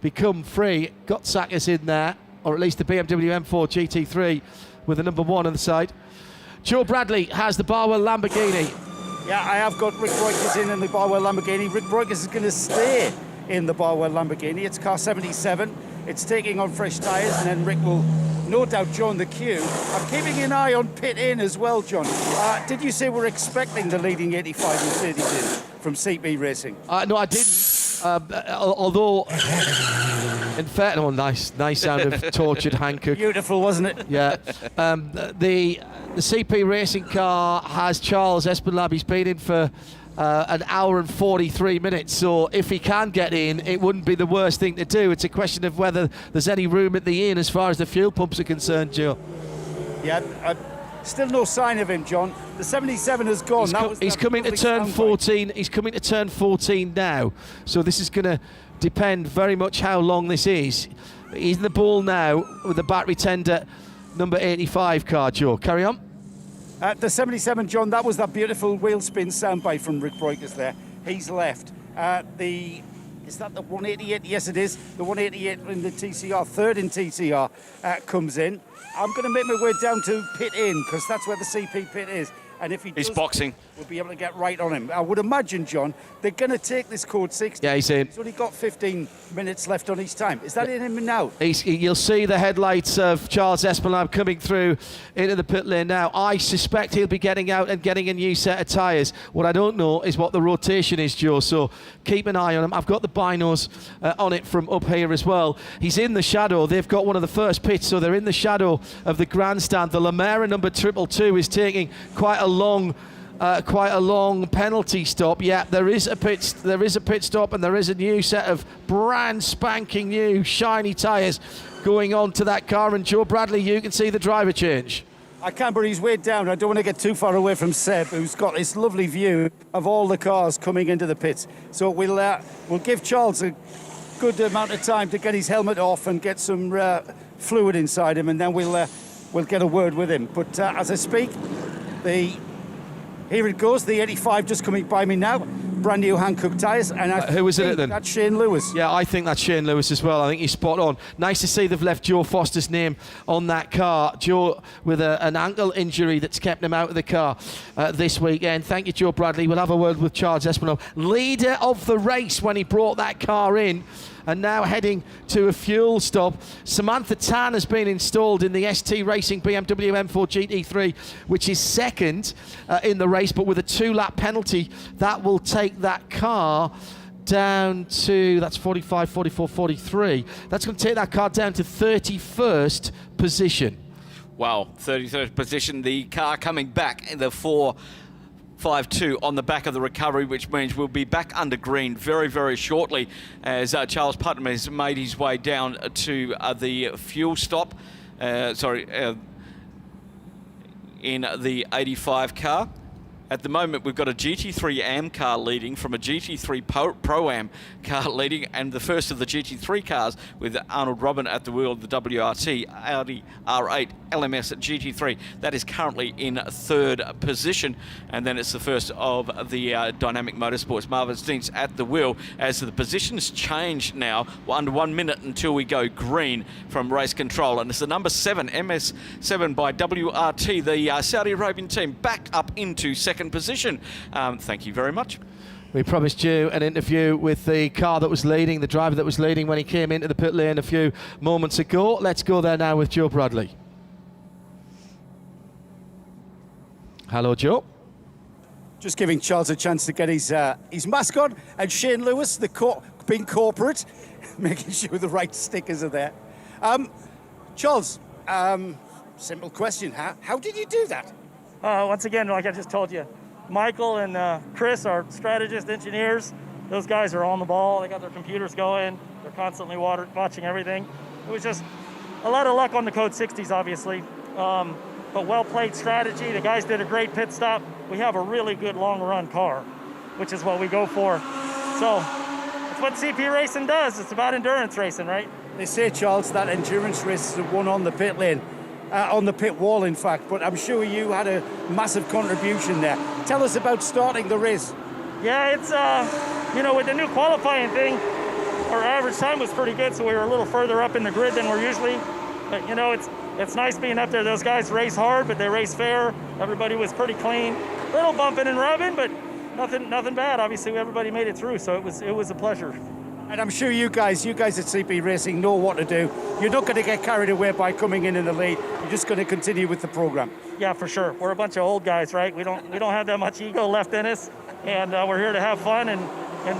become free. Got Sackers in there, or at least the BMW M4 GT3 with the number 1 on the side. Joe Bradley has the Barwell Lamborghini. Yeah, I have got Rick Breukers in the Barwell Lamborghini. Rick Breukers is going to stay in the Barwell Lamborghini. It's car 77. It's taking on fresh tyres, and then Rick will no doubt join the queue. I'm keeping an eye on pit in as well, John. Did you say we're expecting the leading 85 Mercedes from CP Racing? No, I didn't. Although, in fact, nice sound of tortured Hankook. Beautiful, wasn't it? Yeah. The CP Racing car has Charles Esplanade. He's been in for an hour and 43 minutes, so if he can get in, it wouldn't be the worst thing to do. It's a question of whether there's any room at the inn as far as the fuel pumps are concerned, Joe. Yeah, still no sign of him, John. The 77 has gone. He's coming to turn 14. He's coming to turn 14 now, so this is going to depend very much how long this is. He's in the ball now with the battery tender number 85 car, Joe. Carry on. The 77, John, that was that beautiful wheel spin soundbite from Rick Breukers there. he's left. Is that the 188? Yes, it is. The 188 in the TCR, third in TCR, comes in. I'm going to make my way down to pit in because that's where the CP pit is. And if He's boxing. We'll be able to get right on him. I would imagine, John, they're going to take this code 60. Yeah, he's in. He's only got 15 minutes left on his time. Is that in him now? You'll see the headlights of Charles Espelin coming through into the pit lane now. I suspect he'll be getting out and getting a new set of tyres. What I don't know is what the rotation is, Joe, so keep an eye on him. I've got the binos on it from up here as well. He's in the shadow. They've got one of the first pits, so they're in the shadow of the grandstand. The Lamera number 222 is taking quite a long penalty stop. Yeah, there is a pit stop, and there is a new set of brand spanking new shiny tyres going on to that car. And Joe Bradley, you can see the driver change. I can, but he's way down. I don't want to get too far away from Seb, who's got this lovely view of all the cars coming into the pits. So we'll give Charles a good amount of time to get his helmet off and get some fluid inside him, and then we'll get a word with him. But as I speak, here it goes, the 85 just coming by me now. Brand new Hankook tyres. And who was in it then? That's Shane Lewis. Yeah, I think that's Shane Lewis as well. I think he's spot on. Nice to see they've left Joe Foster's name on that car. Joe with an ankle injury that's kept him out of the car this weekend. Thank you, Joe Bradley. We'll have a word with Charles Espelin, leader of the race when he brought that car in. And now heading to a fuel stop. Samantha Tan has been installed in the ST Racing BMW M4 GT3, which is second in the race, but with a 2-lap penalty, that will take that car down to, that's 45, 44, 43. That's going to take that car down to 31st position. Wow, 33rd position. The car coming back in the 4.52 on the back of the recovery, which means we'll be back under green very, very shortly as Charles Putnam has made his way down to the fuel stop. In the 85 car. At the moment, we've got a GT3 AM car leading from a GT3 Pro-Am car leading, and the first of the GT3 cars with Arnold Robin at the wheel of the WRT Audi R8 LMS GT3. That is currently in third position, and then it's the first of the Dynamic Motorsports Marvin Steens at the wheel as the positions change now under 1 minute until we go green from race control. And it's the number 7 MS7 by WRT, the Saudi Arabian team, back up into second position. Thank you very much. We promised you an interview with the car that was leading, the driver that was leading when he came into the pit lane a few moments ago. Let's go there now with Joe Bradley. Hello, Joe. Just giving Charles a chance to get his mask on, and Shane Lewis, being corporate, making sure the right stickers are there. Charles, simple question. How did you do that? Once again, like I just told you, Michael and Chris are strategist engineers. Those guys are on the ball. They got their computers going. They're constantly watching everything. It was just a lot of luck on the Code 60s, obviously, but well-played strategy. The guys did a great pit stop. We have a really good long-run car, which is what we go for. So that's what CP racing does. It's about endurance racing, right? They say, Charles, that endurance race is won on the pit lane. On the pit wall, in fact, but I'm sure you had a massive contribution there. Tell us about starting the race. Yeah, it's, with the new qualifying thing, our average time was pretty good, so we were a little further up in the grid than we're usually. But, it's nice being up there. Those guys race hard, but they race fair. Everybody was pretty clean. Little bumping and rubbing, but nothing bad. Obviously, everybody made it through, so it was a pleasure. And I'm sure you guys at CP Racing know what to do. You're not going to get carried away by coming in the lead. You're just going to continue with the program. Yeah, for sure. We're a bunch of old guys, right? We don't have that much ego left in us, and we're here to have fun and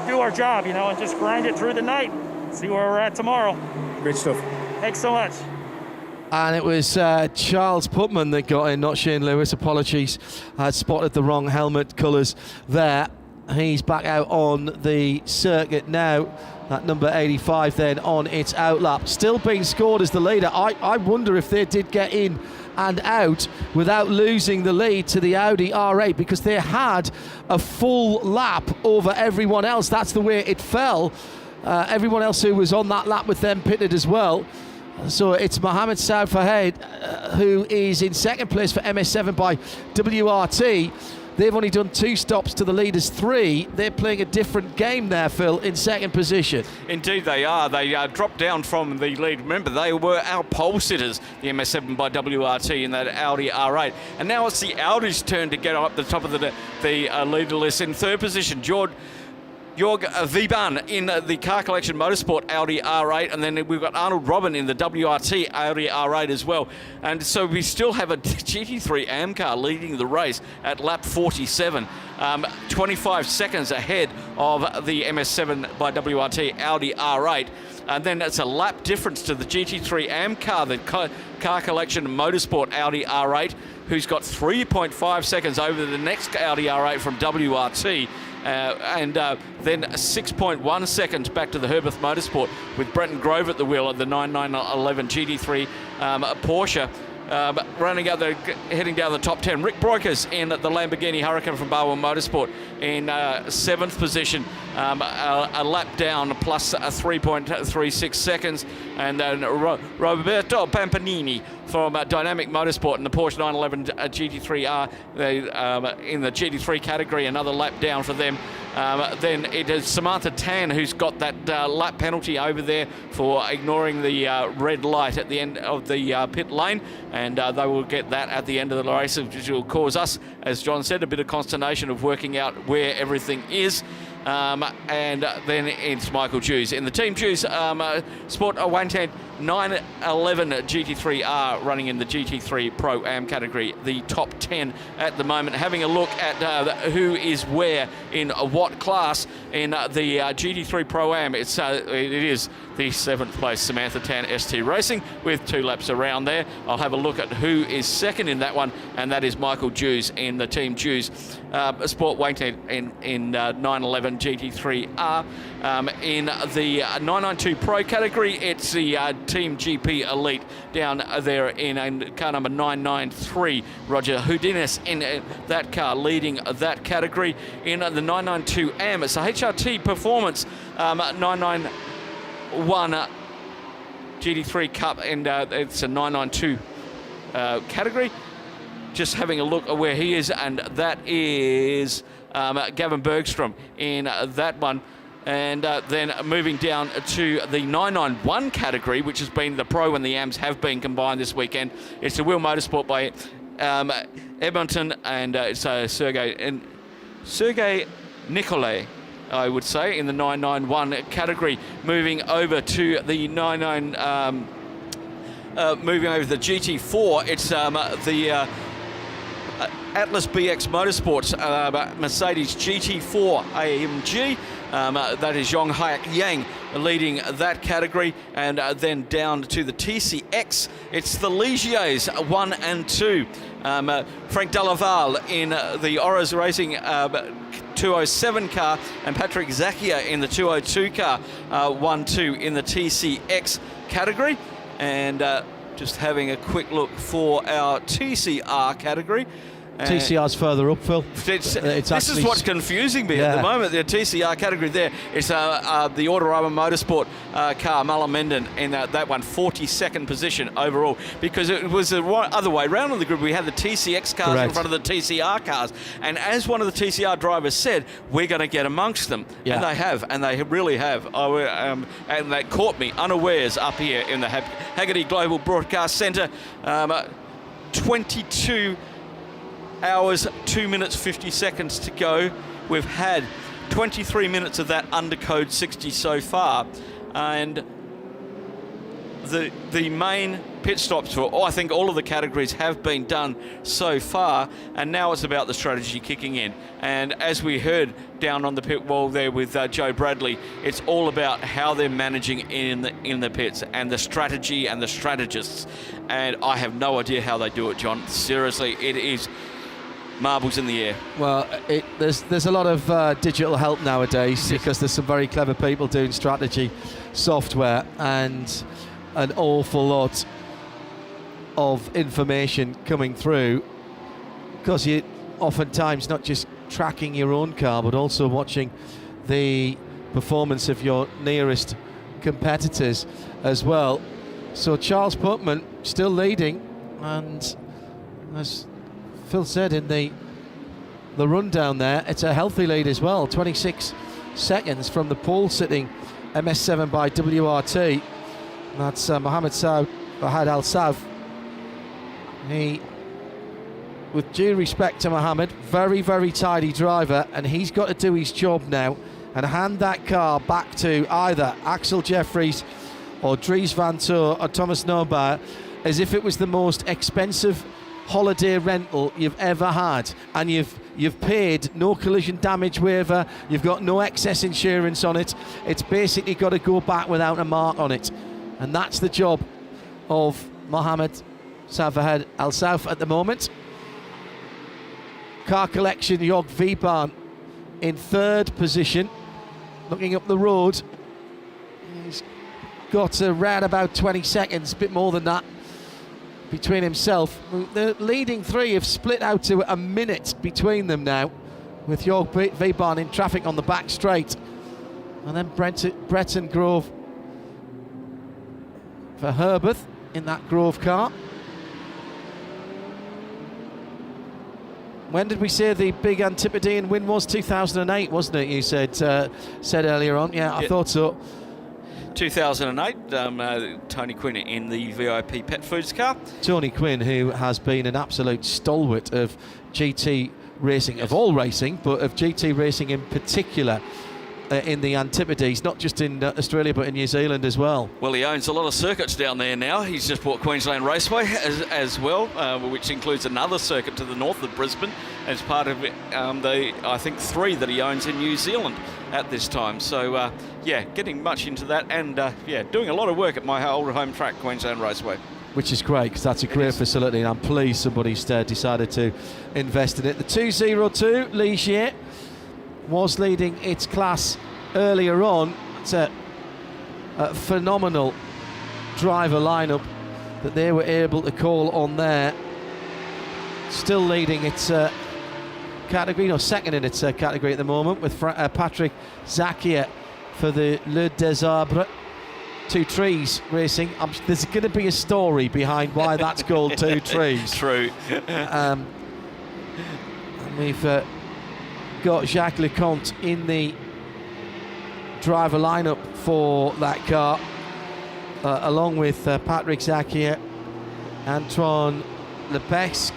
do our job, and just grind it through the night. See where we're at tomorrow. Great stuff. Thanks so much. And it was Charles Putman that got in, not Shane Lewis. Apologies, I spotted the wrong helmet colours there. He's back out on the circuit now. That number 85 then on its outlap. Still being scored as the leader. I wonder if they did get in and out without losing the lead to the Audi R8, because they had a full lap over everyone else. That's the way it fell. Everyone else who was on that lap with them pitted as well. So it's Mohammed Saud Fahed who is in second place for MS7 by WRT. They've only done 2 stops to the leaders 3. They're playing a different game there, Phil, in second position. Indeed they are. They dropped down from the lead. Remember, they were our pole sitters, the MS7 by WRT in that Audi R8. And now it's the Audi's turn to get up the top of the leader list. In third position, Jorg Viban in the Car Collection Motorsport Audi R8, and then we've got Arnold Robin in the WRT Audi R8 as well. And so we still have a GT3 AM car leading the race at lap 47, 25 seconds ahead of the MS7 by WRT Audi R8. And then it's a lap difference to the GT3 AM car, the Car Collection Motorsport Audi R8, who's got 3.5 seconds over the next Audi R8 from WRT. And then 6.1 seconds back to the Herberth Motorsport with Brenton Grove at the wheel of the 9911 GT3 Porsche. Heading down the top 10. Rick Broikers in the Lamborghini Huracan from Barwell Motorsport in 7th position, a lap down plus 3.36 seconds. And then Roberto Pampanini from Dynamic Motorsport in the Porsche 911 GT3R in the GT3 category, another lap down for them. Then it is Samantha Tan who's got that lap penalty over there for ignoring the red light at the end of the pit lane, and they will get that at the end of the race, which will cause us, as John said, a bit of consternation of working out where everything is. And then it's Michael Jews. In the Team Jews Sport 911 GT3R running in the GT3 Pro Am category, the top 10 at the moment. Having a look at who is where in what class in the GT3 Pro Am. It is the 7th place Samantha Tan ST Racing with 2 laps around there. I'll have a look at who is second in that one, and that is Michael Jews in the Team Jews Sport 911 in 911 GT3R. In the 992 Pro category, it's the Team GP Elite down there in car number 993. Roger Houdinus in that car leading that category. In the 992 AM, it's a HRT Performance 991 GT3 Cup, and it's a 992 category. Just having a look at where he is, and that is Gavin Bergstrom in that one. And then moving down to the 991 category, which has been the Pro and the AMs have been combined this weekend. It's the Wheel Motorsport by Edmonton, and it's Sergei Nicolay, I would say, in the 991 category. Moving over to the moving over to the GT4, it's the Atlas BX Motorsports Mercedes GT4 AMG. That is Zhong Hayak Yang leading that category. And then down to the TCX, it's the Ligiers 1 and 2. Frank Delaval in the Oros Racing 207 car, and Patrick Zakia in the 202 car, 1-2 in the TCX category. And just having a quick look for our TCR category. TCR's further up, Phil. This is what's confusing me at the moment. The TCR category there is the Autorama Motorsport car, Muller Menden, in that one, 42nd position overall, because it was the other way around on the grid. We had the TCX cars in front of the TCR cars, and as one of the TCR drivers said, we're going to get amongst them, and they have, and they really have. And that caught me unawares up here in the Haggerty Global Broadcast Centre. 22 hours, 2 minutes, 50 seconds to go. We've had 23 minutes of that under code 60 so far, and the main pit stops for I think all of the categories have been done so far, and now it's about the strategy kicking in. And as we heard down on the pit wall there with Joe Bradley, it's all about how they're managing in the pits, and the strategy and the strategists, and I have no idea how they do it, John. Seriously, it is marbles in the air. Well, there's a lot of digital help nowadays, because there's some very clever people doing strategy software, and an awful lot of information coming through, because you oftentimes not just tracking your own car, but also watching the performance of your nearest competitors as well. So Charles Putman still leading, and as Phil said, in the the rundown there. It's a healthy lead as well, 26 seconds from the pole-sitting MS7 by WRT. That's Mohammed Fahad Al Sav. He, with due respect to Mohammed, very, very tidy driver, and he's got to do his job now and hand that car back to either Axel Jeffries or Dries Van Toor or Thomas Norbauer as if it was the most expensive holiday rental you've ever had, and you've paid no collision damage waiver, you've got no excess insurance on it. It's basically got to go back without a mark on it, and that's the job of Mohammed Fahad Al Sav at the moment. Car collection, Jörg Wiebahn in third position, looking up the road. He's got around about 20 seconds, a bit more than that, between himself. The leading three have split out to a minute between them now, with Jörg Wiebahn in traffic on the back straight. And then Breton Grove for Herberth in that Grove car. When did we say the big Antipodean win was? 2008, wasn't it? You said earlier on. Yeah, I thought so. 2008, Tony Quinn in the VIP Pet Foods car. Tony Quinn, who has been an absolute stalwart of GT racing, of all racing, but of GT racing in particular in the Antipodes, not just in Australia but in New Zealand as well. Well, he owns a lot of circuits down there now. He's just bought Queensland Raceway as well, which includes another circuit to the north of Brisbane as part of the, I think, 3 that he owns in New Zealand at this time. So, yeah, getting much into that, and yeah, doing a lot of work at my old home track, Queensland Raceway. Which is great, because that's a great facility, and I'm pleased somebody's decided to invest in it. The 202 Ligier was leading its class earlier on. It's a phenomenal driver lineup that they were able to call on there. Still leading its category, no, second in its category at the moment, with Patrick Zakia for the Le Desarbres. Two Trees Racing. There's going to be a story behind why that's called Two Trees. True. And we've got Jacques Leconte in the driver lineup for that car, along with Patrick Zakia, Antoine Lepesque,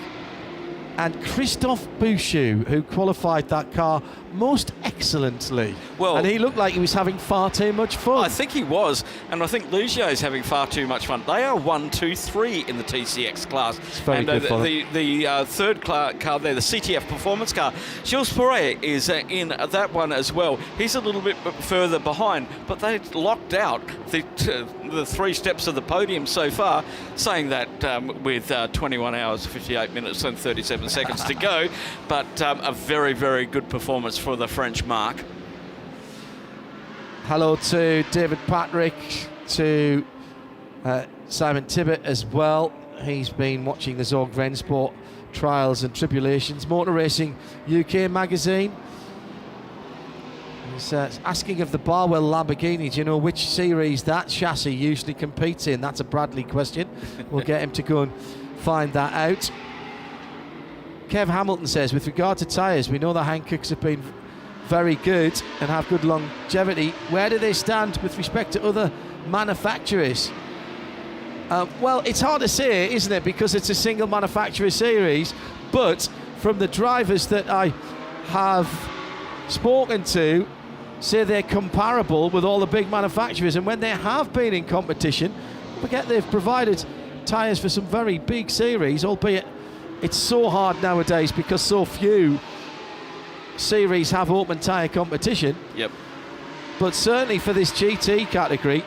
and Christophe Bouchou, who qualified that car most excellently. Well, and he looked like he was having far too much fun. I think he was, and I think Ligier is having far too much fun. They are 1, 2, 3 in the TCX class. It's very and good for the third car there, the CTF performance car, Gilles Perret is in that one as well. He's a little bit further behind, but they locked out the 3 steps of the podium so far, saying that with 21 hours, 58 minutes and 37 seconds to go, but a very, very good performance for the French mark. Hello to David Patrick, to Simon Tibbett as well. He's been watching the Zorg Rennsport trials and tribulations. Motor Racing UK magazine. He's asking of the Barwell Lamborghini, do you know which series that chassis usually competes in? That's a Bradley question. We'll get him to go and find that out. Kev Hamilton says, with regard to tyres, we know the Hankooks have been very good and have good longevity. Where do they stand with respect to other manufacturers? Well, it's hard to say, isn't it, because it's a single manufacturer series, but from the drivers that I have spoken to, say they're comparable with all the big manufacturers, and when they have been in competition, forget they've provided tyres for some very big series, albeit it's so hard nowadays because so few series have open tyre competition. Yep. But certainly for this GT category,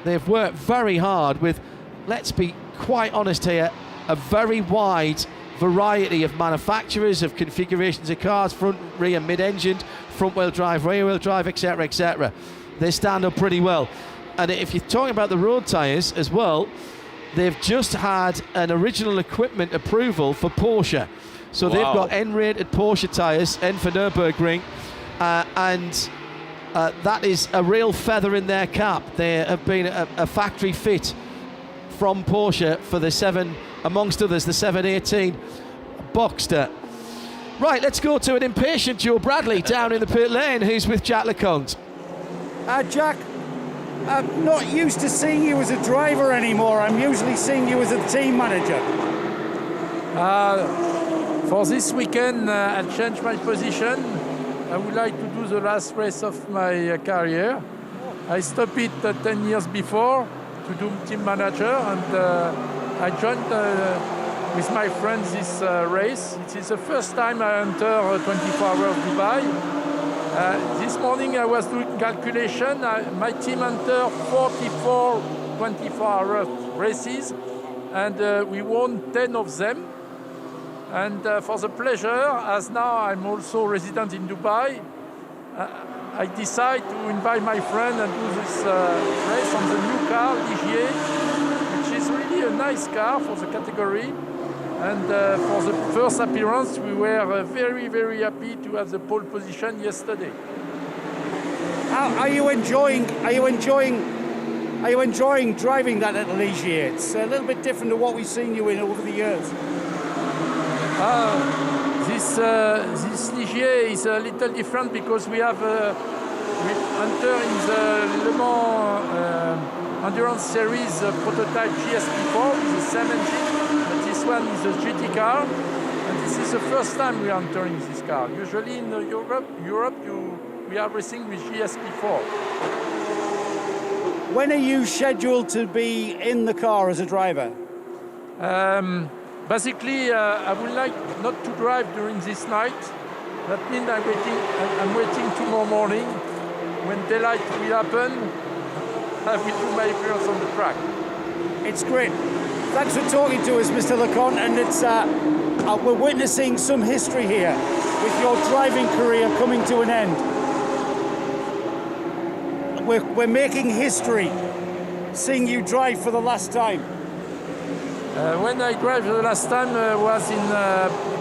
they've worked very hard with, let's be quite honest here, a very wide variety of manufacturers, of configurations of cars, front, rear, mid-engined, front-wheel drive, rear-wheel drive, etc., etc. They stand up pretty well. And if you're talking about the road tyres as well, they've just had an original equipment approval for Porsche. So they've got N-rated Porsche tyres, N for Nürburgring, and that is a real feather in their cap. They have been a factory fit from Porsche for the amongst others, the 718 Boxster. Right, let's go to an impatient Joe Bradley down in the pit lane, who's with Jack LeConte. Jack, I'm not used to seeing you as a driver anymore. I'm usually seeing you as a team manager. For this weekend, I changed my position. I would like to do the last race of my career. I stopped it 10 years before to do team manager, and I joined with my friends this race. It is the first time I enter 24 Hours Dubai. This morning I was doing calculation. My team entered 44 24-hour races, and we won 10 of them. And for the pleasure, as now I'm also resident in Dubai, I decide to invite my friend and do this race on the new car, Ligier, which is really a nice car for the category. And for the first appearance, we were very, very happy to have the pole position yesterday. Are you enjoying driving that little Ligier? It's a little bit different to what we've seen you in over the years. This Ligier is a little different because we have we enter in the Le Mans Endurance Series prototype GSP4 with the same engine, but this one is a GT car, and this is the first time we are entering this car. Usually in Europe we are racing with GSP4. When are you scheduled to be in the car as a driver? Basically, I would like not to drive during this night. That means I'm waiting tomorrow morning. When daylight will happen, I will do my appearance on the track. It's great. Thanks for talking to us, Mr. LeConte, and it's we're witnessing some history here with your driving career coming to an end. We're making history, seeing you drive for the last time. When I drove the last time was in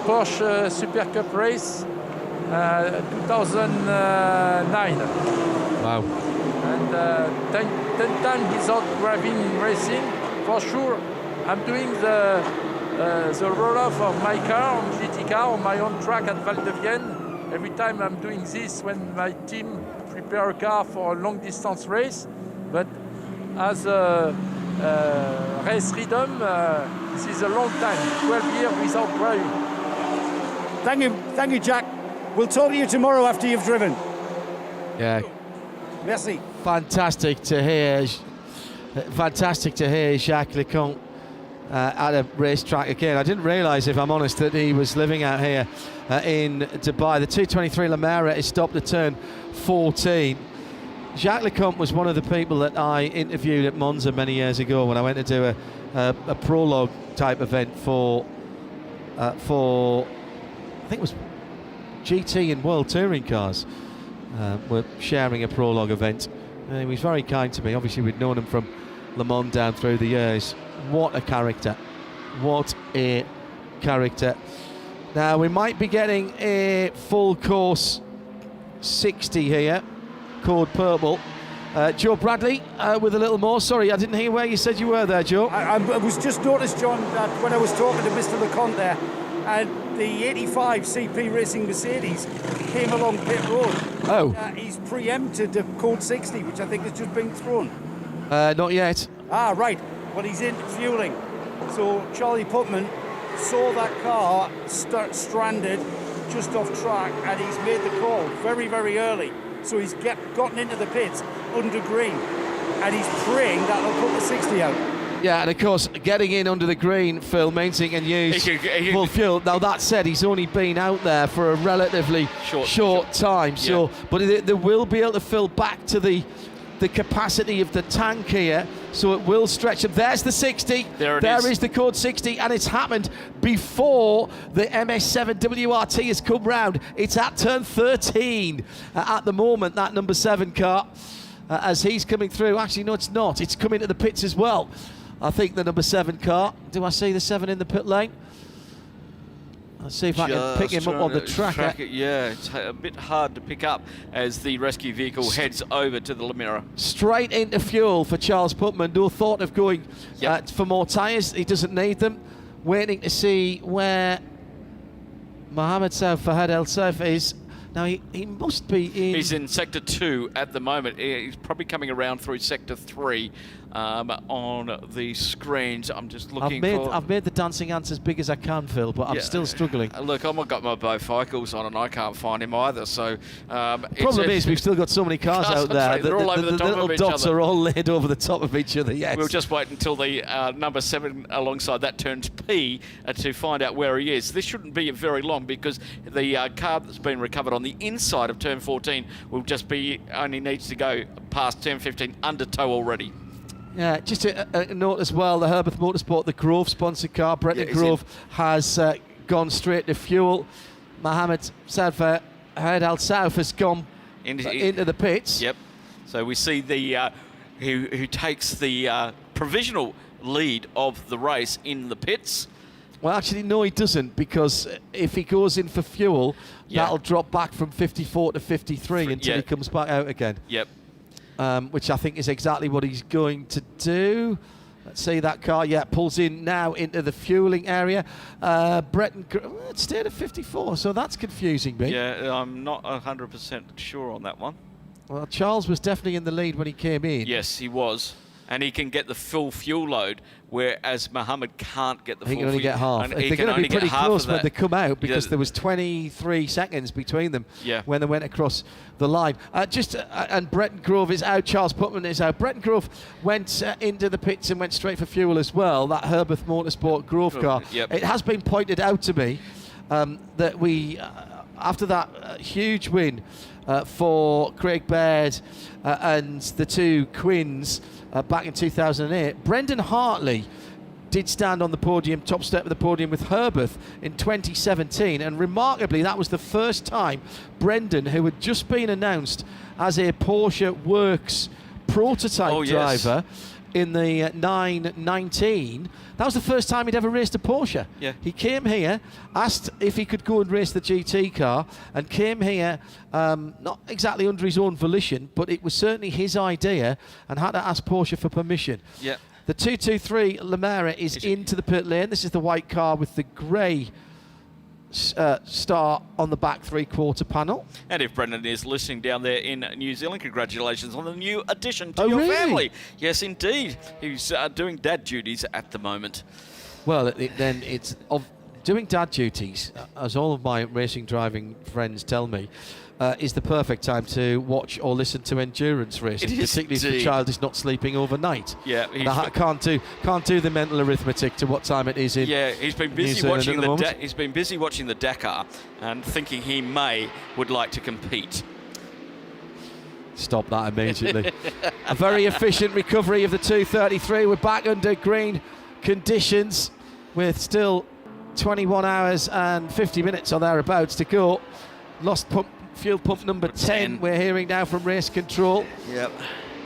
Porsche Super Cup race, 2009. Wow. And 10 times without driving in racing. For sure, I'm doing the roll-off of my car, on GT car, on my own track at Val de Vienne. Every time I'm doing this when my team prepare a car for a long distance race. But as a race rhythm, this is a long time, 12 years without driving. Thank you, Jack. We'll talk to you tomorrow after you've driven. Yeah. Merci. Fantastic to hear Jacques LeConte at a racetrack again. I didn't realise, if I'm honest, that he was living out here in Dubai. The 223 Lamera is stopped at turn 14. Jacques LeConte was one of the people that I interviewed at Monza many years ago when I went to do a prologue type event for I think it was GT and World Touring Cars. Were sharing a prologue event, and he was very kind to me. Obviously we'd known him from Le Mans down through the years. What a character, what a character. Now we might be getting a full course 60 here, code purple. Joe Bradley with a little more. Sorry, I didn't hear where you said you were there, Joe. I was just noticed, John, that when I was talking to Mr. LeConte there, and the 85 CP Racing Mercedes came along pit road. Oh. He's preempted the code 60, which I think has just been thrown. Not yet. Ah, right. Well, he's in fueling. So Charlie Putman saw that car stranded just off track, and he's made the call very, very early. So he's gotten into the pits under green, and he's praying that'll put the 60 out. Yeah, and of course, getting in under the green, Phil, means he can use full fuel. Now, that said, he's only been out there for a relatively short time. So, but they will be able to fill back to the capacity of the tank here, so it will stretch them. There's the 60. There is the code 60, and it's happened before the MS7 WRT has come round. It's at turn 13 at the moment, that number 7 car, as he's coming through. Actually, no, it's not. It's coming to the pits as well. I think the number 7 car. Do I see the 7 in the pit lane? Let's see if I can pick him up on the tracker. Yeah, it's a bit hard to pick up as the rescue vehicle heads over to the Lamera. Straight into fuel for Charles Putman. No thought of going for more tyres. He doesn't need them. Waiting to see where Mohammed Sauf Fahad El Sauf is... Now, he must be in... He's in Sector 2 at the moment. He's probably coming around through Sector 3 on the screens. I'm just looking I've made the dancing ants as big as I can, Phil, but I'm still struggling. Look, I've got my bifocals on and I can't find him either. So problem is we've still got so many cars out there. They're all over the top little of each dots other. are all laid over the top of each other, yes. We'll just wait until the number 7 alongside that turns P to find out where he is. This shouldn't be very long because the car that's been recovered on the inside of turn 14 will just be, only needs to go past turn 15 under tow already. Yeah, just a note as well, the Herbert Motorsport, the Grove sponsored car, Bretton Grove has gone straight to fuel. Mohammed Sauf Fahad El Sauf has gone into the pits. Yep. So we see the who takes the provisional lead of the race in the pits. Well, actually, no, he doesn't, because if he goes in for fuel, that'll drop back from 54 to 53 until he comes back out again. Yep. Which I think is exactly what he's going to do. Let's see that car, pulls in now into the fueling area. Bretton, it stayed at 54, so that's confusing me. Yeah, I'm not 100% sure on that one. Well, Charles was definitely in the lead when he came in. Yes, he was. And he can get the full fuel load, whereas Mohammed can't get the full He can only get half. And They're going to be pretty close when they come out, because there was 23 seconds between them when they went across the line. And Bretton Grove is out, Charles Putman is out. Bretton Grove went into the pits and went straight for fuel as well, that Herbert Motorsport Grove car. Yep. It has been pointed out to me that we, after that huge win for Craig Baird and the two Quins, back in 2008, Brendan Hartley did stand on the podium, top step of the podium with Herbert in 2017, and remarkably that was the first time Brendan, who had just been announced as a Porsche Works prototype driver in the 919, that was the first time he'd ever raced a Porsche. Yeah. He came here, asked if he could go and race the GT car, and came here not exactly under his own volition, but it was certainly his idea, and had to ask Porsche for permission. Yeah. The 223 Lamera is into the pit lane. This is the white car with the grey star on the back three-quarter panel. And if Brendan is listening down there in New Zealand, congratulations on the new addition to your family. Yes, indeed. He's doing dad duties at the moment. Well, then it's doing dad duties, as all of my racing driving friends tell me, is the perfect time to watch or listen to endurance racing, particularly if the child is not sleeping overnight. Yeah, I can't do the mental arithmetic to what time it is in. Yeah, he's been busy watching he's been busy watching the Dakar and thinking he would like to compete. Stop that immediately. A very efficient recovery of the 233. We're back under green conditions with still 21 hours and 50 minutes or thereabouts to go. Lost fuel pump number 10 we're hearing now from race control. Yep.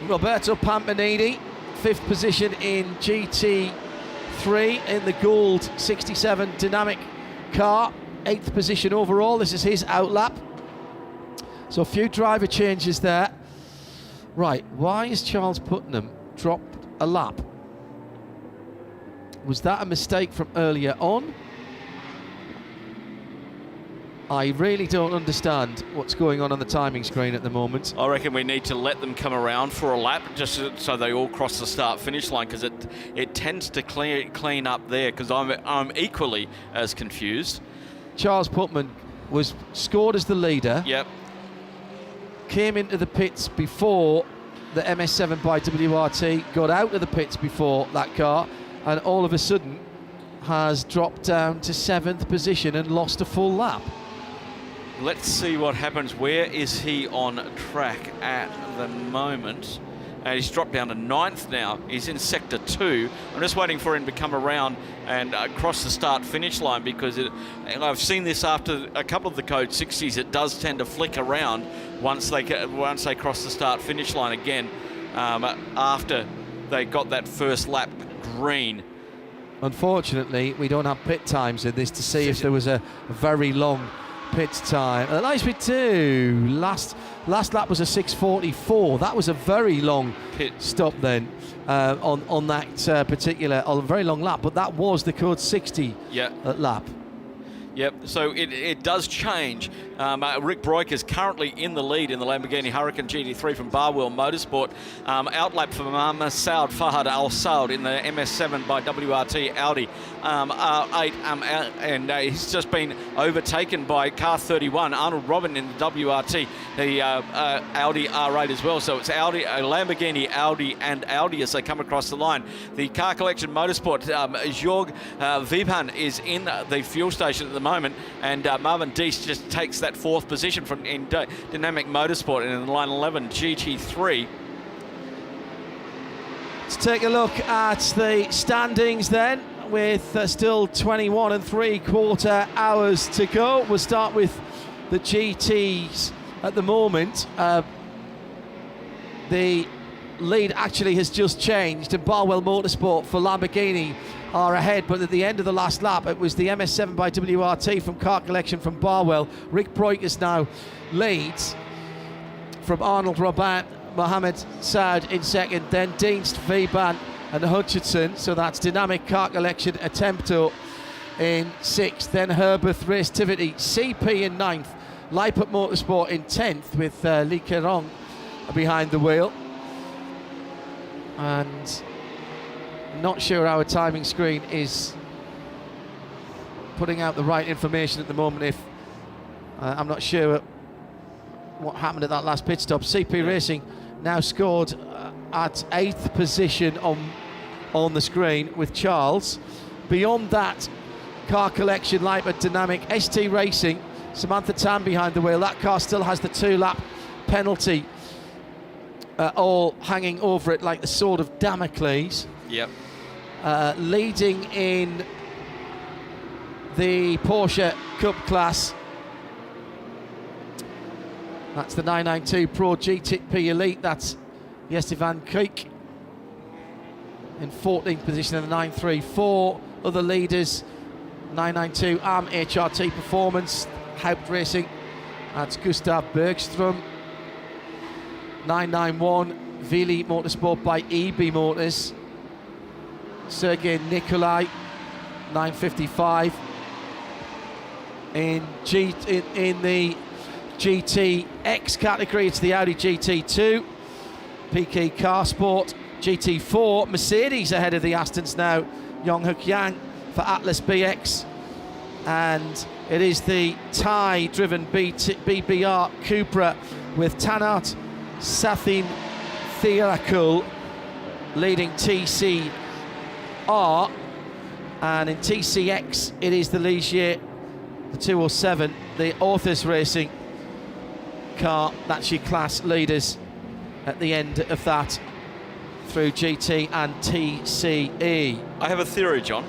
Roberto Pampanini, 5th position in GT3 in the gold 67 dynamic car, 8th position overall. This is his outlap. So a few driver changes there. Right, why is Charles Putnam dropped a lap? Was that a mistake from earlier on? I really don't understand what's going on the timing screen at the moment. I reckon we need to let them come around for a lap just so they all cross the start-finish line, because it tends to clean up there, because I'm equally as confused. Charles Putman was scored as the leader. Yep. Came into the pits before the MS7 by WRT, got out of the pits before that car, and all of a sudden has dropped down to 7th position and lost a full lap. Let's see what happens. Where is he on track at the moment? He's dropped down to 9th now. He's in Sector 2. I'm just waiting for him to come around and cross the start-finish line, because I've seen this after a couple of the Code 60s. It does tend to flick around once they cross the start-finish line again, after they got that first lap green. Unfortunately, we don't have pit times in this to see if there was a very long pit time. Nice pit two. Last lap was a 6:44. That was a very long pit stop then on that particular, very long lap. But that was the Code 60 lap. Yep, so it does change. Rick Broik is currently in the lead in the Lamborghini Huracan GT3 from Barwell Motorsport. Outlap for Mohammed Saud Fahad Al Saud in the MS7 by WRT Audi R8, and he's just been overtaken by car 31, Arnold Robin in the WRT, the Audi R8 as well. So it's Audi, Lamborghini, Audi, and Audi as they come across the line. The Car Collection Motorsport, Jorg Vibhan is in the fuel station at the moment, and Marvin Dees just takes that 4th position from in Dynamic Motorsport in the line 11 GT3. Let's take a look at the standings then, with still 21 3/4 hours to go. We'll start with the GTs at the moment. The lead actually has just changed, and Barwell Motorsport for Lamborghini are ahead, but at the end of the last lap it was the MS7 by WRT from Car Collection from Barwell. Rick Broikers now leads from Arnold Robin, Mohammed Saud in second, then Dienst, Vban and Hutchinson. So that's Dynamic, Car Collection, Attempto in 6th, then Herberth, Racetivity, CP in 9th, Leipert Motorsport in 10th with Lee Kerong behind the wheel. And not sure our timing screen is putting out the right information at the moment. If I'm not sure what happened at that last pit stop. CP Racing now scored at 8th position on the screen with Charles. Beyond that, Car Collection, Leipert, Dynamic, ST Racing, Samantha Tan behind the wheel. That car still has the 2-lap penalty all hanging over it like the sword of Damocles. Yep. Leading in the Porsche Cup class. That's the 992 Pro GTP Elite. That's Jesse Van Kuik in 14th position in the 934. Other leaders, 992 ARM HRT Performance, Haupt Racing. That's Gustav Bergström. 991 Vili Motorsport by EB Motors. Sergei Nikolai, 955. In the GTX category, it's the Audi GT2. PK Car Sport, GT4. Mercedes ahead of the Astons now. Yonghuk Yang for Atlas BX. And it is the Thai-driven BBR Cupra with Tanat Sathin Therakul leading TCR, and in TCX it is the Ligier, the 207, the Authors Racing car. That's your class leaders at the end of that through GT and TCE. I have a theory, John,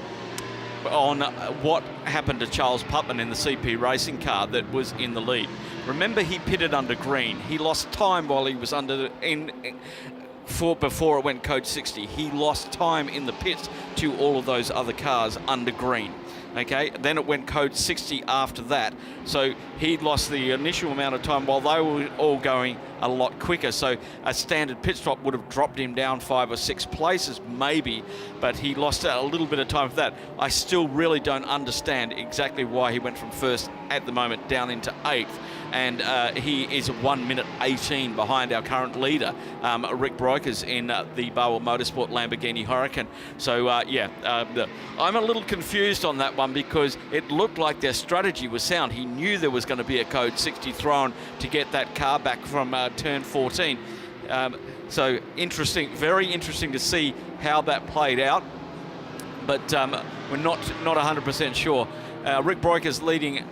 on what happened to Charles Putman in the CP Racing car that was in the lead. Remember, he pitted under green. He lost time while he was before it went code 60. He lost time in the pits to all of those other cars under green. Okay, then it went code 60 after that. So he lost the initial amount of time while they were all going a lot quicker. So a standard pit stop would have dropped him down 5 or 6 places maybe, but he lost a little bit of time for that. I still really don't understand exactly why he went from first at the moment down into 8th. And he is 1 minute 18 behind our current leader, Rick Broikers in the Barwell Motorsport Lamborghini Huracan. So I'm a little confused on that one because it looked like their strategy was sound. He knew there was going to be a code 60 thrown to get that car back from turn 14. So interesting, very interesting to see how that played out. But we're not 100% sure. Rick Broikers leading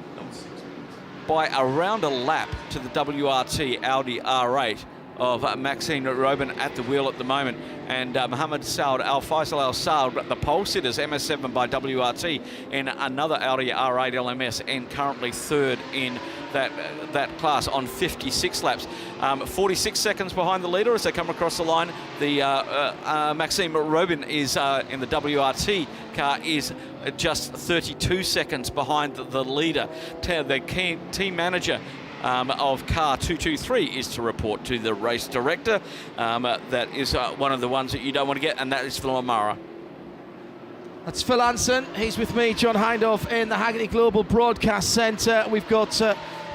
by around a lap to the WRT Audi R8 of Maxime Robin at the wheel at the moment, and Mohammed Saud Al Faisal Al Saud, the pole sitters, MS7 by WRT in another Audi R8 LMS, and currently 3rd in that class on 56 laps. 46 seconds behind the leader as they come across the line. The Maxime Robin is in the WRT car is just 32 seconds behind the leader. The team manager of car 223 is to report to the race director. That is one of the ones that you don't want to get, and that is Phil O'Mara. That's Phil Hansen. He's with me, John Hindhaugh, in the Hagerty Global Broadcast Centre. We've got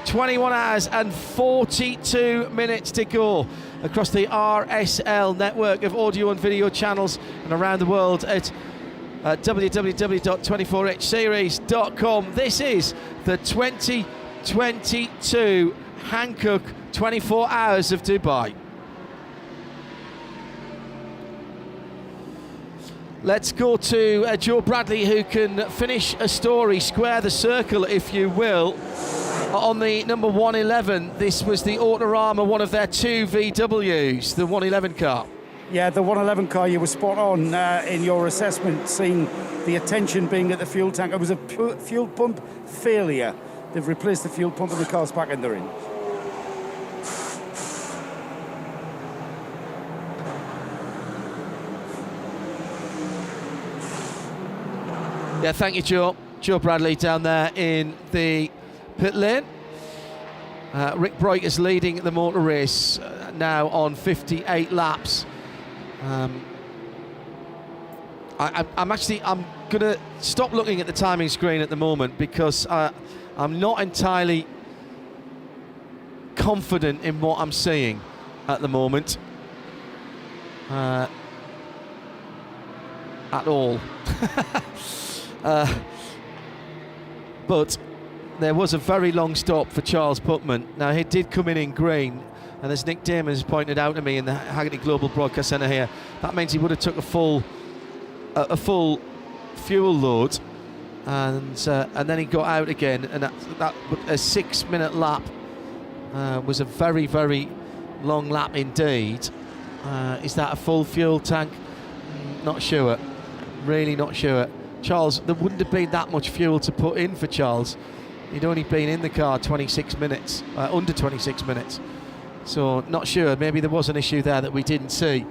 21 hours and 42 minutes to go across the RSL network of audio and video channels and around the world at www.24hseries.com. This is the 2022 Hankook 24 Hours of Dubai. Let's go to Joe Bradley, who can finish a story, square the circle, if you will, on the number 111. This was the Autorama, one of their 2 VWs, the 111 car. Yeah, the 111 car, you were spot on in your assessment, seeing the attention being at the fuel tank. It was a fuel pump failure. They've replaced the fuel pump and the car's back in the ring. Yeah, thank you, Joe. Joe Bradley down there in the pit lane. Rick Broik is leading the motor race now on 58 laps. I'm gonna stop looking at the timing screen at the moment because I'm not entirely confident in what I'm seeing at the moment at all. But there was a very long stop for Charles Putman. Now, he did come in green, and as Nick Damon has pointed out to me in the Hagerty Global Broadcast Centre here, that means he would have took a full fuel load, and then he got out again, and that a 6-minute lap was a very, very long lap indeed. Is that a full fuel tank? Not sure. Really not sure. Charles, there wouldn't have been that much fuel to put in for Charles. He'd only been in the car 26 minutes, under 26 minutes. So not sure, maybe there was an issue there that we didn't see.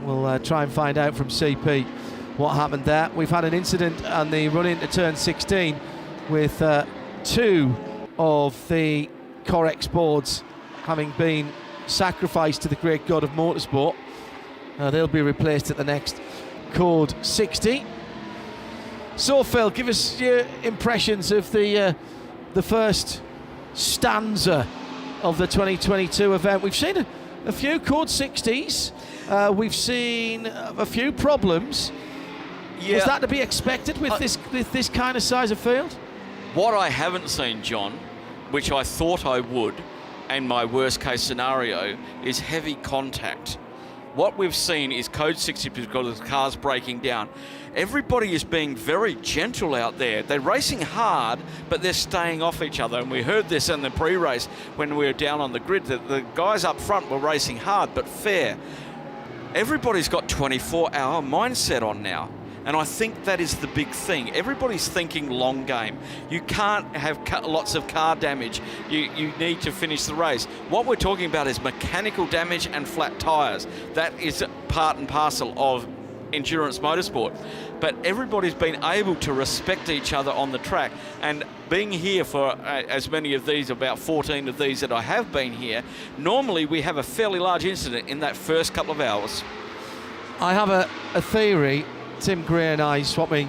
We'll try and find out from CP what happened there. We've had an incident on the run into turn 16 with 2 of the Correx boards having been sacrificed to the great god of motorsport. They'll be replaced at the next Code 60. So Phil, give us your impressions of the first stanza of the 2022 event. We've seen a few Code 60s. We've seen a few problems. Yeah. Was that to be expected with this kind of size of field? What I haven't seen, John, which I thought I would, and my worst case scenario, is heavy contact. What we've seen is Code 60 because the car's breaking down. Everybody is being very gentle out there. They're racing hard, but they're staying off each other. And we heard this in the pre-race when we were down on the grid, that the guys up front were racing hard, but fair. Everybody's got 24-hour mindset on now. And I think that is the big thing. Everybody's thinking long game. You can't have lots of car damage. You need to finish the race. What we're talking about is mechanical damage and flat tyres. That is part and parcel of endurance motorsport. But everybody's been able to respect each other on the track. And being here for as many of these, about 14 of these that I have been here, normally we have a fairly large incident in that first couple of hours. I have a theory. Tim Gray and I swapping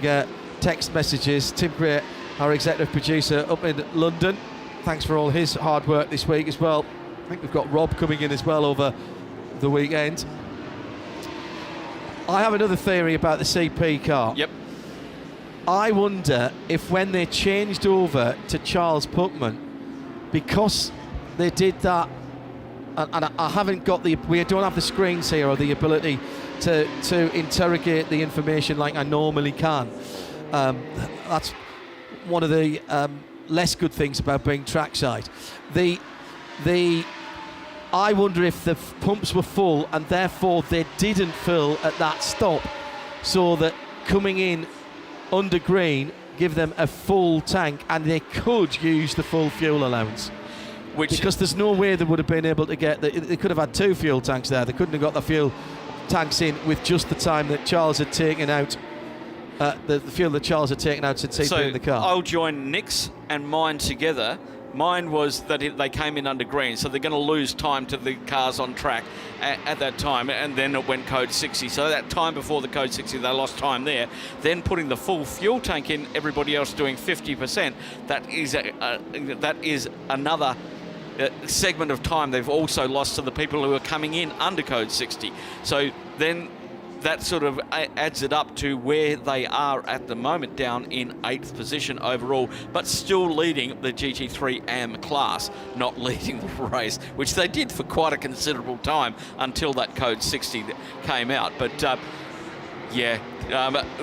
text messages. Tim Gray, our executive producer up in London. Thanks for all his hard work this week as well. I think we've got Rob coming in as well over the weekend. I have another theory about the CP car. Yep. I wonder if when they changed over to Charles Putman, because they did that, and I haven't got we don't have the screens here or the ability to interrogate the information like I normally can. That's one of the less good things about being trackside. I wonder if the pumps were full and therefore they didn't fill at that stop, so that coming in under green give them a full tank and they could use the full fuel allowance. Because there's no way they would have been able to get they could have had 2 fuel tanks there. They couldn't have got the fuel tanks in with just the time that Charles had taken out the fuel that Charles had taken out since he'd been in the car. I'll join Nick's and mine together Mine was that they came in under green, so they're going to lose time to the cars on track at that time, and then it went code 60. So that time before the code 60, they lost time there. Then putting the full fuel tank in, everybody else doing 50%. That is another segment of time they've also lost to the people who are coming in under code 60. So then that sort of adds it up to where they are at the moment, down in 8th position overall, but still leading the GT3 AM class, not leading the race, which they did for quite a considerable time until that code 60 came out. But yeah,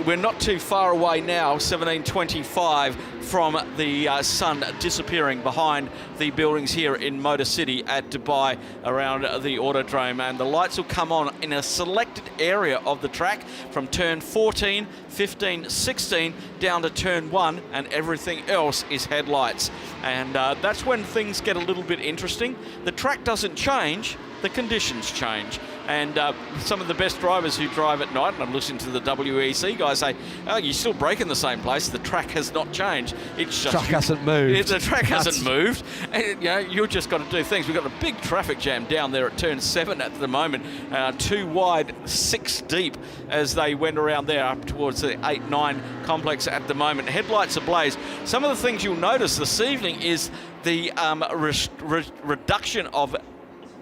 we're not too far away now, 17:25 from the sun disappearing behind the buildings here in Motor City at Dubai around the Autodrome, and the lights will come on in a selected area of the track from turn 14, 15, 16 down to turn 1, and everything else is headlights. And that's when things get a little bit interesting. The track doesn't change, the conditions change. And some of the best drivers who drive at night, and I'm listening to the WEC guys say, oh, you still brake in the same place, the track has not changed. It's just, track hasn't moved. The track hasn't moved. And, you know, you've just got to do things. We've got a big traffic jam down there at turn 7 at the moment. 2 wide, 6 deep as they went around there up towards the 8-9 complex at the moment. Headlights ablaze. Some of the things you'll notice this evening is the reduction of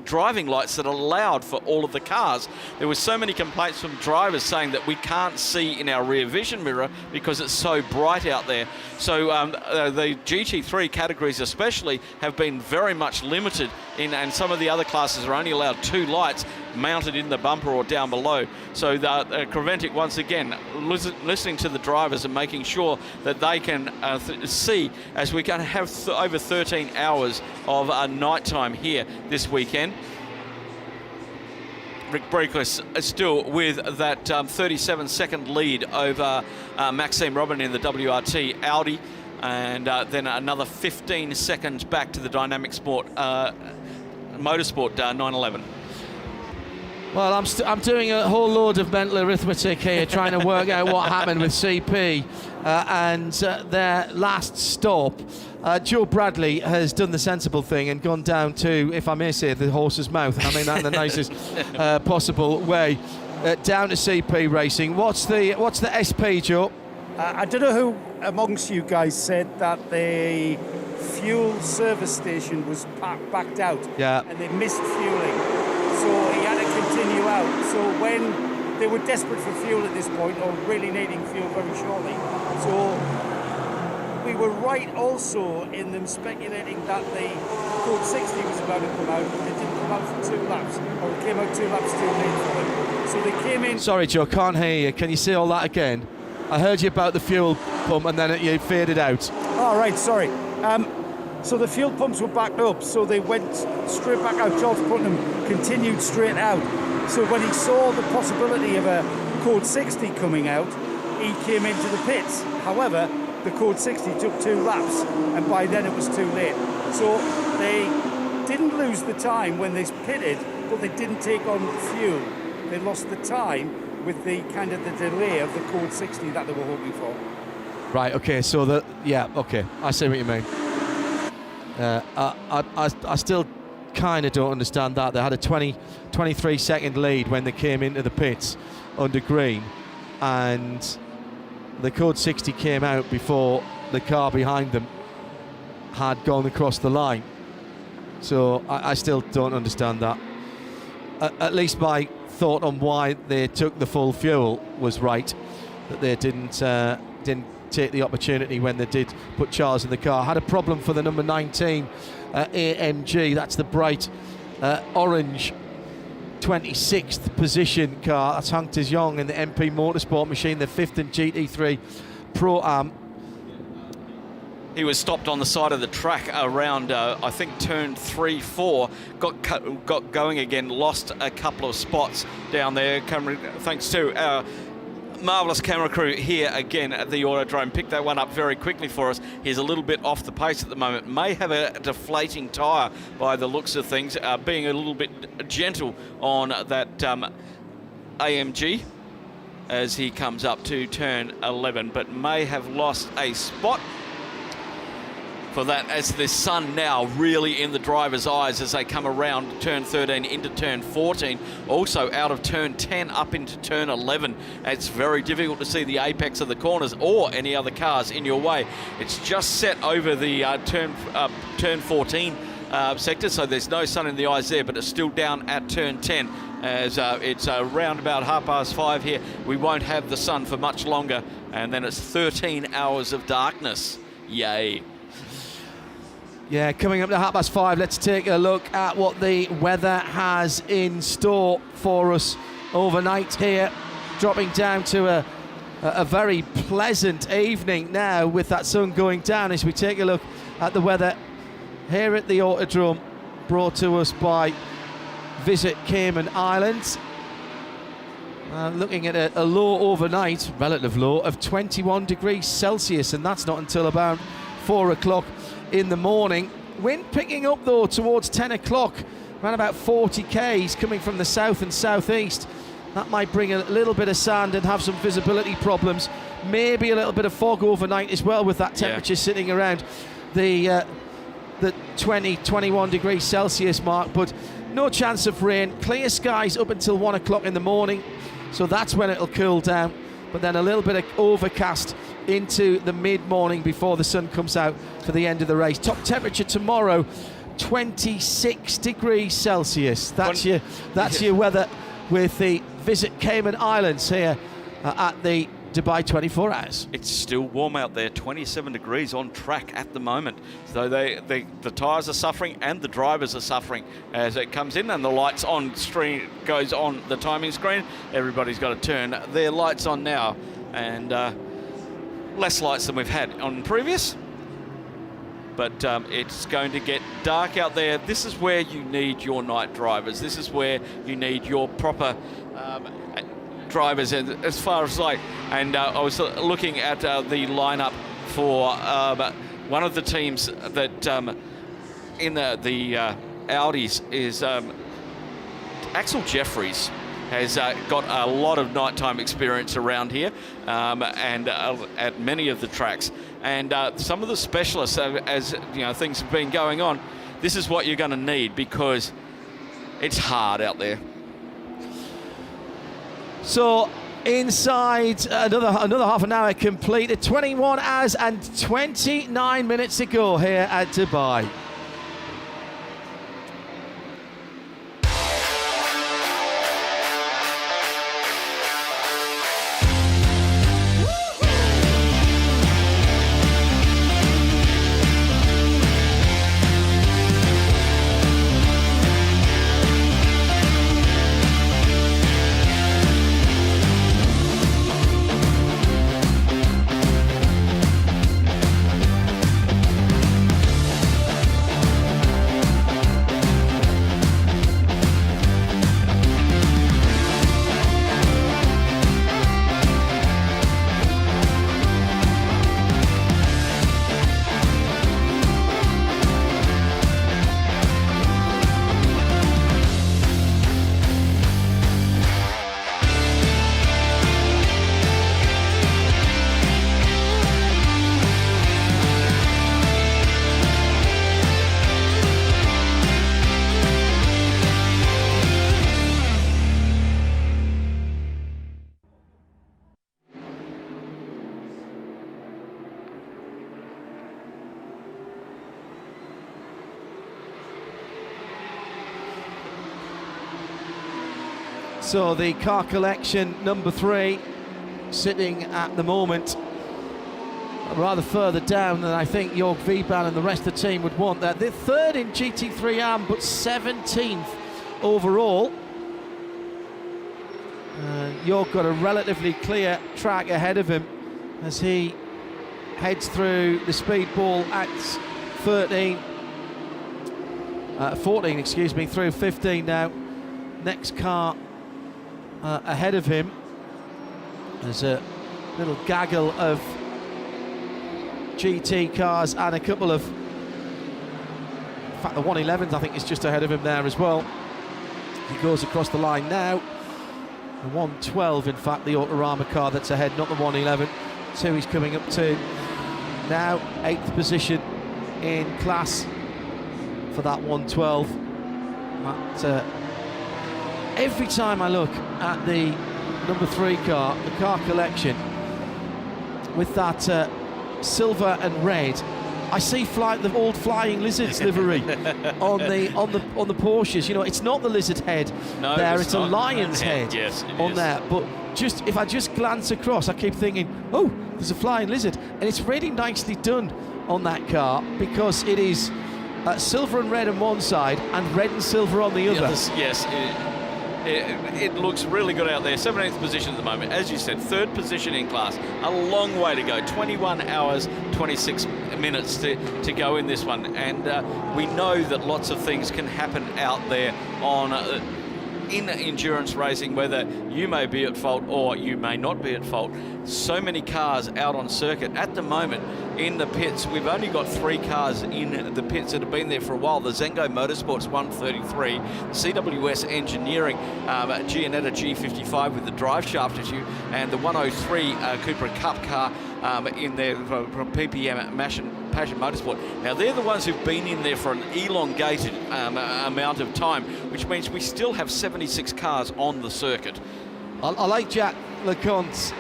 driving lights that are allowed for all of the cars. There were so many complaints from drivers saying that we can't see in our rear vision mirror because it's so bright out there. So the GT3 categories especially have been very much limited in, and some of the other classes are only allowed 2 lights mounted in the bumper or down below. So Creventic, once again, listening to the drivers and making sure that they can see, as we're going to have over 13 hours of night time here this weekend. Rick Breakless is still with that 37-second lead over Maxime Robin in the WRT Audi, and then another 15 seconds back to the Dynamic Sport Motorsport 911. Well, I'm doing a whole load of mental arithmetic here, trying to work out what happened with CP and their last stop. Joe Bradley has done the sensible thing and gone down to, if I may say, the horse's mouth, and I mean that in the nicest possible way, down to CP Racing. What's the SP, Joe? I don't know who amongst you guys said that the fuel service station was backed out, and they missed fueling, so he had to continue out. So when they were desperate for fuel at this point, or really needing fuel very shortly, so we were right also in them speculating that the Code 60 was about to come out, but they didn't come out for 2 laps, or it came out 2 laps too late for them. So they came in. Sorry, Joe, can't hear you. Can you say all that again? I heard you about the fuel pump and then you faded out. Oh, right, sorry. So the fuel pumps were backed up, so they went straight back out. Charles Putnam continued straight out. So when he saw the possibility of a Code 60 coming out, he came into the pits. However, the Code 60 took 2 laps, and by then it was too late. So they didn't lose the time when they pitted, but they didn't take on fuel. They lost the time with the kind of the delay of the Code 60 that they were hoping for. Right, okay, so okay, I see what you mean. I still kind of don't understand that. They had a 23-second lead when they came into the pits under green, and the Code 60 came out before the car behind them had gone across the line. So I still don't understand that. At least my thought on why they took the full fuel was right, that they didn't take the opportunity when they did put Charles in the car. Had a problem for the number 19 AMG. That's the bright orange 26th position car. That's Hank de Jong in the MP Motorsport machine, the 5th in GT3 Pro-Am. He was stopped on the side of the track around, I think, turn 3-4. Got going again, lost a couple of spots down there. Thanks to our marvellous camera crew here again at the Autodrome. Picked that one up very quickly for us. He's a little bit off the pace at the moment. May have a deflating tyre by the looks of things. Being a little bit gentle on that AMG as he comes up to turn 11, but may have lost a spot. for that, as the sun now really in the driver's eyes as they come around turn 13 into turn 14, also out of turn 10 up into turn 11. It's very difficult to see the apex of the corners or any other cars in your way. It's just set over the turn 14 sector, so there's no sun in the eyes there, but it's still down at turn 10 as it's around about 5:30 here. We won't have the sun for much longer, and then it's 13 hours of darkness. Yay. Yeah, coming up to 5:30, let's take a look at what the weather has in store for us overnight here. Dropping down to a very pleasant evening now with that sun going down as we take a look at the weather here at the Autodrome, brought to us by Visit Cayman Islands. Looking at a low overnight, relative low, of 21 degrees Celsius, and that's not until about 4 o'clock in the morning. Wind picking up though towards 10 o'clock, around about 40 k's coming from the south and southeast. That might bring a little bit of sand and have some visibility problems. Maybe a little bit of fog overnight as well, with that temperature sitting around the 20-21 degrees Celsius mark, but no chance of rain. Clear skies up until 1 o'clock in the morning, so that's when it'll cool down, but then a little bit of overcast into the mid-morning before the sun comes out for the end of the race. Top temperature tomorrow, 26 degrees Celsius. That's your weather with the Visit Cayman Islands here at the Dubai 24 Hours. It's still warm out there, 27 degrees on track at the moment. So the tyres are suffering and the drivers are suffering as it comes in, and the lights on screen goes on the timing screen. Everybody's got to turn their lights on now, and less lights than we've had on previous. But it's going to get dark out there. This is where you need your night drivers. This is where you need your proper drivers, as far as like, and I was looking at the lineup for one of the teams that in the Audis is Axel Jeffries. Has got a lot of nighttime experience around here and at many of the tracks. And some of the specialists, as you know, things have been going on, this is what you're going to need because it's hard out there. So inside another half an hour completed, 21 hours and 29 minutes to go here at Dubai. So the car collection number 3 sitting at the moment rather further down than I think Jörg Wieband and the rest of the team would want. That they're third in GT3 AM but 17th overall. Jörg got a relatively clear track ahead of him as he heads through the speed ball at 14 through 15 now. Next car ahead of him. There's a little gaggle of GT cars and a couple of, in fact the 111th I think is just ahead of him there as well. He goes across the line now. The 112 in fact, the Autorama car that's ahead, not the 111. So he's coming up to now 8th position in class for that 112. But every time I look at the number 3 car, the car collection, with that silver and red, I see the old Flying Lizards livery on the Porsches. You know, it's not the lizard head there; it's a lion's head on there. But if I just glance across, I keep thinking, oh, there's a Flying Lizard, and it's really nicely done on that car because it is silver and red on one side and red and silver on the other. Yes. It looks really good out there. 17th position at the moment. As you said, 3rd position in class. A long way to go. 21 hours, 26 minutes to go in this one. And we know that lots of things can happen out there in endurance racing, whether you may be at fault or you may not be at fault. So many cars out on circuit. At the moment, in the pits, we've only got 3 cars in the pits that have been there for a while. The Zengo Motorsports 133, the CWS Engineering Giannetta G55 with the drive shaft issue, and the 103 Cupra Cup car in there from PPM Passion Motorsport. Now, they're the ones who've been in there for an elongated amount of time, which means we still have 76 cars on the circuit. I like Jack LeConte's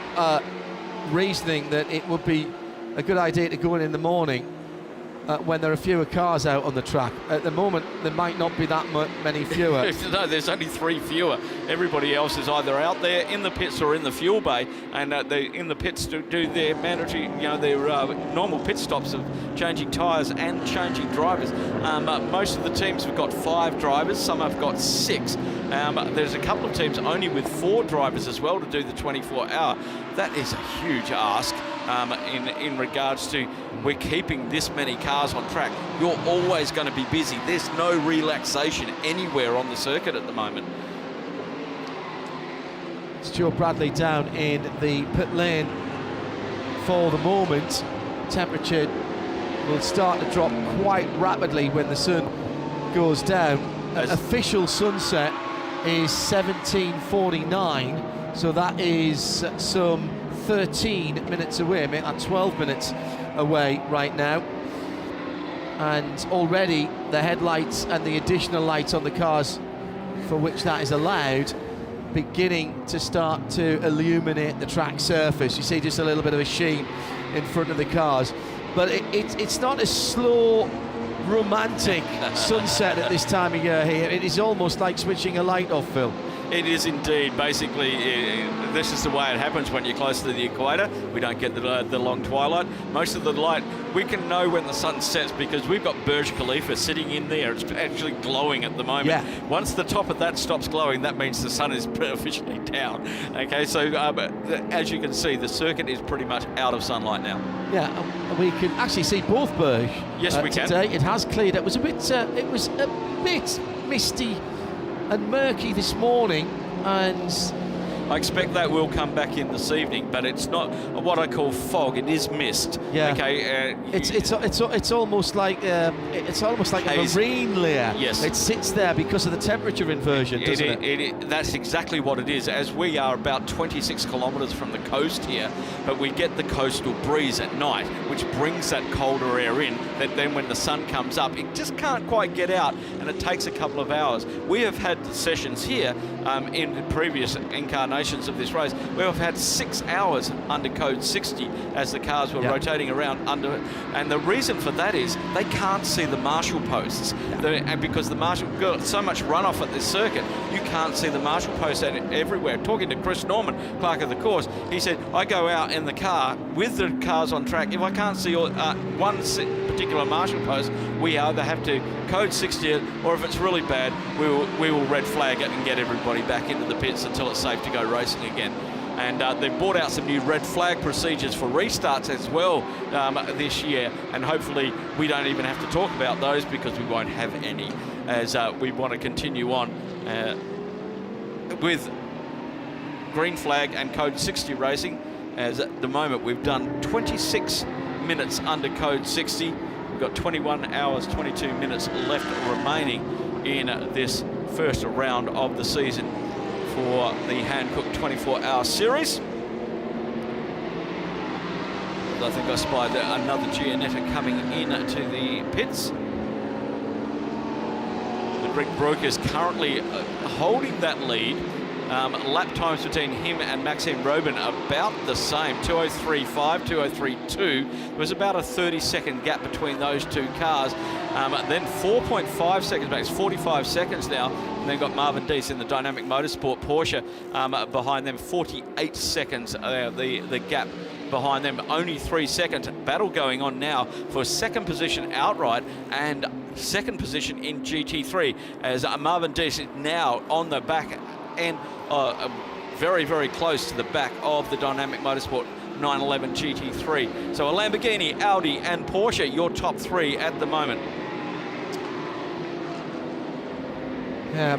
reasoning that it would be a good idea to go in the morning when there are fewer cars out on the track. At the moment, there might not be that many fewer. No, there's only 3 fewer. Everybody else is either out there in the pits or in the fuel bay, and they in the pits to do their mandatory, their normal pit stops of changing tyres and changing drivers. Most of the teams have got 5 drivers, some have got 6. There's a couple of teams only with 4 drivers as well to do the 24-hour. That is a huge ask in regards to we're keeping this many cars on track. You're always going to be busy. There's no relaxation anywhere on the circuit at the moment. Stuart Bradley down in the pit lane for the moment. Temperature will start to drop quite rapidly when the sun goes down. Official sunset is 17:49, so that is some 13 minutes away, make that 12 minutes away right now. And already the headlights and the additional lights on the cars for which that is allowed beginning to start to illuminate the track surface. You see just a little bit of a sheen in front of the cars, but it's not a slow romantic sunset at this time of year here. It is almost like switching a light off, Phil. It is indeed. Basically, this is the way it happens when you're close to the equator. We don't get the long twilight. Most of the light, we can know when the sun sets because we've got Burj Khalifa sitting in there. It's actually glowing at the moment. Yeah. Once the top of that stops glowing, that means the sun is officially down. Okay, so as you can see, the circuit is pretty much out of sunlight now. Yeah, we can actually see both Burj. Yes, we can. Today. It has cleared. It was a bit misty and murky this morning, and I expect that will come back in this evening, but it's not what I call fog. It is mist. Yeah. Okay. It's almost like a marine layer. Yes. It sits there because of the temperature inversion, doesn't it? That's exactly what it is. As we are about 26 kilometres from the coast here, but we get the coastal breeze at night, which brings that colder air in. That then when the sun comes up, it just can't quite get out, and it takes a couple of hours. We have had sessions here in the previous incarnations of this race. We have had 6 hours under code 60 as the cars were rotating around under it. And the reason for that is they can't see the marshal posts. And because the marshal got so much runoff at this circuit, you can't see the marshal posts everywhere. Talking to Chris Norman, clerk of the course, he said, I go out in the car with the cars on track. If I can't see one particular marshal post, we either have to code 60 it, or if it's really bad, we will red flag it and get everybody back into the pits until it's safe to go racing again. And they've brought out some new red flag procedures for restarts as well this year, and hopefully we don't even have to talk about those because we won't have any, as we want to continue on with green flag and code 60 racing, as at the moment we've done 26 minutes under code 60. We've got 21 hours, 22 minutes left remaining in this first round of the season for the Hankook 24-hour series. I think I spied another Giannetta coming in to the pits. And Rick Broek is currently holding that lead. Lap times between him and Maxime Robin about the same, 2:03.5, 2:03.2. There was about a 30-second gap between those two cars. Then 4.5 seconds back, it's 45 seconds now. And then got Marvin Dees in the Dynamic Motorsport Porsche behind them, 48 seconds, the gap behind them. Only 3 seconds. Battle going on now for second position outright and second position in GT3 as Marvin Dees is now on the back and very, very close to the back of the Dynamic Motorsport 911 GT3. So a Lamborghini, Audi and Porsche, your top three at the moment. Yeah,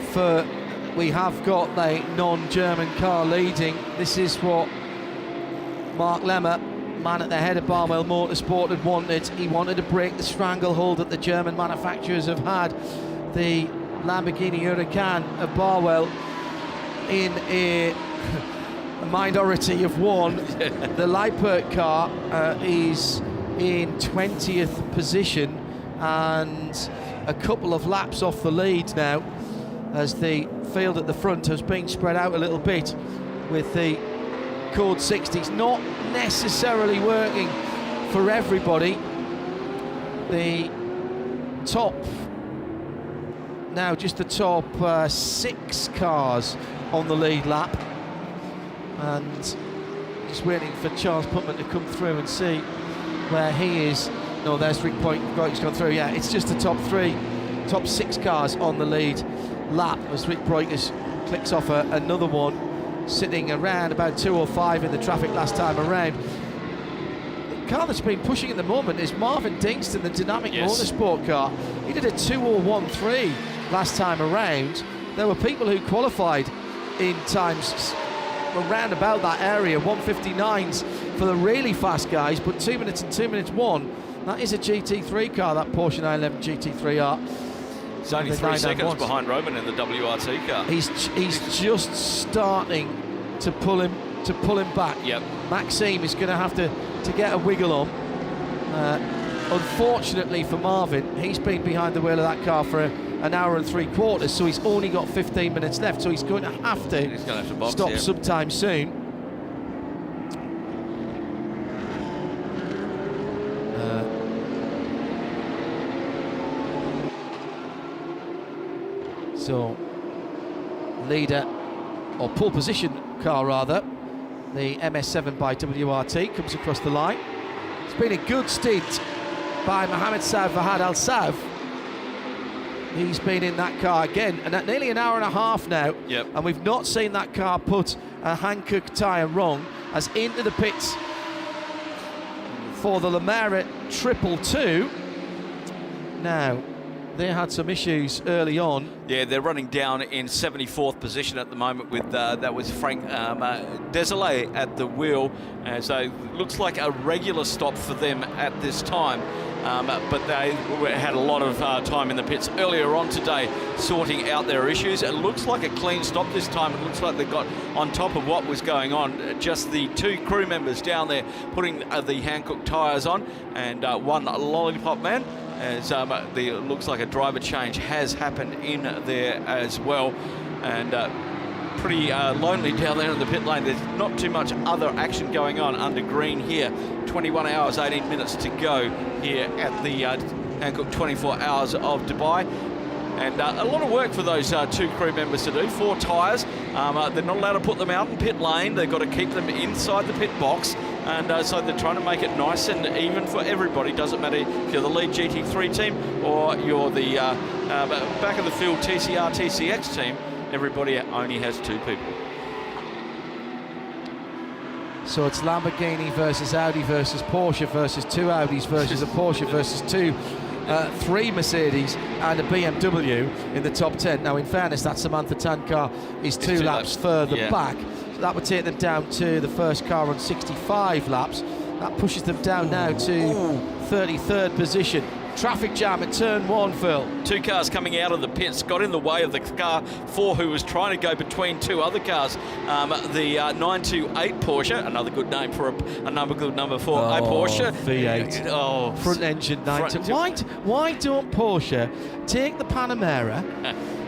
we have got the non-German car leading. This is what Mark Lemmer, man at the head of Barwell Motorsport, had wanted. He wanted to break the stranglehold that the German manufacturers have had. The Lamborghini Huracan of Barwell in a minority of one. The Leipert car is in 20th position and a couple of laps off the lead now, as the field at the front has been spread out a little bit with the Cord 60s not necessarily working for everybody. The top, now just the top 6 cars on the lead lap, and just waiting for Charles Putman to come through and see where he is. No, there's Rick Point, he's gone through. Yeah, it's just the top 6 cars on the lead lap as Rick Breukers clicks off another one, sitting around about 2:05 in the traffic last time around. The car that's been pushing at the moment is Marvin Dingston, the Dynamic Motorsport car. He did a 2:01.3 last time around. There were people who qualified in times around about that area, 1:59s for the really fast guys, but 2 minutes and 2 minutes 1. That is a GT3 car, that Porsche 911 GT3R. He's only 3 seconds behind Robin in the WRT car. He's just starting to pull him back. Yep. Maxime is going to have to get a wiggle on. Unfortunately for Marvin, he's been behind the wheel of that car for an hour and 3/4, so he's only got 15 minutes left. So he's going to have to box, stop sometime soon. So, leader, or pole position car rather, the MS7 by WRT comes across the line. It's been a good stint by Mohamed Saad Fahad Al Sav. He's been in that car again, and at nearly an hour and a half now, and we've not seen that car put a Hankook tyre wrong, as into the pits for the Lamara 222. Now, they had some issues early on. Yeah, they're running down in 74th position at the moment with, that was Frank Desolé at the wheel. So it looks like a regular stop for them at this time. But they had a lot of time in the pits earlier on today sorting out their issues. It looks like a clean stop this time. It looks like they got on top of what was going on. Just the 2 crew members down there putting the Hankook tyres on, and one lollipop man. As it looks like a driver change has happened in there as well, and pretty lonely down there in the pit lane. There's not too much other action going on under green here. 21 hours 18 minutes to go here at the Hankook 24 Hours of Dubai, and a lot of work for those 2 crew members to do. 4 tyres. They're not allowed to put them out in pit lane. They've got to keep them inside the pit box. And so they're trying to make it nice and even for everybody. Doesn't matter if you're the lead GT3 team or you're the back of the field TCR, TCX team. Everybody only has 2 people. So it's Lamborghini versus Audi versus Porsche versus 2 Audis versus a Porsche versus 3 Mercedes and a BMW in the top 10. Now, in fairness, that Samantha Tan car is 2 laps further back. So that would take them down to the first car on 65 laps. That pushes them down now to 33rd position. Traffic jam at turn 1, Phil. 2 cars coming out of the pits got in the way of the car 4 who was trying to go between 2 other cars. The 928 Porsche, another good name for a good number for a Porsche. V8. Front engine 928. Why don't Porsche take the Panamera,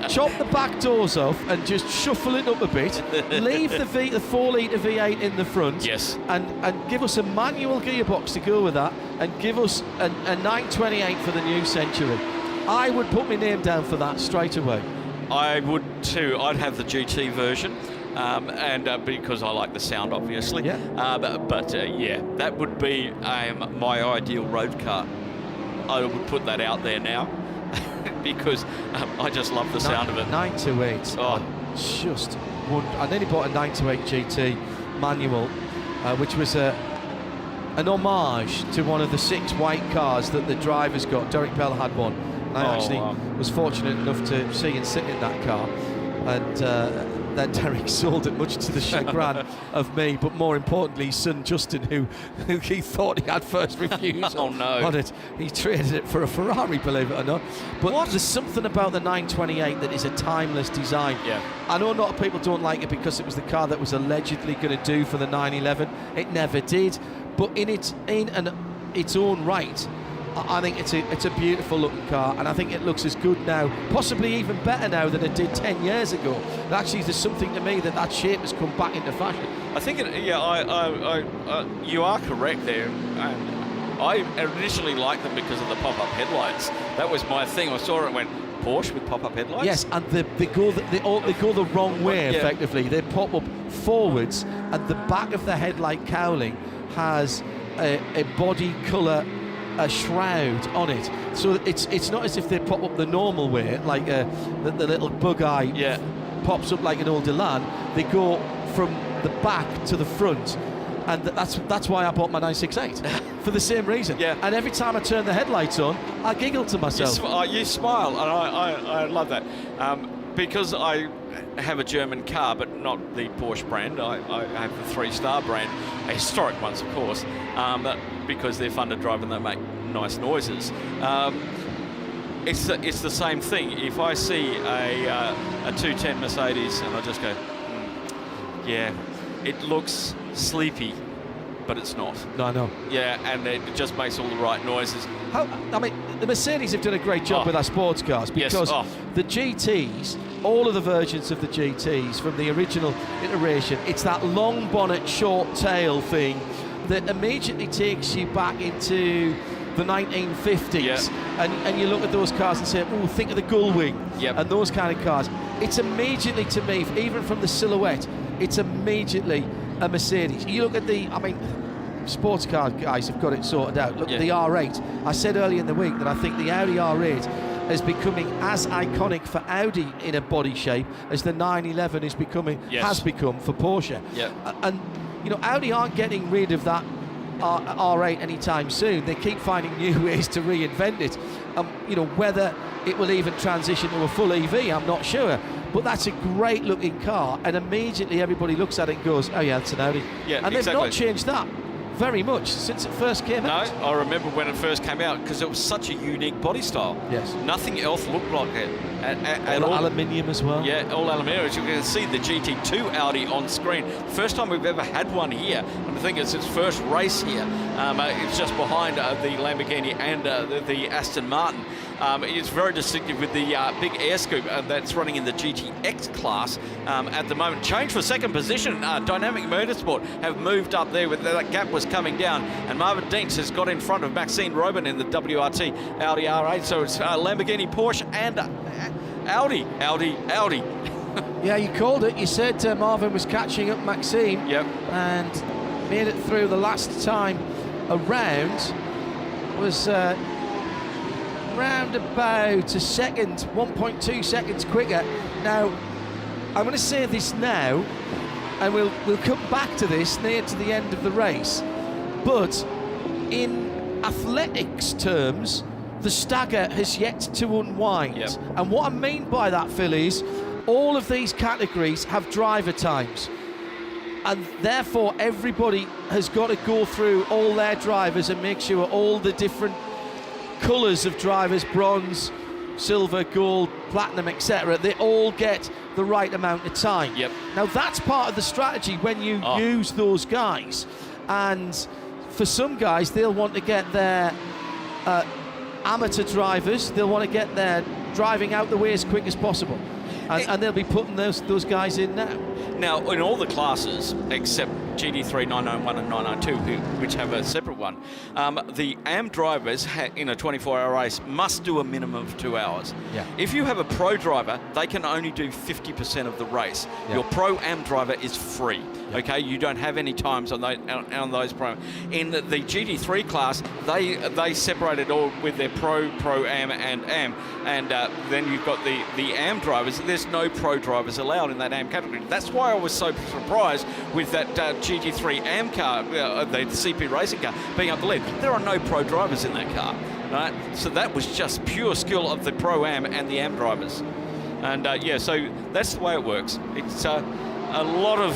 chop the back doors off and just shuffle it up a bit, leave the 4-litre V8 in the front, yes, and give us a manual gearbox to go with that, and give us a 928 for the new century. I would put my name down for that straight away. I would too. I'd have the GT version, and because I like the sound, obviously. Yeah. But yeah, that would be my ideal road car. I would put that out there now because I just love the sound of it. 928. Oh, just one. I nearly bought a 928 GT manual, which was an homage to one of the 6 white cars that the drivers got. Derek Bell had one. And I actually was fortunate enough to see and sit in that car. And then Derek sold it, much to the chagrin of me, but more importantly, his son Justin, who he thought he had first refusal on it. He traded it for a Ferrari, believe it or not. But there's something about the 928 that is a timeless design. Yeah. I know a lot of people don't like it because it was the car that was allegedly going to do for the 911. It never did. But in its own right, I think it's a beautiful looking car, and I think it looks as good now, possibly even better now than it did 10 years ago. And actually, there's something to me that shape has come back into fashion. I think you are correct there. I initially liked them because of the pop-up headlights. That was my thing. I saw it and went, Porsche with pop-up headlights? Yes, and they go the wrong way, effectively. They pop up forwards, and the back of the headlight cowling has a body colour shroud on it, so it's not as if they pop up the normal way, like the little bug eye pops up like an old Elan. They go from the back to the front, and that's why I bought my 968 for the same reason. Yeah. And every time I turn the headlights on, I giggle to myself. You smile, and I love that. Because I have a German car, but not the Porsche brand. I have the 3-star brand, historic ones, of course, because they're fun to drive and they make nice noises. It's the same thing. If I see a 210 Mercedes and I just go, yeah, it looks sleepy, but it's not. No, no. Yeah, and it just makes all the right noises. I mean, the Mercedes have done a great job with our sports cars, because the GTs, all of the versions of the GTs from the original iteration, it's that long bonnet, short tail thing that immediately takes you back into the 1950s. And you look at those cars and say, oh, think of the Gullwing and those kind of cars. It's immediately, to me, even from the silhouette, it's immediately a Mercedes. You look at sports car guys have got it sorted out. Look at the R8. I said earlier in the week that I think the Audi R8 is becoming as iconic for Audi in a body shape as the 911 has become for Porsche. And you know, Audi aren't getting rid of that R8 anytime soon. They keep finding new ways to reinvent it. You know, whether it will even transition to a full EV, I'm not sure. But that's a great looking car, and immediately everybody looks at it and goes, oh yeah, it's an Audi. And they've not changed that very much since it first came out. No, I remember when it first came out, because it was such a unique body style. Yes. Nothing else looked like it. All aluminium as well. Yeah, all aluminium. As you can see the GT2 Audi on screen. First time we've ever had one here. And I think it's its first race here. It's just behind the Lamborghini and the Aston Martin. It's very distinctive with the big air scoop that's running in the GTX class at the moment. Change for second position. Dynamic Motorsport have moved up there. With that gap was coming down, and Marvin Dietz has got in front of Maxine Robin in the WRT Audi R8. So it's Lamborghini, Porsche, and Audi. Yeah, you called it. You said Marvin was catching up Maxime. And made it through the last time around. Was round about a second, 1.2 seconds quicker. Now, I'm going to say this now, and we'll come back to this near to the end of the race. But in athletics terms, the stagger has yet to unwind. And what I mean by that, Phil, is all of these categories have driver times. and therefore everybody has got to go through all their drivers and make sure all the different colours of drivers, bronze, silver, gold, platinum, etc., they all get the right amount of time. Yep. Now that's part of the strategy when you use those guys, and for some guys they'll want to get their amateur drivers, they'll want to get their driving out the way as quick as possible, and they'll be putting those guys in now. Now, in all the classes, except GT3, 991 and 992, which have a separate one, the AM drivers in a 24-hour race must do a minimum of 2 hours. Yeah. If you have a pro driver, they can only do 50% of the race. Yeah. Your pro AM driver is free. Yeah. Okay, you don't have any times on those pro. In the GT3 class, they separate it all with their pro AM, and AM, and then you've got the AM drivers. There's no pro drivers allowed in that AM category. That's why I was so surprised with that GT3 AM car, the CP racing car, being up the lead. There are no pro drivers in that car, right? So that was just pure skill of the pro AM and the AM drivers. And yeah, so that's the way it works. It's a lot of,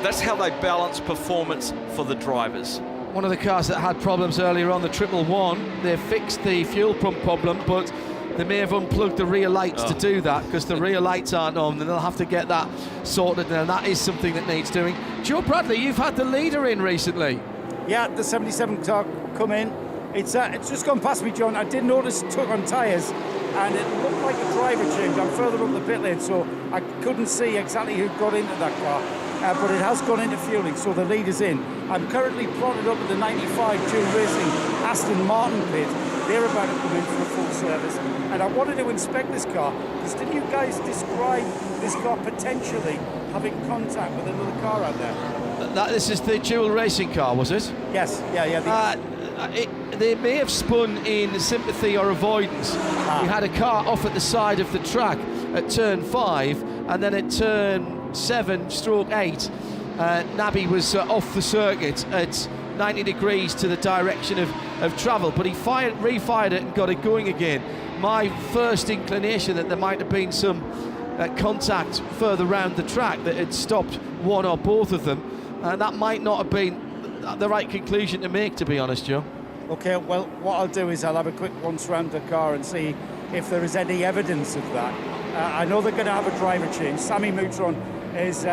that's how they balance performance for the drivers. One of the cars that had problems earlier on, the 111, they fixed the fuel pump problem, but they may have unplugged the rear lights to do that, because the rear lights aren't on, and they'll have to get that sorted, and that is something that needs doing. Joe Bradley, you've had the leader in recently. Yeah, the 77 car come in. It's just gone past me, John. I did notice it took on tyres, and it looked like a driver change. I'm further up the pit lane, so I couldn't see exactly who got into that car. But it has gone into fueling, so the lead is in. I'm currently plotted up at the 95 Dual Racing Aston Martin pit. They're about to come in for a full service, and I wanted to inspect this car, because didn't you guys describe this car potentially having contact with another car out there? This is the Dual Racing car, was it? Yes, yeah. They may have spun in sympathy or avoidance. We had a car off at the side of the track at turn 5, and then at turn 7/8, Nabby was off the circuit at 90 degrees to the direction of travel, but he refired it and got it going again. My first inclination that there might have been some contact further round the track that had stopped one or both of them, and that might not have been the right conclusion to make, to be honest, Joe. Okay, well, what I'll do is I'll have a quick once round the car and see if there is any evidence of that. I know they're going to have a driver change. Sammy Moutron is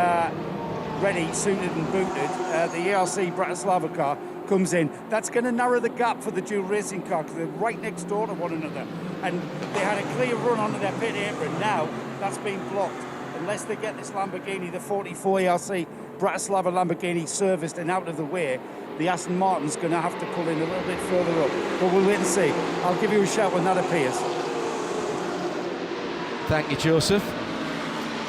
ready, suited and booted. The ERC Bratislava car comes in. That's going to narrow the gap for the Dual Racing car, because they're right next door to one another. And they had a clear run onto their pit apron. Now that's been blocked. Unless they get this Lamborghini, the 44 ERC Bratislava Lamborghini, serviced and out of the way, the Aston Martin's going to have to pull in a little bit further up. But we'll wait and see. I'll give you a shout when that appears. Thank you, Joseph.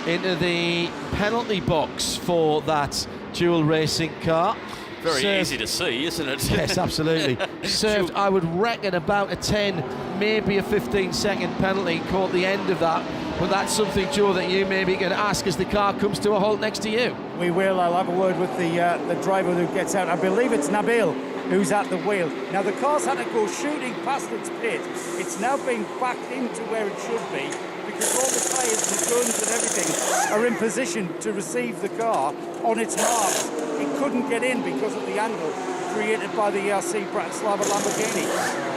Into the penalty box for that Dual Racing car. Very easy to see, isn't it? Yes, absolutely. Served, I would reckon, about a 10, maybe a 15-second penalty. Caught the end of that. But that's something, Joe, that you maybe can ask as the car comes to a halt next to you. We will. I'll have a word with the driver who gets out. I believe it's Nabil who's at the wheel. Now, the car's had to go shooting past its pit. It's now being backed into where it should be, because all the tyres and guns and everything are in position to receive the car on its marks. It couldn't get in because of the angle created by the ERC Bratislava Lamborghini.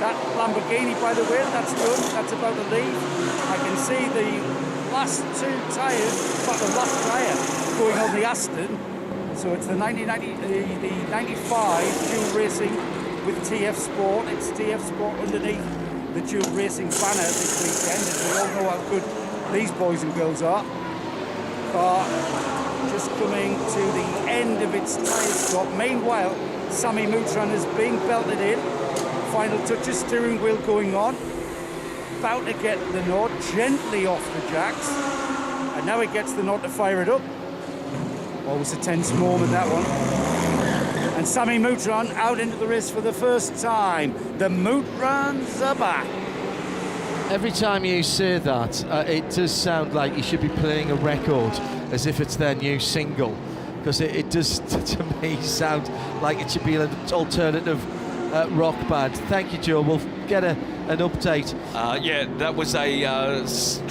That Lamborghini, by the way, that's done. That's about to leave. I can see the last two tyres, but the last tyre going on the Aston. So it's the 95 Dual Racing with TF Sport. It's TF Sport underneath the Dual Racing banner this weekend, and we all know how good these boys and girls are. Car just coming to the end of its tyre stop. Meanwhile, Sammy Moutron is being belted in. Final touches, steering wheel going on. About to get the nod, gently off the jacks. And now he gets the nod to fire it up. Always a tense moment, that one. And Sammy Moutron out into the race for the first time. The Moutrons are back. Every time you say that, it does sound like you should be playing a record as if it's their new single, because it does, to me, sound like it should be an alternative rock band. Thank you, Joe. We'll get an update. Yeah, that was a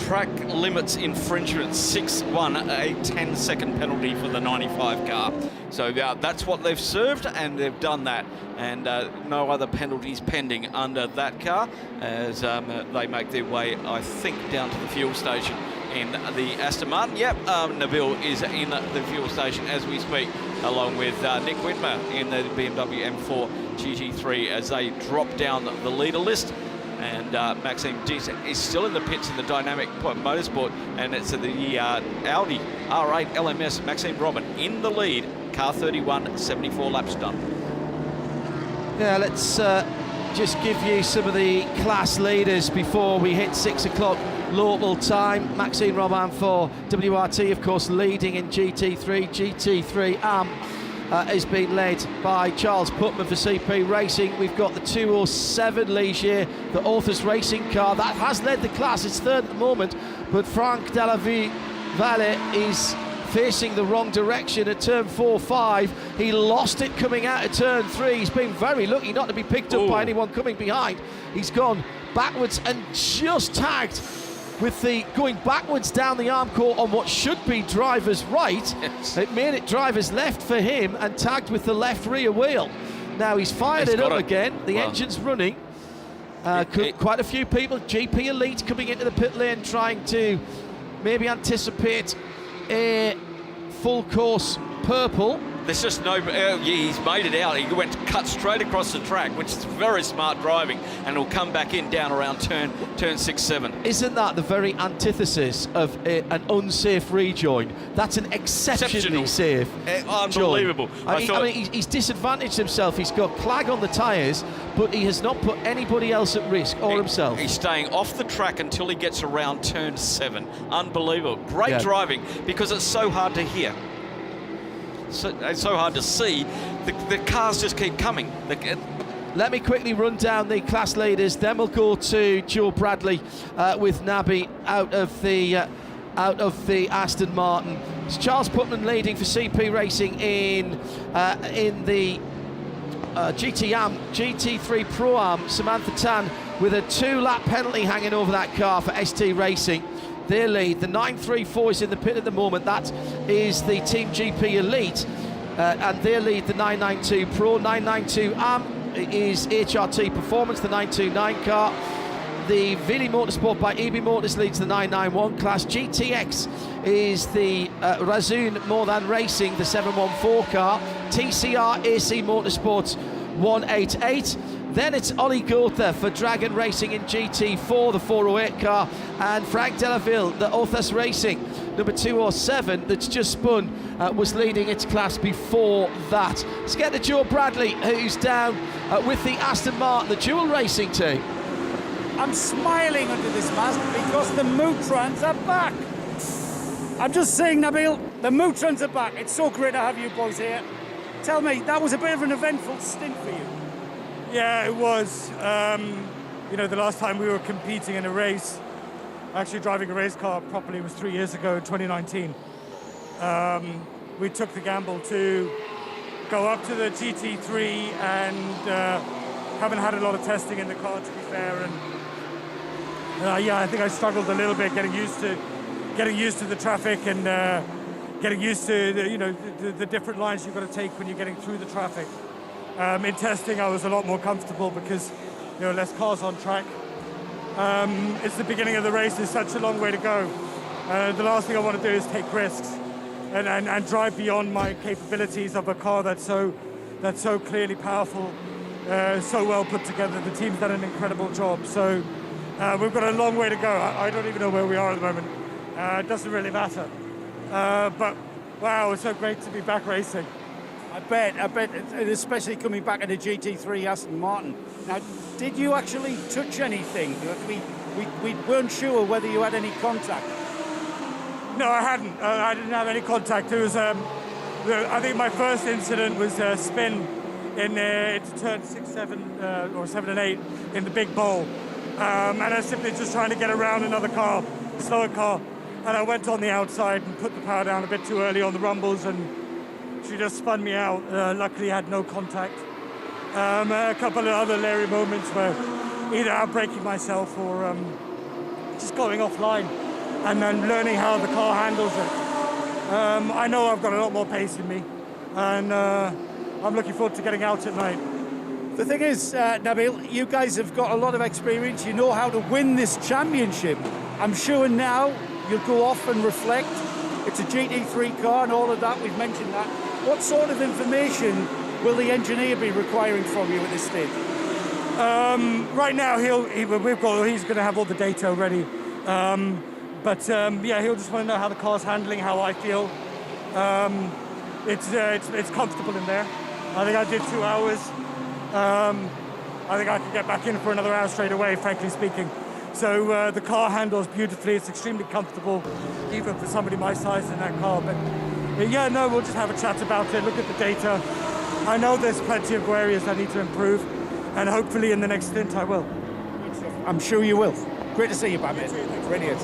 track limits infringement, 6-1, a 10-second penalty for the 95 car. So that's what they've served, and they've done that. And no other penalties pending under that car as they make their way, I think, down to the fuel station in the Aston Martin. Yep, Nabil is in the fuel station as we speak, along with Nick Whitmer in the BMW M4 GT3 as they drop down the leader list. And Maxime Dietz is still in the pits in the Dynamic Motorsport, and it's the Audi R8 LMS. Maxime Robin in the lead, car 31, 74 laps done. Yeah, let's just give you some of the class leaders before we hit 6 o'clock local time. Maxime Robin for WRT, of course, leading in GT3. GT3 AM has been led by Charles Putman for CP Racing. We've got the 207 Ligier, the Authors Racing car. That has led the class. It's third at the moment, but Franck Valle is facing the wrong direction at turn 4-5. He lost it coming out of turn 3. He's been very lucky not to be picked up by anyone coming behind. He's gone backwards and just tagged with the going backwards down the arm court on what should be driver's right. Yes. It made it driver's left for him and tagged with the left rear wheel. Now he's fired it up again. The engine's running. Quite a few people, GP Elite coming into the pit lane trying to maybe anticipate a full course purple. There's just no, he's made it out. He cut straight across the track, which is very smart driving, and he'll come back in down around turn 6-7. Isn't that the very antithesis of an unsafe rejoin? That's an exceptionally safe unbelievable. I mean, he's disadvantaged himself. He's got Clag on the tyres, but he has not put anybody else at risk or himself. He's staying off the track until he gets around turn 7. Unbelievable. Great driving, because it's so hard to hear. So, it's so hard to see. The cars just keep coming. Let me quickly run down the class leaders, then we'll go to Joe Bradley with Nabi out of the Aston Martin. It's Charles Putman leading for CP Racing in the GT-AM, GT3 Pro-Am. Samantha Tan with a 2-lap penalty hanging over that car for ST Racing. Their lead, the 934 is in the pit at the moment. That is the Team GP Elite, and their lead, the 992 Pro. 992 AM is HRT Performance, the 929 car. The Vili Motorsport by EB Motors leads the 991 class. GTX is the Razun More Than Racing, the 714 car. TCR AC Motorsports 188. Then it's Ollie Gotha for Dragon Racing in GT4, the 408 car, and Frank Delaville, the Authors Racing, number 207, that's just spun, was leading its class before that. Let's get to Joe Bradley, who's down with the Aston Martin, the dual racing team. I'm smiling under this mask because the Mootrans are back. I'm just saying, Nabil, the Mootrans are back. It's so great to have you boys here. Tell me, that was a bit of an eventful stint for you. Yeah, it was. You know, the last time we were competing in a race, actually driving a race car properly, was 3 years ago, 2019. We took the gamble to go up to the GT3 and haven't had a lot of testing in the car, to be fair. And yeah, I think I struggled a little bit getting used to the traffic and getting used to the different lines you've got to take when you're getting through the traffic. In testing, I was a lot more comfortable because less cars on track. It's the beginning of the race. There's such a long way to go. The last thing I want to do is take risks and drive beyond my capabilities of a car that's so clearly powerful, so well put together. The team's done an incredible job. So we've got a long way to go. I don't even know where we are at the moment. It doesn't really matter. But wow, it's so great to be back racing. I bet, and especially coming back in the GT3 Aston Martin. Now, did you actually touch anything? We weren't sure whether you had any contact. No, I hadn't. I didn't have any contact. It was, I think my first incident was a spin into turn 6, 7, or 7 and 8 in the big bowl. And I was simply just trying to get around another car, slower car. And I went on the outside and put the power down a bit too early on the rumbles, and she just spun me out. Luckily, I had no contact. A couple of other leery moments where either outbraking myself or just going offline and then learning how the car handles it. I know I've got a lot more pace in me, and I'm looking forward to getting out at night. The thing is, Nabil, you guys have got a lot of experience. You know how to win this championship. I'm sure now you'll go off and reflect. It's a GT3 car and all of that. We've mentioned that. What sort of information will the engineer be requiring from you at this stage? Right now, he's going to have all the data ready. Yeah, he'll just want to know how the car's handling, how I feel. It's comfortable in there. I think I did 2 hours. I think I could get back in for another hour straight away, frankly speaking. So the car handles beautifully. It's extremely comfortable, even for somebody my size in that car. But yeah, no, we'll just have a chat about it, look at the data. I know there's plenty of areas I need to improve, and hopefully in the next stint I will. I'm sure you will. Great to see you, Babette. Brilliant.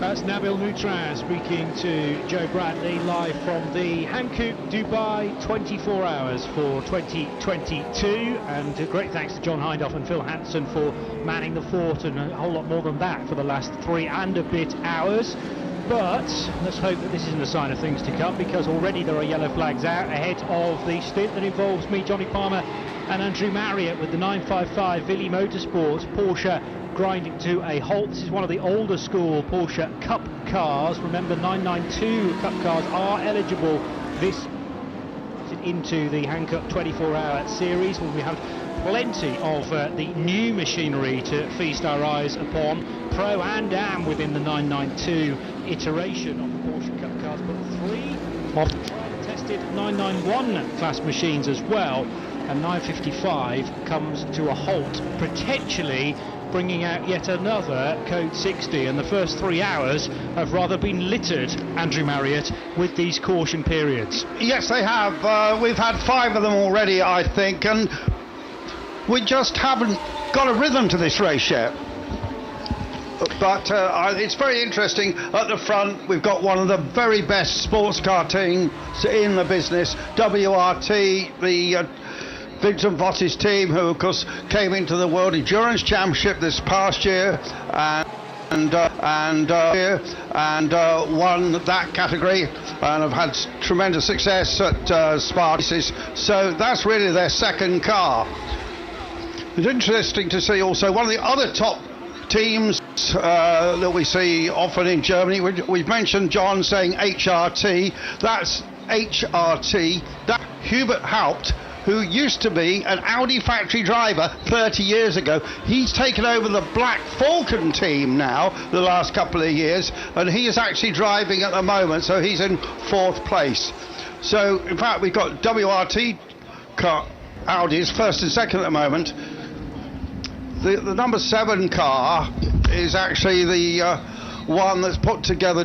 That's Nabil Moutraz speaking to Joe Bradley live from the Hankook Dubai 24 Hours for 2022, and a great thanks to John Hindhaugh and Phil Hanson for manning the fort, and a whole lot more than that for the last 3 and a bit hours. But let's hope that this isn't a sign of things to come, because already there are yellow flags out ahead of the stint that involves me, Johnny Palmer and Andrew Marriott with the 955 Villi Motorsports Porsche grinding to a halt. This is one of the older school Porsche Cup cars. Remember, 992 Cup cars are eligible this into the Hankook 24-hour series, where we have plenty of the new machinery to feast our eyes upon, pro and am within the 992 iteration of the Porsche Cup cars, but 3 of the tried and tested 991 class machines as well, and 955 comes to a halt, potentially bringing out yet another Code 60, and the first 3 hours have rather been littered, Andrew Marriott, with these caution periods. Yes, they have. We've had 5 of them already, I think, and we just haven't got a rhythm to this race yet. But it's very interesting. At the front, we've got one of the very best sports car teams in the business, WRT, the Vincent Votti's team, who of course came into the World Endurance Championship this past year and won that category, and have had tremendous success at Spa races. So that's really their second car. It's interesting to see also one of the other top teams that we see often in Germany. We've mentioned John saying HRT. That's HRT. That Hubert Haupt, who used to be an Audi factory driver 30 years ago. He's taken over the Black Falcon team now the last couple of years, and he is actually driving at the moment, so he's in 4th place. So in fact we've got WRT car, Audis first and second at the moment. The number 7 car is actually the one that's put together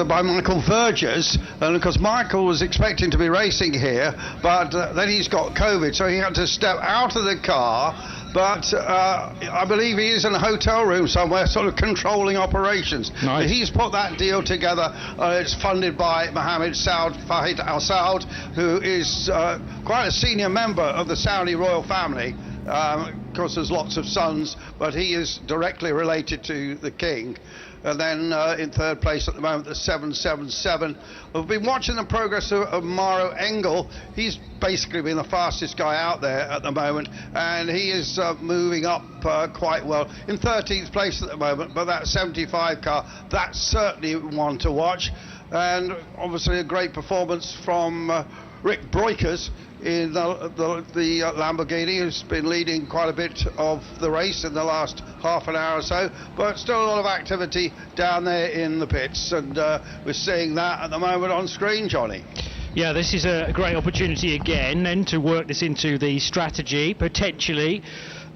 by Michael Vergers, and of course Michael was expecting to be racing here, but then he's got COVID, so he had to step out of the car. But I believe he is in a hotel room somewhere, sort of controlling operations. Nice. He's put that deal together. It's funded by Mohammed Saud Fahid Al Saud, who is quite a senior member of the Saudi royal family. Of course, there's lots of sons, but he is directly related to the king. And then in 3rd place at the moment, the 777. We've been watching the progress of Maro Engel. He's basically been the fastest guy out there at the moment, and he is moving up quite well. In 13th place at the moment, but that 75 car, that's certainly one to watch. And obviously a great performance from Rick Breukers in the Lamborghini, who's been leading quite a bit of the race in the last half an hour or so, but still a lot of activity down there in the pits, and we're seeing that at the moment on screen, Johnny. Yeah, this is a great opportunity again then to work this into the strategy, potentially.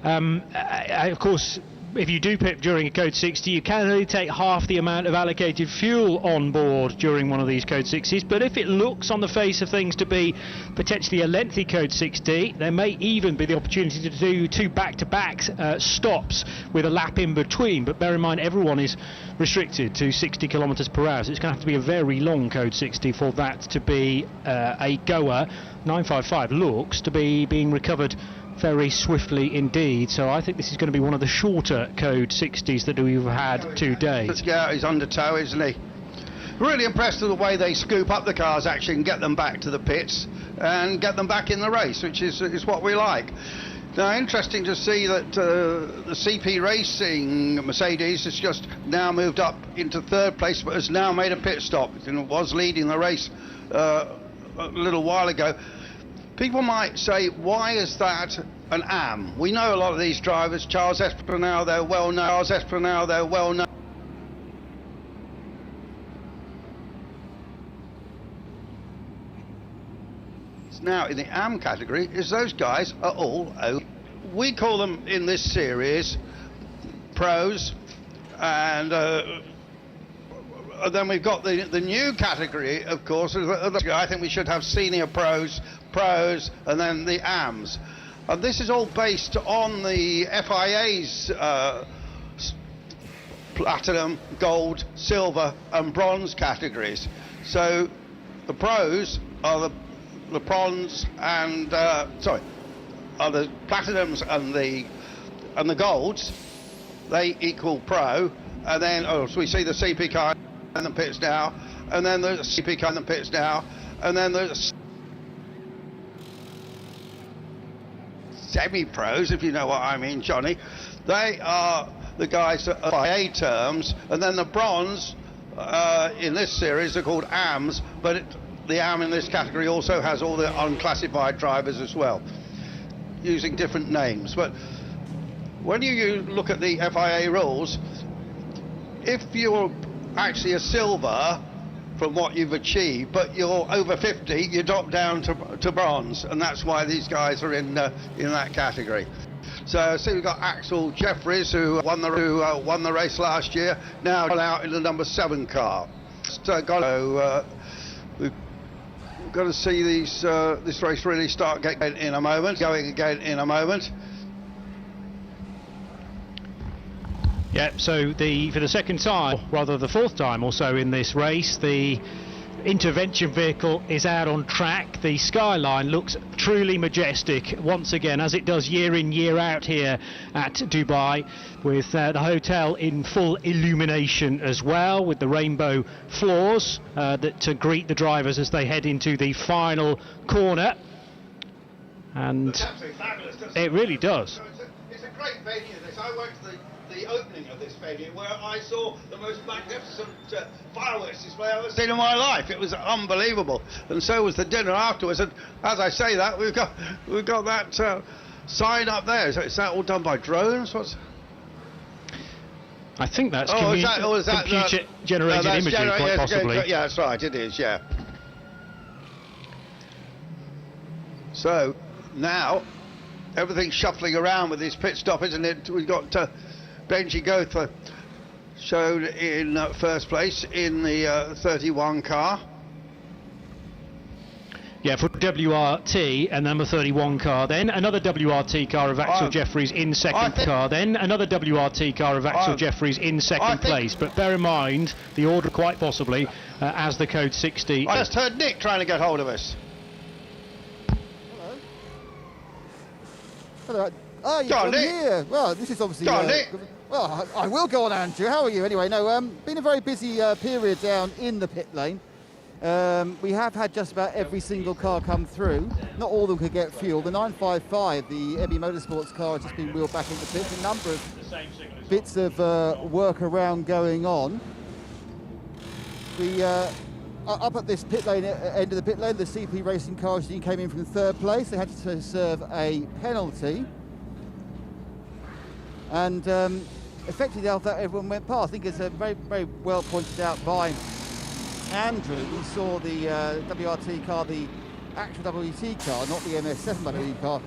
Of course, if you do pit during a Code 60, you can only take half the amount of allocated fuel on board during one of these Code 60s, but if it looks on the face of things to be potentially a lengthy Code 60, there may even be the opportunity to do 2 back-to-back stops with a lap in between. But bear in mind, everyone is restricted to 60 kilometers per hour, so it's going to have to be a very long Code 60 for that to be a goer. 955 looks to be being recovered very swiftly indeed. So I think this is going to be one of the shorter Code 60s that we've had to date. Yeah, he's under tow, isn't he? Really impressed with the way they scoop up the cars actually and get them back to the pits and get them back in the race, which is what we like. Now, interesting to see that the CP Racing Mercedes has just now moved up into third place, but has now made a pit stop. It was leading the race a little while ago. People might say, why is that an AM? We know a lot of these drivers. Charles Espinal, they're well known. Now in the AM category is those guys are all over. We call them in this series pros, and then we've got the new category, of course. I think we should have senior pros, and then the AMs. And this is all based on the FIA's platinum, gold, silver and bronze categories. So the pros are the bronze and are the platinums and the golds. They equal pro, and then so we see the CP car in the pits now, and then the CP car in the pits now, and then the semi-pros, if you know what I mean, Johnny. They are the guys that are FIA terms, and then the bronze in this series are called AMs, but the AM in this category also has all the unclassified drivers as well, using different names. But when you look at the FIA rules, if you're actually a silver from what you've achieved, but you're over 50, you drop down to bronze, and that's why these guys are in that category. So we've got Axel Jeffries, who won the race last year, now out in the number 7 car. We've got to see this race really start going again in a moment. Yeah, so for the second time, rather the fourth time or so in this race, the intervention vehicle is out on track. The skyline looks truly majestic once again, as it does year in, year out here at Dubai, with the hotel in full illumination as well, with the rainbow floors that greet the drivers as they head into the final corner. And it really does. It's a great venue, this. I went to the opening of this venue where I saw the most magnificent fireworks display I've ever seen in my life. It was unbelievable, and so was the dinner afterwards. And as I say that, we've got that sign up there. Is that all done by drones? I think that's computer generated imagery, quite possibly. Yeah, that's right. It is. Yeah. So now everything's shuffling around with this pit stop, isn't it? We've got Benji Gotha shown in first place in the 31 car. Yeah, for WRT and number 31 car. Then another WRT car of Axel Jeffries in second car. Then another WRT car of Axel Jeffries in second place. But bear in mind the order quite possibly as the Code 60. I just heard Nick trying to get hold of us. Hello. Oh, you're here. Well, this is obviously... Go on, Nick. Well, I will go on, Andrew. How are you? Anyway, no, been a very busy period down in the pit lane. We have had just about every single car come through. Not all of them could get fuel. The 955, the Ebby Motorsports car, has just been wheeled back into pit. A number of bits of work around going on. We up at this pit lane, end of the pit lane, the CP Racing car came in from third place. They had to serve a penalty. And effectively after that, everyone went past. I think it's very, very well pointed out by Andrew. We saw the WRT car, the actual WRT car, not the MS7 WRT car,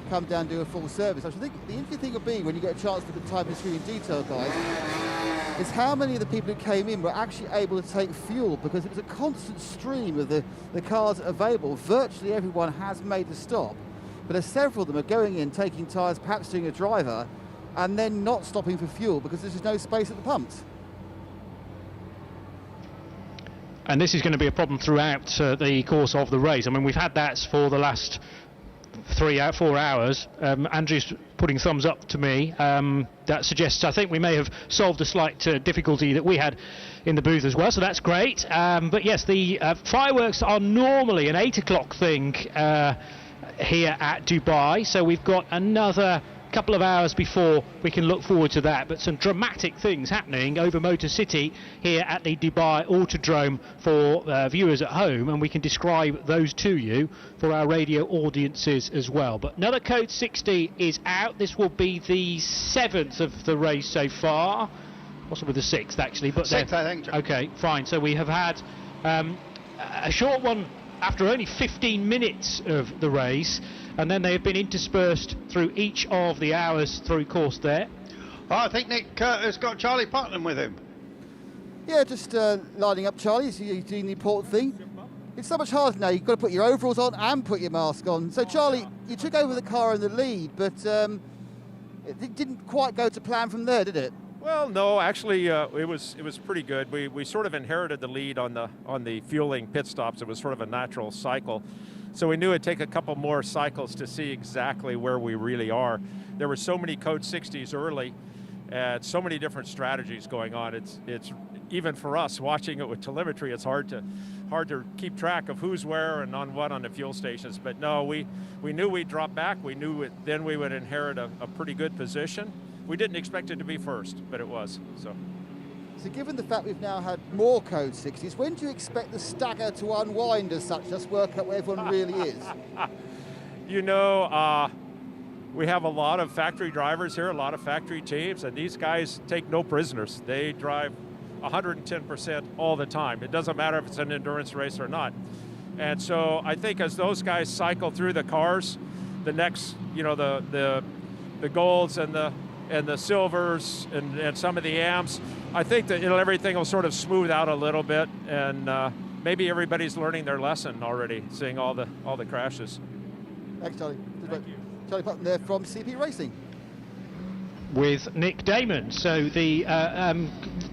come down and do a full service. I think the interesting thing will be, when you get a chance to look at time history in detail, guys, is how many of the people who came in were actually able to take fuel, because it was a constant stream of the cars available. Virtually everyone has made a stop, but several of them are going in, taking tyres, perhaps doing a driver, and then not stopping for fuel because there's just no space at the pumps. And this is going to be a problem throughout the course of the race. I mean, we've had that for the last 4 hours. Andrew's putting thumbs up to me. That suggests I think we may have solved a slight difficulty that we had in the booth as well, so that's great. But yes, the fireworks are normally an 8 o'clock thing here at Dubai, so we've got another couple of hours before we can look forward to that, but some dramatic things happening over Motor City here at the Dubai Autodrome for viewers at home, and we can describe those to you for our radio audiences as well. But another Code 60 is out. This will be the 7th of the race so far, possibly the 6th actually, but 6th, I think. Okay, fine. So we have had a short one after only 15 minutes of the race, and then they have been interspersed through each of the hours through course there. Oh, I think Nick has got Charlie Putnam with him. Yeah, just lining up Charlie. He's doing the important thing. It's so much harder now. You've got to put your overalls on and put your mask on. So, Charlie, you took over the car in the lead, but it didn't quite go to plan from there, did it? Well, no, actually, it was pretty good. We sort of inherited the lead on the fueling pit stops. It was sort of a natural cycle. So we knew it'd take a couple more cycles to see exactly where we really are. There were so many Code 60s early, and so many different strategies going on. It's even for us watching it with telemetry, it's hard to keep track of who's where and on what on the fuel stations. But no, we knew we'd drop back. We knew then we would inherit a pretty good position. We didn't expect it to be first, but it was. So given the fact we've now had more Code 60s, when do you expect the stagger to unwind as such? Let's work out where everyone really is. You know, we have a lot of factory drivers here, a lot of factory teams, and these guys take no prisoners. They drive 110% all the time. It doesn't matter if it's an endurance race or not. And so I think as those guys cycle through the cars, the next, you know, the golds and the silvers and some of the amps, I think that everything will sort of smooth out a little bit, and maybe everybody's learning their lesson already, seeing all the crashes. Thanks, Charlie. Thank you. Charlie Putnam there from CP Racing. With Nick Damon. So the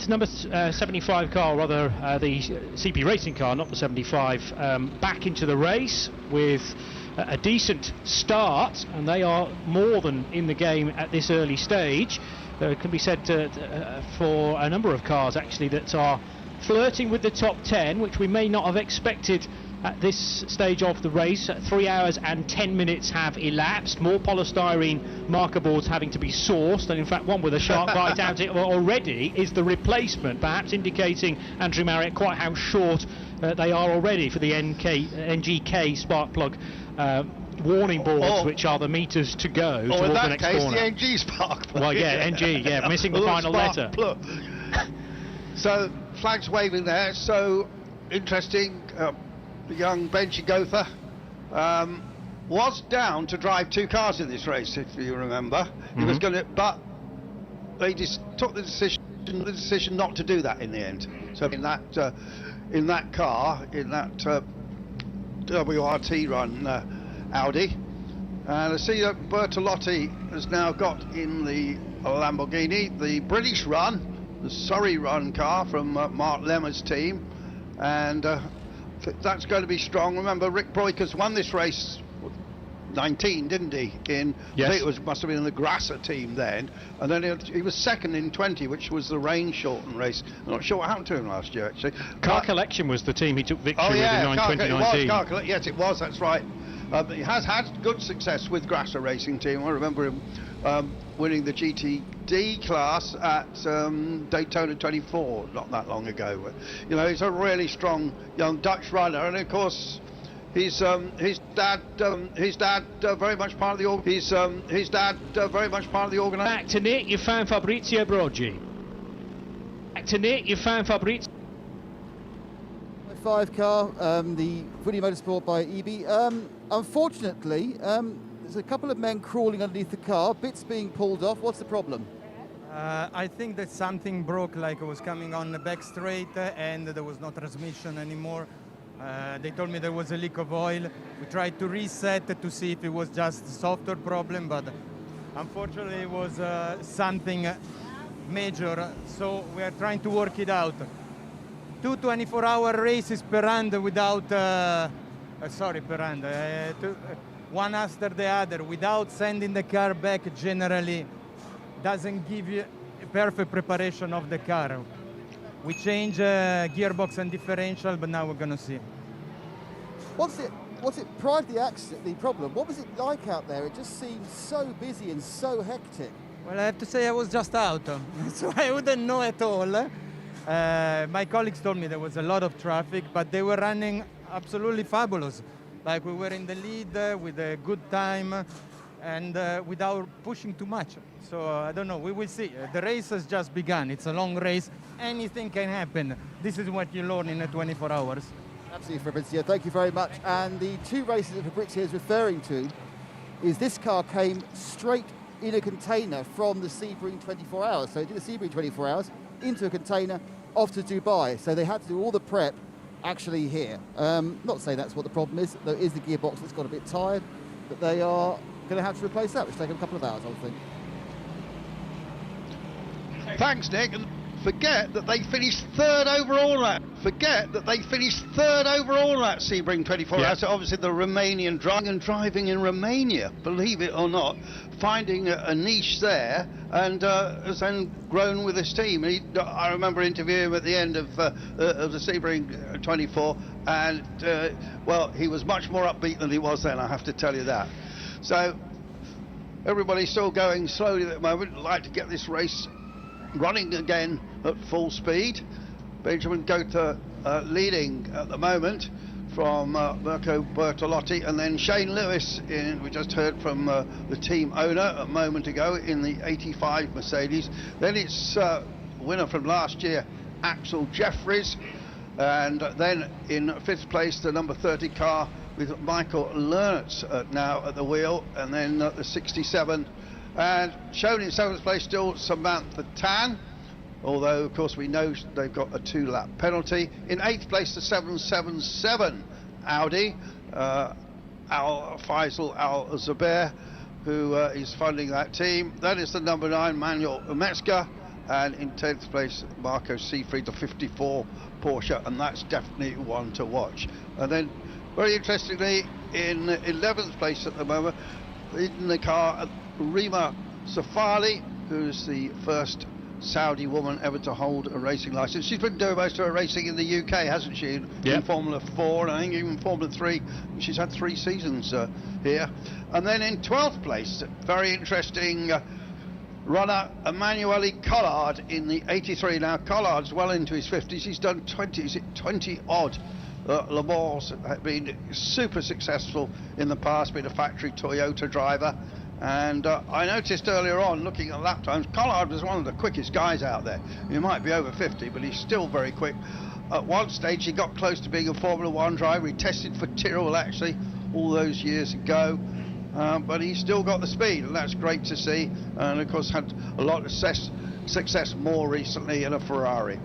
number 75 car, rather the CP Racing car, not the 75, back into the race with a decent start, and they are more than in the game at this early stage. It can be said for a number of cars actually that are flirting with the top 10, which we may not have expected at this stage of the race. 3 hours and 10 minutes have elapsed. More polystyrene marker boards having to be sourced, and in fact one with a sharp bite out it already is the replacement, perhaps indicating, Andrew Marriott, quite how short they are already for the NGK spark plug warning boards, which are the meters to go towards the next corner. In that case, the NG spark plug. Well, yeah, NG, yeah, missing the final letter. So, flags waving there, so interesting. The young Benji Gotha was down to drive 2 cars in this race, if you remember. He was going to, but they just took the decision not to do that in the end. So in that car, in that WRT run Audi, and I see that Bertolotti has now got in the Lamborghini the British run, the Surrey run car from Mark Lemmer's team, and that's going to be strong. Remember, Rick Broikers won this race 19, didn't he? Yes. I think must have been in the Grasser team then, and then he was second in 20, which was the rain-shortened race. I'm not sure what happened to him last year, actually. Car Collection was the team he took victory with in 2019. Yes, it was, that's right. He has had good success with Grasser Racing Team. I remember him winning the GTD class at Daytona 24 not that long ago. But, you know, he's a really strong young Dutch runner, and of course his dad very much part of the organisation. Back to Nick, you found Fabrizio Broggi. Back to Nick, you found Fabrizio. 5 car, the Woody Motorsport by EB. Unfortunately, there's a couple of men crawling underneath the car, bits being pulled off. What's the problem? I think that something broke, like it was coming on the back straight and there was no transmission anymore. They told me there was a leak of oil. We tried to reset to see if it was just a software problem, but unfortunately it was something major, so we are trying to work it out. 2 24-hour races per round without, per round, one after the other without sending the car back generally doesn't give you a perfect preparation of the car. We change gearbox and differential, but now we're going to see. What's it prior to the accident, the problem? What was it like out there? It just seemed so busy and so hectic. Well, I have to say I was just out, so I wouldn't know at all. My colleagues told me there was a lot of traffic, but they were running absolutely fabulous. Like we were in the lead with a good time and without pushing too much. So I don't know, we will see. The race has just begun. It's a long race. Anything can happen. This is what you learn in 24 hours. Absolutely, Fabrizio. Thank you very much. And the two races that Fabrizio is referring to is this car came straight in a container from the Sebring 24 hours. So it did the Sebring 24 hours into a container off to Dubai. So they had to do all the prep actually here. Not saying that's what the problem is. There is the gearbox that's got a bit tired, but they are going to have to replace that, which will take them a couple of hours, I think. Thanks, Nick. And forget that they finished third overall that. Forget that they finished third overall that Sebring 24 hours. So obviously the Romanian driving in Romania, believe it or not, finding a niche there and has then grown with this team. I remember interviewing him at the end of the Sebring 24 and, well, he was much more upbeat than he was then, I have to tell you that. So everybody's still going slowly at the moment. I'd like to get this race running again at full speed. Benjamin Gotha leading at the moment from Mirko Bertolotti, and then Shane Lewis, we just heard from the team owner a moment ago in the 85 Mercedes. Then it's winner from last year, Axel Jeffries, and then in fifth place the number 30 car with Michael Lernertz now at the wheel, and then the 67. And shown in seventh place still Samantha Tan, although of course we know they've got a 2-lap penalty. In eighth place the 777 Audi, Al Faisal Al Zubair, who is funding that team. That is the number 9 Manuel Umetzger, and in 10th place Marco Seefried, the 54 Porsche, and that's definitely one to watch. And then very interestingly in 11th place at the moment in the car, Rima Safali, who's the first Saudi woman ever to hold a racing license. She's been doing most of her racing in the UK, hasn't she? In Formula 4 and I think even Formula 3. She's had 3 seasons here. And then in 12th place, very interesting runner Emanuele Collard in the 83. Now Collard's well into his 50s. He's done 20 odd Le Mans, have been super successful in the past, been a factory Toyota driver. And I noticed earlier on, looking at lap times, Collard was one of the quickest guys out there. He might be over 50, but he's still very quick. At one stage, he got close to being a Formula 1 driver. He tested for Tyrrell, actually, all those years ago. But he's still got the speed, and that's great to see. And, of course, had a lot of success more recently in a Ferrari.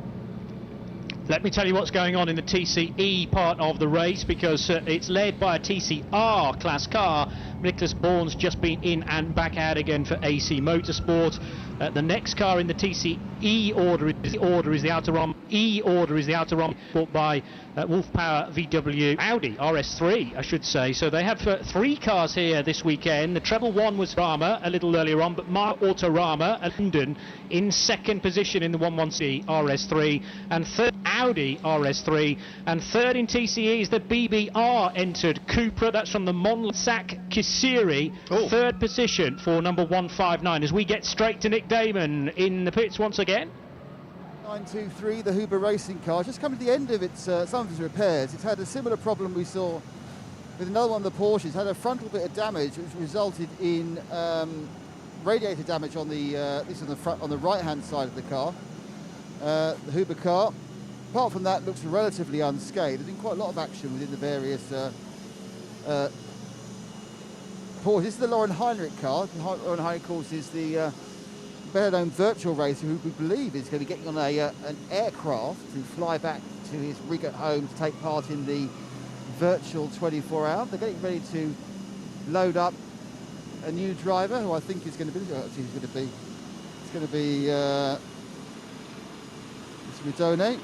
Let me tell you what's going on in the TCE part of the race, because it's led by a TCR class car. Nicholas Bourne's just been in and back out again for AC Motorsport. The next car in the TCE order is the Outer Rom. E order is the Outer Rom, bought by Wolf Power VW Audi RS3, I should say. So they have 3 cars here this weekend. The treble one was Rama a little earlier on, but Mar Autorama London in second position in the 110 RS3, and third Audi RS3, and third in TCE is the BBR entered Cupra. That's from the Monsac Kisiri, third position for number 159. As we get straight to Nick Damon in the pits once again. 923, the Huber racing car, just coming to the end of its some of its repairs. It's had a similar problem we saw with another one of the Porsches. Had a frontal bit of damage, which resulted in radiator damage on the this on the front, on the right-hand side of the car, the Huber car. Apart from that, looks relatively unscathed. There's been quite a lot of action within the various Porsche. This is the Lauren Heinrich car. Lauren Heinrich, of course, is the better-known virtual racer who we believe is going to be getting on an aircraft to fly back to his rig at home to take part in the virtual 24-hour. They're getting ready to load up a new driver who I think is going to be. It's going to be Ridone.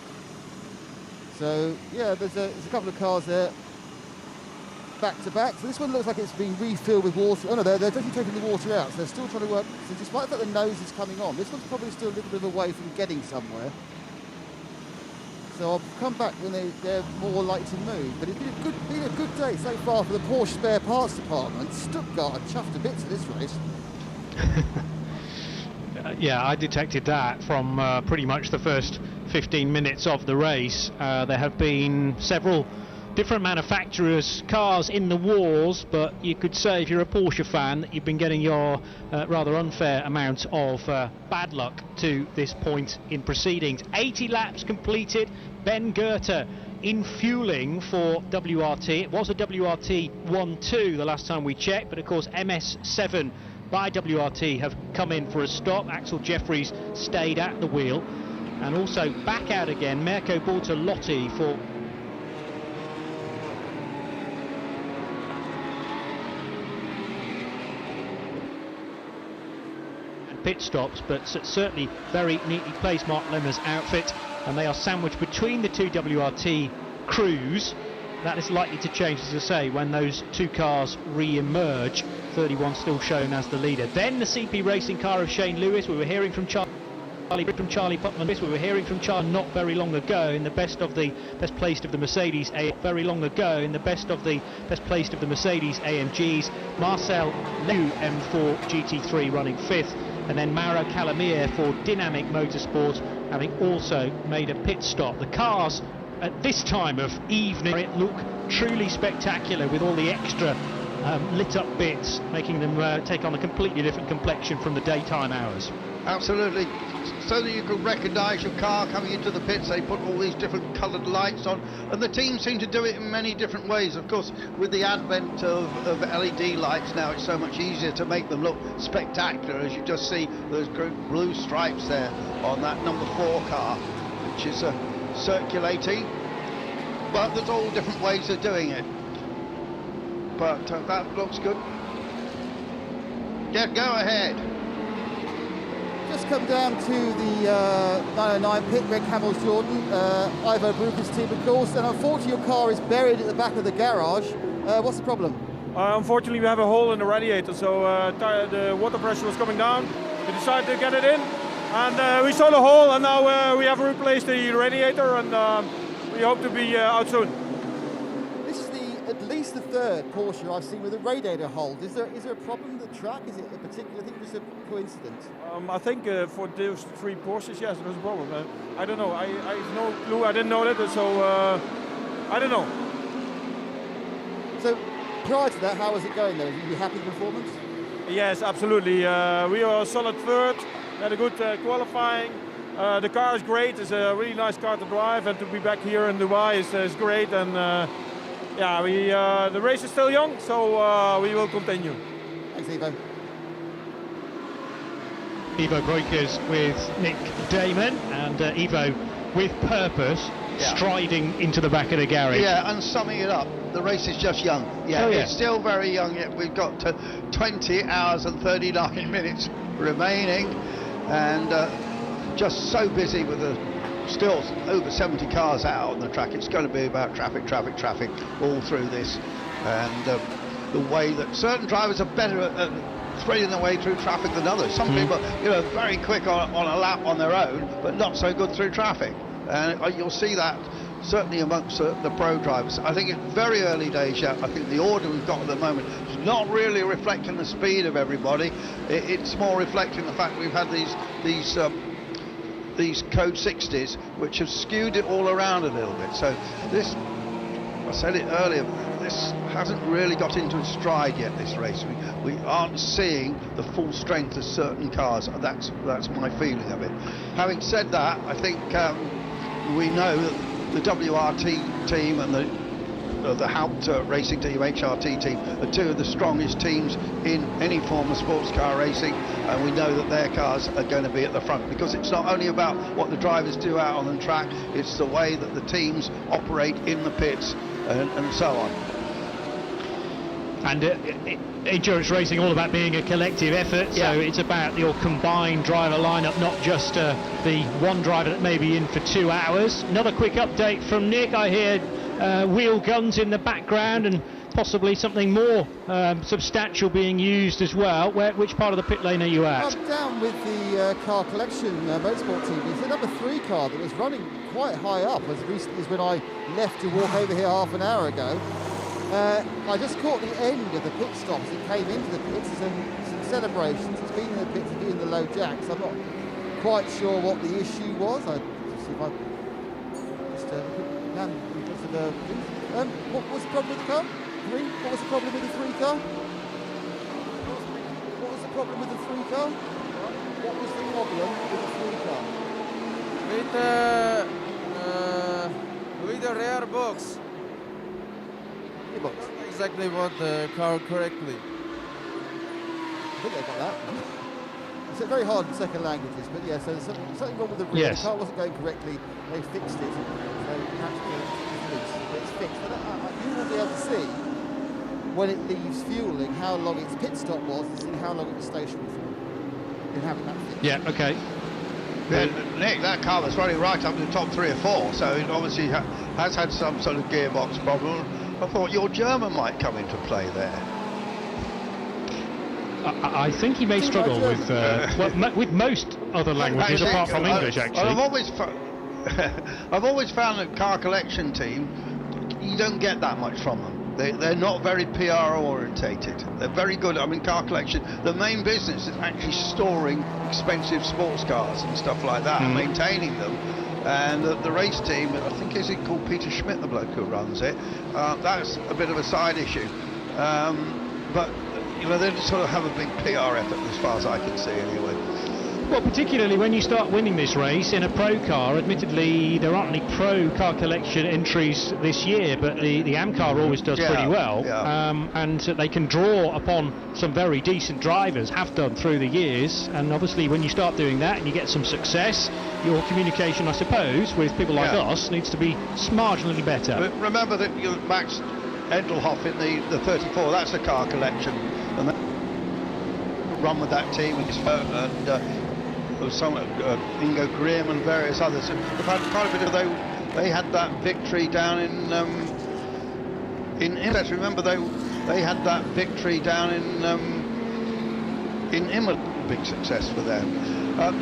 So yeah, there's a couple of cars there. back to back. So this one looks like it's being refilled with water. Oh no, they're definitely taking the water out. So they're still trying to work. So despite the fact the nose is coming on, this one's probably still a little bit away from getting somewhere. So I'll come back when they're more likely to move. But it's been a good day so far for the Porsche spare parts department. Stuttgart are chuffed to bits at this race. Yeah, I detected that from pretty much the first 15 minutes of the race. There have been several different manufacturers' cars in the wars, but you could say if you're a Porsche fan that you've been getting your rather unfair amount of bad luck to this point in proceedings. 80 laps completed. Ben Goethe in fueling for WRT. It was a WRT 1-2 the last time we checked, but of course MS7 by WRT have come in for a stop. Axel Jeffries stayed at the wheel, and also back out again Mirko Bortolotti for pit stops, but certainly very neatly placed Mark Lemmer's outfit, and they are sandwiched between the two WRT crews. That is likely to change, as I say, when those two cars re-emerge. 31 still shown as the leader. Then the CP Racing car of Shane Lewis. We were hearing from Charlie Putman. We were hearing from Charlie not very long ago in the best placed of the Mercedes very long ago in the best placed of the Mercedes AMGs. Marcel Lew M4 GT3 running 5th, and then Mauro Calamir for Dynamic Motorsport, having also made a pit stop. The cars at this time of evening look truly spectacular, with all the extra lit up bits making them take on a completely different complexion from the daytime hours. Absolutely. So that you can recognise your car coming into the pits, they put all these different coloured lights on, and the team seem to do it in many different ways. Of course, with the advent of LED lights now, it's so much easier to make them look spectacular, as you just see those blue stripes there on that number 4 car, which is circulating. But there's all different ways of doing it. But that looks good. Yeah, go ahead. Just come down to the 909 pit, Greg Hamills Jordan, Ivo Bruker's team of course, and unfortunately your car is buried at the back of the garage. What's the problem? Unfortunately we have a hole in the radiator, so the water pressure was coming down. We decided to get it in, and we saw the hole, and now we have replaced the radiator, and we hope to be out soon. This is at least the third Porsche I've seen with a radiator hole. Is there a problem with the track? Is it a particular thing, or just a coincidence? I think for those 3 Porsches, yes, there's a problem. I don't know. I have no clue. I didn't know that, so I don't know. So prior to that, how was it going though? Are you happy with the performance? Yes, absolutely. We are a solid third. We had a good qualifying. The car is great. It's a really nice car to drive, and to be back here in Dubai is great. And yeah, the race is still young, so we will continue. Thanks, Ivo. Ivo Breukers with Nick Damon, and Ivo with purpose, striding into the back of the garage. Yeah, and summing it up, the race is just young. Yeah, it's still very young yet. We've got 20 hours and 39 minutes remaining, and just so busy with still over 70 cars out on the track. It's going to be about traffic all through this, and the way that certain drivers are better at threading their way through traffic than others. Some people, very quick on a lap on their own, but not so good through traffic. And you'll see that certainly amongst the pro drivers. I think it's very early days yet. I think the order we've got at the moment is not really reflecting the speed of everybody. It's more reflecting the fact we've had these code 60s, which have skewed it all around a little bit. So this, I said it earlier, this hasn't really got into its stride yet, this race. We aren't seeing the full strength of certain cars. That's my feeling of it. Having said that, I think we know that the WRT team and the Haupt racing team, HRT team, are 2 of the strongest teams in any form of sports car racing, and we know that their cars are going to be at the front, because it's not only about what the drivers do out on the track, it's the way that the teams operate in the pits and so on. And endurance racing all about being a collective effort, so it's about your combined driver lineup, not just the one driver that may be in for 2 hours. Another quick update from Nick. I hear wheel guns in the background, and possibly something more substantial being used as well. Which part of the pit lane are you at? I'm down with the car collection motorsport team. It's the number 3 car that was running quite high up as recently as when I left to walk over here half an hour ago. I just caught the end of the pit stop as it came into the pits and some celebrations. It's been in the pits, it's been in the low jacks. I'm not quite sure what the issue was. I see if I just what was the problem with the car? What was the problem with the 3 car? What was the problem with the 3 car? What was the problem with the 3 car? With the rear box. Gearbox. Exactly what the car correctly. I think they got that. It's very hard in second languages, but yeah, so there's something wrong with the rear. Yes. The car wasn't going correctly. They fixed it. So perhaps it's fixed. But you will be able to see when it leaves fueling how long its pit stop was and how long it was stationary for. In having that fixed. Yeah, okay. Yeah, Nick, that car was running right up to the top 3 or 4, so it obviously has had some sort of gearbox problem. I thought your German might come into play there. I think he may struggle with with most other languages apart from English, actually. I've always found that car collection team, you don't get that much from them. They're not very PR orientated. They're very good. I mean, car collection, the main business is actually storing expensive sports cars and stuff like that, and maintaining them. And the race team, I think, is it called Peter Schmidt, the bloke who runs it? That's a bit of a side issue. But, you know, they sort of have a big PR effort as far as I can see anyway. Well, particularly when you start winning this race in a pro car. Admittedly, there aren't any pro car collection entries this year, but the AM car always does pretty well. Yeah. And they can draw upon some very decent drivers, have done through the years. And obviously, when you start doing that and you get some success, your communication, I suppose, with people like us needs to be marginally better. But remember that Max Endelhoff in the 34, that's a car collection. And that run with that team and there was some Ingo Grimm and various others. They've had quite a bit of they had that victory down in Imola. Remember they had that victory down in Imola. Big success for them.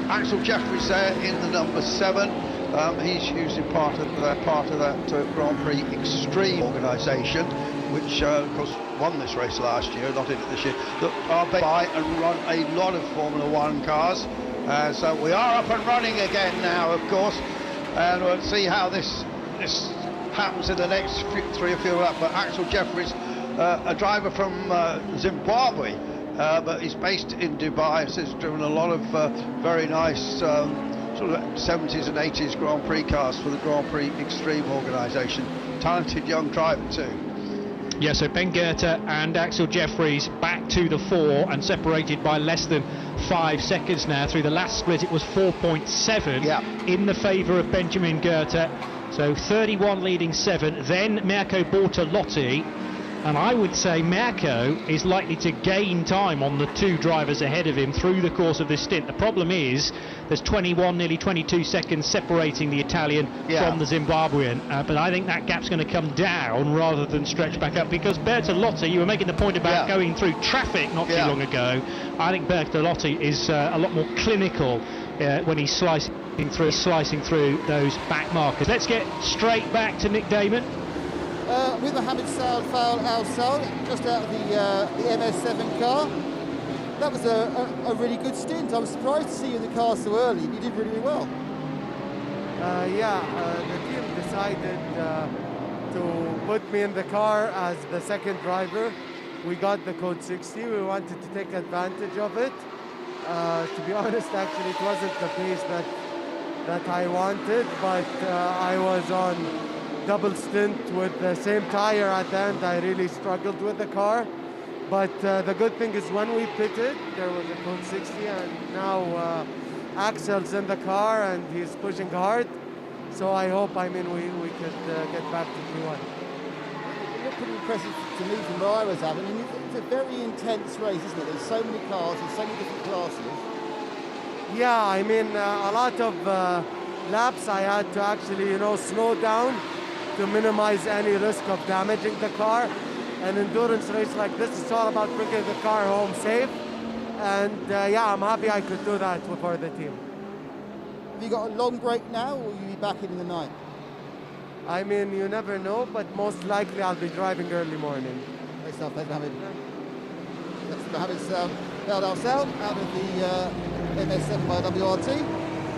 Axel Jeffries there in the number 7. He's usually part of that Grand Prix Extreme organisation, which of course won this race last year, not in it this year. That are by and run a lot of Formula 1 cars. So we are up and running again now, of course, and we'll see how this happens in the next 3 or 4 laps. But Axel Jeffries, a driver from Zimbabwe, but he's based in Dubai, so he's driven a lot of very nice sort of 70s and 80s Grand Prix cars for the Grand Prix Extreme organisation. Talented young driver too. Yeah, so Ben Goethe and Axel Jeffries back to the 4 and separated by less than 5 seconds now. Through the last split it was 4.7 in the favour of Benjamin Goethe. So 31 leading 7, then Mirko Bortolotti. And I would say Mirko is likely to gain time on the 2 drivers ahead of him through the course of this stint. The problem is there's 21, nearly 22 seconds separating the Italian from the Zimbabwean. But I think that gap's going to come down rather than stretch back up, because Bertolotti, you were making the point about going through traffic not too long ago. I think Bertolotti is a lot more clinical when he's slicing through those back markers. Let's get straight back to Nick Damon. With Mohamed Saud Al Saud, just out of the MS7 car. That was a really good stint. I was surprised to see you in the car so early. You did really, really well. The team decided to put me in the car as the second driver. We got the code 60. We wanted to take advantage of it. To be honest, actually, it wasn't the pace that I wanted, but I was on double stint with the same tire at the end. I really struggled with the car, but the good thing is when we pitted there was a code 60, and now Axel's in the car and he's pushing hard, so I hope we could get back to Q1. It's pretty impressive to me from where I was having. It's a very intense race, isn't it? There's so many cars and so many different classes. Yeah, I mean a lot of laps I had to actually slow down to minimize any risk of damaging the car. an endurance race like this, it's all about bringing the car home safe. And yeah, I'm happy I could do that for the team. Have you got a long break now, or will you be back in the night? I mean, you never know, but most likely I'll be driving early morning. Great stuff, thanks Mohammed. That's Mohammed's Beldal Sound out of the MS7 by WRT.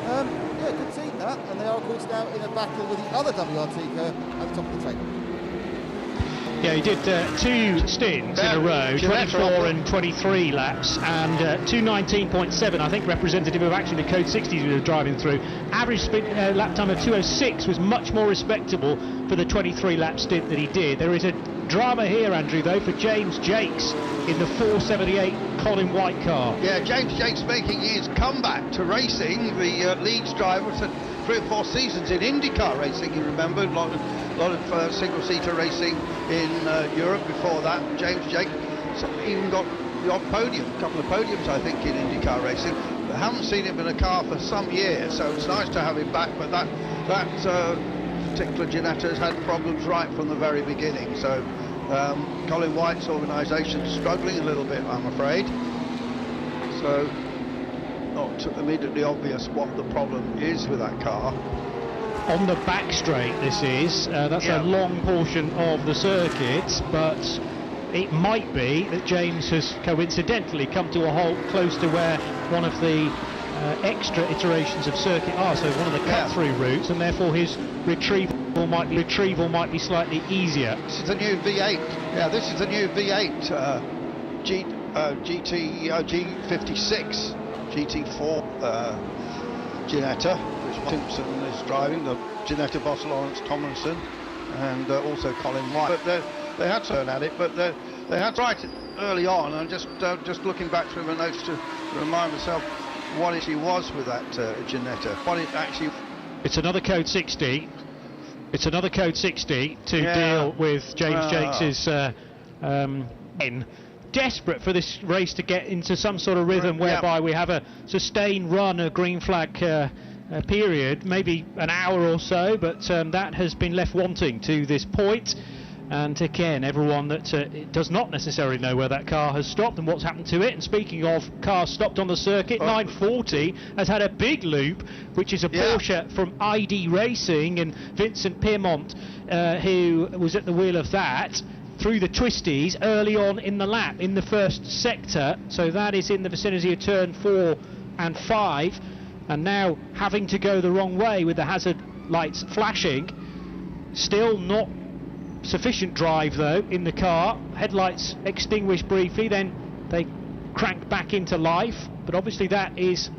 Yeah, good seeing that, and they are of course now in a battle with the other WRT car at the top of the table. Yeah, he did 2 stints in a row, 24 and 23 laps, and 2:19.7, I think, representative of actually the Code 60s we were driving through. Average lap time of 2:06 was much more respectable for the 23-lap stint that he did. There is a drama here, Andrew, though, for James Jakes in the 478 Colin White car. Yeah, James Jakes making his comeback to racing. The Leeds driver had 3 or 4 seasons in IndyCar racing, you remember, a lot of single-seater racing in Europe before that. James Jakes even got the odd podium, a couple of podiums I think in IndyCar racing, but haven't seen him in a car for some years, so it's nice to have him back. But that particular Ginetta has had problems right from the very beginning, so Colin White's organisation is struggling a little bit, I'm afraid. So not immediately obvious what the problem is with that car. On the back straight this is, that's a long portion of the circuit, but it might be that James has coincidentally come to a halt close to where one of the extra iterations of circuit are, so one of the cut-through routes, and therefore his retrieval might be slightly easier. This is the new V8. Yeah, this is the new V8 G56 GT4 Ginetta, which Simpson is driving, the Ginetta boss Lawrence Tomlinson, and also Colin White. But they had to turn at it, but they had to write it early on, and just looking back through my notes to remind myself what it actually was with that Ginetta. What it actually... It's another Code 60. It's another Code 60 to deal with James Jakes's desperate for this race to get into some sort of rhythm whereby we have a sustained run, a green flag period, maybe an hour or so, but that has been left wanting to this point. And again, everyone that does not necessarily know where that car has stopped and what's happened to it. And speaking of cars stopped on the circuit, 940 has had a big loop, which is a Porsche from ID Racing, and Vincent Piermont, who was at the wheel of that, through the twisties early on in the lap, in the first sector. So that is in the vicinity of turn 4 and 5. And now having to go the wrong way with the hazard lights flashing. Still not sufficient drive though in the car. Headlights extinguish briefly, then they crank back into life, but obviously that is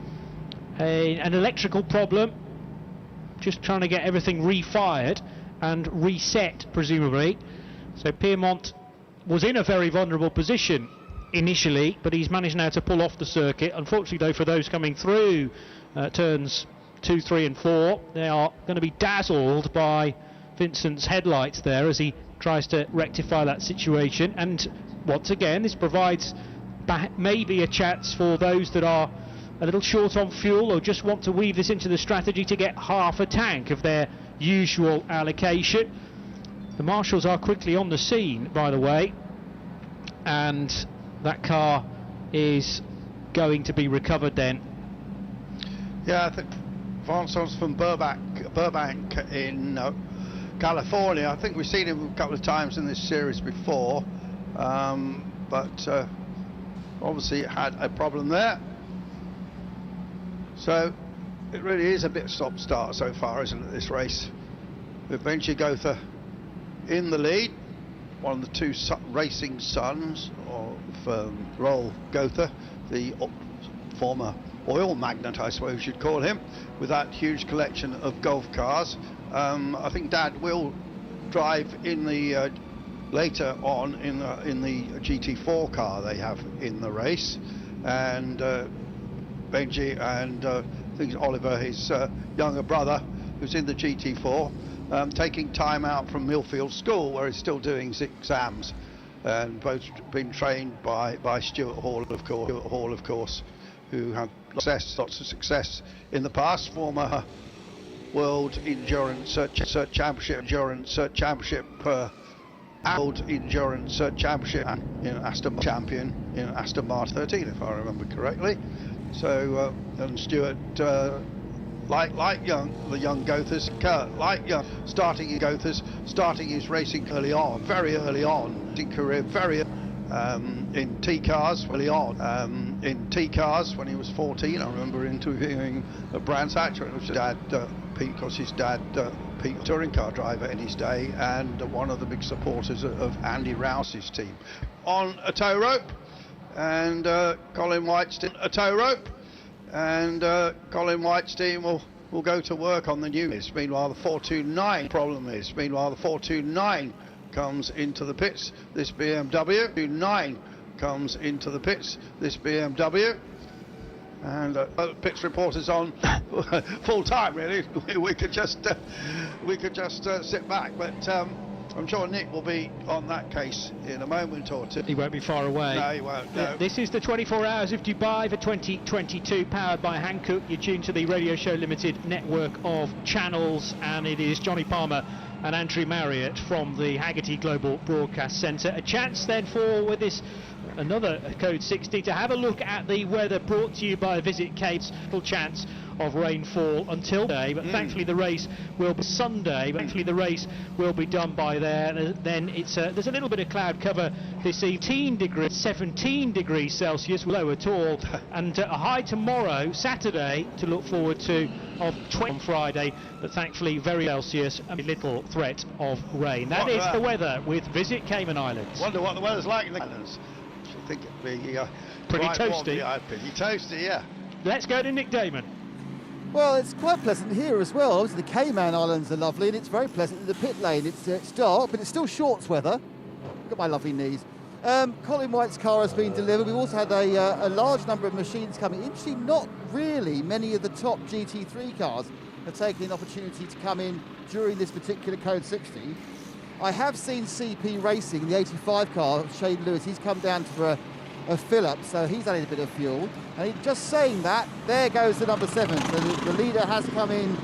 an electrical problem, just trying to get everything refired and reset presumably. So Piermont was in a very vulnerable position initially, but he's managed now to pull off the circuit. Unfortunately though, for those coming through turns 2, 3 and 4, they are going to be dazzled by Vincent's headlights there as he tries to rectify that situation. And once again, this provides maybe a chance for those that are a little short on fuel or just want to weave this into the strategy to get half a tank of their usual allocation. The marshals are quickly on the scene, by the way, and that car is going to be recovered then. Yeah, I think Vincent's from Burbank in California. I think we've seen him a couple of times in this series before, but obviously it had a problem there. So it really is a bit stop-start so far, isn't it, this race? With Benji Gotha in the lead, one of the 2 racing sons of Roel Gotha, the former oil magnate, I suppose you'd call him, with that huge collection of golf cars. I think Dad will drive in the later on in the GT4 car they have in the race, and Benji and I think it's Oliver, his younger brother, who's in the GT4, taking time out from Millfield School where he's still doing his exams, and both been trained by Stuart Hall, of course, who have lots of success in the past, former World Endurance Championship World Endurance Championship in Aston champion in Aston Martin 13, if I remember correctly. So and Stuart, like young Gothers, like young, starting his racing early on, very early on in career, in T-cars early on, in T-cars when he was 14. I remember interviewing Brands Hatcher, which his dad, Pete, because his dad, Pete, touring car driver in his day, and one of the big supporters of Andy Rouse's team. On a tow rope, and Colin White's team, a tow rope, and Colin White's team will go to work on the new. Meanwhile, the 429 problem is. Meanwhile, the 429 comes into the pits. This BMW 29 comes into the pits. This BMW. And pits reporters on full time. Really, we could just sit back, but I'm sure Nick will be on that case in a moment or two. He won't be far away. No, he won't. No. This is the 24 Hours of Dubai for 2022, powered by Hankook. You're tuned to the Radio Show Limited network of channels, and it is Johnny Palmer and Andrew Marriott from the Haggerty Global Broadcast Centre. A chance then for, with this another Code 60, to have a look at the weather, brought to you by Visit Cape's. Full chance of rainfall until today, but thankfully the race will be Sunday. Thankfully the race will be done by there. Then it's there's a little bit of cloud cover this evening. 17 degrees Celsius, low at all, and a high tomorrow, Saturday, to look forward to, of 20 on Friday, but thankfully very Celsius and little threat of rain. That is the weather with Visit Cayman Islands. Wonder what the weather's like in the islands. I think it'd be pretty toasty. Pretty toasty, yeah. Let's go to Nick Damon. Well, it's quite pleasant here as well. Obviously, the Cayman Islands are lovely, and it's very pleasant in the pit lane. It's dark, but it's still shorts weather. Look at my lovely knees. Colin White's car has been delivered. We've also had a large number of machines coming. Interestingly, not really many of the top GT3 cars have taken an opportunity to come in during this particular Code 60. I have seen CP Racing, the 85 car, Shane Lewis. He's come down for a fill-up, so he's added a bit of fuel. And just saying that, there goes the number 7. So the leader has come in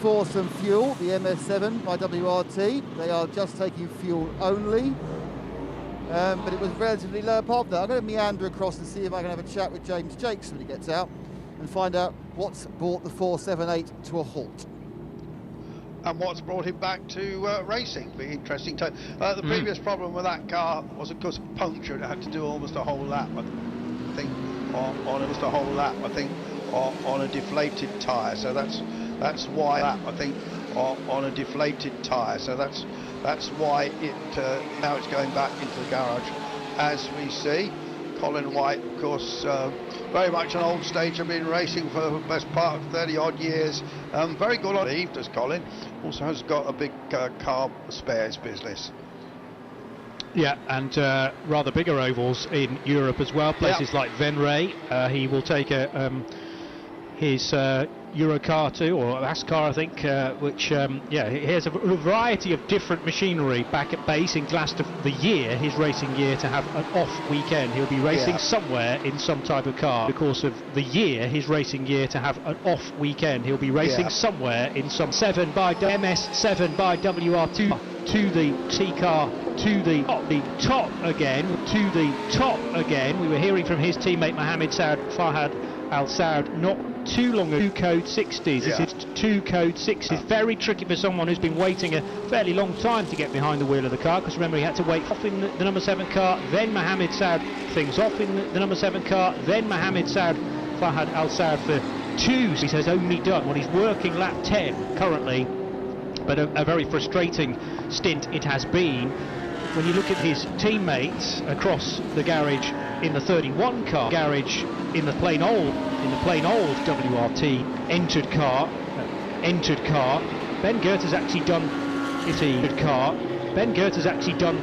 for some fuel, the MS7 by WRT. They are just taking fuel only. But it was relatively low above that. I'm going to meander across and see if I can have a chat with James Jakes when he gets out and find out what's brought the 478 to a halt. And what's brought him back to racing. Be interesting. The previous problem with that car was, of course, puncture. It had to do almost a whole lap, I think, on almost a whole lap, I think, on a deflated tyre. So that's why I think on a deflated tyre. So that's why it now it's going back into the garage, as we see. Colin White, of course, very much an old stager, been racing for the best part of 30 odd years. Very good on Eve, does Colin. Also has got a big car spares business. Yeah, and rather bigger ovals in Europe as well, places like Venray. He will take his Eurocar 2, or Ascar, I think, which, he has a variety of different machinery back at base in Glasgow. The year, his racing year, to have an off weekend. He'll be racing somewhere in some type of car. Because of the year, his racing year, to have an off weekend. He'll be racing somewhere in some MS7 by WR2 to the T-car, to the top again, to the top again. We were hearing from his teammate Mohammed Saud Farhad Al Saud not too long ago. 2 Code 60s. This is 2 Code 60s. Very tricky for someone who's been waiting a fairly long time to get behind the wheel of the car, because remember, he had to wait off in the number 7 car, then Mohammed Saud things off in the number 7 car, then Mohammed Saud Farhad Al Saud for 2. He says only done. Well, he's working lap 10 currently, but a very frustrating stint it has been. When you look at his teammates across the garage in the 31 car, garage in the plain old WRT entered car, Ben Goerter's actually done Ben Goerter's actually done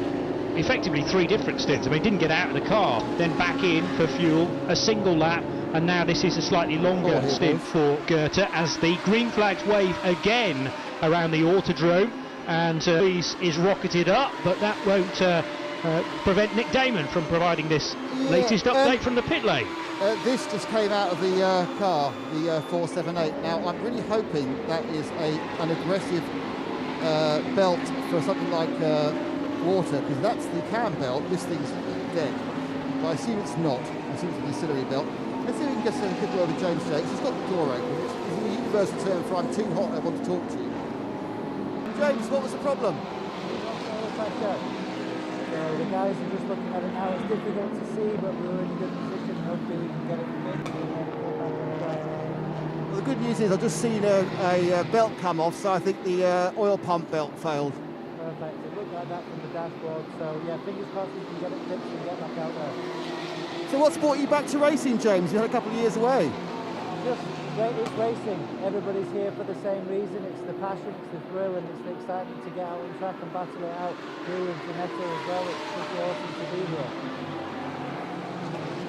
effectively 3 different stints. I mean, didn't get out of the car, then back in for fuel, a single lap, and now this is a slightly longer stint for Goerter as the green flags wave again around the Autodrome, and is rocketed up, but that won't prevent Nick Damon from providing this latest update from the pit lane. This just came out of the car, the 478. Now, I'm really hoping that is an aggressive belt for something like water, because that's the cam belt. This thing's dead. But I assume it's not. I assume it's an ancillary belt. Let's see if we can get a good word with James Jakes. He's got the door open. It's a universal term for I'm too hot, I want to talk to you. James, what was the problem? So the guys are just looking at it now. It's difficult to see, but we're in a good position. Hopefully we can get it fixed and then go back on the track. Well, the good news is I've just seen a belt come off, so I think the oil pump belt failed. Perfect. It looked like that from the dashboard. So yeah, fingers crossed we can get it fixed and get back out there. So what's brought you back to racing, James? You had a couple of years away. It's racing. Everybody's here for the same reason. It's the passion, it's the thrill, and it's the excitement to get out on track and battle it out here with Janetta as well. It's pretty awesome to be here.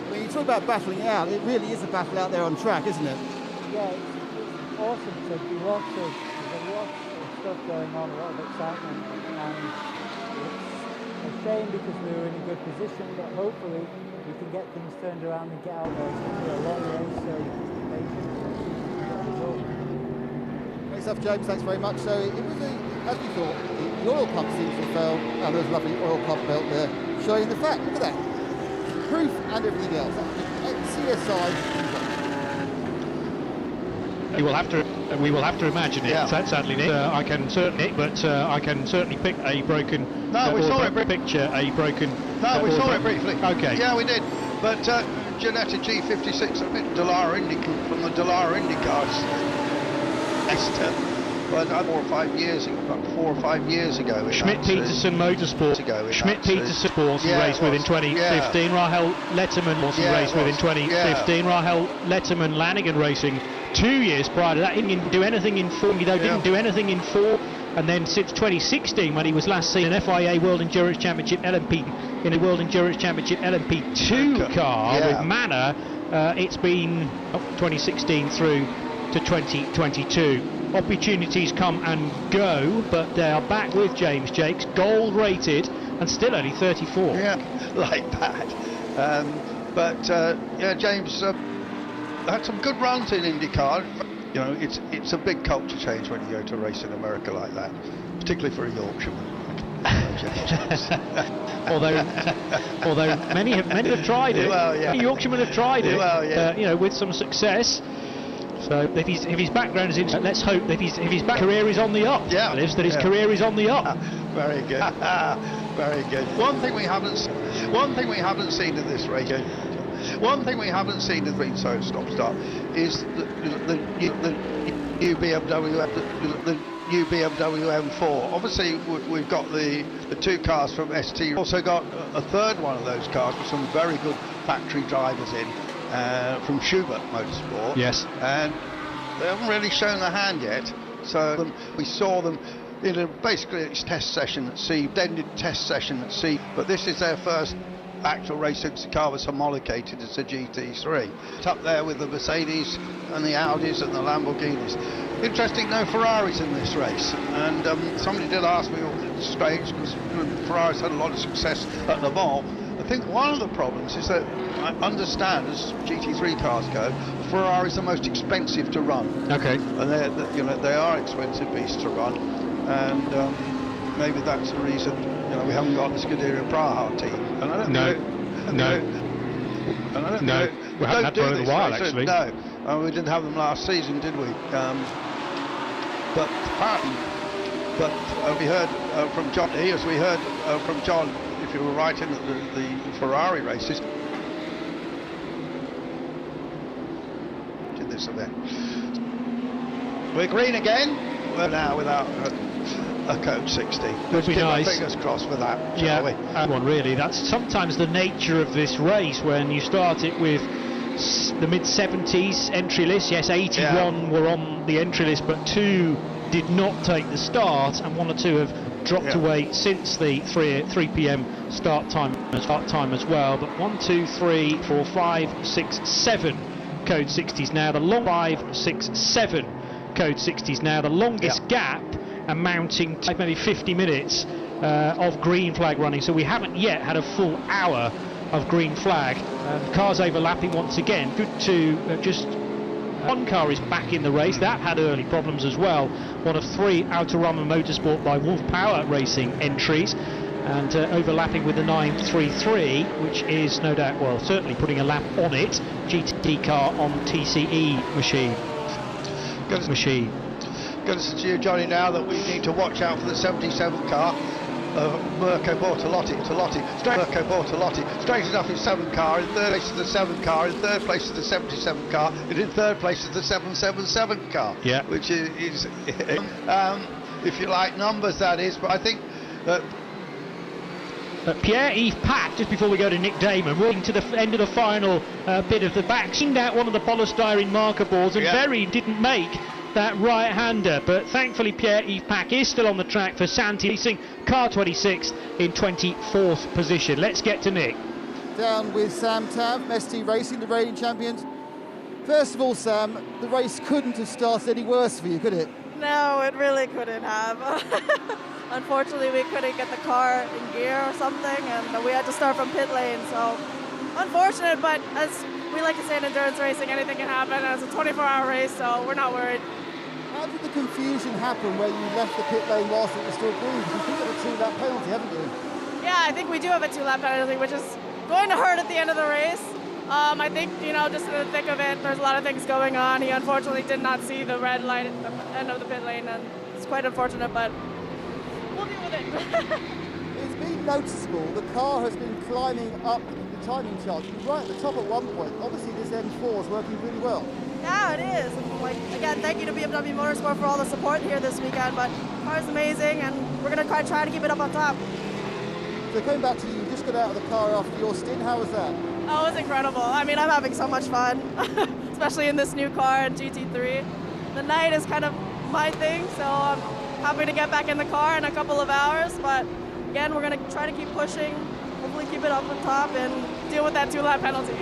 When you talk about battling it out, it really is a battle out there on track, isn't it? Yeah, it's awesome to be watching. There's a lot of stuff going on, a lot of excitement, and it's a shame because we were in a good position, but hopefully we can get things turned around and get out there. It's going to be a long race, so just be patient. Great stuff, James. Thanks very much. So it was, as we thought, the oil pump seems to have failed, and there's a lovely oil pump belt there showing the fact. Look at that. Proof and everything else. CSI. We will have to imagine it. Yeah. Sadly, Nick, I can certainly pick a broken. No, we saw it. Picture a broken. No, we saw it briefly. Okay. Yeah, we did. But Janetta G56, a bit Dallara Indy from the Dallara Indy cars. Esther, but 4 or 5 years ago. Schmidt-Peterson Motorsport. Schmidt-Peterson Sports raced with in 2015. Rahel Letterman raced with in 2015. Rahel Letterman Lanigan Racing 2 years prior to that. He didn't do anything in form. He didn't do anything in form. And then since 2016, when he was last seen in an FIA World Endurance Championship LMP, in a World Endurance Championship LMP2 car with Manor, it's been 2016 through to 2022. Opportunities come and go, but they are back with James Jakes, gold rated and still only 34. Yeah, like that. James had some good runs in IndyCar. You know, it's a big culture change when you go to race in America like that, particularly for a Yorkshireman. although many have tried it. Well, yeah. Many Yorkshiremen have tried it. Well, yeah. With some success. So if his background is in, let's hope that if his career is on the up. Yeah. His career is on the up. Very good. Very good. One thing we haven't seen in this race. One thing we haven't seen in the stop-start is the new BMW M4. Obviously, we've got the two cars from ST. We've also got a third one of those cars with some very good factory drivers in from Schubert Motorsport. Yes. And they haven't really shown their hand yet. So we saw them in basically its test session at sea, ended test session at sea. But this is their first actual race since the car was homologated as a GT3. It's up there with the Mercedes and the Audis and the Lamborghinis. Interesting, no Ferraris in this race. And somebody did ask me, it's strange because Ferraris had a lot of success at Le Mans. I think one of the problems is that I understand, as GT3 cars go, Ferrari is the most expensive to run. Okay. And they are expensive beasts to run, and maybe that's the reason we haven't got the Scuderia Praha team. And I don't No, we haven't had one in a while actually. No, we didn't have them last season, did we? But we heard from John. As we heard from John, if you were right in the Ferrari races, did this event. We're green again. We're now without a Coke 60. Would be nice. Fingers crossed for that, shall we? One really. That's sometimes the nature of this race when you start it with the mid-70s entry list. Yes, 81 were on the entry list, but 2 did not take the start, and 1 or 2 have dropped away since the 3 p.m. start time as well. But 1, 2, 3, 4, 5, 6, 7 Code 60s now. The long 5, 6, 7 Code 60s now. The longest gap amounting to maybe 50 minutes of green flag running. So we haven't yet had a full hour of green flag. Cars overlapping once again. Good to just one car is back in the race. That had early problems as well. One of 3 Autorama Motorsport by Wolf Power Racing entries. and overlapping with the 933, which is no doubt, well, certainly putting a lap on it. GT car on TCE machine. Going to say to you, Johnny, now that we need to watch out for the 77 car. Mirko Bortolotti, straight enough in 7 car, in 3rd place is the 7 car, in 3rd place is the 77 car, and in 3rd place is the 777 car, which is if you like numbers, that is, but I think that Pierre-Yves Pack, just before we go to Nick Damon, walking to the end of the final bit of the back, seemed out one of the polystyrene marker boards, and Berry didn't make that right-hander, but thankfully Pierre-Yves Pack is still on the track for Santi Racing, car 26 in 24th position. Let's get to Nick. Down with Sam Tav, ST Racing, the reigning champions. First of all, Sam, the race couldn't have started any worse for you, could it? No, it really couldn't have. Unfortunately, we couldn't get the car in gear or something, and we had to start from pit lane, so unfortunate, but as we like to say in endurance racing, anything can happen, and it's a 24-hour race, so we're not worried. How did the confusion happen where you left the pit lane whilst it was still green? You think of a 2-lap penalty, haven't you? Yeah, I think we do have a 2-lap penalty, which is going to hurt at the end of the race. I think, just in the thick of it, there's a lot of things going on. He unfortunately did not see the red light at the end of the pit lane, and it's quite unfortunate, but we'll deal with it. It's been noticeable. The car has been climbing up the timing chart. You're right at the top at one point. Obviously, this M4 is working really well. Yeah, it is. And again, thank you to BMW Motorsport for all the support here this weekend, but the car is amazing, and we're going to try to keep it up on top. So going back to you just got out of the car after your stint. How was that? Oh, it was incredible. I mean, I'm having so much fun, especially in this new car and GT3. The night is kind of my thing, so I'm happy to get back in the car in a couple of hours, but again, we're going to try to keep pushing, hopefully keep it up on top and deal with that 2-lap penalty.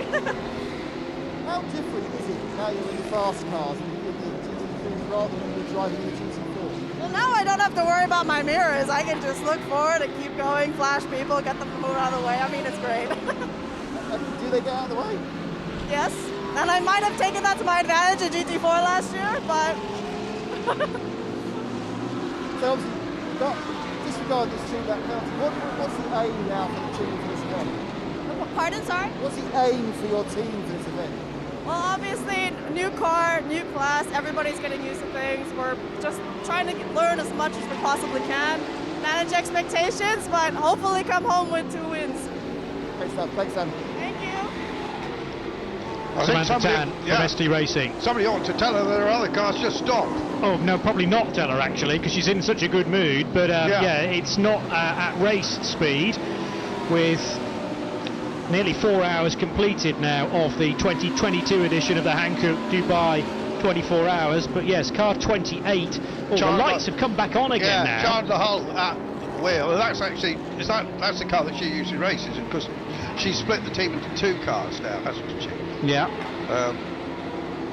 How different is it now you're in the fast cars and you're in the GT3s rather than you're driving in the GT4? Well, now I don't have to worry about my mirrors. I can just look forward and keep going, flash people, get them to move out of the way. I mean, it's great. Do they get out of the way? Yes, and I might have taken that to my advantage in GT4 last year, but... So obviously, disregard this 2-lap penalty. What's the aim now for the team for this event? Pardon, sorry? What's the aim for your team for this event? Well, obviously, new car, new class, everybody's getting used to things. We're just trying to learn as much as we possibly can, manage expectations, but hopefully come home with 2 wins. Great stuff. Thanks, Sam. Thank you. Samantha Tan from ST Racing. Somebody ought to tell her that her other car's just stopped. Oh, no, probably not tell her, actually, because she's in such a good mood. But, it's not at race speed with nearly 4 hours completed now of the 2022 edition of the Hankook Dubai 24 hours. But, yes, car 28. The lights have come back on again now. Chandler Hull at wheel. Well, that's actually, that's the car that she usually races in, because she split the team into 2 cars now, hasn't she? Yeah.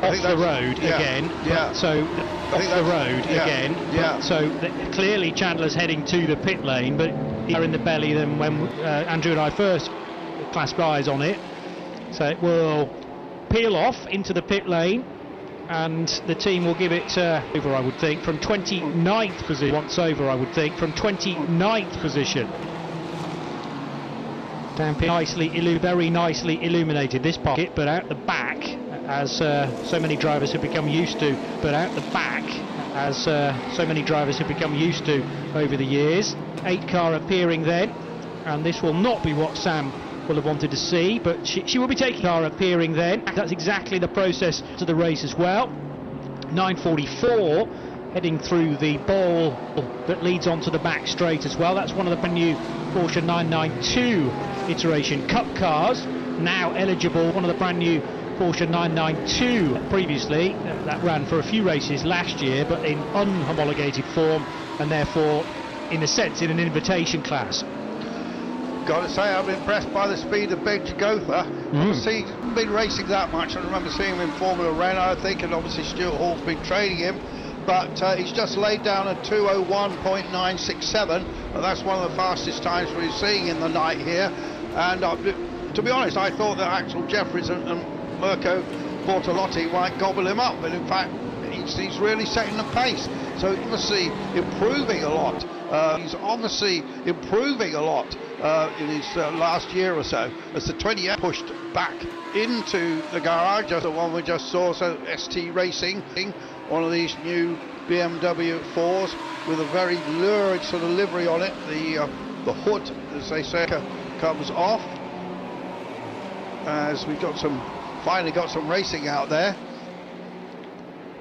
Off the road again. Yeah. So off the road again. Yeah. So clearly Chandler's heading to the pit lane, but he's in the belly than when Andrew and I first clasped eyes on it. So it will peel off into the pit lane, and the team will give it over, I would think, from 29th position. Once over, I would think, from 29th position. Very nicely illuminated, this pocket, but out the back, as so many drivers have become used to, over the years. 8 car appearing then, and this will not be what Sam will have wanted to see, but she will be taking car appearing then. That's exactly the process to the race as well. 9:44 heading through the bowl that leads onto the back straight as well. That's one of the brand new Porsche 992 iteration Cup cars, now eligible. One of the brand new Porsche 992 previously, that ran for a few races last year, but in unhomologated form, and therefore, in a sense, in an invitation class. Got to say, I'm impressed by the speed of Ben Jagotha. Obviously, he's been racing that much. I remember seeing him in Formula Renault, I think, and obviously Stuart Hall's been training him. But he's just laid down a 2:01.967, and that's one of the fastest times we're seeing in the night here. And to be honest, I thought that Axel Jeffries and Mirko Bortolotti might gobble him up, but in fact, he's really setting the pace. So obviously improving a lot He's obviously improving a lot in his last year or so, as the 28 pushed back into the garage, just the one we just saw. So ST Racing, one of these new BMW 4s with a very lurid sort of livery on it. The hood, as they say, comes off, as we've finally got some racing out there.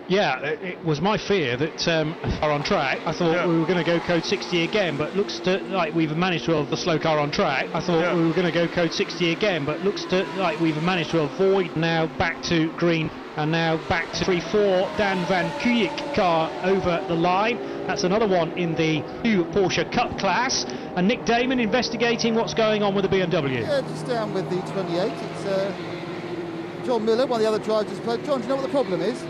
Yeah, it was my fear that are on track. I thought we were going to go code 60 again, but looks like we've managed to have the slow car on track. I thought we were going to go code 60 again, but looks like we've managed to avoid. Now back to green, and now back to 3-4. Dan Van Kuijk car over the line. That's another one in the new Porsche Cup class. And Nick Damon investigating what's going on with the BMW. Yeah, just down with the 28. It's John Miller, one of the other drivers has played. John, do you know what the problem is?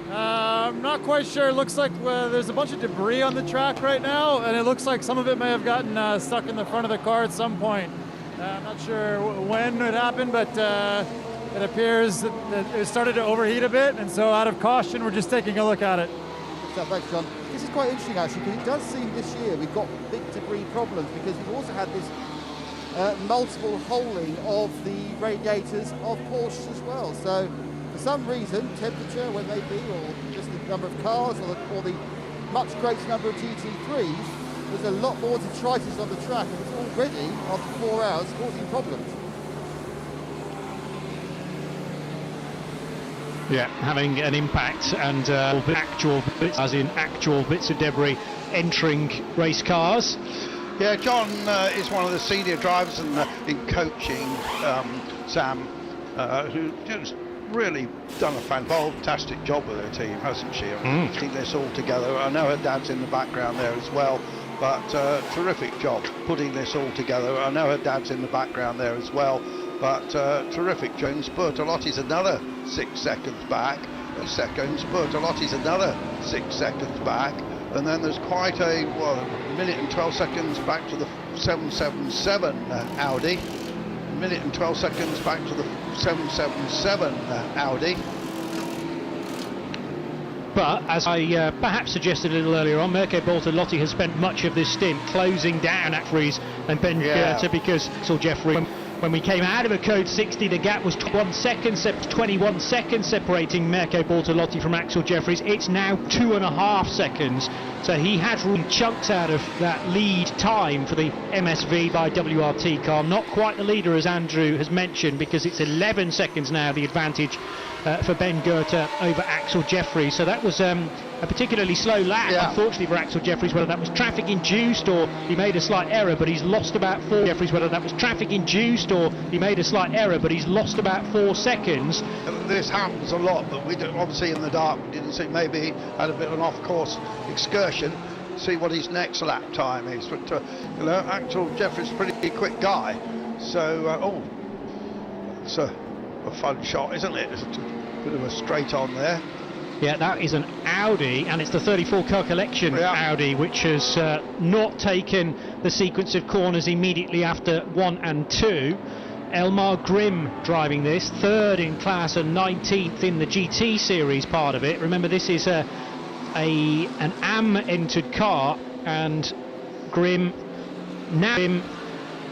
I'm not quite sure. It looks like there's a bunch of debris on the track right now, and it looks like some of it may have gotten stuck in the front of the car at some point. I'm not sure when it happened, but it appears that it started to overheat a bit, and so out of caution, we're just taking a look at it. Thanks, John. This is quite interesting, actually, because it does seem this year we've got big debris problems, because we've also had this multiple holing of the radiators of Porsche as well. So for some reason, temperature, whether they be, or just the number of cars, or the much greater number of GT3s, there's a lot more detritus on the track, and it's already, after 4 hours, causing problems. Yeah, having an impact, and actual bits of debris entering race cars. Yeah, John is one of the senior drivers in coaching Sam, who just really done a fantastic job with her team, hasn't she? Putting this all together. I know her dad's in the background there as well, but terrific job putting this all together. I know her dad's in the background there as well, but terrific job. Bertolotti's another 6 seconds back. Bertolotti's another 6 seconds back. And then there's quite a minute and 12 seconds back to the 777 Audi. Minute and 12 seconds back to the 777 Audi. But as I perhaps suggested a little earlier on, Mirko Bortolotti has spent much of this stint closing down Jeffries and Ben Goethe, because Axel Jeffrey, when we came out of a code 60, the gap was 21 seconds separating Mirko Bortolotti from Axel Jeffries. It's now 2.5 seconds. So he had chunks out of that lead time for the MSV by WRT car. Not quite the leader, as Andrew has mentioned, because it's 11 seconds now the advantage for Ben Goethe over Axel Jeffries. So that was a particularly slow lap, unfortunately, for Axel Jeffries. Whether that was traffic induced or he made a slight error, but he's lost about 4 Jeffries. Whether that was traffic induced or he made a slight error, but he's lost about 4 seconds. This happens a lot, but we obviously in the dark we didn't see. Maybe he had a bit of an off-course excursion. See what his next lap time is. But you know, Axel Jeffries is a pretty quick guy. So it's a fun shot, isn't it? It's a bit of a straight on there. Yeah, that is an Audi, and it's the 34 car collection Audi, which has not taken the sequence of corners immediately after 1 and 2. Elmar Grimm driving this, 3rd in class and 19th in the GT series part of it. Remember, this is an AM entered car, and Grimm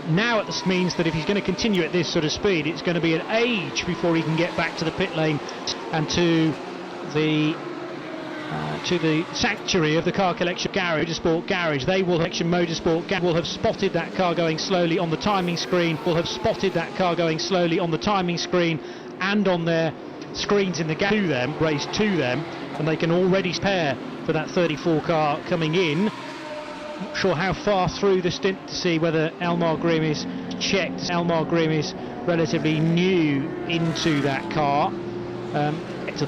now at this means that if he's going to continue at this sort of speed, it's going to be an age before he can get back to the pit lane and to the sanctuary of the car collection motorsport garage. They will have spotted that car going slowly on the timing screen. And on their screens in the race to them, and they can already prepare for that 34 car coming in. Not sure how far through the stint to see whether Elmar Grimm is checked. Elmar Grimm is relatively new into that car. To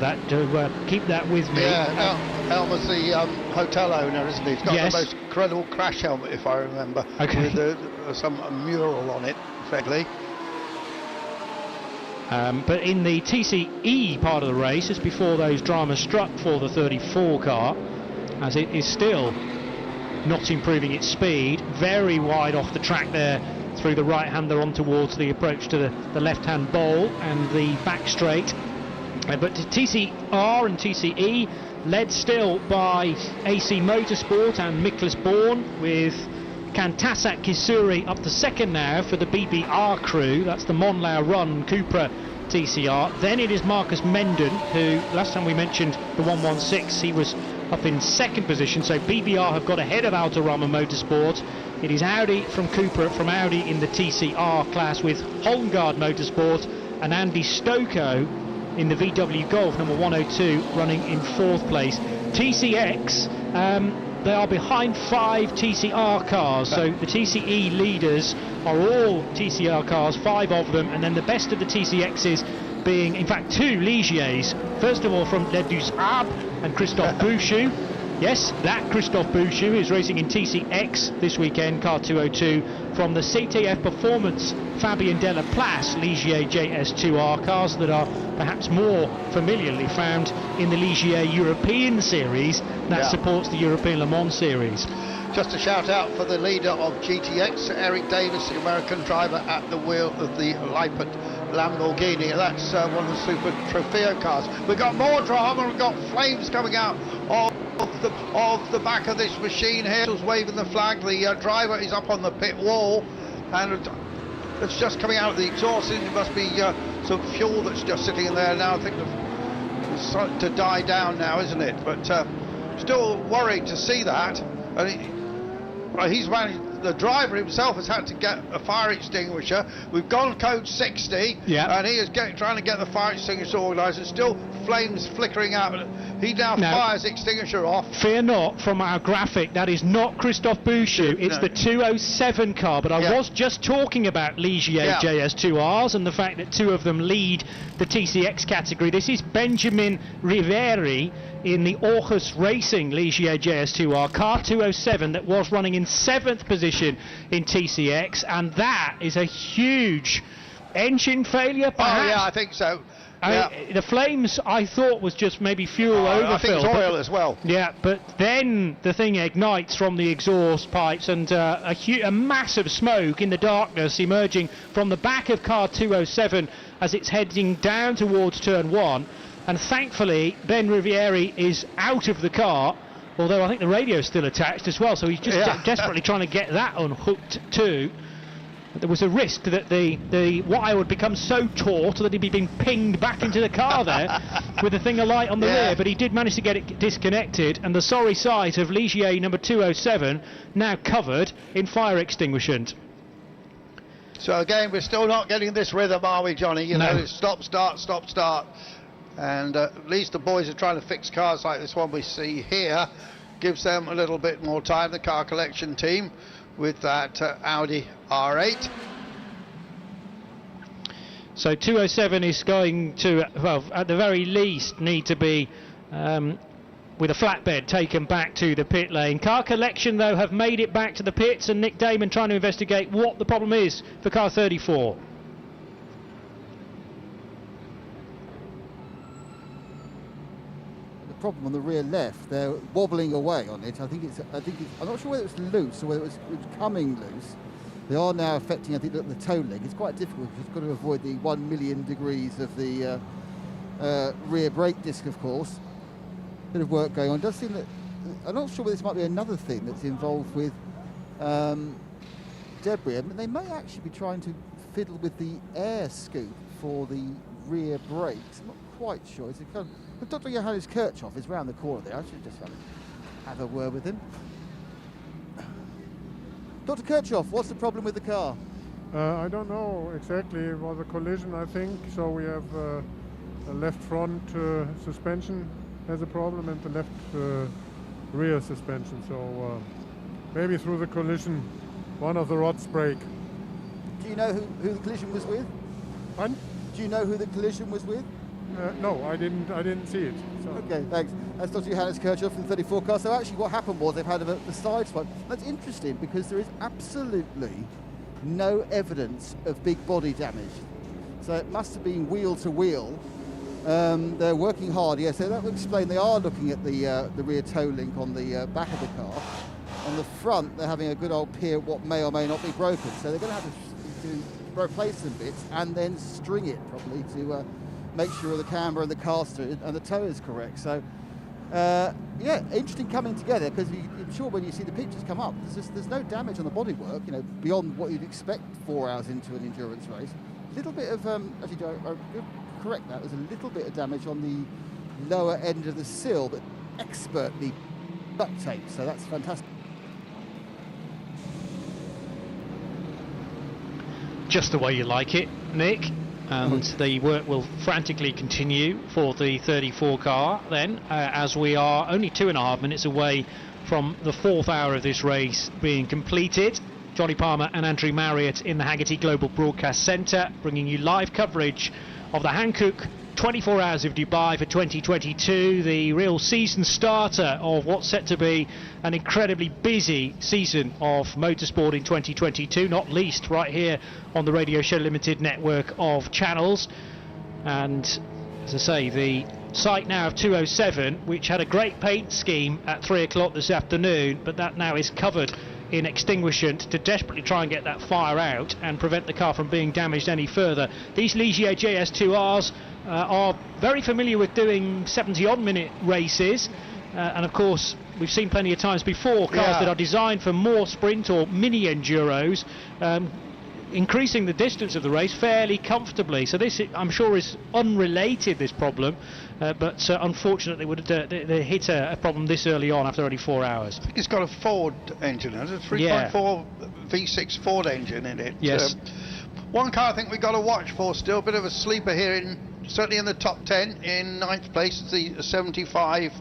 keep that with me. Yeah, Elmar's the hotel owner, isn't he? He's got the most incredible crash helmet, if I remember, with some mural on it, effectively. But in the TCE part of the race, just before those dramas struck for the 34 car, as it is still not improving its speed, very wide off the track there through the right-hander on towards the approach to the left-hand bowl and the back straight. But TCR and TCE led still by AC Motorsport and Miklas Born, with Kantasak Kisuri up to second now for the BBR crew. That's the Monlau Run Cupra TCR. Then it is Marcus Menden, who last time we mentioned the 116, he was up in second position. So BBR have got ahead of Autorama Motorsport. It is Audi from Cupra, from Audi in the TCR class, with Holmgard Motorsport and Andy Stoko in the VW Golf number 102 running in fourth place. TCX, they are behind 5 TCR cars, so the TCE leaders are all TCR cars, 5 of them, and then the best of the TCXs being, in fact, 2 Ligiers. First of all from Les Deux Arbres and Christophe Bouchou. Yes, that Christophe Bouchou is racing in TCX this weekend, car 202, from the CTF Performance Fabien Delaplace Ligier JS2R, cars that are perhaps more familiarly found in the Ligier European Series that supports the European Le Mans Series. Just a shout out for the leader of GTX, Eric Davis, the American driver at the wheel of the Lippert Lamborghini. That's one of the Super Trofeo cars. We've got more drama, we've got flames coming out of the back of this machine here. He's waving the flag. The driver is up on the pit wall, and it's just coming out of the exhaust. It must be some fuel that's just sitting in there now. I think it's starting to die down now, isn't it? But still worried to see that. And he's managed. The driver himself has had to get a fire extinguisher. We've gone code 60, and he is trying to get the fire extinguisher organised. There's still flames flickering out. He now fires the extinguisher off. Fear not, from our graphic, that is not Christophe Bouchou. It's the 207 car. But I was just talking about Ligier JS2Rs and the fact that 2 of them lead the TCX category. This is Benjamin Riveri in the Aarhus Racing Ligier JS2R, car 207, that was running in 7th position in TCX, and that is a huge engine failure, perhaps? Oh, yeah, I think so. The flames, I thought, was just maybe fuel overfill. I think it's oil as well. Yeah, but then the thing ignites from the exhaust pipes, and a massive smoke in the darkness emerging from the back of car 207 as it's heading down towards turn 1. And thankfully, Ben Riviere is out of the car, although I think the radio's still attached as well, so he's just desperately trying to get that unhooked too. There was a risk that the wire would become so taut that he'd be being pinged back into the car there with the thing alight on the rear, but he did manage to get it disconnected, and the sorry sight of Ligier number 207 now covered in fire extinguishment. So again, we're still not getting this rhythm, are we, Johnny? You know, it's stop, start, stop, start. And at least the boys are trying to fix cars like this one we see here. Gives them a little bit more time, the car collection team, with that Audi R8. So 207 is going to, well, at the very least, need to be with a flatbed taken back to the pit lane. Car collection, though, have made it back to the pits, and Nick Damon trying to investigate what the problem is for car 34. Problem on the rear left, they're wobbling away on it. I think it's I'm not sure whether it's loose or whether it's coming loose. They are now affecting, I think, the toe leg. It's quite difficult. You've got to avoid the 1 million degrees of the rear brake disc, of course. Bit of work going on. It does seem that, I'm not sure whether this might be another thing that's involved with debris. I mean, they may actually be trying to fiddle with the air scoop for the rear brakes. I'm not quite sure. It's a kind of, but Dr. Johannes Kirchhoff is round the corner there. I should just have a word with him. Dr. Kirchhoff, what's the problem with the car? I don't know exactly. It was a collision, I think. So we have a left front suspension has a problem, and the left rear suspension. So maybe through the collision, one of the rods break. Do you know who the collision was with? Pardon? Do you know who the collision was with? No, I didn't see it. So. Okay, thanks. That's Dr. Johannes Kirchhoff from the 34 car. So actually what happened was they've had the side swipe. That's interesting because there is absolutely no evidence of big body damage. So it must have been wheel to wheel. They're working hard, yes. So that would explain they are looking at the rear toe link on the back of the car. On the front, they're having a good old peer at what may or may not be broken. So they're going to have to replace some bits and then string it probably to make sure the camber and the caster and the toe is correct. So, yeah, interesting coming together, because I'm sure when you see the pictures come up, there's no damage on the bodywork, you know, beyond what you'd expect 4 hours into an endurance race. A little bit of, actually, correct that, there's a little bit of damage on the lower end of the sill, but expertly duct taped, so that's fantastic. Just the way you like it, Nick. And the work will frantically continue for the 34 car then, as we are only 2.5 minutes away from the 4th hour of this race being completed. Johnny Palmer and Andrew Marriott in the Haggerty Global Broadcast Centre, bringing you live coverage of the Hankook 24 Hours of Dubai for 2022, the real season starter of what's set to be an incredibly busy season of motorsport in 2022, not least right here on the Radio Show Limited network of channels. And as I say, the site now of 207, which had a great paint scheme at 3 o'clock this afternoon, but that now is covered in extinguishant to desperately try and get that fire out and prevent the car from being damaged any further. These Ligier JS2Rs are very familiar with doing 70-odd minute races, and of course we've seen plenty of times before cars that are designed for more sprint or mini enduros increasing the distance of the race fairly comfortably. So this, I'm sure, is unrelated, this problem, but unfortunately they hit a problem this early on after only 4 hours. I think it's got a Ford engine. It has a 3.4 V6 Ford engine in it. Yes. One car I think we've got to watch for still, a bit of a sleeper here, certainly in the top 10. In 9th place, the 75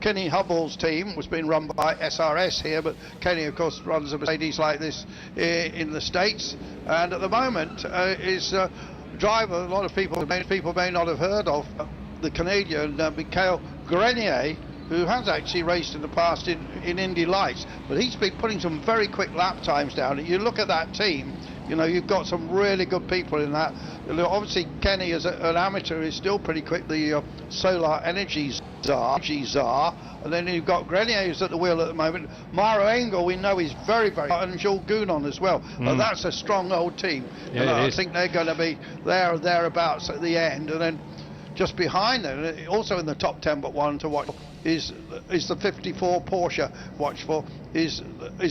Kenny Hubbell's team was being run by SRS here, but Kenny, of course, runs a Mercedes like this in the States. And at the moment is a driver a lot of people may not have heard of, the Canadian Michael Grenier, who has actually raced in the past in Indy Lights, but he's been putting some very quick lap times down. And you look at that team, you know, you've got some really good people in that. Obviously, Kenny, as an amateur, is still pretty quick. The Solar Energy Czar. And then you've got Grenier, who's at the wheel at the moment. Maro Engel, we know, is very, very hot, and Jules Gounon as well. But that's a strong old team. Yeah, and I think they're going to be there or thereabouts at the end. And then just behind them, also in the top 10, but one to watch is the 54 Porsche. Watch for is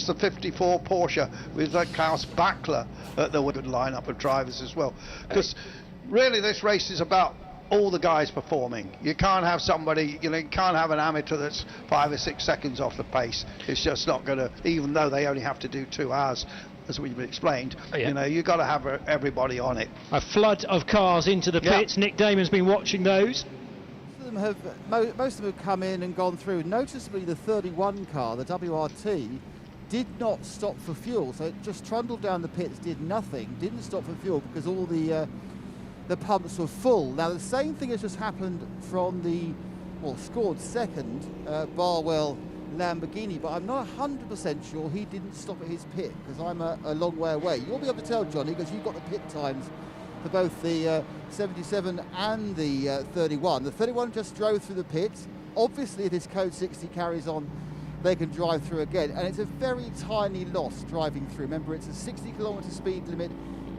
the 54 Porsche with Klaus Bachler at the good lineup of drivers as well. Because really, this race is about all the guys performing. You can't have somebody, you can't have an amateur that's 5 or 6 seconds off the pace. It's just not going to, even though they only have to do 2 hours. As we've explained, you've got to have everybody on it. A flood of cars into the pits. Nick Damon's been watching those. Most of them have come in and gone through. Noticeably, the 31 car, the WRT, did not stop for fuel. So it just trundled down the pits, did nothing, didn't stop for fuel because all the pumps were full. Now, the same thing has just happened from the, scored second, Barwell Lamborghini, but I'm not 100% sure he didn't stop at his pit, because I'm a long way away. You'll be able to tell, Johnny, because you've got the pit times for both the 77 and the 31. The 31 just drove through the pits. Obviously, if this code 60 carries on, they can drive through again, and it's a very tiny loss driving through. Remember, it's a 60-kilometre speed limit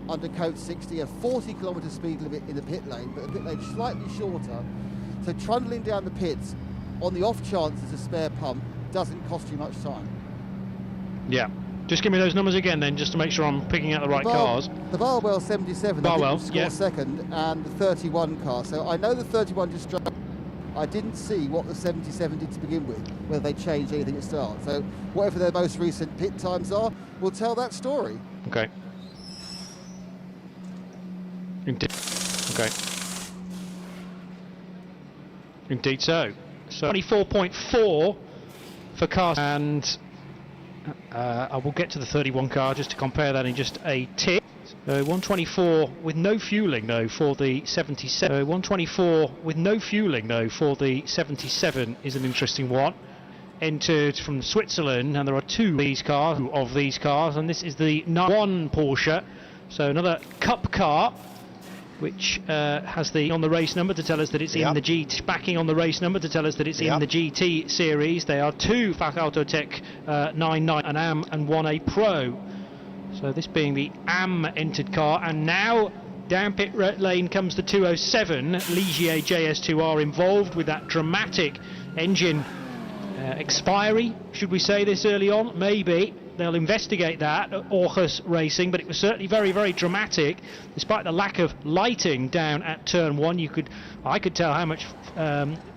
under code 60, a 40-kilometre speed limit in the pit lane, but the pit lane slightly shorter. So trundling down the pits on the off chance there's a spare pump doesn't cost you much time. Yeah. Just give me those numbers again then, just to make sure I'm picking out the right cars. The Barwell 77 scored second, and the 31 car. So I know the 31 just drove. I didn't see what the 77 did to begin with, whether they changed anything at start. So whatever their most recent pit times are, we'll tell that story. Okay. Okay. Indeed so. So 24.4 for cars, and I will get to the 31 car just to compare that in just a tick. 124 with no fueling though for the 77. 124 with no fueling though for the 77 is an interesting one. Entered from Switzerland, and there are 2 of these cars, and this is the 91 Porsche. So another Cup car, which has the on the race number to tell us that it's in the GT, backing on the race number to tell us that it's in the GT series. They are 2 Fachautotech 99, an AM and 1A Pro. So this being the AM entered car, and now Down pit lane comes the 207. Ligier JS2R involved with that dramatic engine expiry, should we say this early on? Maybe. They'll investigate that at Aarhus Racing, but it was certainly very, very dramatic. Despite the lack of lighting down at turn 1, I could tell how much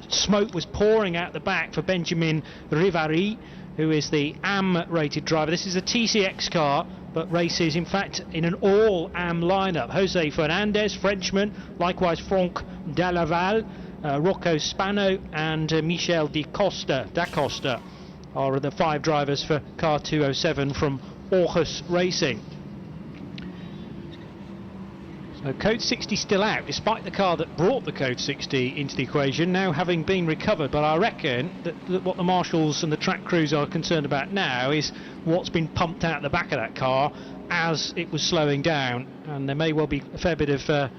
smoke was pouring out the back for Benjamin Rivary, who is the AM-rated driver. This is a TCX car, but races, in fact, in an all-AM lineup. Jose Fernandez, Frenchman, likewise Franck Dalaval, Rocco Spano and Michel da Costa are the 5 drivers for car 207 from Aarhus Racing. So code 60 still out, despite the car that brought the code 60 into the equation now having been recovered. But I reckon that what the marshals and the track crews are concerned about now is what's been pumped out the back of that car as it was slowing down, and there may well be a fair bit of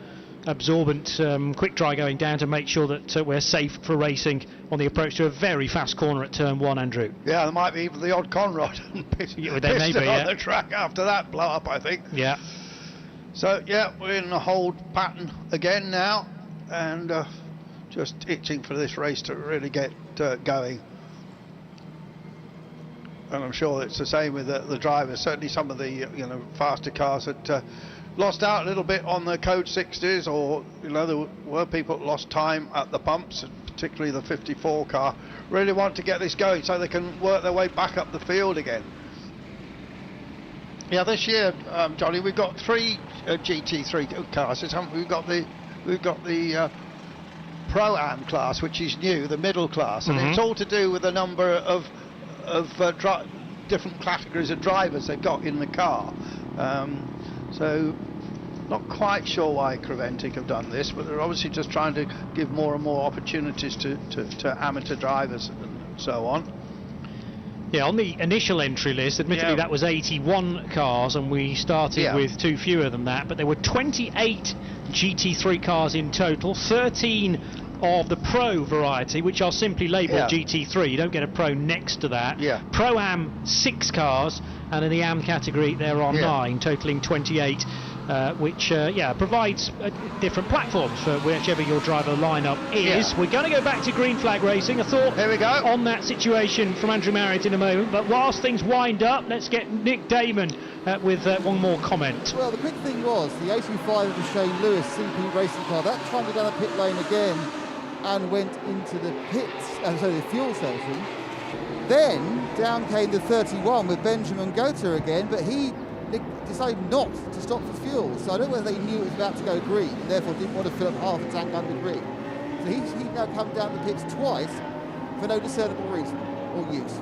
absorbent quick dry going down to make sure that we're safe for racing on the approach to a very fast corner at turn 1, Andrew. Yeah, there might be even the odd Conrod piston on the track after that blow up, I think. Yeah. So yeah, we're in a hold pattern again now, and just itching for this race to really get going. And I'm sure it's the same with the drivers. Certainly some of the faster cars that lost out a little bit on the code 60s, or there were people that lost time at the pumps, particularly the 54 car. Really want to get this going so they can work their way back up the field again. Yeah, this year, Johnny, we've got 3 GT3 cars. We've got the Pro-Am class, which is new, the middle class, and it's all to do with the number of different categories of drivers they've got in the car. So not quite sure why Creventic have done this, but they're obviously just trying to give more and more opportunities to amateur drivers and so on. Yeah, on the initial entry list, admittedly that was 81 cars, and we started with 2 fewer than that, but there were 28 GT3 cars in total, 13 of the Pro variety, which are simply labelled GT3. You don't get a Pro next to that. Pro-Am 6 cars, and in the Am category there are 9, totalling 28. Which provides different platforms for whichever your driver lineup is. We're going to go back to green flag racing. A thought on that situation from Andrew Marriott in a moment, but whilst things wind up, let's get Nick Damon with one more comment. Well, the quick thing was the 85 of the Shane Lewis CP racing car, that time to go down the pit lane again and went into the the fuel station. Then down came the 31 with Benjamin Gotha again, but he decided not to stop for fuel, so I don't know whether they knew it was about to go green and therefore didn't want to fill up half a tank under green. So he's now come down the pits twice for no discernible reason or use.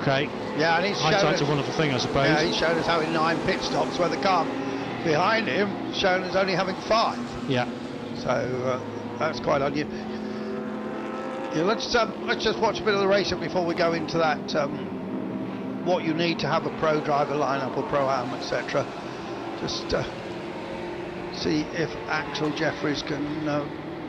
Okay. Yeah, and he's hindsight's a wonderful thing, I suppose. Yeah, he's shown us having 9 pit stops where the car behind him shown us only having 5. Yeah. So that's quite unusual. Yeah, let's just watch a bit of the racing before we go into that. What you need to have a pro driver lineup or Pro-Am, etc. Just see if Axel Jeffries can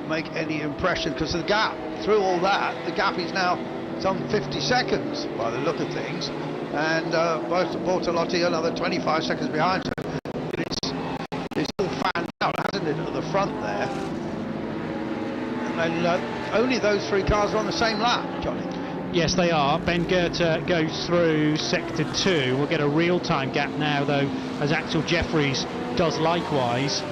make any impression, because the gap through all that, the gap is now some 50 seconds by the look of things, and both Bortolotti another 25 seconds behind. So it's all fanned out, hasn't it, at the front there? And then only those 3 cars are on the same lap, Johnny. Yes, they are. Ben Goethe goes through sector 2. We'll get a real-time gap now, though, as Axel Jeffries does likewise.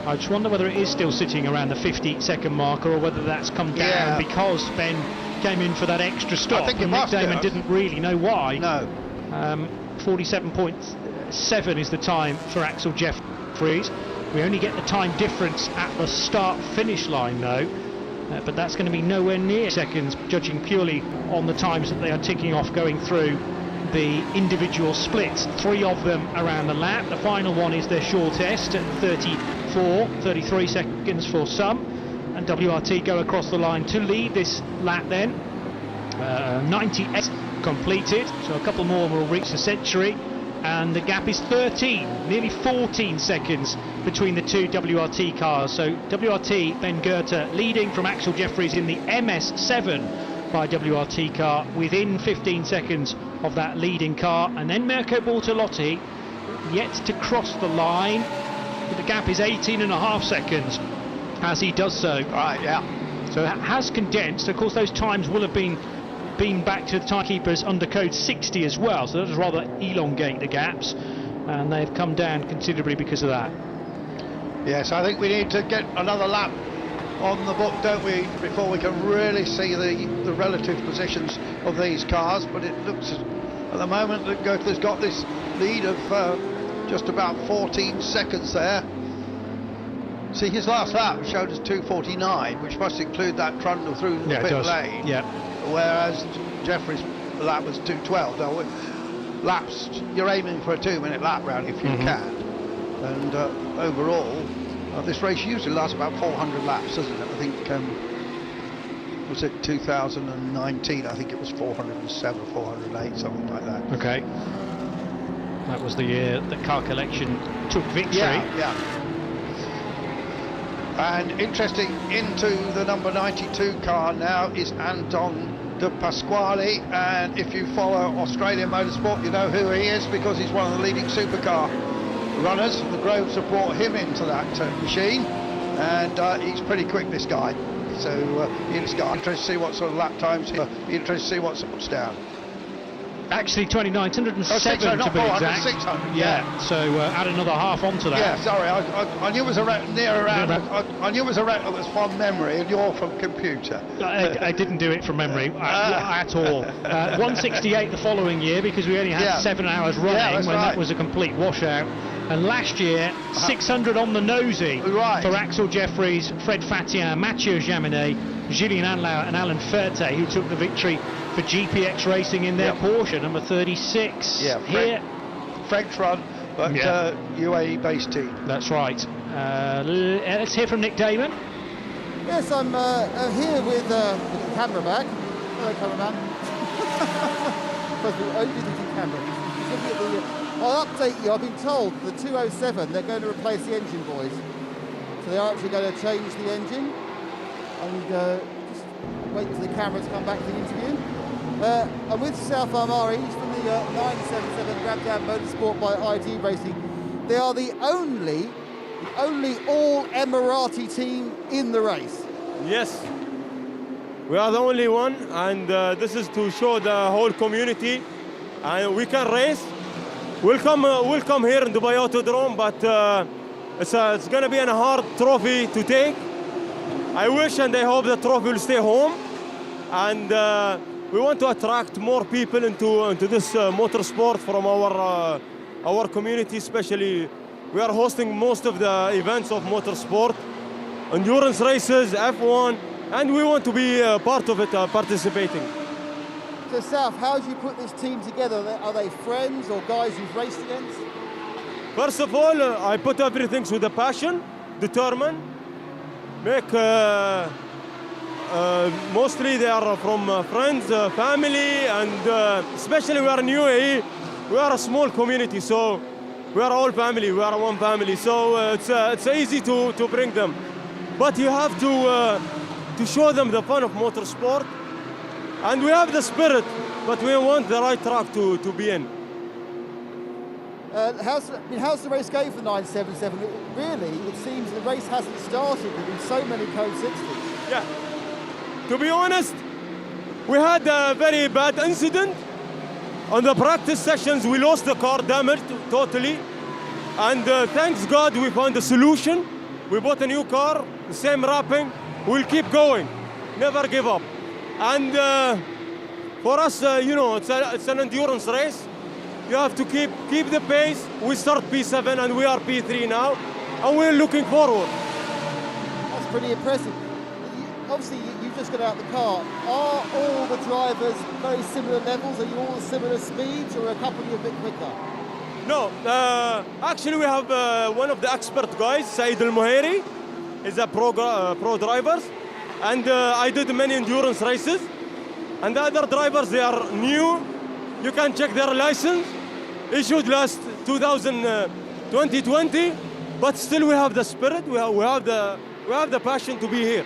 I just wonder whether it is still sitting around the 50-second marker, or whether that's come down because Ben came in for that extra stop. I think and Nick Damon didn't really know why. No. 47.7 is the time for Axel Jeffries. We only get the time difference at the start-finish line, though. But that's going to be nowhere near seconds, judging purely on the times that they are ticking off going through the individual splits. 3 of them around the lap. The final one is their shortest at 33 seconds for some. And WRT go across the line to lead this lap then. 98 completed, so a couple more will reach the century. And the gap is 13, nearly 14 seconds between the 2 WRT cars. So WRT, Ben Goethe leading from Axel Jeffries in the MS7 by WRT car, within 15 seconds of that leading car. And then Mirko Bortolotti yet to cross the line. The gap is 18.5 seconds as he does so. Right, yeah. So it has condensed. Of course, those times will have been back to the timekeepers under code 60 as well, so that does rather elongate the gaps, and they've come down considerably because of that. Yes, I think we need to get another lap on the book, don't we, before we can really see the relative positions of these cars. But it looks at the moment that Goethe's got this lead of just about 14 seconds there. See, his last lap showed us 2:49, which must include that trundle through the pit lane. Yeah. Whereas Jeffrey's lap was 2:12. Now, laps, you're aiming for a 2-minute lap round if you can. And overall, this race usually lasts about 400 laps, doesn't it? I think, was it 2019? I think it was 407, 408, something like that. Okay. That was the year that Car Collection took victory. Yeah. And interesting, into the number 92 car now is Anton De Pasquale, and if you follow Australian motorsport, you know who he is because he's one of the leading supercar runners. The Groves have brought him into that machine, and he's pretty quick, this guy. So interested to see what sort of lap times, interested to see what's down. Actually 29, 107 to be exact. 600, yeah. So add another half onto that. Yeah, sorry, I knew it was around, I knew it was around, it was from memory, and you're from computer. I didn't do it from memory at all. 168 the following year, because we only had 7 hours running when that was a complete washout. And last year, 600 on the nosy for Axel Jeffries, Fred Fatien, Mathieu Jaminet, Julien Anlauer and Alan Ferte, who took the victory for GPX Racing in their Porsche, number 36. Yeah, here. French run, but UAE-based team. That's right. Let's hear from Nick Damon. Yes, I'm here with the camera back. Hello, cameraman. First of all, only the camera. Looking at the, I'll update you. I've been told the 207, they're going to replace the engine, boys. So they're actually going to change the engine. And just wait for the camera to come back to the interview. I'm with South Amari, he's from the 977 Grabdown Motorsport by ID Racing. They are the only all Emirati team in the race. Yes, we are the only one, and this is to show the whole community, and we can race. We'll come here in Dubai Autodrome, but it's going to be a hard trophy to take. I wish and I hope the trophy will stay home, and we want to attract more people into this motorsport from our community. Especially, we are hosting most of the events of motorsport, endurance races, F1, and we want to be part of it, participating. So, South, how do you put this team together? Are they friends or guys you've raced against? First of all, I put everything with a passion, determined. Mostly they are from friends, family, and especially we are in UAE. We are a small community, so we are all family. We are one family, so it's easy to bring them. But you have to show them the fun of motorsport, and we have the spirit, but we want the right track to be in. How's the race going for 977? Really, it seems the race hasn't started. There've been so many code 60s. Yeah. To be honest, we had a very bad incident. On the practice sessions, we lost the car, damaged totally. And thanks God we found a solution. We bought a new car, the same wrapping. We'll keep going, never give up. And for us, it's an endurance race. You have to keep the pace. We start P7 and we are P3 now, and we're looking forward. That's pretty impressive. Obviously, you just got out the car. Are all the drivers very similar levels? Are you all similar speeds, or are a couple of you a bit quicker? No, actually we have one of the expert guys, Saeed Al-Muhairi. He's a pro driver, and I did many endurance races. And the other drivers, they are new. You can check their license. Issued last 2020, but still we have the spirit. We have the passion to be here.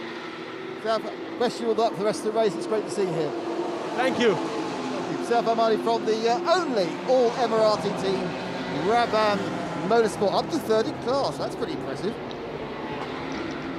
Best you all luck for the rest of the race. It's great to see you here. Thank you. South Amani from the only all Emirati team in Rabam Motorsport up to third in class. That's pretty impressive.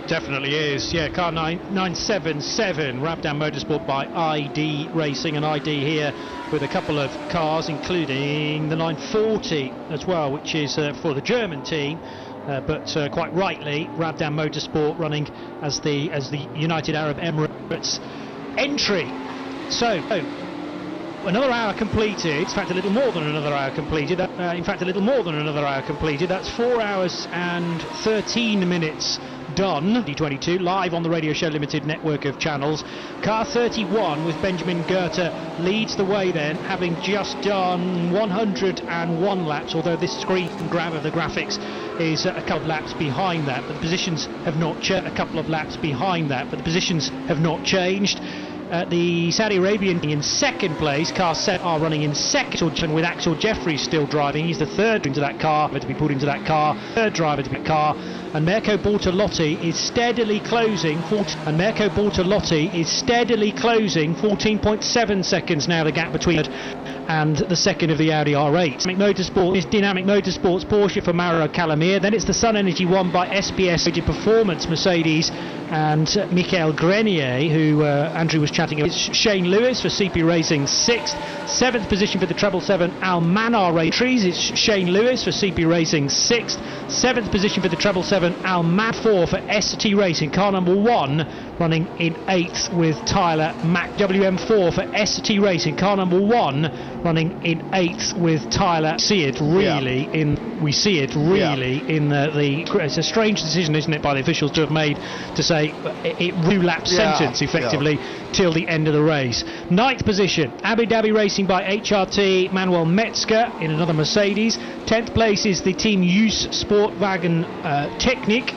Definitely is, yeah. Car 977, Rabdan Motorsport by ID Racing, and ID here with a couple of cars, including the 940 as well, which is for the German team. But quite rightly, Rabdan Motorsport running as the United Arab Emirates entry. So, another hour completed. In fact, a little more than another hour completed. That's 4 hours and 13 minutes done. D22 live on the Radio Show Limited network of channels. Car 31 with Benjamin Goethe leads the way then, having just done 101 laps, although this screen grab of the graphics is a couple of laps behind that, but the positions have not changed. The Saudi Arabian in second place. Car 7 are running in second, with Axel Jeffries still driving. He's the third into that car, third driver to be car. And Mirko Bortolotti is steadily closing. 14.7 seconds now, the gap between and the second of the Audi R8. Dynamic Motorsports Porsche for Mauro Calamir. Then it's the Sun Energy one by SPS Performance Mercedes and Michael Grenier, who Andrew was chatting about. It's Shane Lewis for CP Racing 6th. 7th position for the 777 Almanar Racing. It's Shane Lewis for CP Racing 6th. 7th position for the 777 Almanar 4 for ST Racing. Car number 1 running in 8th with Tyler Mack. WM4 for ST Racing. Car number 1 running in 8th with Tyler. We see it really in the it's a strange decision, isn't it, by the officials to have made to say it relapse sentence effectively till the end of the race. 9th position Abu Dhabi Racing by HRT Manuel Metzger in another Mercedes. 10th place is the Team Use Sportwagen Technik.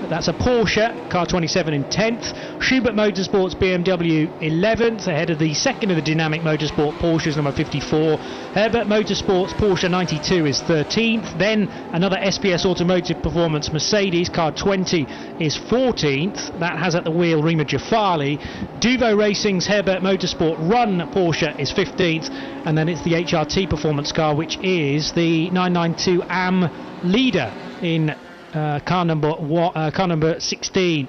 That's a Porsche, car 27 in 10th. Schubert Motorsports BMW 11th, ahead of the second of the Dynamic Motorsport Porsches, number 54. Herbert Motorsports Porsche 92 is 13th. Then another SPS Automotive Performance Mercedes, car 20 is 14th. That has at the wheel Rima Jafali. Duvo Racing's Herbert Motorsport Run Porsche is 15th. And then it's the HRT Performance car, which is the 992 AM leader in car number 16,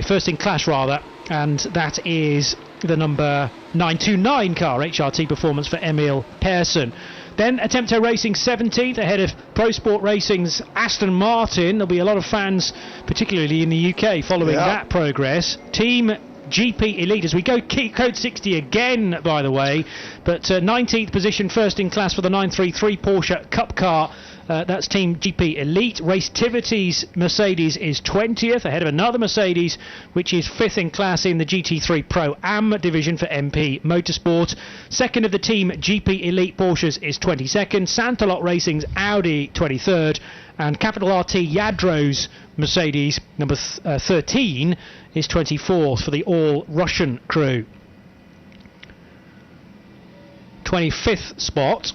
first in class rather, and that is the number 929 car, HRT Performance for Emil Persson. Then Attempto Racing 17th, ahead of Pro Sport Racing's Aston Martin. There'll be a lot of fans, particularly in the UK, following that progress. Team GP Elite, as we go code 60 again, by the way, but 19th position, first in class for the 933 Porsche Cup car. That's Team GP Elite. Racetivity's Mercedes is 20th, ahead of another Mercedes, which is 5th in class in the GT3 Pro Am division for MP Motorsport. Second of the Team GP Elite Porsches is 22nd. Santalot Racing's Audi 23rd. And Capital RT Yadro's Mercedes, number 13, is 24th for the all-Russian crew. 25th spot,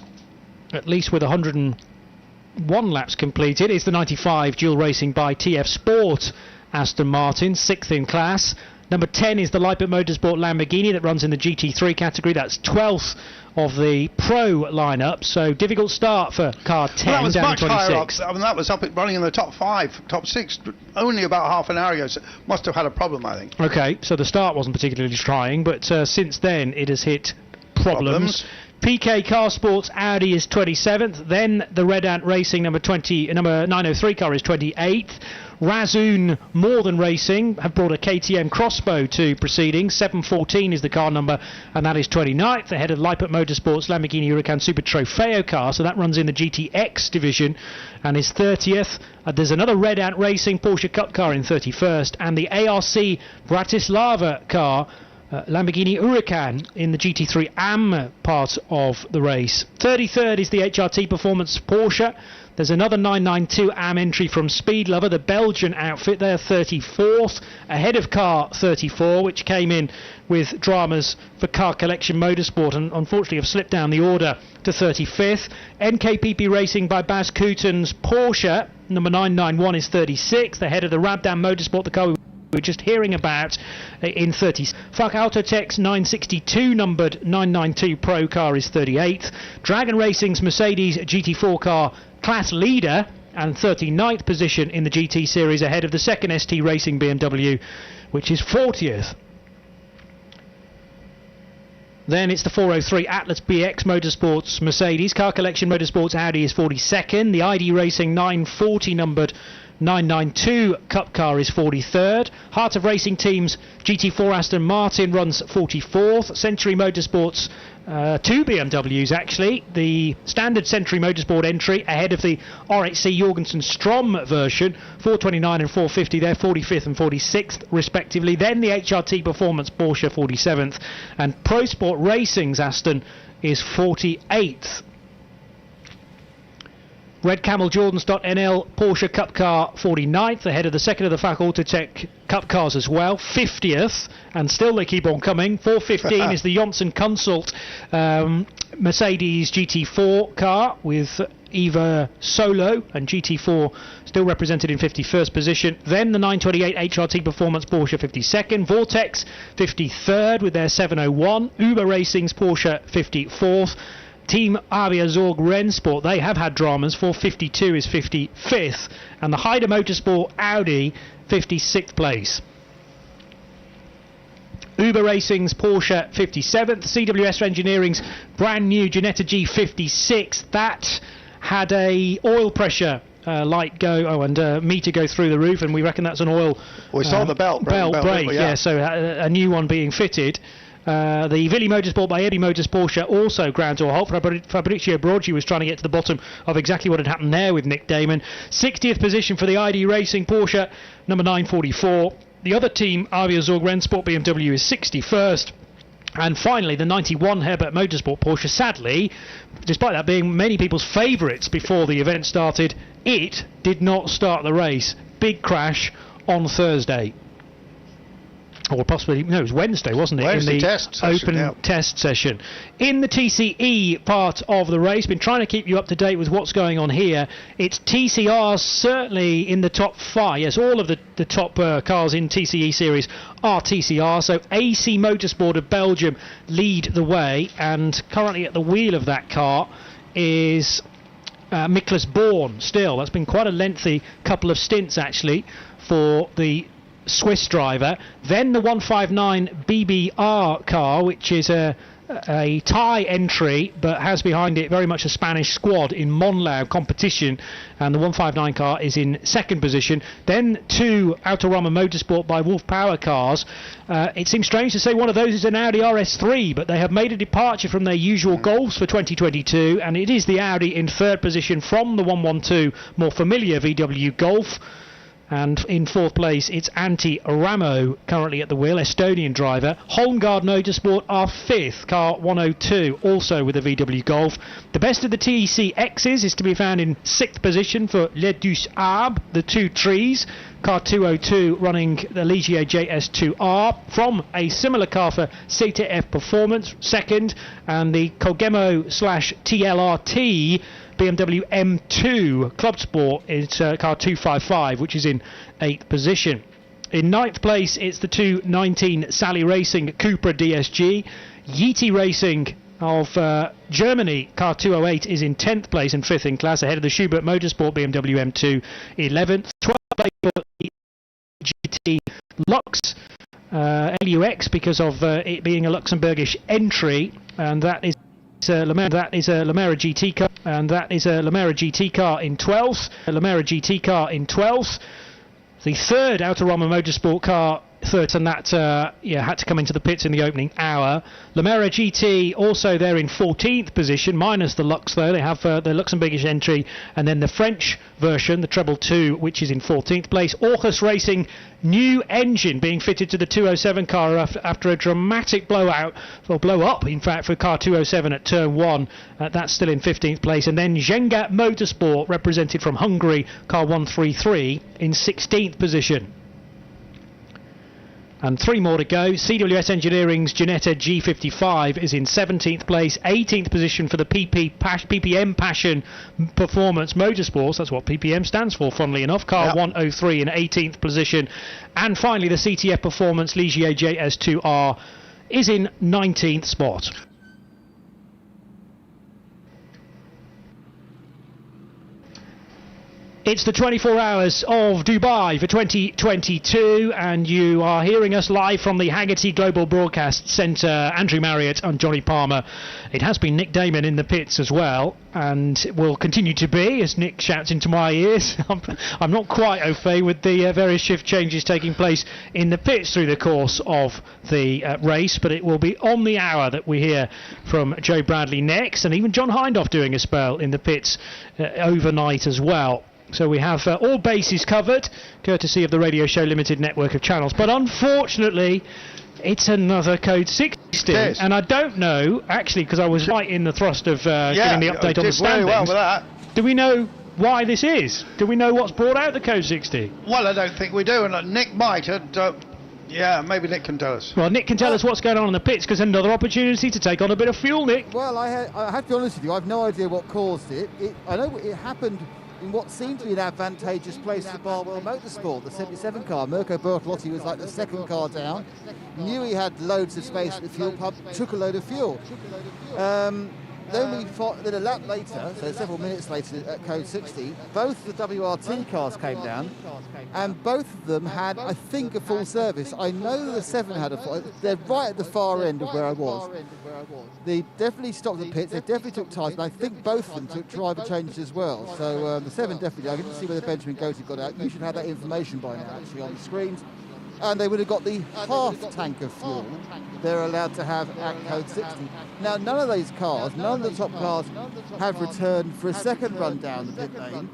at least with 101 laps completed, is the 95 Dual Racing by TF Sport Aston Martin, 6th in class. Number 10 is the Leipzig Motorsport Lamborghini that runs in the GT3 category. That's 12th of the pro lineup, so difficult start for car 10. Well, that was down much 26. higher up. I mean, that was up running in the top 5, top 6, only about half an hour ago. So must have had a problem, I think. Okay, so the start wasn't particularly trying, but since then it has hit problems. PK Car Sports Audi is 27th. Then the Red Ant Racing number 903 car is 28th. Razoon More Than Racing have brought a KTM Crossbow to proceedings. 714 is the car number, and that is 29th, ahead of Leipzig Motorsports Lamborghini Huracan Super Trofeo car, so that runs in the GTX division and is 30th. There's another Red Ant Racing Porsche Cup car in 31st, and the ARC Bratislava car, Lamborghini Huracan in the GT3 AM part of the race. 33rd is the HRT Performance Porsche. There's another 992 AM entry from Speed Lover, the Belgian outfit. They're 34th, ahead of car 34, which came in with dramas for Car Collection Motorsport and unfortunately have slipped down the order to 35th. NKPP Racing by Bas Couten's Porsche, number 991, is 36th, ahead of the Rabdan Motorsport, the car we we're just hearing about in 30s. Fuck Autotech's 962 numbered 992 Pro car is 38th. Dragon Racing's Mercedes GT4 car class leader and 39th position in the GT series, ahead of the second ST Racing BMW, which is 40th. Then it's the 403 Atlas BX Motorsports Mercedes. Car Collection Motorsports Audi is 42nd. The ID Racing 940 numbered 992 Cup car is 43rd. Heart of Racing Teams GT4 Aston Martin runs 44th. Century Motorsports, two BMWs actually. The standard Century Motorsport entry ahead of the RHC Jorgensen Strom version, 429 and 450, they're 45th and 46th respectively. Then the HRT Performance Porsche 47th, and Pro Sport Racing's Aston is 48th. Red Camel Jordans.nl Porsche Cup car 49th, ahead of the second of the FAC Autotech Cup cars as well, 50th, and still they keep on coming. 415 is the Johnson Consult Mercedes GT4 car with Eva Solo and GT4 still represented in 51st position. Then the 928 HRT Performance Porsche 52nd, Vortex 53rd with their 701, Uber Racing's Porsche 54th. Team Avia Zorg Rennsport, they have had dramas. 452 is 55th, and the Haider Motorsport Audi 56th place. Uber Racing's Porsche 57th, CWS Engineering's brand new Ginetta G 56th. That had a oil pressure light go, and meter go through the roof, and we reckon that's an oil. We saw the belt break, yeah. So a new one being fitted. The Villi Motorsport by Eddie Motors Porsche also ground to a halt. Fabrizio Brogi was trying to get to the bottom of exactly what had happened there with Nick Damon. 60th position for the ID Racing Porsche, number 944. The other team, Avia Zorg Rennsport BMW, is 61st. And finally, the 91 Herbert Motorsport Porsche, sadly, despite that being many people's favourites before the event started, it did not start the race. Big crash on Thursday. Or possibly, no, it was Wednesday, wasn't it? Wednesday in the test session, open yeah. test session. In the TCE part of the race, been trying to keep you up to date with what's going on here. It's TCR certainly in the top 5. Yes, all of the top cars in TCE series are TCR. So AC Motorsport of Belgium lead the way, and currently at the wheel of that car is Miklas Born still. That's been quite a lengthy couple of stints actually for the Swiss driver. Then the 159 BBR car, which is a Thai entry but has behind it very much a Spanish squad in Monlau competition, and the 159 car is in second position. Then two Autorama Motorsport by Wolf Power cars. It seems strange to say one of those is an Audi RS3, but they have made a departure from their usual Golfs for 2022, and it is the Audi in third position from the 112 more familiar VW Golf. And in fourth place, it's Antti Ramo, currently at the wheel, Estonian driver. Holmgard Motorsport are fifth, car 102, also with a VW Golf. The best of the TEC X's is to be found in sixth position for Les Deux Arbres, the two trees. Car 202 running the Ligier JS2R from a similar car for CTF Performance, second, and the Kogemo/TLRT BMW M2 Club Sport is car 255, which is in 8th position. In 9th place, it's the 219 Sally Racing Cupra DSG. Yeti Racing of Germany, car 208, is in 10th place and 5th in class, ahead of the Schubert Motorsport BMW M2 11th. 12th place for the GT Lux LUX because of it being a Luxembourgish entry, and that is a Lamera GT car, and that is a Lamera GT car in 12th. The third Autorama Motorsport car, third, and that had to come into the pits in the opening hour. Lamera GT also there in 14th position, minus the Lux though. They have the Luxembourgish entry, and then the French version, the Treble 2, which is in 14th place. Orcus Racing, new engine being fitted to the 207 car after a dramatic blow up in fact for car 207 at turn 1. That's still in 15th place. And then Zhenga Motorsport, represented from Hungary, car 133, in 16th position. And 3 more to go. CWS Engineering's Ginetta G55 is in 17th place, 18th position for the PPM Passion Performance Motorsports. That's what PPM stands for, funnily enough. Car 103 in 18th position. And finally, the CTF Performance Ligier JS2R is in 19th spot. It's the 24 hours of Dubai for 2022, and you are hearing us live from the Haggerty Global Broadcast Centre. Andrew Marriott and Johnny Palmer. It has been Nick Damon in the pits as well, and will continue to be as Nick shouts into my ears. I'm not quite au fait with the various shift changes taking place in the pits through the course of the race, but it will be on the hour that we hear from Joe Bradley next, and even John Hindhaugh doing a spell in the pits overnight as well. So we have all bases covered, courtesy of the Radio Show Limited network of channels. But unfortunately, it's another Code 60. Yes. And I don't know, actually, because I was right in the thrust of getting the update on the standings. Very well with that. Do we know why this is? Do we know what's brought out the Code 60? Well, I don't think we do, and Nick might. Yeah, maybe Nick can tell us. Well, Nick can tell us what's going on in the pits, because another opportunity to take on a bit of fuel, Nick. Well, I have to be honest with you, I have no idea what caused it. I know it happened in what seemed to be an advantageous place for Barwell Motorsport, the 77 car. Mirko Bertolotti was like the second car down, knew he had loads of space at the fuel pump, took a load of fuel. Then a lap later, so several minutes later at Code 60, both the WRT cars came down, and both of them had, I think, a full service. I know the 7 had they're right at the far end of where I was. They definitely stopped the pits, they definitely took tyres, and I think both of them took driver changes as well. So the 7 definitely, I didn't see whether Benjamin Goaty got out. You should have that information by now, actually, on the screens. And they would have got the half tank of fuel they're allowed to have at Code 60. Now, none of those cars, none of the top cars have returned for a second run down the pit lane.